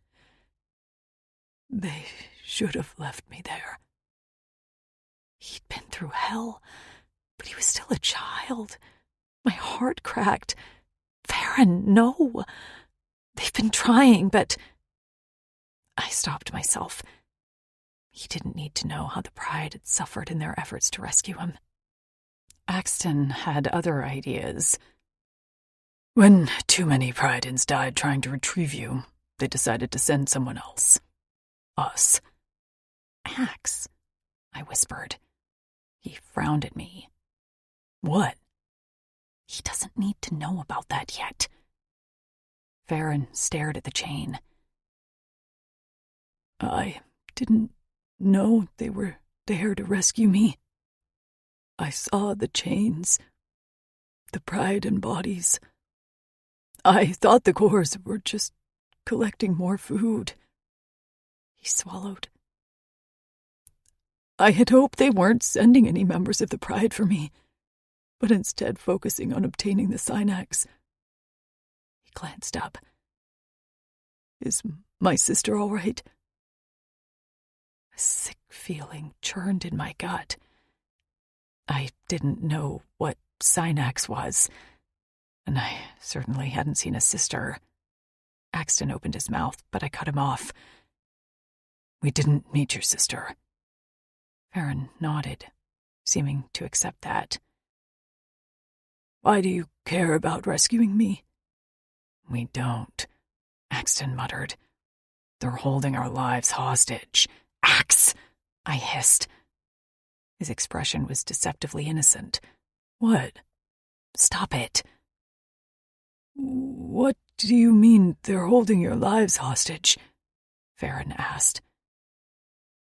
"They should have left me there." He'd been through hell, but he was still a child. My heart cracked. "Farron, no. They've been trying, but..." I stopped myself. He didn't need to know how the Pride had suffered in their efforts to rescue him. Axton had other ideas. "When too many Pridens died trying to retrieve you, they decided to send someone else. Us." "Ax," I whispered. He frowned at me. "What?" "He doesn't need to know about that yet." Farron stared at the chain. "I didn't know they were there to rescue me. I saw the chains, the Pride and bodies. I thought the cores were just collecting more food." He swallowed. "I had hoped they weren't sending any members of the Pride for me, but instead focusing on obtaining the Synax." He glanced up. "Is my sister all right?" A sick feeling churned in my gut. I didn't know what Synax was, and I certainly hadn't seen a sister. Axton opened his mouth, but I cut him off. "We didn't meet your sister." Farron nodded, seeming to accept that. "Why do you care about rescuing me?" "We don't," Axton muttered. "They're holding our lives hostage." "Ax!" I hissed. His expression was deceptively innocent. "What?" "Stop it." "What do you mean they're holding your lives hostage?" Farron asked.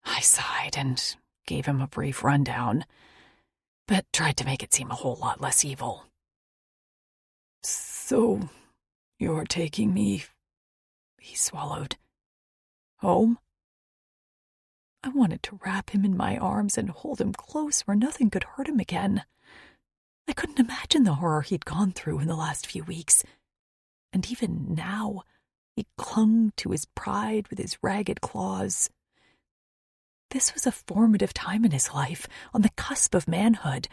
I sighed and gave him a brief rundown, but tried to make it seem a whole lot less evil. "So, you're taking me..." He swallowed. "Home?" I wanted to wrap him in my arms and hold him close where nothing could hurt him again. I couldn't imagine the horror he'd gone through in the last few weeks. And even now, he clung to his pride with his ragged claws. This was a formative time in his life, on the cusp of manhood,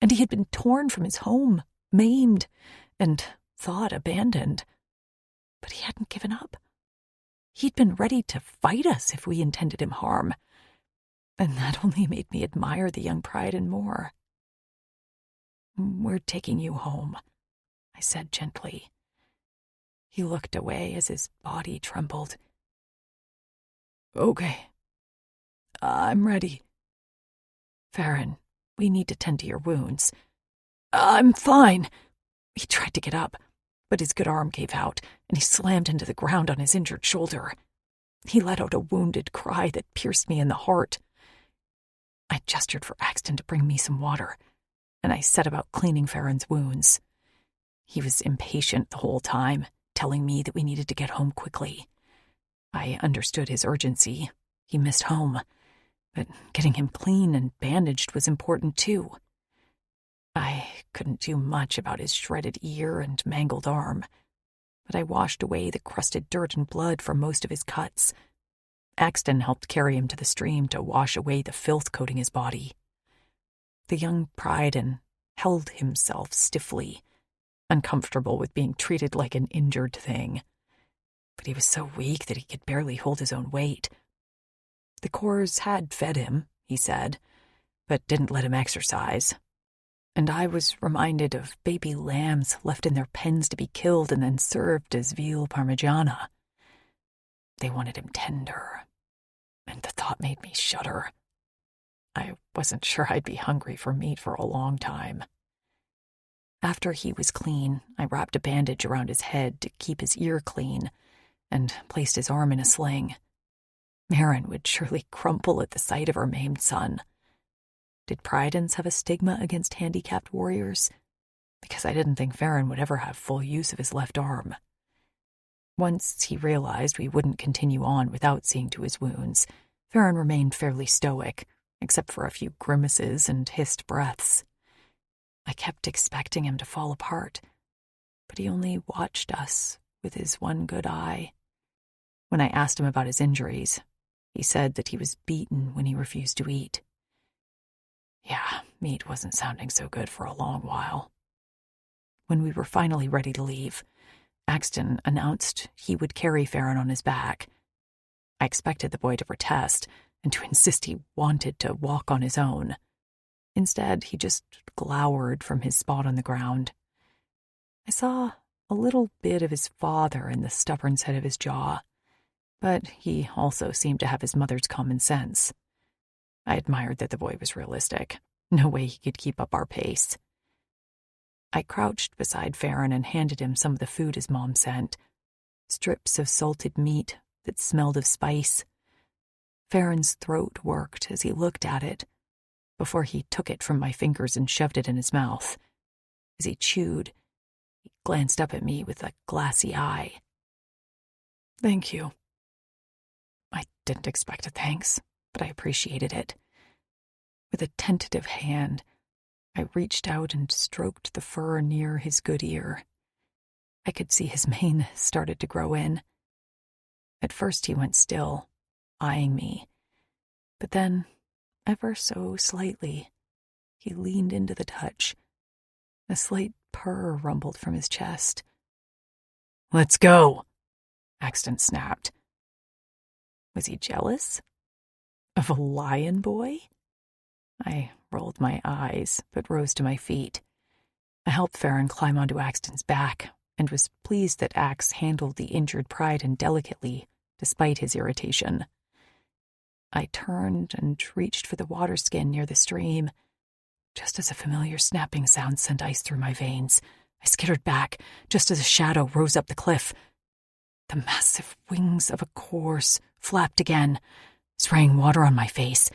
and he had been torn from his home, maimed, and thought abandoned. But he hadn't given up. He'd been ready to fight us if we intended him harm, and that only made me admire the young Pryden more. "We're taking you home," I said gently. He looked away as his body trembled. "Okay. I'm ready." "Farron, we need to tend to your wounds." "I'm fine." He tried to get up, but his good arm gave out, and he slammed into the ground on his injured shoulder. He let out a wounded cry that pierced me in the heart. I gestured for Axton to bring me some water, and I set about cleaning Farron's wounds. He was impatient the whole time, telling me that we needed to get home quickly. I understood his urgency. He missed home, but getting him clean and bandaged was important too. I couldn't do much about his shredded ear and mangled arm, but I washed away the crusted dirt and blood from most of his cuts. Axton helped carry him to the stream to wash away the filth coating his body. The young Pryden held himself stiffly, uncomfortable with being treated like an injured thing. But he was so weak that he could barely hold his own weight. The Cors had fed him, he said, but didn't let him exercise. And I was reminded of baby lambs left in their pens to be killed and then served as veal parmigiana. They wanted him tender, and the thought made me shudder. I wasn't sure I'd be hungry for meat for a long time. After he was clean, I wrapped a bandage around his head to keep his ear clean and placed his arm in a sling. Marin would surely crumple at the sight of her maimed son. Did Prydens have a stigma against handicapped warriors? Because I didn't think Farron would ever have full use of his left arm. Once he realized we wouldn't continue on without seeing to his wounds, Farron remained fairly stoic, except for a few grimaces and hissed breaths. I kept expecting him to fall apart, but he only watched us with his one good eye. When I asked him about his injuries, he said that he was beaten when he refused to eat. Yeah, meat wasn't sounding so good for a long while. When we were finally ready to leave, Axton announced he would carry Farron on his back. I expected the boy to protest and to insist he wanted to walk on his own. Instead, he just glowered from his spot on the ground. I saw a little bit of his father in the stubborn set of his jaw, but he also seemed to have his mother's common sense. I admired that the boy was realistic. No way he could keep up our pace. I crouched beside Farron and handed him some of the food his mom sent. Strips of salted meat that smelled of spice. Farron's throat worked as he looked at it, before he took it from my fingers and shoved it in his mouth. As he chewed, he glanced up at me with a glassy eye. "Thank you." I didn't expect a thanks, but I appreciated it. With a tentative hand, I reached out and stroked the fur near his good ear. I could see his mane started to grow in. At first he went still, eyeing me, but then, ever so slightly, he leaned into the touch. A slight purr rumbled from his chest. "Let's go," Axton snapped. Was he jealous? Of a lion boy? I rolled my eyes, but rose to my feet. I helped Farron climb onto Axton's back, and was pleased that Ax handled the injured Pryden delicately, despite his irritation. I turned and reached for the water skin near the stream. Just as a familiar snapping sound sent ice through my veins, I skittered back, just as a shadow rose up the cliff. The massive wings of a corse flapped again, spraying water on my face,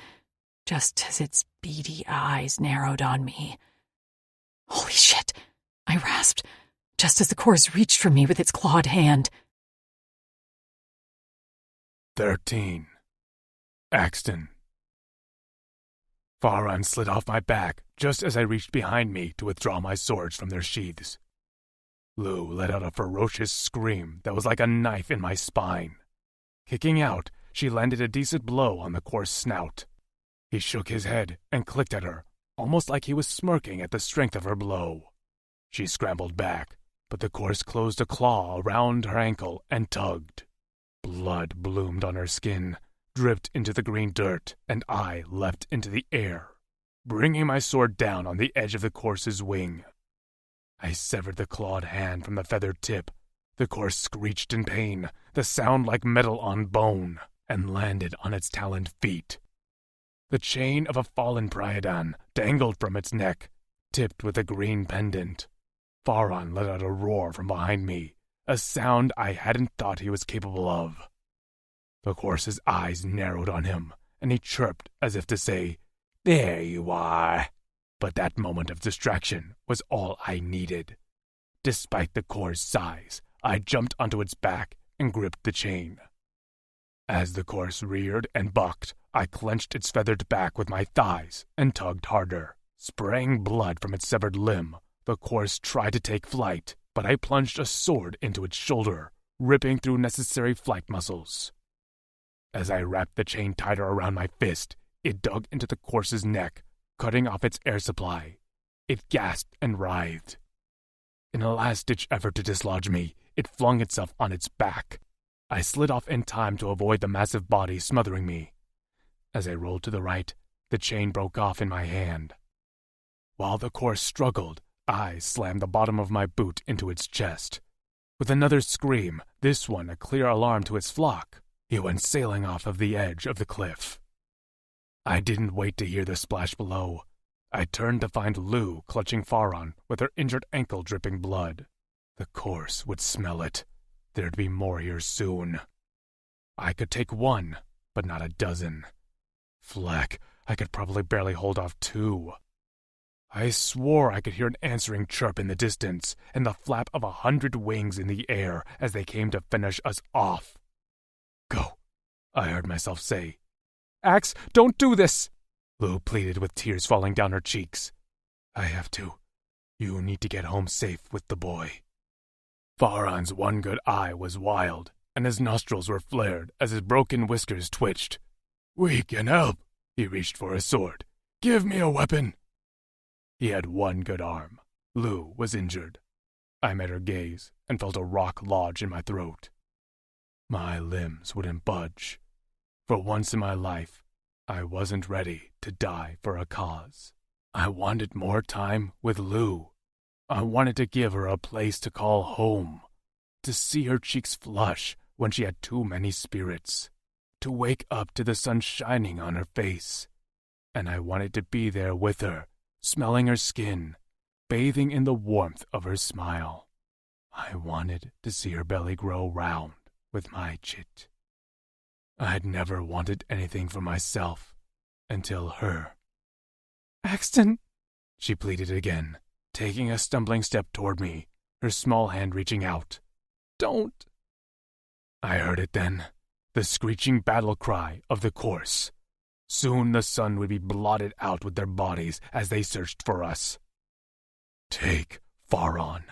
just as its beady eyes narrowed on me. "Holy shit!" I rasped, just as the corse reached for me with its clawed hand. 13. Axton. Farron slid off my back just as I reached behind me to withdraw my swords from their sheaths. Lou let out a ferocious scream that was like a knife in my spine. Kicking out, she landed a decent blow on the coarse snout. He shook his head and clicked at her, almost like he was smirking at the strength of her blow. She scrambled back, but the course closed a claw around her ankle and tugged. Blood bloomed on her skin, dripped into the green dirt, and I leapt into the air, bringing my sword down on the edge of the course's wing. I severed the clawed hand from the feathered tip. The course screeched in pain, the sound like metal on bone, and landed on its taloned feet. The chain of a fallen Pryadan dangled from its neck, tipped with a green pendant. Farron let out a roar from behind me, a sound I hadn't thought he was capable of. The horse's eyes narrowed on him, and he chirped as if to say, "There you are." But that moment of distraction was all I needed. Despite the core's size, I jumped onto its back and gripped the chain. As the course reared and bucked, I clenched its feathered back with my thighs and tugged harder. Spraying blood from its severed limb, the course tried to take flight, but I plunged a sword into its shoulder, ripping through necessary flight muscles. As I wrapped the chain tighter around my fist, it dug into the course's neck, cutting off its air supply. It gasped and writhed. In a last-ditch effort to dislodge me, it flung itself on its back. I slid off in time to avoid the massive body smothering me. As I rolled to the right, the chain broke off in my hand. While the course struggled, I slammed the bottom of my boot into its chest. With another scream, this one a clear alarm to its flock, he went sailing off of the edge of the cliff. I didn't wait to hear the splash below. I turned to find Lou clutching Faron with her injured ankle dripping blood. The course would smell it. There'd be more here soon. I could take one, but not a dozen. Fleck, I could probably barely hold off two. I swore I could hear an answering chirp in the distance and the flap of 100 wings in the air as they came to finish us off. Go, I heard myself say. Axe, don't do this! Lou pleaded with tears falling down her cheeks. I have to. You need to get home safe with the boy. Faron's one good eye was wild, and his nostrils were flared as his broken whiskers twitched. We can help. He reached for his sword. Give me a weapon. He had one good arm. Lou was injured. I met her gaze and felt a rock lodge in my throat. My limbs wouldn't budge. For once in my life, I wasn't ready to die for a cause. I wanted more time with Lou. I wanted to give her a place to call home, to see her cheeks flush when she had too many spirits, to wake up to the sun shining on her face. And I wanted to be there with her, smelling her skin, bathing in the warmth of her smile. I wanted to see her belly grow round with my chit. I'd never wanted anything for myself until her. Axton, she pleaded again, taking a stumbling step toward me, her small hand reaching out. Don't. I heard it then, the screeching battle cry of the course. Soon the sun would be blotted out with their bodies as they searched for us. Take Faron,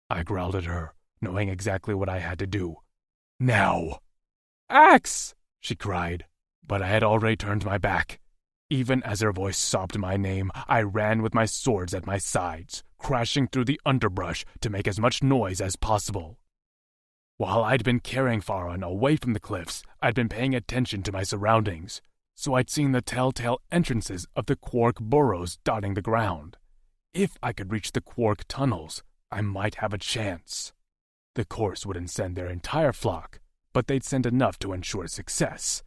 I growled at her, knowing exactly what I had to do. Now! Axe! She cried, but I had already turned my back. Even as her voice sobbed my name, I ran with my swords at my sides, crashing through the underbrush to make as much noise as possible. While I'd been carrying Faron away from the cliffs, I'd been paying attention to my surroundings, so I'd seen the telltale entrances of the Quark burrows dotting the ground. If I could reach the Quark tunnels, I might have a chance. The course wouldn't send their entire flock, but they'd send enough to ensure success.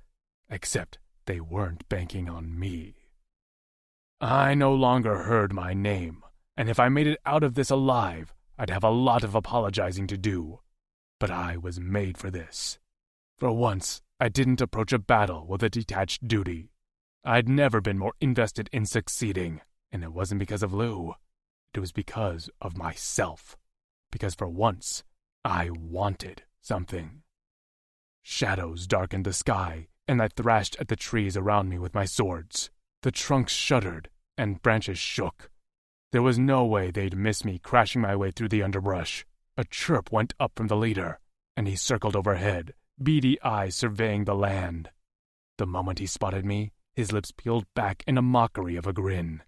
Except they weren't banking on me. I no longer heard my name, and if I made it out of this alive, I'd have a lot of apologizing to do. But I was made for this. For once, I didn't approach a battle with a detached duty. I'd never been more invested in succeeding, and it wasn't because of Lou. It was because of myself. Because for once, I wanted something. Shadows darkened the sky, and I thrashed at the trees around me with my swords. The trunks shuddered, and branches shook. There was no way they'd miss me crashing my way through the underbrush. A chirp went up from the leader, and he circled overhead, beady eyes surveying the land. The moment he spotted me, his lips peeled back in a mockery of a grin.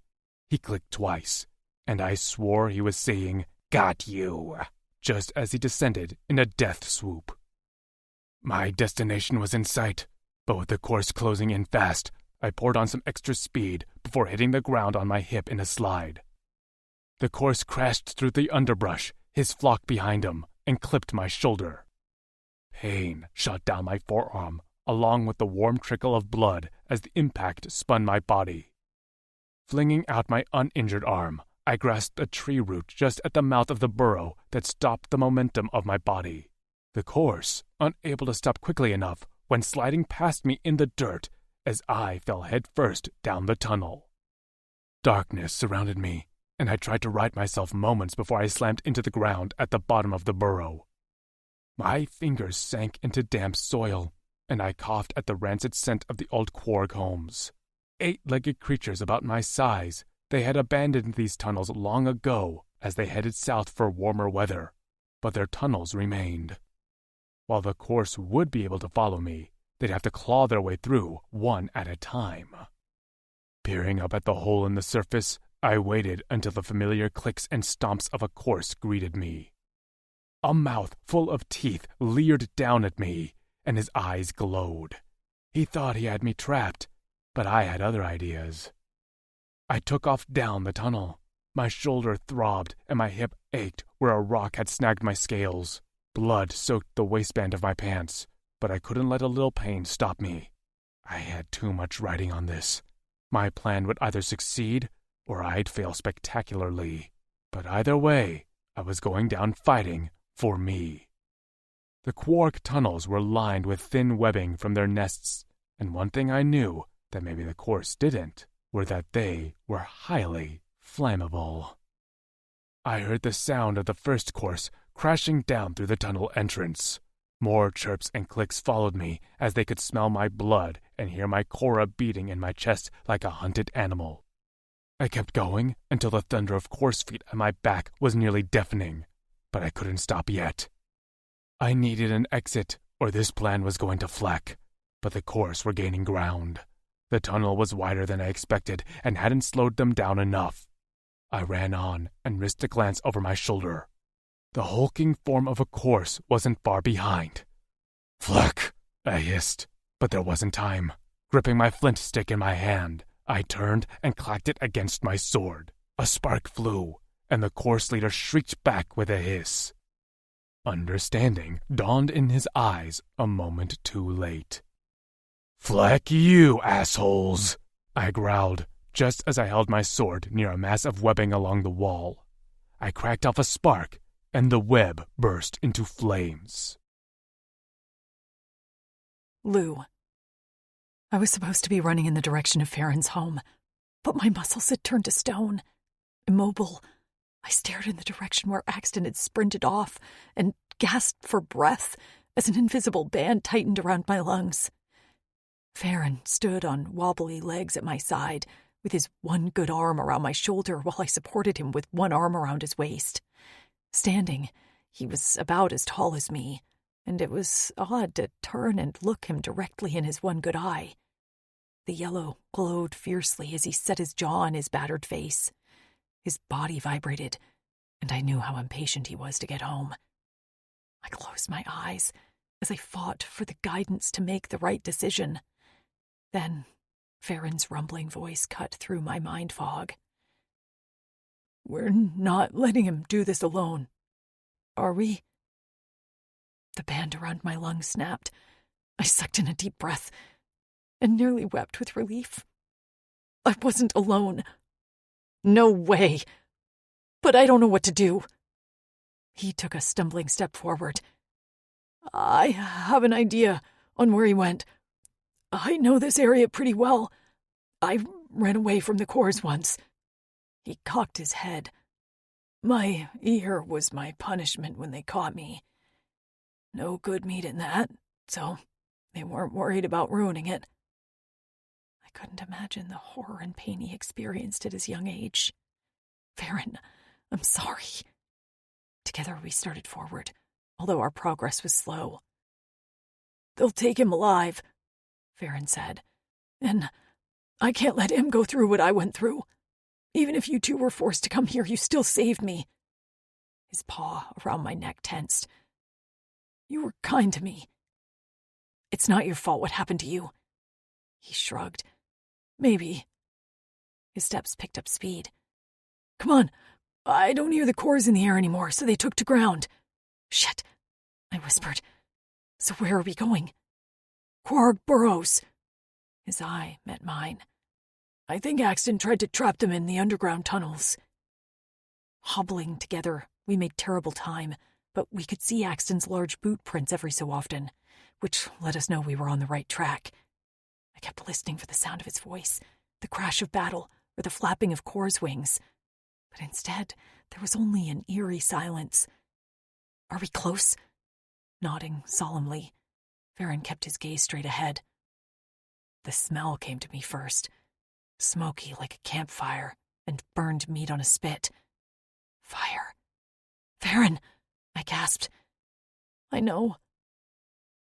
He clicked twice, and I swore he was saying, "Got you," just as he descended in a death swoop. My destination was in sight, but with the course closing in fast, I poured on some extra speed before hitting the ground on my hip in a slide. The course crashed through the underbrush, his flock behind him, and clipped my shoulder. Pain shot down my forearm, along with the warm trickle of blood as the impact spun my body. Flinging out my uninjured arm, I grasped a tree root just at the mouth of the burrow that stopped the momentum of my body. The course, unable to stop quickly enough, went sliding past me in the dirt as I fell headfirst down the tunnel. Darkness surrounded me, and I tried to right myself moments before I slammed into the ground at the bottom of the burrow. My fingers sank into damp soil, and I coughed at the rancid scent of the old Quark homes. 8-legged creatures about my size, they had abandoned these tunnels long ago as they headed south for warmer weather, but their tunnels remained. While the course would be able to follow me, they'd have to claw their way through, one at a time. Peering up at the hole in the surface, I waited until the familiar clicks and stomps of a course greeted me. A mouth full of teeth leered down at me, and his eyes glowed. He thought he had me trapped, but I had other ideas. I took off down the tunnel. My shoulder throbbed and my hip ached where a rock had snagged my scales. Blood soaked the waistband of my pants, but I couldn't let a little pain stop me. I had too much riding on this. My plan would either succeed or I'd fail spectacularly. But either way, I was going down fighting for me. The quark tunnels were lined with thin webbing from their nests, and one thing I knew that maybe the course didn't were that they were highly flammable. I heard the sound of the first course crashing down through the tunnel entrance. More chirps and clicks followed me as they could smell my blood and hear my cora beating in my chest like a hunted animal. I kept going until the thunder of course feet at my back was nearly deafening, but I couldn't stop yet. I needed an exit or this plan was going to fleck, but the course were gaining ground. The tunnel was wider than I expected and hadn't slowed them down enough. I ran on and risked a glance over my shoulder. The hulking form of a course wasn't far behind. "Fleck!" I hissed, but there wasn't time. Gripping my flint stick in my hand, I turned and clacked it against my sword. A spark flew, and the course leader shrieked back with a hiss. Understanding dawned in his eyes a moment too late. "Fleck you, assholes!" I growled, just as I held my sword near a mass of webbing along the wall. I cracked off a spark, and the web burst into flames. Lou. I was supposed to be running in the direction of Farron's home, but my muscles had turned to stone. Immobile, I stared in the direction where Axton had sprinted off and gasped for breath as an invisible band tightened around my lungs. Farron stood on wobbly legs at my side, with his one good arm around my shoulder while I supported him with one arm around his waist. Standing, he was about as tall as me, and it was odd to turn and look him directly in his one good eye. The yellow glowed fiercely as he set his jaw on his battered face. His body vibrated, and I knew how impatient he was to get home. I closed my eyes as I fought for the guidance to make the right decision. Then Farron's rumbling voice cut through my mind fog. "We're not letting him do this alone, are we?" The band around my lungs snapped. I sucked in a deep breath and nearly wept with relief. I wasn't alone. No way. But I don't know what to do. He took a stumbling step forward. "I have an idea on where he went. I know this area pretty well. I ran away from the cores once." He cocked his head. "My ear was my punishment when they caught me. No good meat in that, so they weren't worried about ruining it." I couldn't imagine the horror and pain he experienced at his young age. "Farron, I'm sorry." Together we started forward, although our progress was slow. "They'll take him alive," Farron said, "and I can't let him go through what I went through. Even if you two were forced to come here, you still saved me." His paw around my neck tensed. "You were kind to me." "It's not your fault what happened to you." He shrugged. "Maybe." His steps picked up speed. "Come on. I don't hear the cores in the air anymore, so they took to ground." "Shit," I whispered. "So where are we going?" "Quark burrows." His eye met mine. "I think Axton tried to trap them in the underground tunnels." Hobbling together, we made terrible time, but we could see Axton's large boot prints every so often, which let us know we were on the right track. I kept listening for the sound of his voice, the crash of battle, or the flapping of Core's wings. But instead, there was only an eerie silence. "Are we close?" Nodding solemnly, Farron kept his gaze straight ahead. The smell came to me first, smoky like a campfire, and burned meat on a spit. "Fire. Farron!" I gasped. "I know."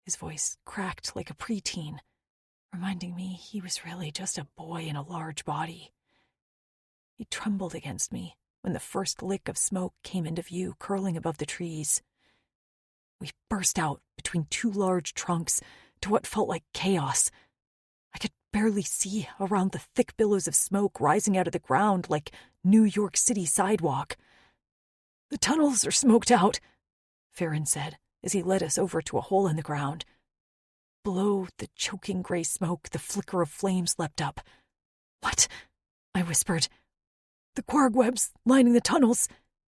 His voice cracked like a preteen, reminding me he was really just a boy in a large body. He trembled against me when the first lick of smoke came into view, curling above the trees. We burst out between two large trunks to what felt like chaos. I could barely see around the thick billows of smoke rising out of the ground like New York City sidewalk. "The tunnels are smoked out," Farron said as he led us over to a hole in the ground. Below the choking gray smoke, the flicker of flames leapt up. "What?" I whispered. "The quarg webs lining the tunnels.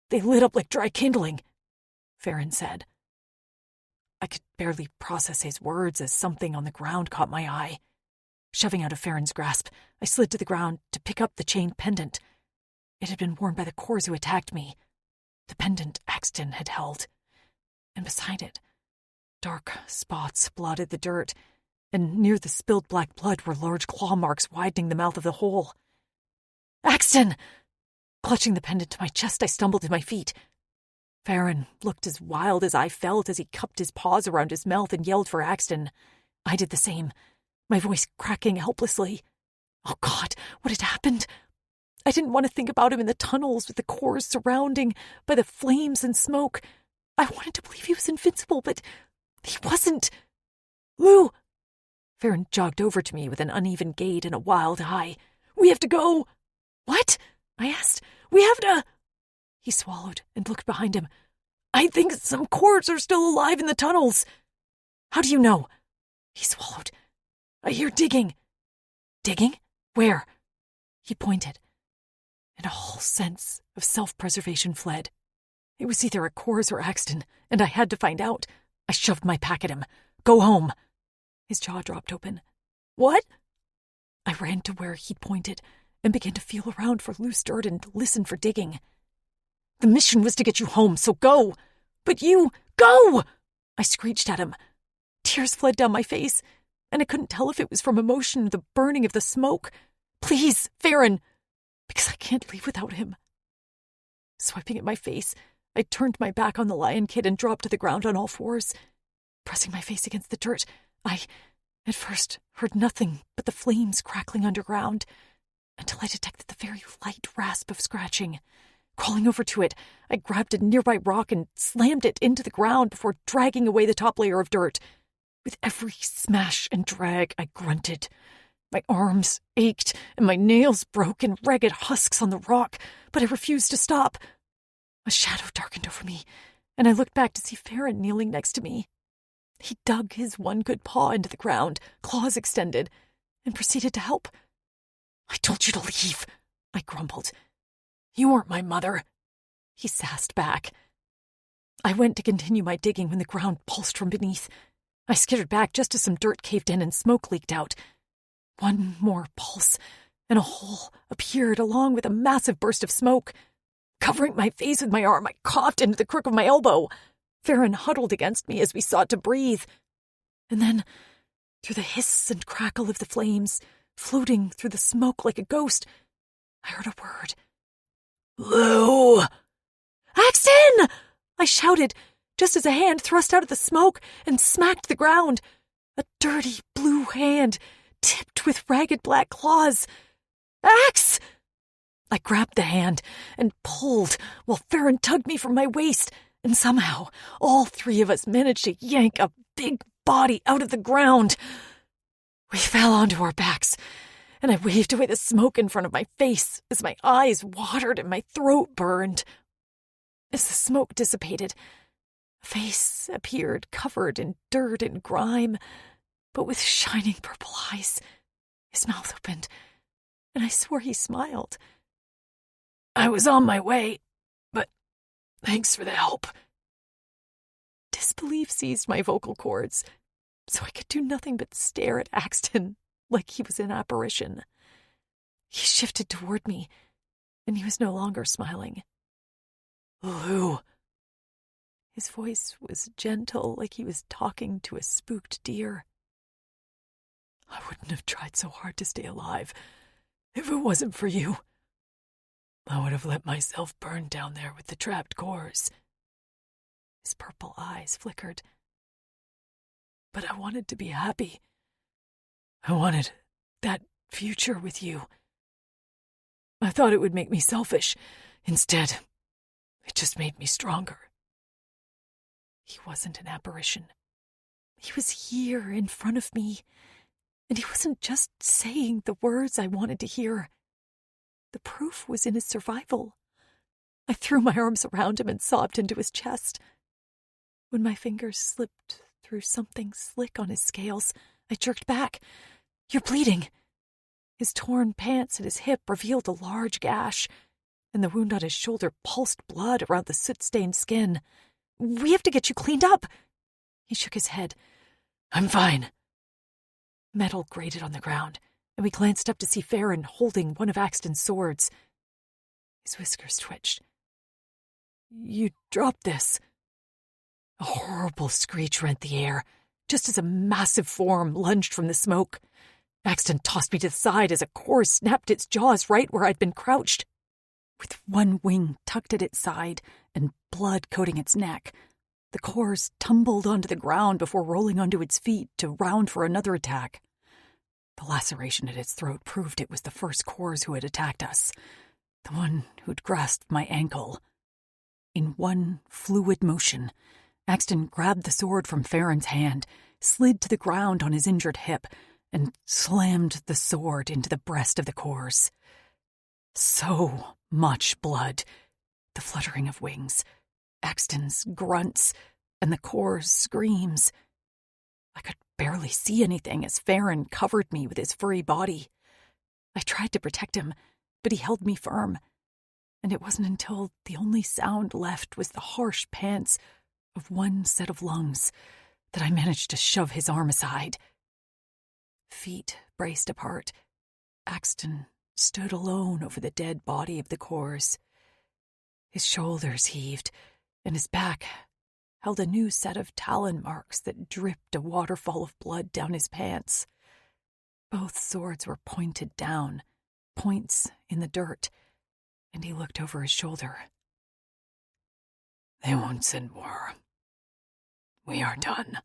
They lit up like dry kindling," Farron said. I could barely process his words as something on the ground caught my eye. Shoving out of Farron's grasp, I slid to the ground to pick up the chain pendant. It had been worn by the Cors who attacked me. The pendant Axton had held. And beside it, dark spots blotted the dirt, and near the spilled black blood were large claw marks widening the mouth of the hole. "Axton!" Clutching the pendant to my chest, I stumbled to my feet. Farron looked as wild as I felt as he cupped his paws around his mouth and yelled for Axton. I did the same, my voice cracking helplessly. Oh God, what had happened? I didn't want to think about him in the tunnels with the Cors surrounding by the flames and smoke. I wanted to believe he was invincible, but he wasn't. "Lou!" Farron jogged over to me with an uneven gait and a wild eye. "We have to go." "What?" I asked. "We have to—" He swallowed and looked behind him. "I think some Cors are still alive in the tunnels." "How do you know?" He swallowed. "I hear digging." "Digging? Where?" He pointed, and a whole sense of self-preservation fled. It was either a Cors or Axton, and I had to find out. I shoved my pack at him. "Go home." His jaw dropped open. "What?" I ran to where he'd pointed and began to feel around for loose dirt and listen for digging. "The mission was to get you home, so go." "But you— Go!" I screeched at him. Tears fled down my face, and I couldn't tell if it was from emotion or the burning of the smoke. "Please, Farron, because I can't leave without him." Swiping at my face, I turned my back on the lion kid and dropped to the ground on all fours. Pressing my face against the dirt, I, at first, heard nothing but the flames crackling underground, until I detected the very light rasp of scratching. Crawling over to it, I grabbed a nearby rock and slammed it into the ground before dragging away the top layer of dirt. With every smash and drag, I grunted. My arms ached, and my nails broke in ragged husks on the rock, but I refused to stop. A shadow darkened over me, and I looked back to see Farron kneeling next to me. He dug his one good paw into the ground, claws extended, and proceeded to help. "I told you to leave," I grumbled. "You weren't my mother," he sassed back. I went to continue my digging when the ground pulsed from beneath. I skittered back just as some dirt caved in and smoke leaked out. One more pulse, and a hole appeared along with a massive burst of smoke. Covering my face with my arm, I coughed into the crook of my elbow. Farron huddled against me as we sought to breathe. And then, through the hiss and crackle of the flames, floating through the smoke like a ghost, I heard a word. "Lou!" "Axton!" I shouted, just as a hand thrust out of the smoke and smacked the ground. A dirty blue hand, tipped with ragged black claws. "Ax!" I grabbed the hand and pulled while Farron tugged me from my waist, and somehow all three of us managed to yank a big body out of the ground. We fell onto our backs, and I waved away the smoke in front of my face as my eyes watered and my throat burned. As the smoke dissipated, a face appeared covered in dirt and grime, but with shining purple eyes. His mouth opened, and I swore he smiled. "I was on my way, but thanks for the help." Disbelief seized my vocal cords, so I could do nothing but stare at Axton like he was an apparition. He shifted toward me, and he was no longer smiling. "Lou." His voice was gentle, like he was talking to a spooked deer. "I wouldn't have tried so hard to stay alive if it wasn't for you. I would have let myself burn down there with the trapped Cors." His purple eyes flickered. "But I wanted to be happy. I wanted that future with you. I thought it would make me selfish. Instead, it just made me stronger. He wasn't an apparition. He was here in front of me, and he wasn't just saying the words I wanted to hear. The proof was in his survival. I threw my arms around him and sobbed into his chest. When my fingers slipped through something slick on his scales, I jerked back. "You're bleeding." His torn pants at his hip revealed a large gash, and the wound on his shoulder pulsed blood around the soot-stained skin. "We have to get you cleaned up." He shook his head. "I'm fine." Metal grated on the ground, and we glanced up to see Farron holding one of Axton's swords. His whiskers twitched. "You dropped this." A horrible screech rent the air, just as a massive form lunged from the smoke. Axton tossed me to the side as a core snapped its jaws right where I'd been crouched. With one wing tucked at its side and blood coating its neck, the cores tumbled onto the ground before rolling onto its feet to round for another attack. The laceration at its throat proved it was the first cores who had attacked us, the one who'd grasped my ankle. In one fluid motion, Axton grabbed the sword from Farron's hand, slid to the ground on his injured hip, and slammed the sword into the breast of the cores. So much blood, the fluttering of wings, Axton's grunts, and the cores' screams. I could barely see anything as Farron covered me with his furry body. I tried to protect him, but he held me firm, and it wasn't until the only sound left was the harsh pants of one set of lungs that I managed to shove his arm aside. Feet braced apart, Axton stood alone over the dead body of the cores. His shoulders heaved, and his back held a new set of talon marks that dripped a waterfall of blood down his pants. Both swords were pointed down, points in the dirt, and he looked over his shoulder. "They won't send more. We are done."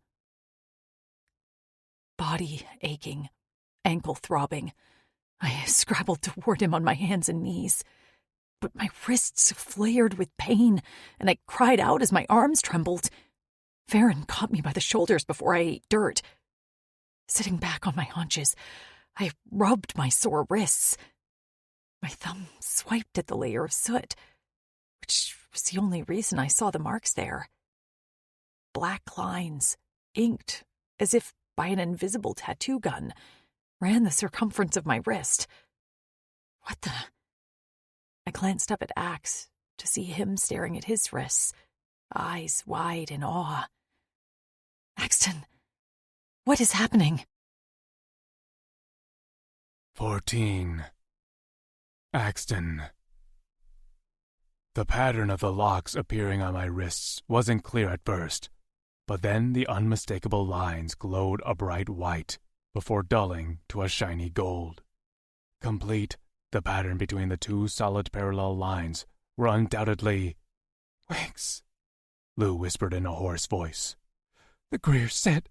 Body aching, ankle throbbing, I scrabbled toward him on my hands and knees. But my wrists flared with pain, and I cried out as my arms trembled. Farron caught me by the shoulders before I ate dirt. Sitting back on my haunches, I rubbed my sore wrists. My thumb swiped at the layer of soot, which was the only reason I saw the marks there. Black lines, inked as if by an invisible tattoo gun, ran the circumference of my wrist. What the? I glanced up at Axe to see him staring at his wrists, eyes wide in awe. "Axton, what is happening?" 14. Axton. The pattern of the locks appearing on my wrists wasn't clear at first, but then the unmistakable lines glowed a bright white before dulling to a shiny gold. Complete, the pattern between the two solid parallel lines were undoubtedly wings, Lou whispered in a hoarse voice. "The Greer said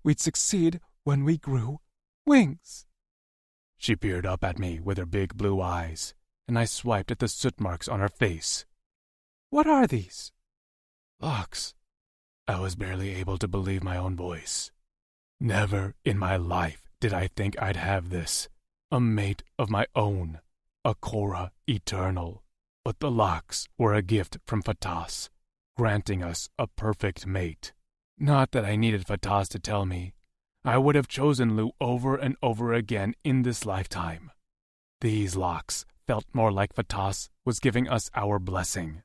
we'd succeed when we grew wings." She peered up at me with her big blue eyes, and I swiped at the soot marks on her face. "What are these?" "Locks." I was barely able to believe my own voice. Never in my life did I think I'd have this, a mate of my own, a Korra eternal. But the locks were a gift from Fatas, granting us a perfect mate. Not that I needed Fatas to tell me. I would have chosen Lou over and over again in this lifetime. These locks felt more like Fatas was giving us our blessing.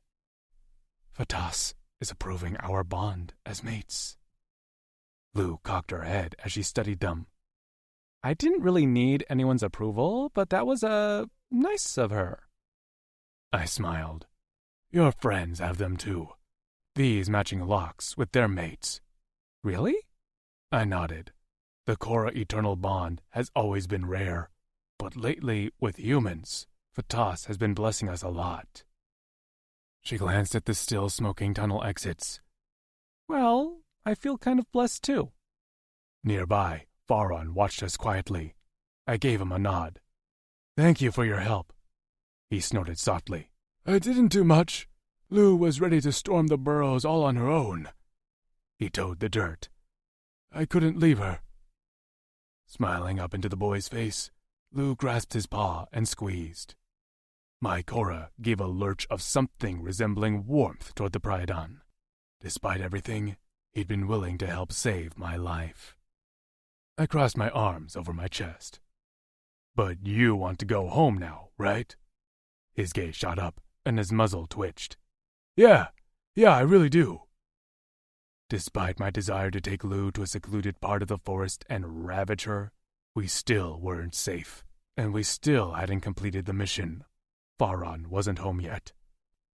Fatas is approving our bond as mates. Lou cocked her head as she studied them. I didn't really need anyone's approval, but that was, nice of her. I smiled. Your friends have them too. These matching locks with their mates. Really? I nodded. The Korra eternal bond has always been rare, but lately, with humans, Fatas has been blessing us a lot. She glanced at the still smoking tunnel exits. Well, I feel kind of blessed too. Nearby, Faron watched us quietly. I gave him a nod. Thank you for your help. He snorted softly. I didn't do much. Lou was ready to storm the burrows all on her own. He toed the dirt. I couldn't leave her. Smiling up into the boy's face, Lou grasped his paw and squeezed. My Cora gave a lurch of something resembling warmth toward the Priadon. Despite everything, he'd been willing to help save my life. I crossed my arms over my chest. But you want to go home now, right? His gaze shot up, and his muzzle twitched. Yeah, I really do. Despite my desire to take Lou to a secluded part of the forest and ravage her, we still weren't safe, and we still hadn't completed the mission. Faron wasn't home yet,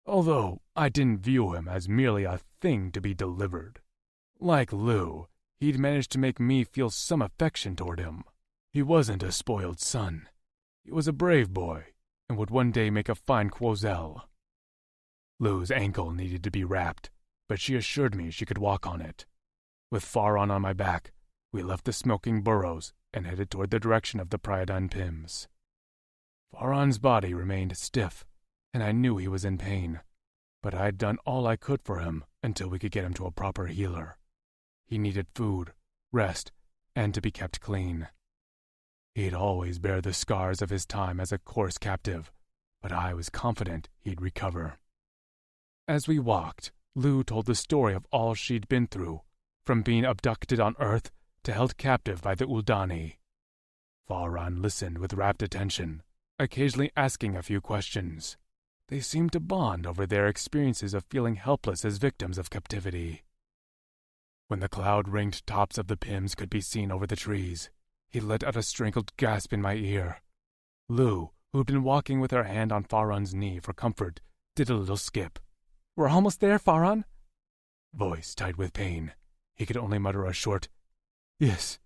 although I didn't view him as merely a thing to be delivered. Like Lou, he'd managed to make me feel some affection toward him. He wasn't a spoiled son. He was a brave boy, and would one day make a fine Quozel. Lou's ankle needed to be wrapped, but she assured me she could walk on it. With Faron on my back, we left the smoking burrows and headed toward the direction of the Priadon Pims. Faron's body remained stiff, and I knew he was in pain, but I'd done all I could for him until we could get him to a proper healer. He needed food, rest, and to be kept clean. He'd always bear the scars of his time as a coarse captive, but I was confident he'd recover. As we walked, Lou told the story of all she'd been through, from being abducted on Earth to held captive by the Uldani. Faron listened with rapt attention, occasionally asking a few questions. They seemed to bond over their experiences of feeling helpless as victims of captivity. When the cloud-ringed tops of the Pims could be seen over the trees, he let out a strangled gasp in my ear. Lou, who'd been walking with her hand on Faron's knee for comfort, did a little skip. We're almost there, Faron? Voice tight with pain. He could only mutter a short, yes.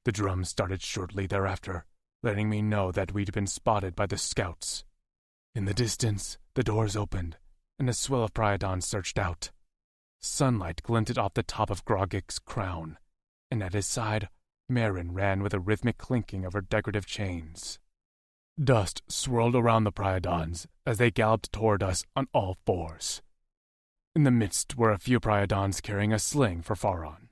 The drums started shortly thereafter, letting me know that we'd been spotted by the scouts. In the distance, the doors opened, and a swell of Priadons surged out. Sunlight glinted off the top of Grogik's crown, and at his side, Maven ran with a rhythmic clinking of her decorative chains. Dust swirled around the Priadons as they galloped toward us on all fours. In the midst were a few Priadons carrying a sling for Faron.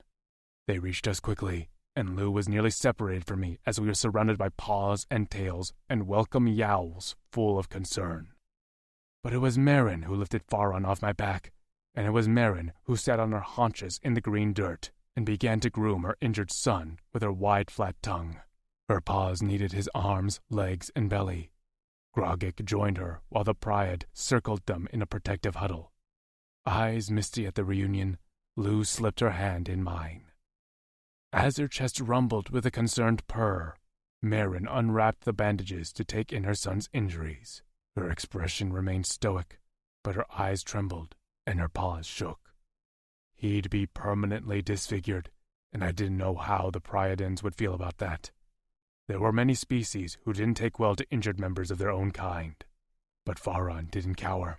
They reached us quickly, and Lou was nearly separated from me as we were surrounded by paws and tails and welcome yowls full of concern. But it was Maven who lifted Faron off my back, and it was Maven who sat on her haunches in the green dirt and began to groom her injured son with her wide, flat tongue. Her paws kneaded his arms, legs, and belly. Grogik joined her while the Priad circled them in a protective huddle. Eyes misty at the reunion, Lou slipped her hand in mine. As her chest rumbled with a concerned purr, Maven unwrapped the bandages to take in her son's injuries. Her expression remained stoic, but her eyes trembled and her paws shook. He'd be permanently disfigured, and I didn't know how the Priadons would feel about that. There were many species who didn't take well to injured members of their own kind, but Faron didn't cower.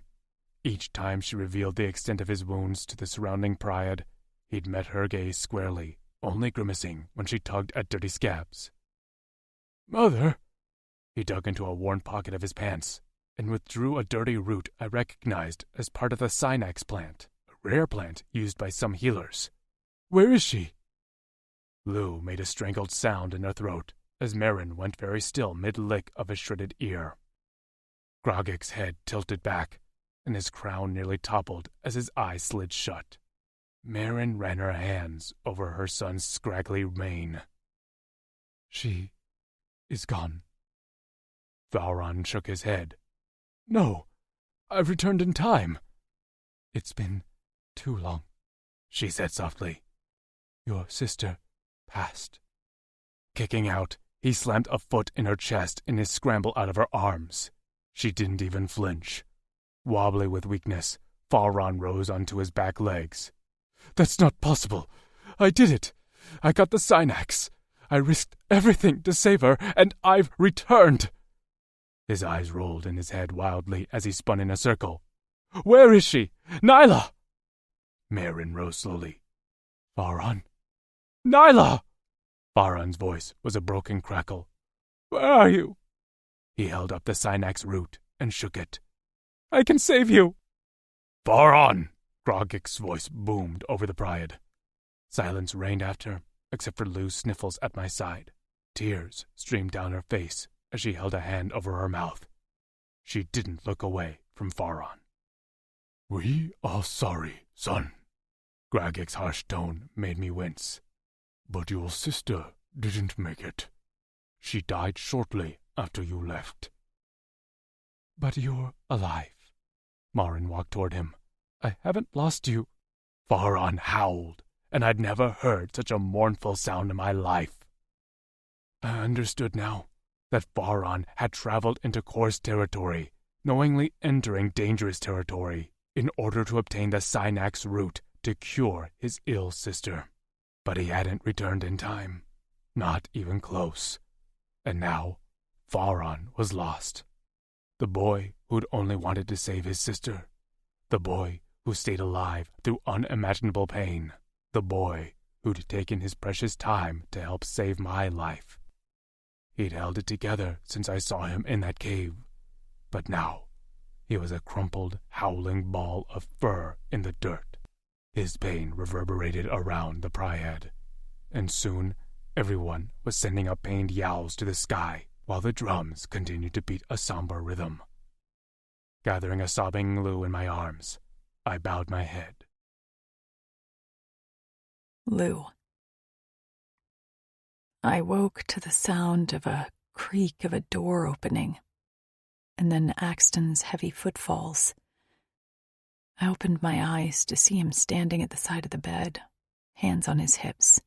Each time she revealed the extent of his wounds to the surrounding Priad, he'd met her gaze squarely, only grimacing when she tugged at dirty scabs. Mother! He dug into a worn pocket of his pants and withdrew a dirty root I recognized as part of the Synax plant, a rare plant used by some healers. Where is she? Lou made a strangled sound in her throat as Maven went very still mid-lick of his shredded ear. Grogik's head tilted back, and his crown nearly toppled as his eyes slid shut. Maven ran her hands over her son's scraggly mane. She is gone. Faron shook his head. No, I've returned in time. It's been too long, she said softly. Your sister passed. Kicking out, he slammed a foot in her chest in his scramble out of her arms. She didn't even flinch. Wobbly with weakness, Faron rose onto his back legs. That's not possible. I did it. I got the Synax. I risked everything to save her, and I've returned. His eyes rolled in his head wildly as he spun in a circle. Where is she? Nyla! Maven rose slowly. Faron? Nyla! Faron's voice was a broken crackle. Where are you? He held up the Synax root, and shook it. "I can save you!" "Far on!" Grogik's voice boomed over the Pryad. Silence reigned after, except for Lou's sniffles at my side. Tears streamed down her face as she held a hand over her mouth. She didn't look away from Faron. "We are sorry, son." Grogik's harsh tone made me wince. "But your sister didn't make it. She died shortly after you left." "But you're alive." Marin walked toward him. "I haven't lost you." Faron howled, and I'd never heard such a mournful sound in my life. I understood now that Faron had traveled into Kor's territory, knowingly entering dangerous territory, in order to obtain the Synax root to cure his ill sister. But he hadn't returned in time, not even close. And now, Faron was lost. The boy who'd only wanted to save his sister. The boy who stayed alive through unimaginable pain. The boy who'd taken his precious time to help save my life. He'd held it together since I saw him in that cave. But now, he was a crumpled, howling ball of fur in the dirt. His pain reverberated around the Pryad, and soon everyone was sending up pained yowls to the sky while the drums continued to beat a somber rhythm. Gathering a sobbing Lou in my arms, I bowed my head. Lou. I woke to the sound of a creak of a door opening, and then Axton's heavy footfalls. I opened my eyes to see him standing at the side of the bed, hands on his hips.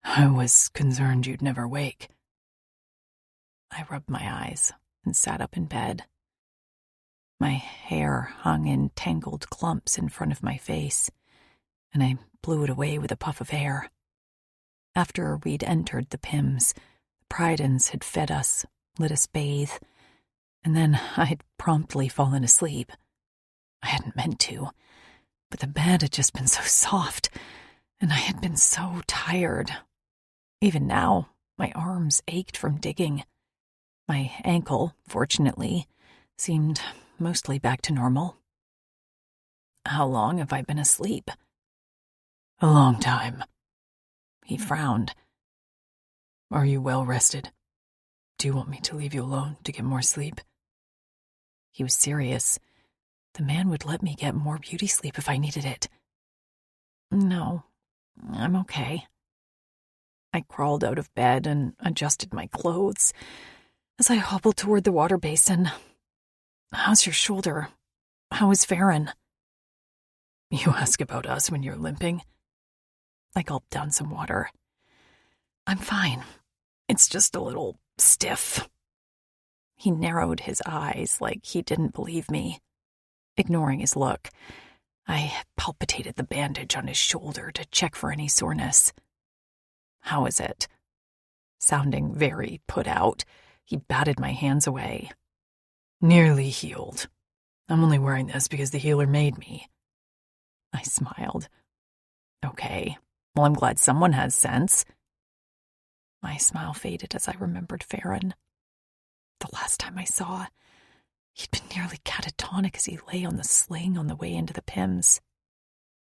I was concerned you'd never wake. I rubbed my eyes and sat up in bed. My hair hung in tangled clumps in front of my face, and I blew it away with a puff of air. After we'd entered the Pims, the Prydens had fed us, let us bathe, and then I'd promptly fallen asleep. I hadn't meant to, but the bed had just been so soft, and I had been so tired. Even now, my arms ached from digging. My ankle, fortunately, seemed mostly back to normal. How long have I been asleep? A long time. He frowned. Are you well rested? Do you want me to leave you alone to get more sleep? He was serious. The man would let me get more beauty sleep if I needed it. No, I'm okay. I crawled out of bed and adjusted my clothes as I hobbled toward the water basin. How's your shoulder? How is Farron? You ask about us when you're limping? I gulped down some water. I'm fine. It's just a little stiff. He narrowed his eyes like he didn't believe me. Ignoring his look, I palpitated the bandage on his shoulder to check for any soreness. How is it? Sounding very put out, he batted my hands away. Nearly healed. I'm only wearing this because the healer made me. I smiled. Okay, well, I'm glad someone has sense. My smile faded as I remembered Farron. The last time I saw, he'd been nearly catatonic as he lay on the sling on the way into the Pims.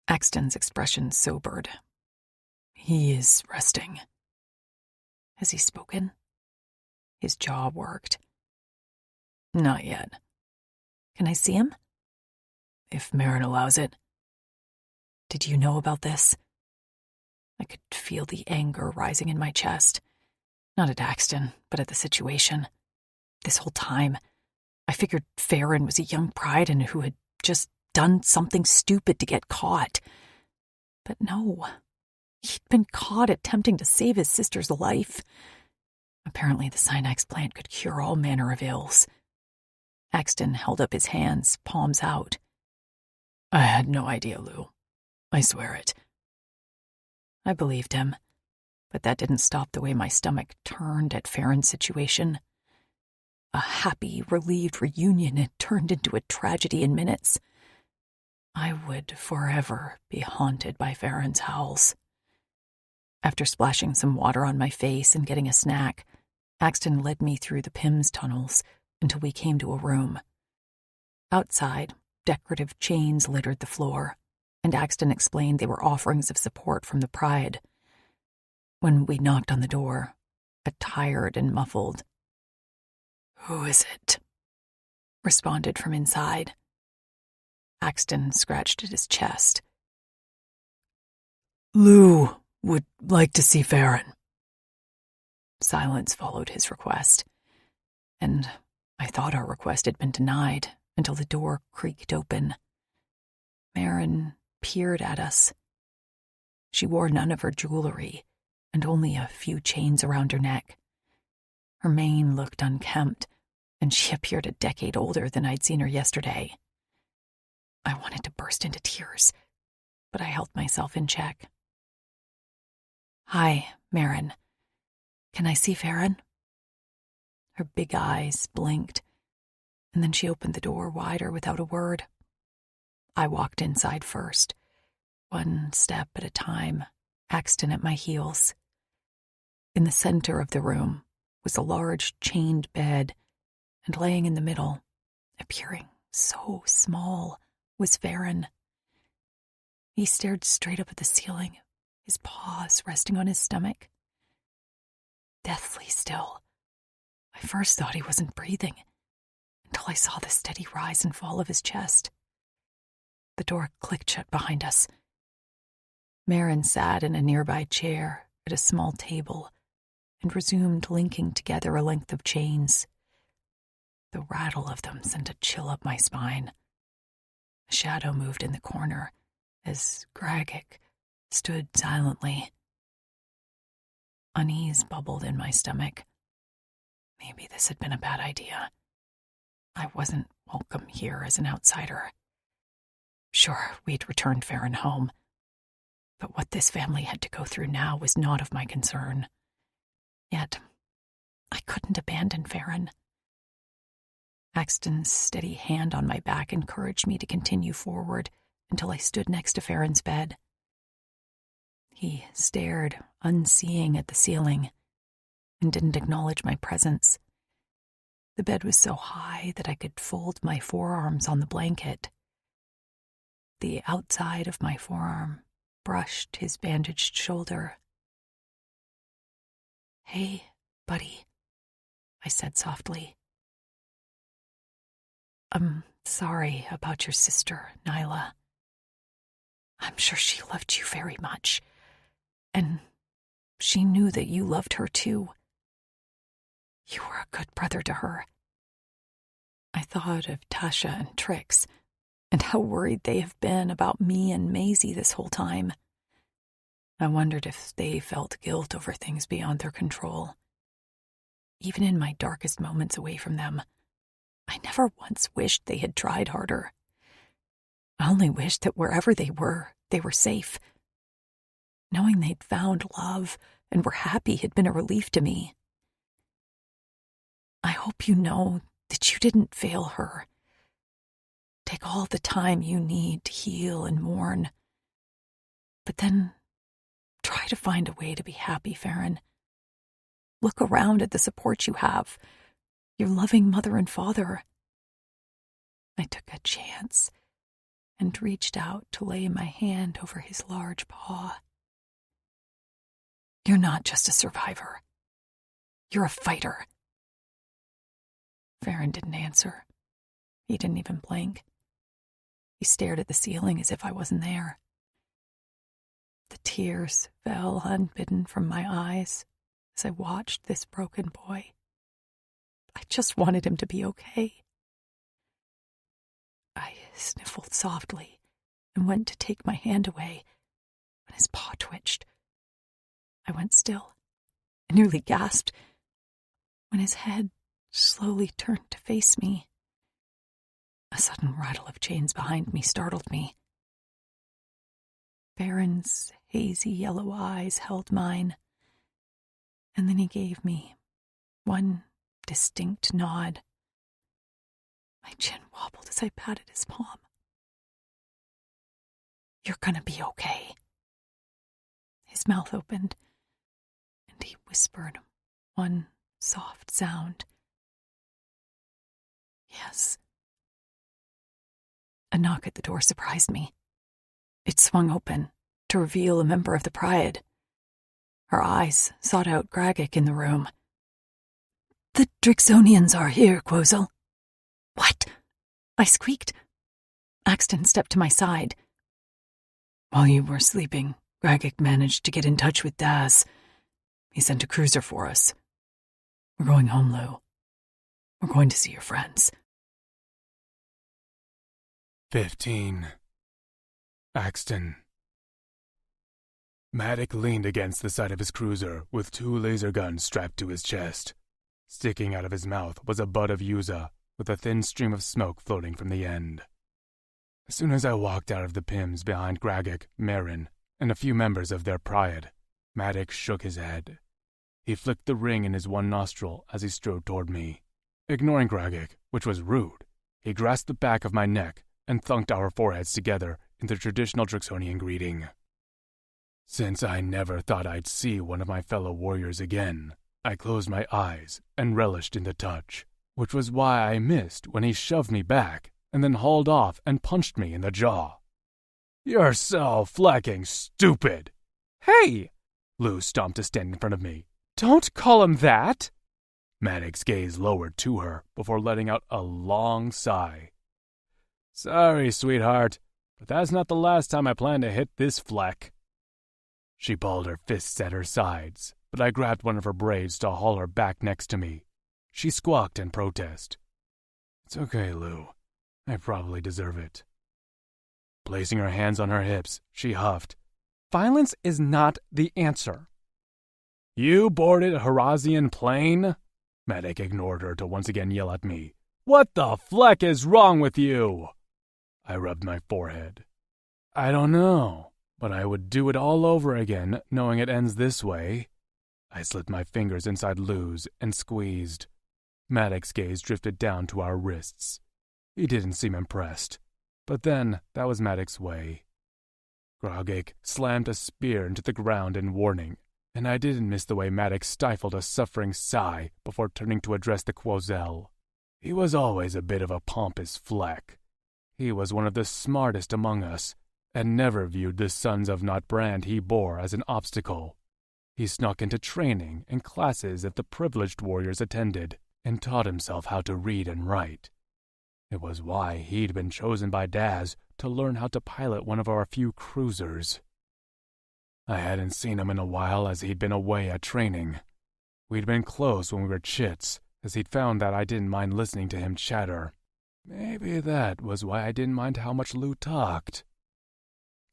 Axton's expression sobered. He is resting. Has he spoken? His jaw worked. Not yet. Can I see him? If Marin allows it. Did you know about this? I could feel the anger rising in my chest. Not at Axton, but at the situation. This whole time, I figured Farron was a young Pryden who had just done something stupid to get caught. But no, he'd been caught attempting to save his sister's life. Apparently the Synax plant could cure all manner of ills. Axton held up his hands, palms out. I had no idea, Lou. I swear it. I believed him, but that didn't stop the way my stomach turned at Farron's situation. A happy, relieved reunion had turned into a tragedy in minutes. I would forever be haunted by Farron's howls. After splashing some water on my face and getting a snack, Axton led me through the Pims tunnels, until we came to a room. Outside, decorative chains littered the floor, and Axton explained they were offerings of support from the Pride. When we knocked on the door, a tired and muffled, "Who is it?" responded from inside. Axton scratched at his chest. "Lou would like to see Farron." Silence followed his request, and I thought our request had been denied until the door creaked open. Marin peered at us. She wore none of her jewelry and only a few chains around her neck. Her mane looked unkempt, and she appeared a decade older than I'd seen her yesterday. I wanted to burst into tears, but I held myself in check. "Hi, Marin. Can I see Farron?" Her big eyes blinked, and then she opened the door wider without a word. I walked inside first, one step at a time, Axton at my heels. In the center of the room was a large chained bed, and laying in the middle, appearing so small, was Farron. He stared straight up at the ceiling, his paws resting on his stomach. Deathly still. I first thought he wasn't breathing, until I saw the steady rise and fall of his chest. The door clicked shut behind us. Marin sat in a nearby chair at a small table and resumed linking together a length of chains. The rattle of them sent a chill up my spine. A shadow moved in the corner as Gragic stood silently. Unease bubbled in my stomach. Maybe this had been a bad idea. I wasn't welcome here as an outsider. Sure, we'd returned Farron home, but what this family had to go through now was not of my concern. Yet, I couldn't abandon Farron. Axton's steady hand on my back encouraged me to continue forward until I stood next to Farron's bed. He stared, unseeing, at the ceiling and didn't acknowledge my presence. The bed was so high that I could fold my forearms on the blanket. The outside of my forearm brushed his bandaged shoulder. "Hey, buddy," I said softly. "I'm sorry about your sister, Nyla. I'm sure she loved you very much, and she knew that you loved her too. You were a good brother to her." I thought of Tasha and Trix, and how worried they have been about me and Maisie this whole time. I wondered if they felt guilt over things beyond their control. Even in my darkest moments away from them, I never once wished they had tried harder. I only wished that wherever they were safe. Knowing they'd found love and were happy had been a relief to me. I hope you know that you didn't fail her. Take all the time you need to heal and mourn. But then try to find a way to be happy, Farron. Look around at the support you have, your loving mother and father. I took a chance and reached out to lay my hand over his large paw. You're not just a survivor. You're a fighter. Farron didn't answer. He didn't even blink. He stared at the ceiling as if I wasn't there. The tears fell unbidden from my eyes as I watched this broken boy. I just wanted him to be okay. I sniffled softly and went to take my hand away when his paw twitched. I went still and nearly gasped when his head slowly turned to face me. A sudden rattle of chains behind me startled me. Farron's hazy yellow eyes held mine, and then he gave me one distinct nod. My chin wobbled as I patted his palm. You're gonna be okay. His mouth opened, and he whispered one soft sound. Yes. A knock at the door surprised me. It swung open to reveal a member of the Pryad. Her eyes sought out Gragic in the room. "The Drixonians are here, Quozel." "What?" I squeaked. Axton stepped to my side. "While you were sleeping, Gragic managed to get in touch with Daz. He sent a cruiser for us. We're going home, Lou. We're going to see your friends." 15. Axton. Maddox leaned against the side of his cruiser with 2 laser guns strapped to his chest. Sticking out of his mouth was a butt of Yuza, with a thin stream of smoke floating from the end. As soon as I walked out of the PIMS behind Gragic, Marin, and a few members of their Pryad, Maddox shook his head. He flicked the ring in his one nostril as he strode toward me. Ignoring Gragic, which was rude, he grasped the back of my neck and thunked our foreheads together in the traditional Drixonian greeting. Since I never thought I'd see one of my fellow warriors again, I closed my eyes and relished in the touch, which was why I missed when he shoved me back and then hauled off and punched me in the jaw. "You're so flecking stupid!" "Hey!" Lou stomped to stand in front of me. "Don't call him that!" Maddox's gaze lowered to her before letting out a long sigh. "Sorry, sweetheart, but that's not the last time I plan to hit this fleck." She balled her fists at her sides, but I grabbed one of her braids to haul her back next to me. She squawked in protest. "It's okay, Lou. I probably deserve it." Placing her hands on her hips, she huffed. "Violence is not the answer." "You boarded a Harazian plane?" Maddox ignored her to once again yell at me. "What the fleck is wrong with you?" I rubbed my forehead. "I don't know, but I would do it all over again, knowing it ends this way." I slipped my fingers inside Lou's and squeezed. Maddox's gaze drifted down to our wrists. He didn't seem impressed, but then that was Maddox's way. Gragic slammed a spear into the ground in warning, and I didn't miss the way Maddox stifled a suffering sigh before turning to address the Quozel. He was always a bit of a pompous fleck. He was one of the smartest among us, and never viewed the sons of Not Brand he bore as an obstacle. He snuck into training and classes that the privileged warriors attended, and taught himself how to read and write. It was why he'd been chosen by Daz to learn how to pilot one of our few cruisers. I hadn't seen him in a while as he'd been away at training. We'd been close when we were chits, as he'd found that I didn't mind listening to him chatter. Maybe that was why I didn't mind how much Lou talked.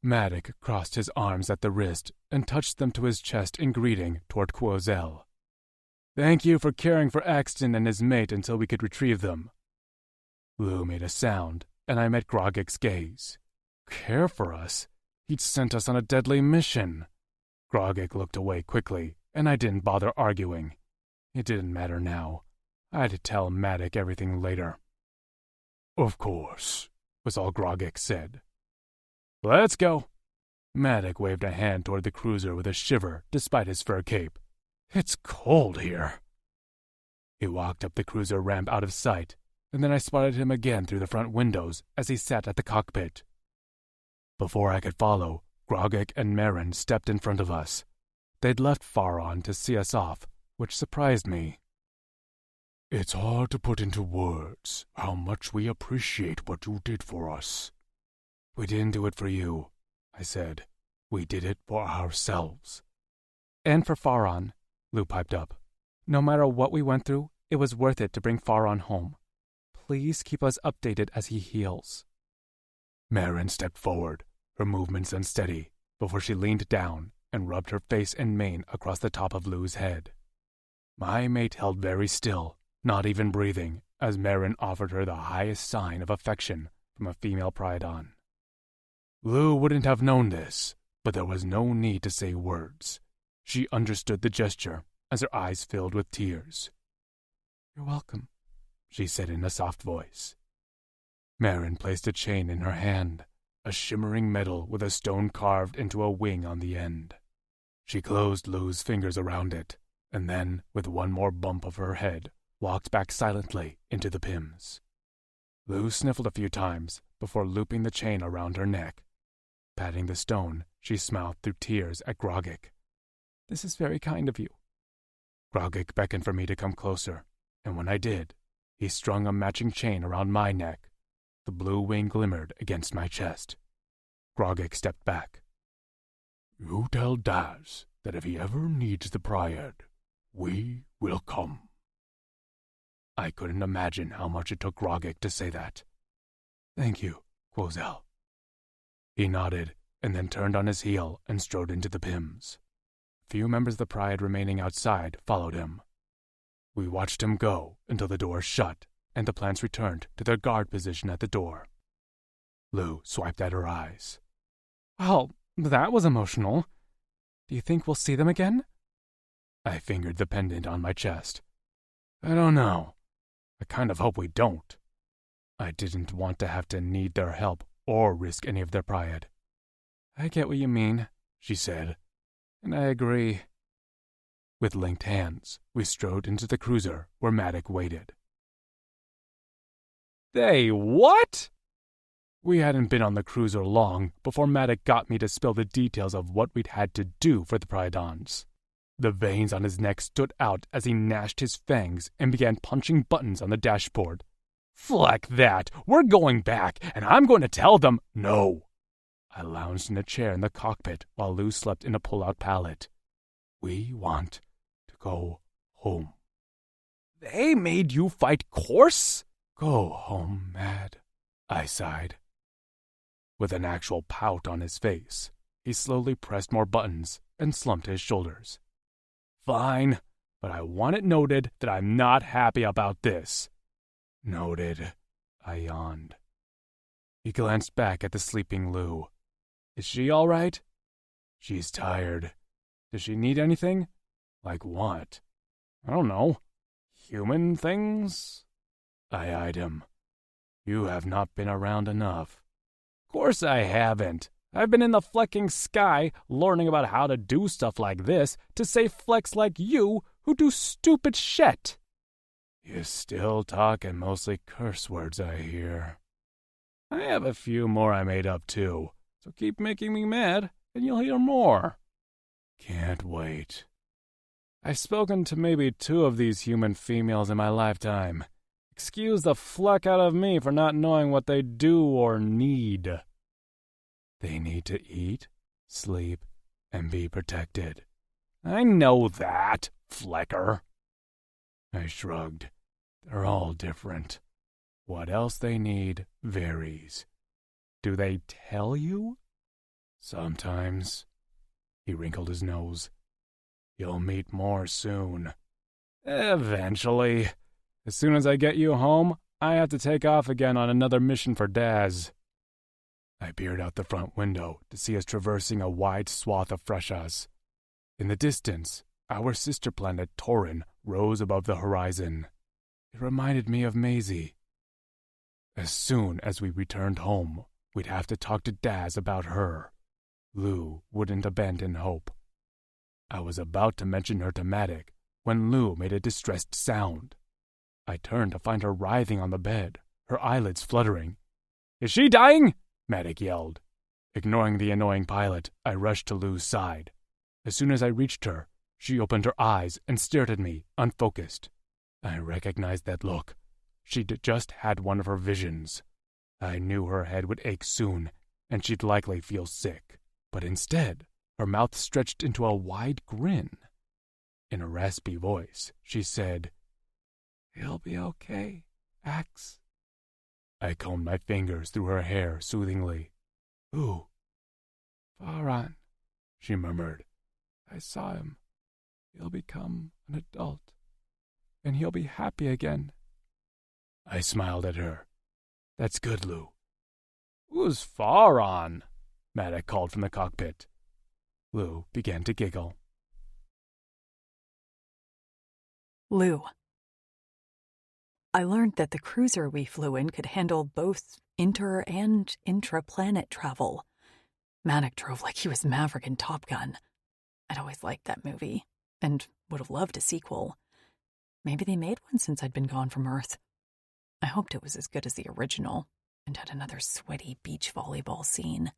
Maddox crossed his arms at the wrist and touched them to his chest in greeting toward Quozel. "Thank you for caring for Axton and his mate until we could retrieve them." Lou made a sound, and I met Grogic's gaze. Care for us? He'd sent us on a deadly mission. Grogic looked away quickly, and I didn't bother arguing. It didn't matter now. I'd tell Maddox everything later. "Of course," was all Grogic said. "Let's go." Maddox waved a hand toward the cruiser with a shiver despite his fur cape. "It's cold here." He walked up the cruiser ramp out of sight, and then I spotted him again through the front windows as he sat at the cockpit. Before I could follow, Grogic and Marin stepped in front of us. They'd left Faron to see us off, which surprised me. "It's hard to put into words how much we appreciate what you did for us." "We didn't do it for you," I said. "We did it for ourselves." "And for Faron," Lou piped up. "No matter what we went through, it was worth it to bring Faron home. Please keep us updated as he heals." Marin stepped forward, her movements unsteady, before she leaned down and rubbed her face and mane across the top of Lou's head. My mate held very still, not even breathing, as Marin offered her the highest sign of affection from a female Prydon. Lou wouldn't have known this, but there was no need to say words. She understood the gesture as her eyes filled with tears. "You're welcome," she said in a soft voice. Marin placed a chain in her hand, a shimmering metal with a stone carved into a wing on the end. She closed Lou's fingers around it, and then, with one more bump of her head, walked back silently into the PIMS. Lou sniffled a few times before looping the chain around her neck. Patting the stone, she smiled through tears at Grogik. "This is very kind of you." Grogik beckoned for me to come closer, and when I did, he strung a matching chain around my neck. The blue wing glimmered against my chest. Grogik stepped back. "You tell Daz that if he ever needs the Pryad, we will come." I couldn't imagine how much it took Grogik to say that. "Thank you, Quozel." He nodded and then turned on his heel and strode into the Pims. Few members of the Pryad remaining outside followed him. We watched him go until the door shut and the plants returned to their guard position at the door. Lou swiped at her eyes. "Well, that was emotional. Do you think we'll see them again?" I fingered the pendant on my chest. "I don't know. I kind of hope we don't." I didn't want to have to need their help or risk any of their Pryad. "I get what you mean," she said, "and I agree." With linked hands, we strode into the cruiser where Maddock waited. "They what?" We hadn't been on the cruiser long before Maddock got me to spill the details of what we'd had to do for the Pryadons. The veins on his neck stood out as he gnashed his fangs and began punching buttons on the dashboard. "Fleck that! We're going back, and I'm going to tell them—" "No!" I lounged in a chair in the cockpit while Lou slept in a pull-out pallet. "We want to go home." "They made you fight Corse?" "Go home, Mad," I sighed. With an actual pout on his face, he slowly pressed more buttons and slumped his shoulders. "Fine, but I want it noted that I'm not happy about this." "Noted," I yawned. He glanced back at the sleeping Lou. "Is she all right?" "She's tired. Does she need anything?" "Like what?" "I don't know. Human things?" I eyed him. "You have not been around enough." "Course I haven't. I've been in the flecking sky learning about how to do stuff like this to save flecks like you who do stupid shit." "You still talk in mostly curse words, I hear." "I have a few more I made up too, so keep making me mad and you'll hear more." "Can't wait." "I've spoken to maybe 2 of these human females in my lifetime. Excuse the fleck out of me for not knowing what they do or need." "They need to eat, sleep, and be protected." "I know that, Flecker." I shrugged. "They're all different. What else they need varies." "Do they tell you?" "Sometimes." He wrinkled his nose. "You'll meet more soon." "Eventually. As soon as I get you home, I have to take off again on another mission for Daz." I peered out the front window to see us traversing a wide swath of freshas. In the distance, our sister planet Torin rose above the horizon. It reminded me of Maisie. As soon as we returned home, we'd have to talk to Daz about her. Lou wouldn't abandon hope. I was about to mention her to Maddock when Lou made a distressed sound. I turned to find her writhing on the bed, her eyelids fluttering. "Is she dying?" Maddock yelled. Ignoring the annoying pilot, I rushed to Lou's side. As soon as I reached her, she opened her eyes and stared at me, unfocused. I recognized that look. She'd just had one of her visions. I knew her head would ache soon, and she'd likely feel sick. But instead, her mouth stretched into a wide grin. In a raspy voice, she said, "He'll be okay, Ax." I combed my fingers through her hair soothingly. "Who?" "Faran," she murmured. "I saw him. He'll become an adult, and he'll be happy again." I smiled at her. "That's good, Lou." "Who's Faran?" Maddock called from the cockpit. Lou began to giggle. Lou. I learned that the cruiser we flew in could handle both inter- and intra-planet travel. Maddock drove like he was Maverick in Top Gun. I'd always liked that movie, and would have loved a sequel. Maybe they made one since I'd been gone from Earth. I hoped it was as good as the original and had another sweaty beach volleyball scene.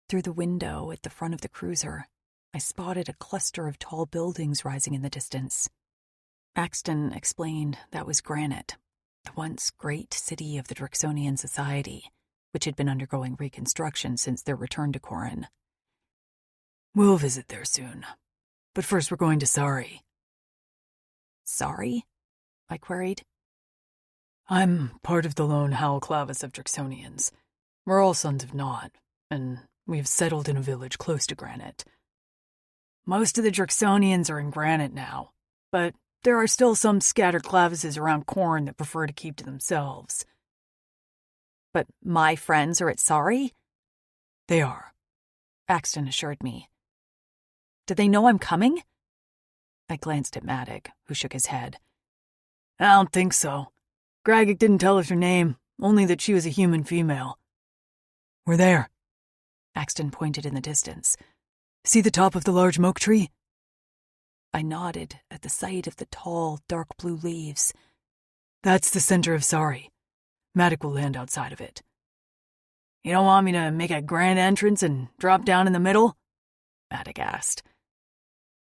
Through the window at the front of the cruiser, I spotted a cluster of tall buildings rising in the distance. Axton explained that was Granite, the once great city of the Drixonian Society, which had been undergoing reconstruction since their return to Corin. We'll visit there soon, but first we're going to Sari. Sorry? I queried. I'm part of the lone Howl Clavis of Drixonians. We're all sons of Nod, and we've settled in a village close to Granite. Most of the Drixonians are in Granite now, but there are still some scattered Clavises around Corin that prefer to keep to themselves. But my friends are at Sari? They are, Axton assured me. Do they know I'm coming? I glanced at Maddock, who shook his head. I don't think so. Gragic didn't tell us her name, only that she was a human female. We're there. Axton pointed in the distance. See the top of the large moke tree? I nodded at the sight of the tall, dark blue leaves. That's the center of Sari. Maddock will land outside of it. You don't want me to make a grand entrance and drop down in the middle? Maddock asked.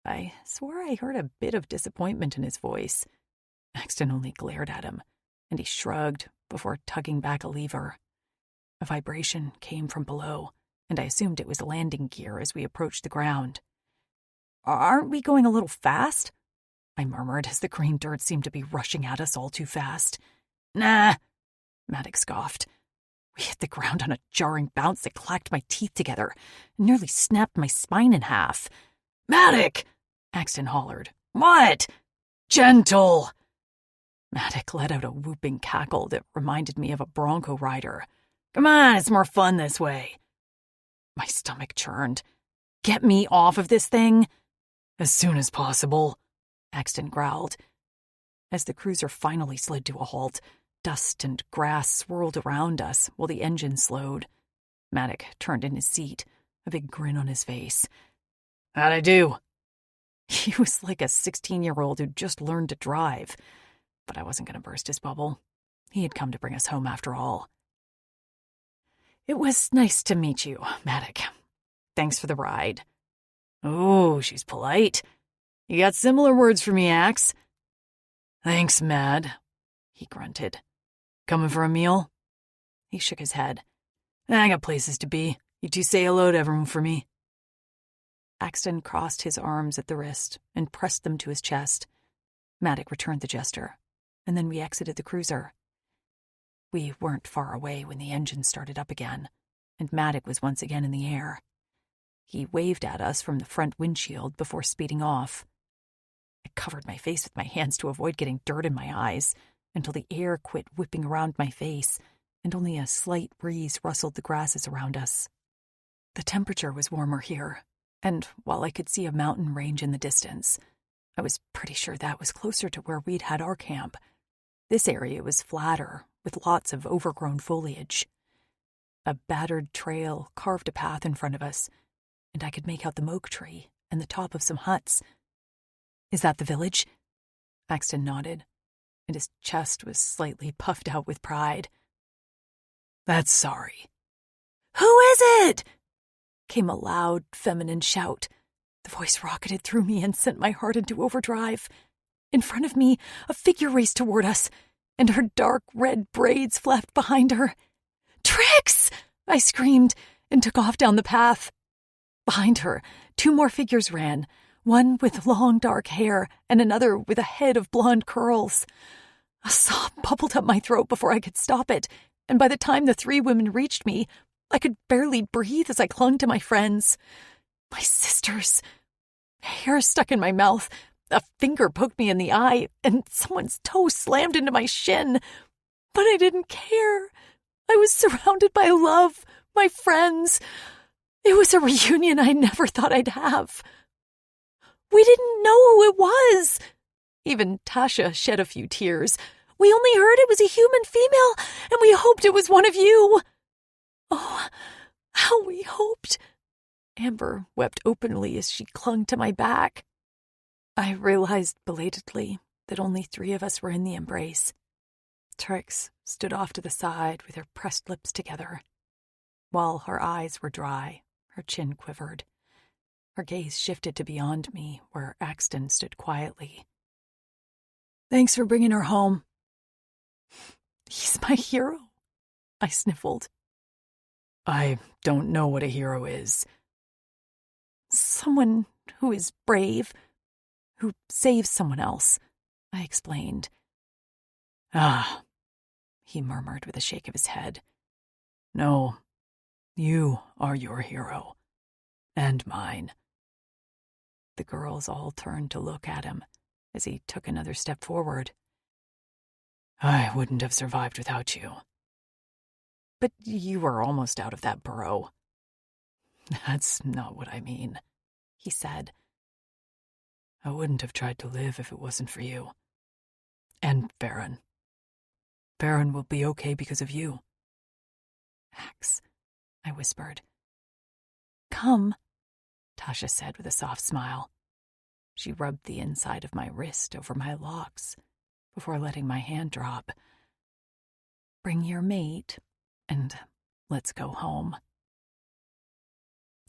I swore I heard a bit of disappointment in his voice. Axton only glared at him, and he shrugged before tugging back a lever. A vibration came from below, and I assumed it was landing gear as we approached the ground. Aren't we going a little fast? I murmured as the green dirt seemed to be rushing at us all too fast. Nah, Maddock scoffed. We hit the ground on a jarring bounce that clacked my teeth together and nearly snapped my spine in half. Maddock! Axton hollered. What? Gentle! Maddock let out a whooping cackle that reminded me of a bronco rider. Come on, it's more fun this way. My stomach churned. Get me off of this thing? As soon as possible, Axton growled. As the cruiser finally slid to a halt, dust and grass swirled around us while the engine slowed. Maddock turned in his seat, a big grin on his face. How'd I do? He was like a 16-year-old who'd just learned to drive. But I wasn't going to burst his bubble. He had come to bring us home after all. It was nice to meet you, Maddock. Thanks for the ride. Oh, she's polite. You got similar words for me, Axe. Thanks, Mad, he grunted. Coming for a meal? He shook his head. I got places to be. You two say hello to everyone for me. Axton crossed his arms at the wrist and pressed them to his chest. Maddock returned the gesture, and then we exited the cruiser. We weren't far away when the engine started up again, and Maddock was once again in the air. He waved at us from the front windshield before speeding off. I covered my face with my hands to avoid getting dirt in my eyes until the air quit whipping around my face and only a slight breeze rustled the grasses around us. The temperature was warmer here, and while I could see a mountain range in the distance, I was pretty sure that was closer to where we'd had our camp. This area was flatter, with lots of overgrown foliage. A battered trail carved a path in front of us, and I could make out the moke tree and the top of some huts. Is that the village? Axton nodded, and his chest was slightly puffed out with pride. That's Sari. Who is it? Came a loud, feminine shout. The voice rocketed through me and sent my heart into overdrive. In front of me, a figure raced toward us, and her dark red braids flapped behind her. Trix! I screamed and took off down the path. Behind her, two more figures ran, one with long dark hair and another with a head of blonde curls. A sob bubbled up my throat before I could stop it, and by the time the three women reached me, I could barely breathe as I clung to my friends. My sisters. Hair stuck in my mouth, a finger poked me in the eye, and someone's toe slammed into my shin. But I didn't care. I was surrounded by love, my friends. It was a reunion I never thought I'd have. We didn't know who it was. Even Tasha shed a few tears. We only heard it was a human female, and we hoped it was one of you. Oh, how we hoped. Amber wept openly as she clung to my back. I realized belatedly that only 3 of us were in the embrace. Trix stood off to the side with her pressed lips together. While her eyes were dry, her chin quivered. Her gaze shifted to beyond me, where Axton stood quietly. "Thanks for bringing her home." "He's my hero," I sniffled. "I don't know what a hero is." "Someone who is brave, who saves someone else," I explained. "Ah," he murmured with a shake of his head. "No, you are your hero. And mine." The girls all turned to look at him as he took another step forward. "I wouldn't have survived without you." "But you were almost out of that burrow." "That's not what I mean," he said. "I wouldn't have tried to live if it wasn't for you. And Baron. Baron will be okay because of you." "Ax," I whispered. "Come," Tasha said with a soft smile. She rubbed the inside of my wrist over my locks before letting my hand drop. "Bring your mate, and let's go home."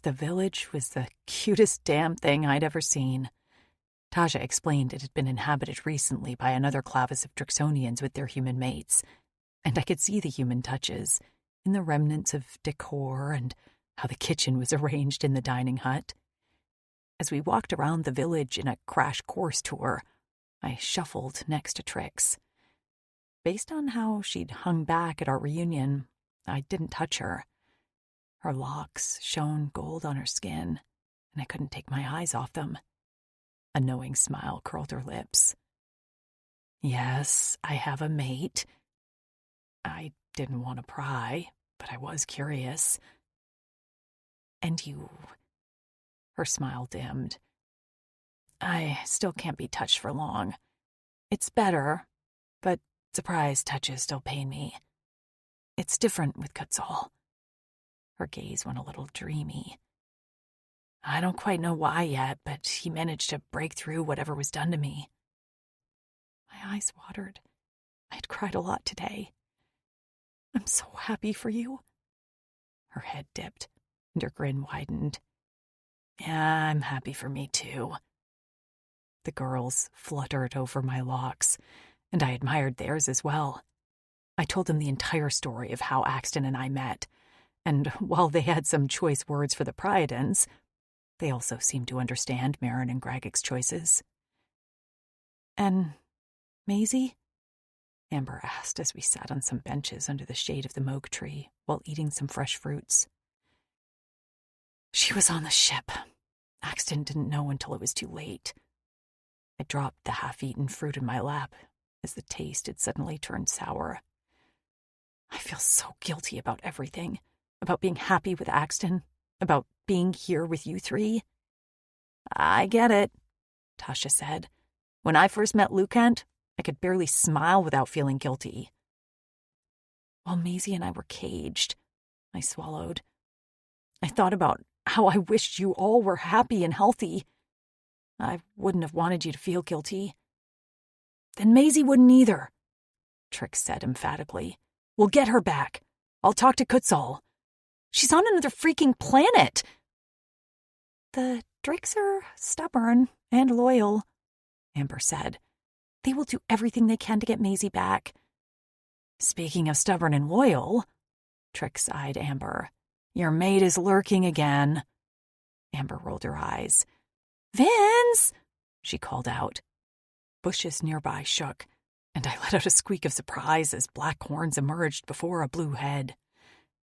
The village was the cutest damn thing I'd ever seen. Tasha explained it had been inhabited recently by another clavis of Drixonians with their human mates, and I could see the human touches in the remnants of decor and how the kitchen was arranged in the dining hut. As we walked around the village in a crash course tour, I shuffled next to Trix. Based on how she'd hung back at our reunion, I didn't touch her. Her locks shone gold on her skin, and I couldn't take my eyes off them. A knowing smile curled her lips. "Yes, I have a mate." I didn't want to pry, but I was curious. "And you..." Her smile dimmed. "I still can't be touched for long. It's better, but surprise touches still pain me. It's different with Kutzal." Her gaze went a little dreamy. "I don't quite know why yet, but he managed to break through whatever was done to me." My eyes watered. I had cried a lot today. "I'm so happy for you." Her head dipped, and her grin widened. "Yeah, I'm happy for me, too." The girls fluttered over my locks, and I admired theirs as well. I told them the entire story of how Axton and I met, and while they had some choice words for the Priadens, they also seemed to understand Marin and Gragic's choices. "And Maisie?" Amber asked as we sat on some benches under the shade of the mogue tree while eating some fresh fruits. "She was on the ship. Axton didn't know until it was too late." I dropped the half-eaten fruit in my lap as the taste had suddenly turned sour. I feel so guilty about everything, about being happy with Axton, about being here with you three. "I get it," Tasha said. "When I first met Lucant, I could barely smile without feeling guilty." While Maisie and I were caged, I swallowed. I thought about how I wished you all were happy and healthy. I wouldn't have wanted you to feel guilty. "Then Maisie wouldn't either," Trix said emphatically. "We'll get her back. I'll talk to Kutzal. She's on another freaking planet." "The Drakes are stubborn and loyal," Amber said. "They will do everything they can to get Maisie back." "Speaking of stubborn and loyal," Trix eyed Amber, "your mate is lurking again." Amber rolled her eyes. "Vince!" she called out. Bushes nearby shook, and I let out a squeak of surprise as black horns emerged before a blue head.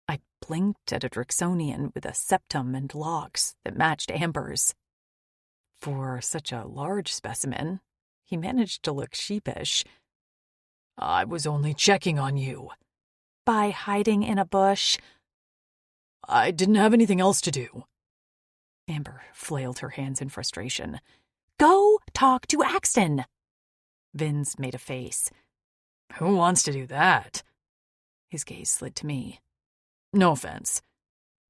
I blinked at a Drixonian with a septum and locks that matched Amber's. For such a large specimen, he managed to look sheepish. "I was only checking on you." "By hiding in a bush?" "I didn't have anything else to do." Amber flailed her hands in frustration. "Go talk to Axton." Vince made a face. "Who wants to do that?" His gaze slid to me. "No offense."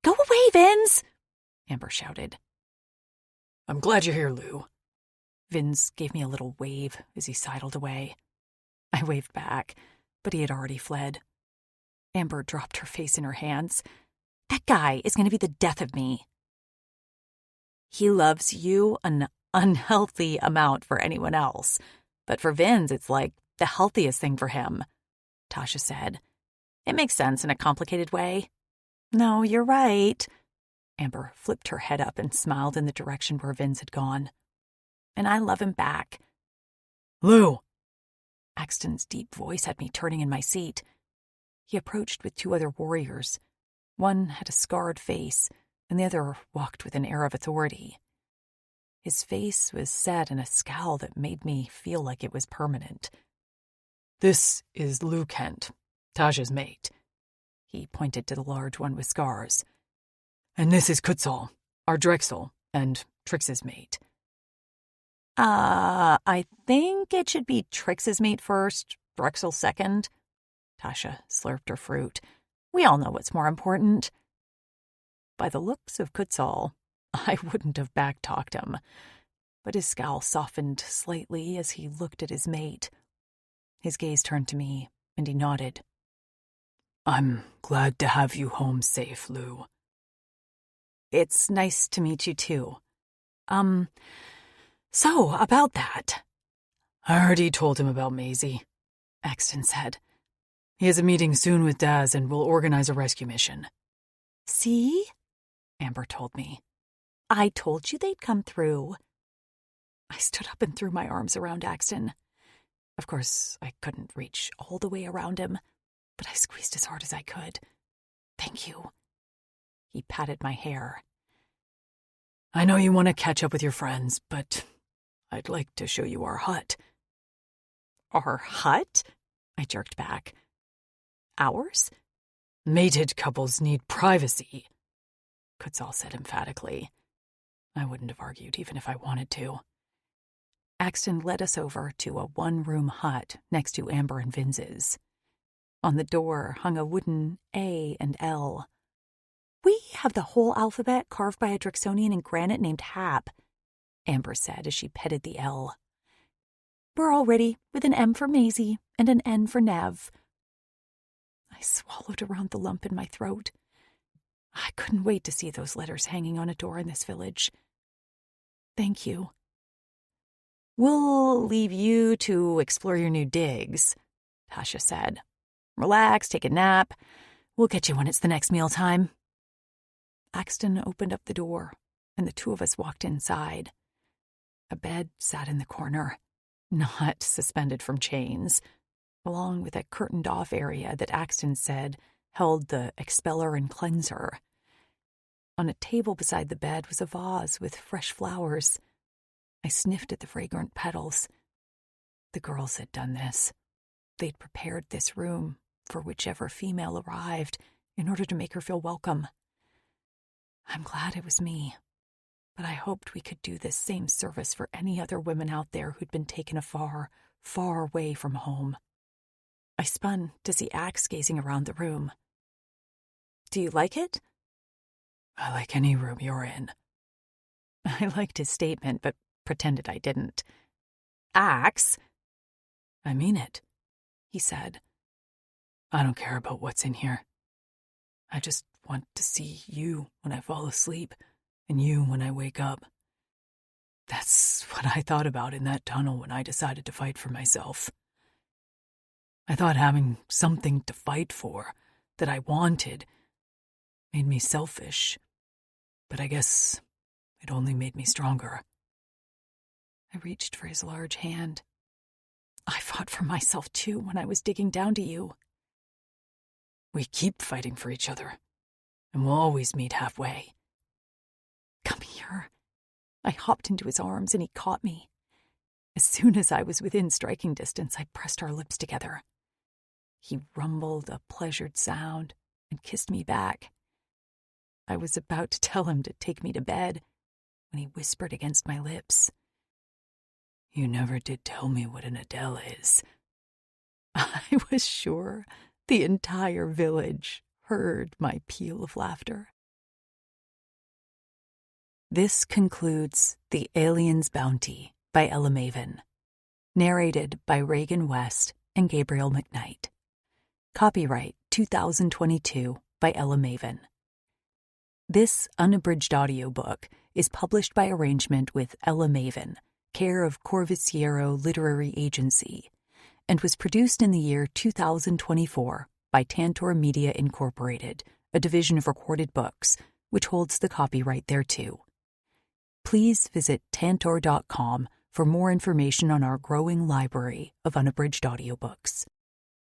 "Go away, Vince!" Amber shouted. "I'm glad you're here, Lou." Vince gave me a little wave as he sidled away. I waved back, but he had already fled. Amber dropped her face in her hands. That guy is going to be the death of me. He loves you an unhealthy amount for anyone else, but for Vince, it's like the healthiest thing for him, Tasha said. It makes sense in a complicated way. No, you're right. Amber flipped her head up and smiled in the direction where Vince had gone. And I love him back. Lou! Axton's deep voice had me turning in my seat. He approached with 2 other warriors. One had a scarred face, and the other walked with an air of authority. His face was set in a scowl that made me feel like it was permanent. This is Lou Kent, Tasha's mate. He pointed to the large one with scars. And this is Kutzal, our Drexel, and Trix's mate. I think it should be Trix's mate first, Drexel second. Tasha slurped her fruit. We all know what's more important. By the looks of Kutzal, I wouldn't have back-talked him, but his scowl softened slightly as he looked at his mate. His gaze turned to me, and he nodded. I'm glad to have you home safe, Lou. It's nice to meet you, too. So, about that. I already told him about Maisie, Axton said. He has a meeting soon with Daz and will organize a rescue mission. See? Amber told me. I told you they'd come through. I stood up and threw my arms around Axton. Of course, I couldn't reach all the way around him, but I squeezed as hard as I could. Thank you. He patted my hair. I know you want to catch up with your friends, but I'd like to show you our hut. Our hut? I jerked back. Ours? Mated couples need privacy, Kutzal said emphatically. I wouldn't have argued even if I wanted to. Axton led us over to a one-room hut next to Amber and Vince's. On the door hung a wooden A and L. We have the whole alphabet carved by a Drexonian in granite named Hap, Amber said as she petted the L. We're all ready with an M for Maisie and an N for Nev. I swallowed around the lump in my throat. I couldn't wait to see those letters hanging on a door in this village. Thank you. We'll leave you to explore your new digs, Tasha said. Relax, take a nap. We'll get you when it's the next mealtime. Axton opened up the door, and the 2 of us walked inside. A bed sat in the corner, not suspended from chains, along with a curtained-off area that Axton said held the expeller and cleanser. On a table beside the bed was a vase with fresh flowers. I sniffed at the fragrant petals. The girls had done this. They'd prepared this room for whichever female arrived in order to make her feel welcome. I'm glad it was me, but I hoped we could do this same service for any other women out there who'd been taken afar, far away from home. I spun to see Axe gazing around the room. Do you like it? I like any room you're in. I liked his statement, but pretended I didn't. Axe? I mean it, he said. I don't care about what's in here. I just want to see you when I fall asleep and you when I wake up. That's what I thought about in that tunnel when I decided to fight for myself. I thought having something to fight for that I wanted made me selfish, but I guess it only made me stronger. I reached for his large hand. I fought for myself too when I was digging down to you. We keep fighting for each other, and we'll always meet halfway. Come here. I hopped into his arms and he caught me. As soon as I was within striking distance, I pressed our lips together. He rumbled a pleasured sound and kissed me back. I was about to tell him to take me to bed when he whispered against my lips. You never did tell me what an Adele is. I was sure the entire village heard my peal of laughter. This concludes The Alien's Bounty by Ella Maven, narrated by Reagan West and Gabriel McKnight. Copyright 2022 by Ella Maven. This unabridged audiobook is published by arrangement with Ella Maven, care of Corvisiero Literary Agency, and was produced in the year 2024 by Tantor Media Incorporated, a division of Recorded Books, which holds the copyright thereto. Please visit tantor.com for more information on our growing library of unabridged audiobooks.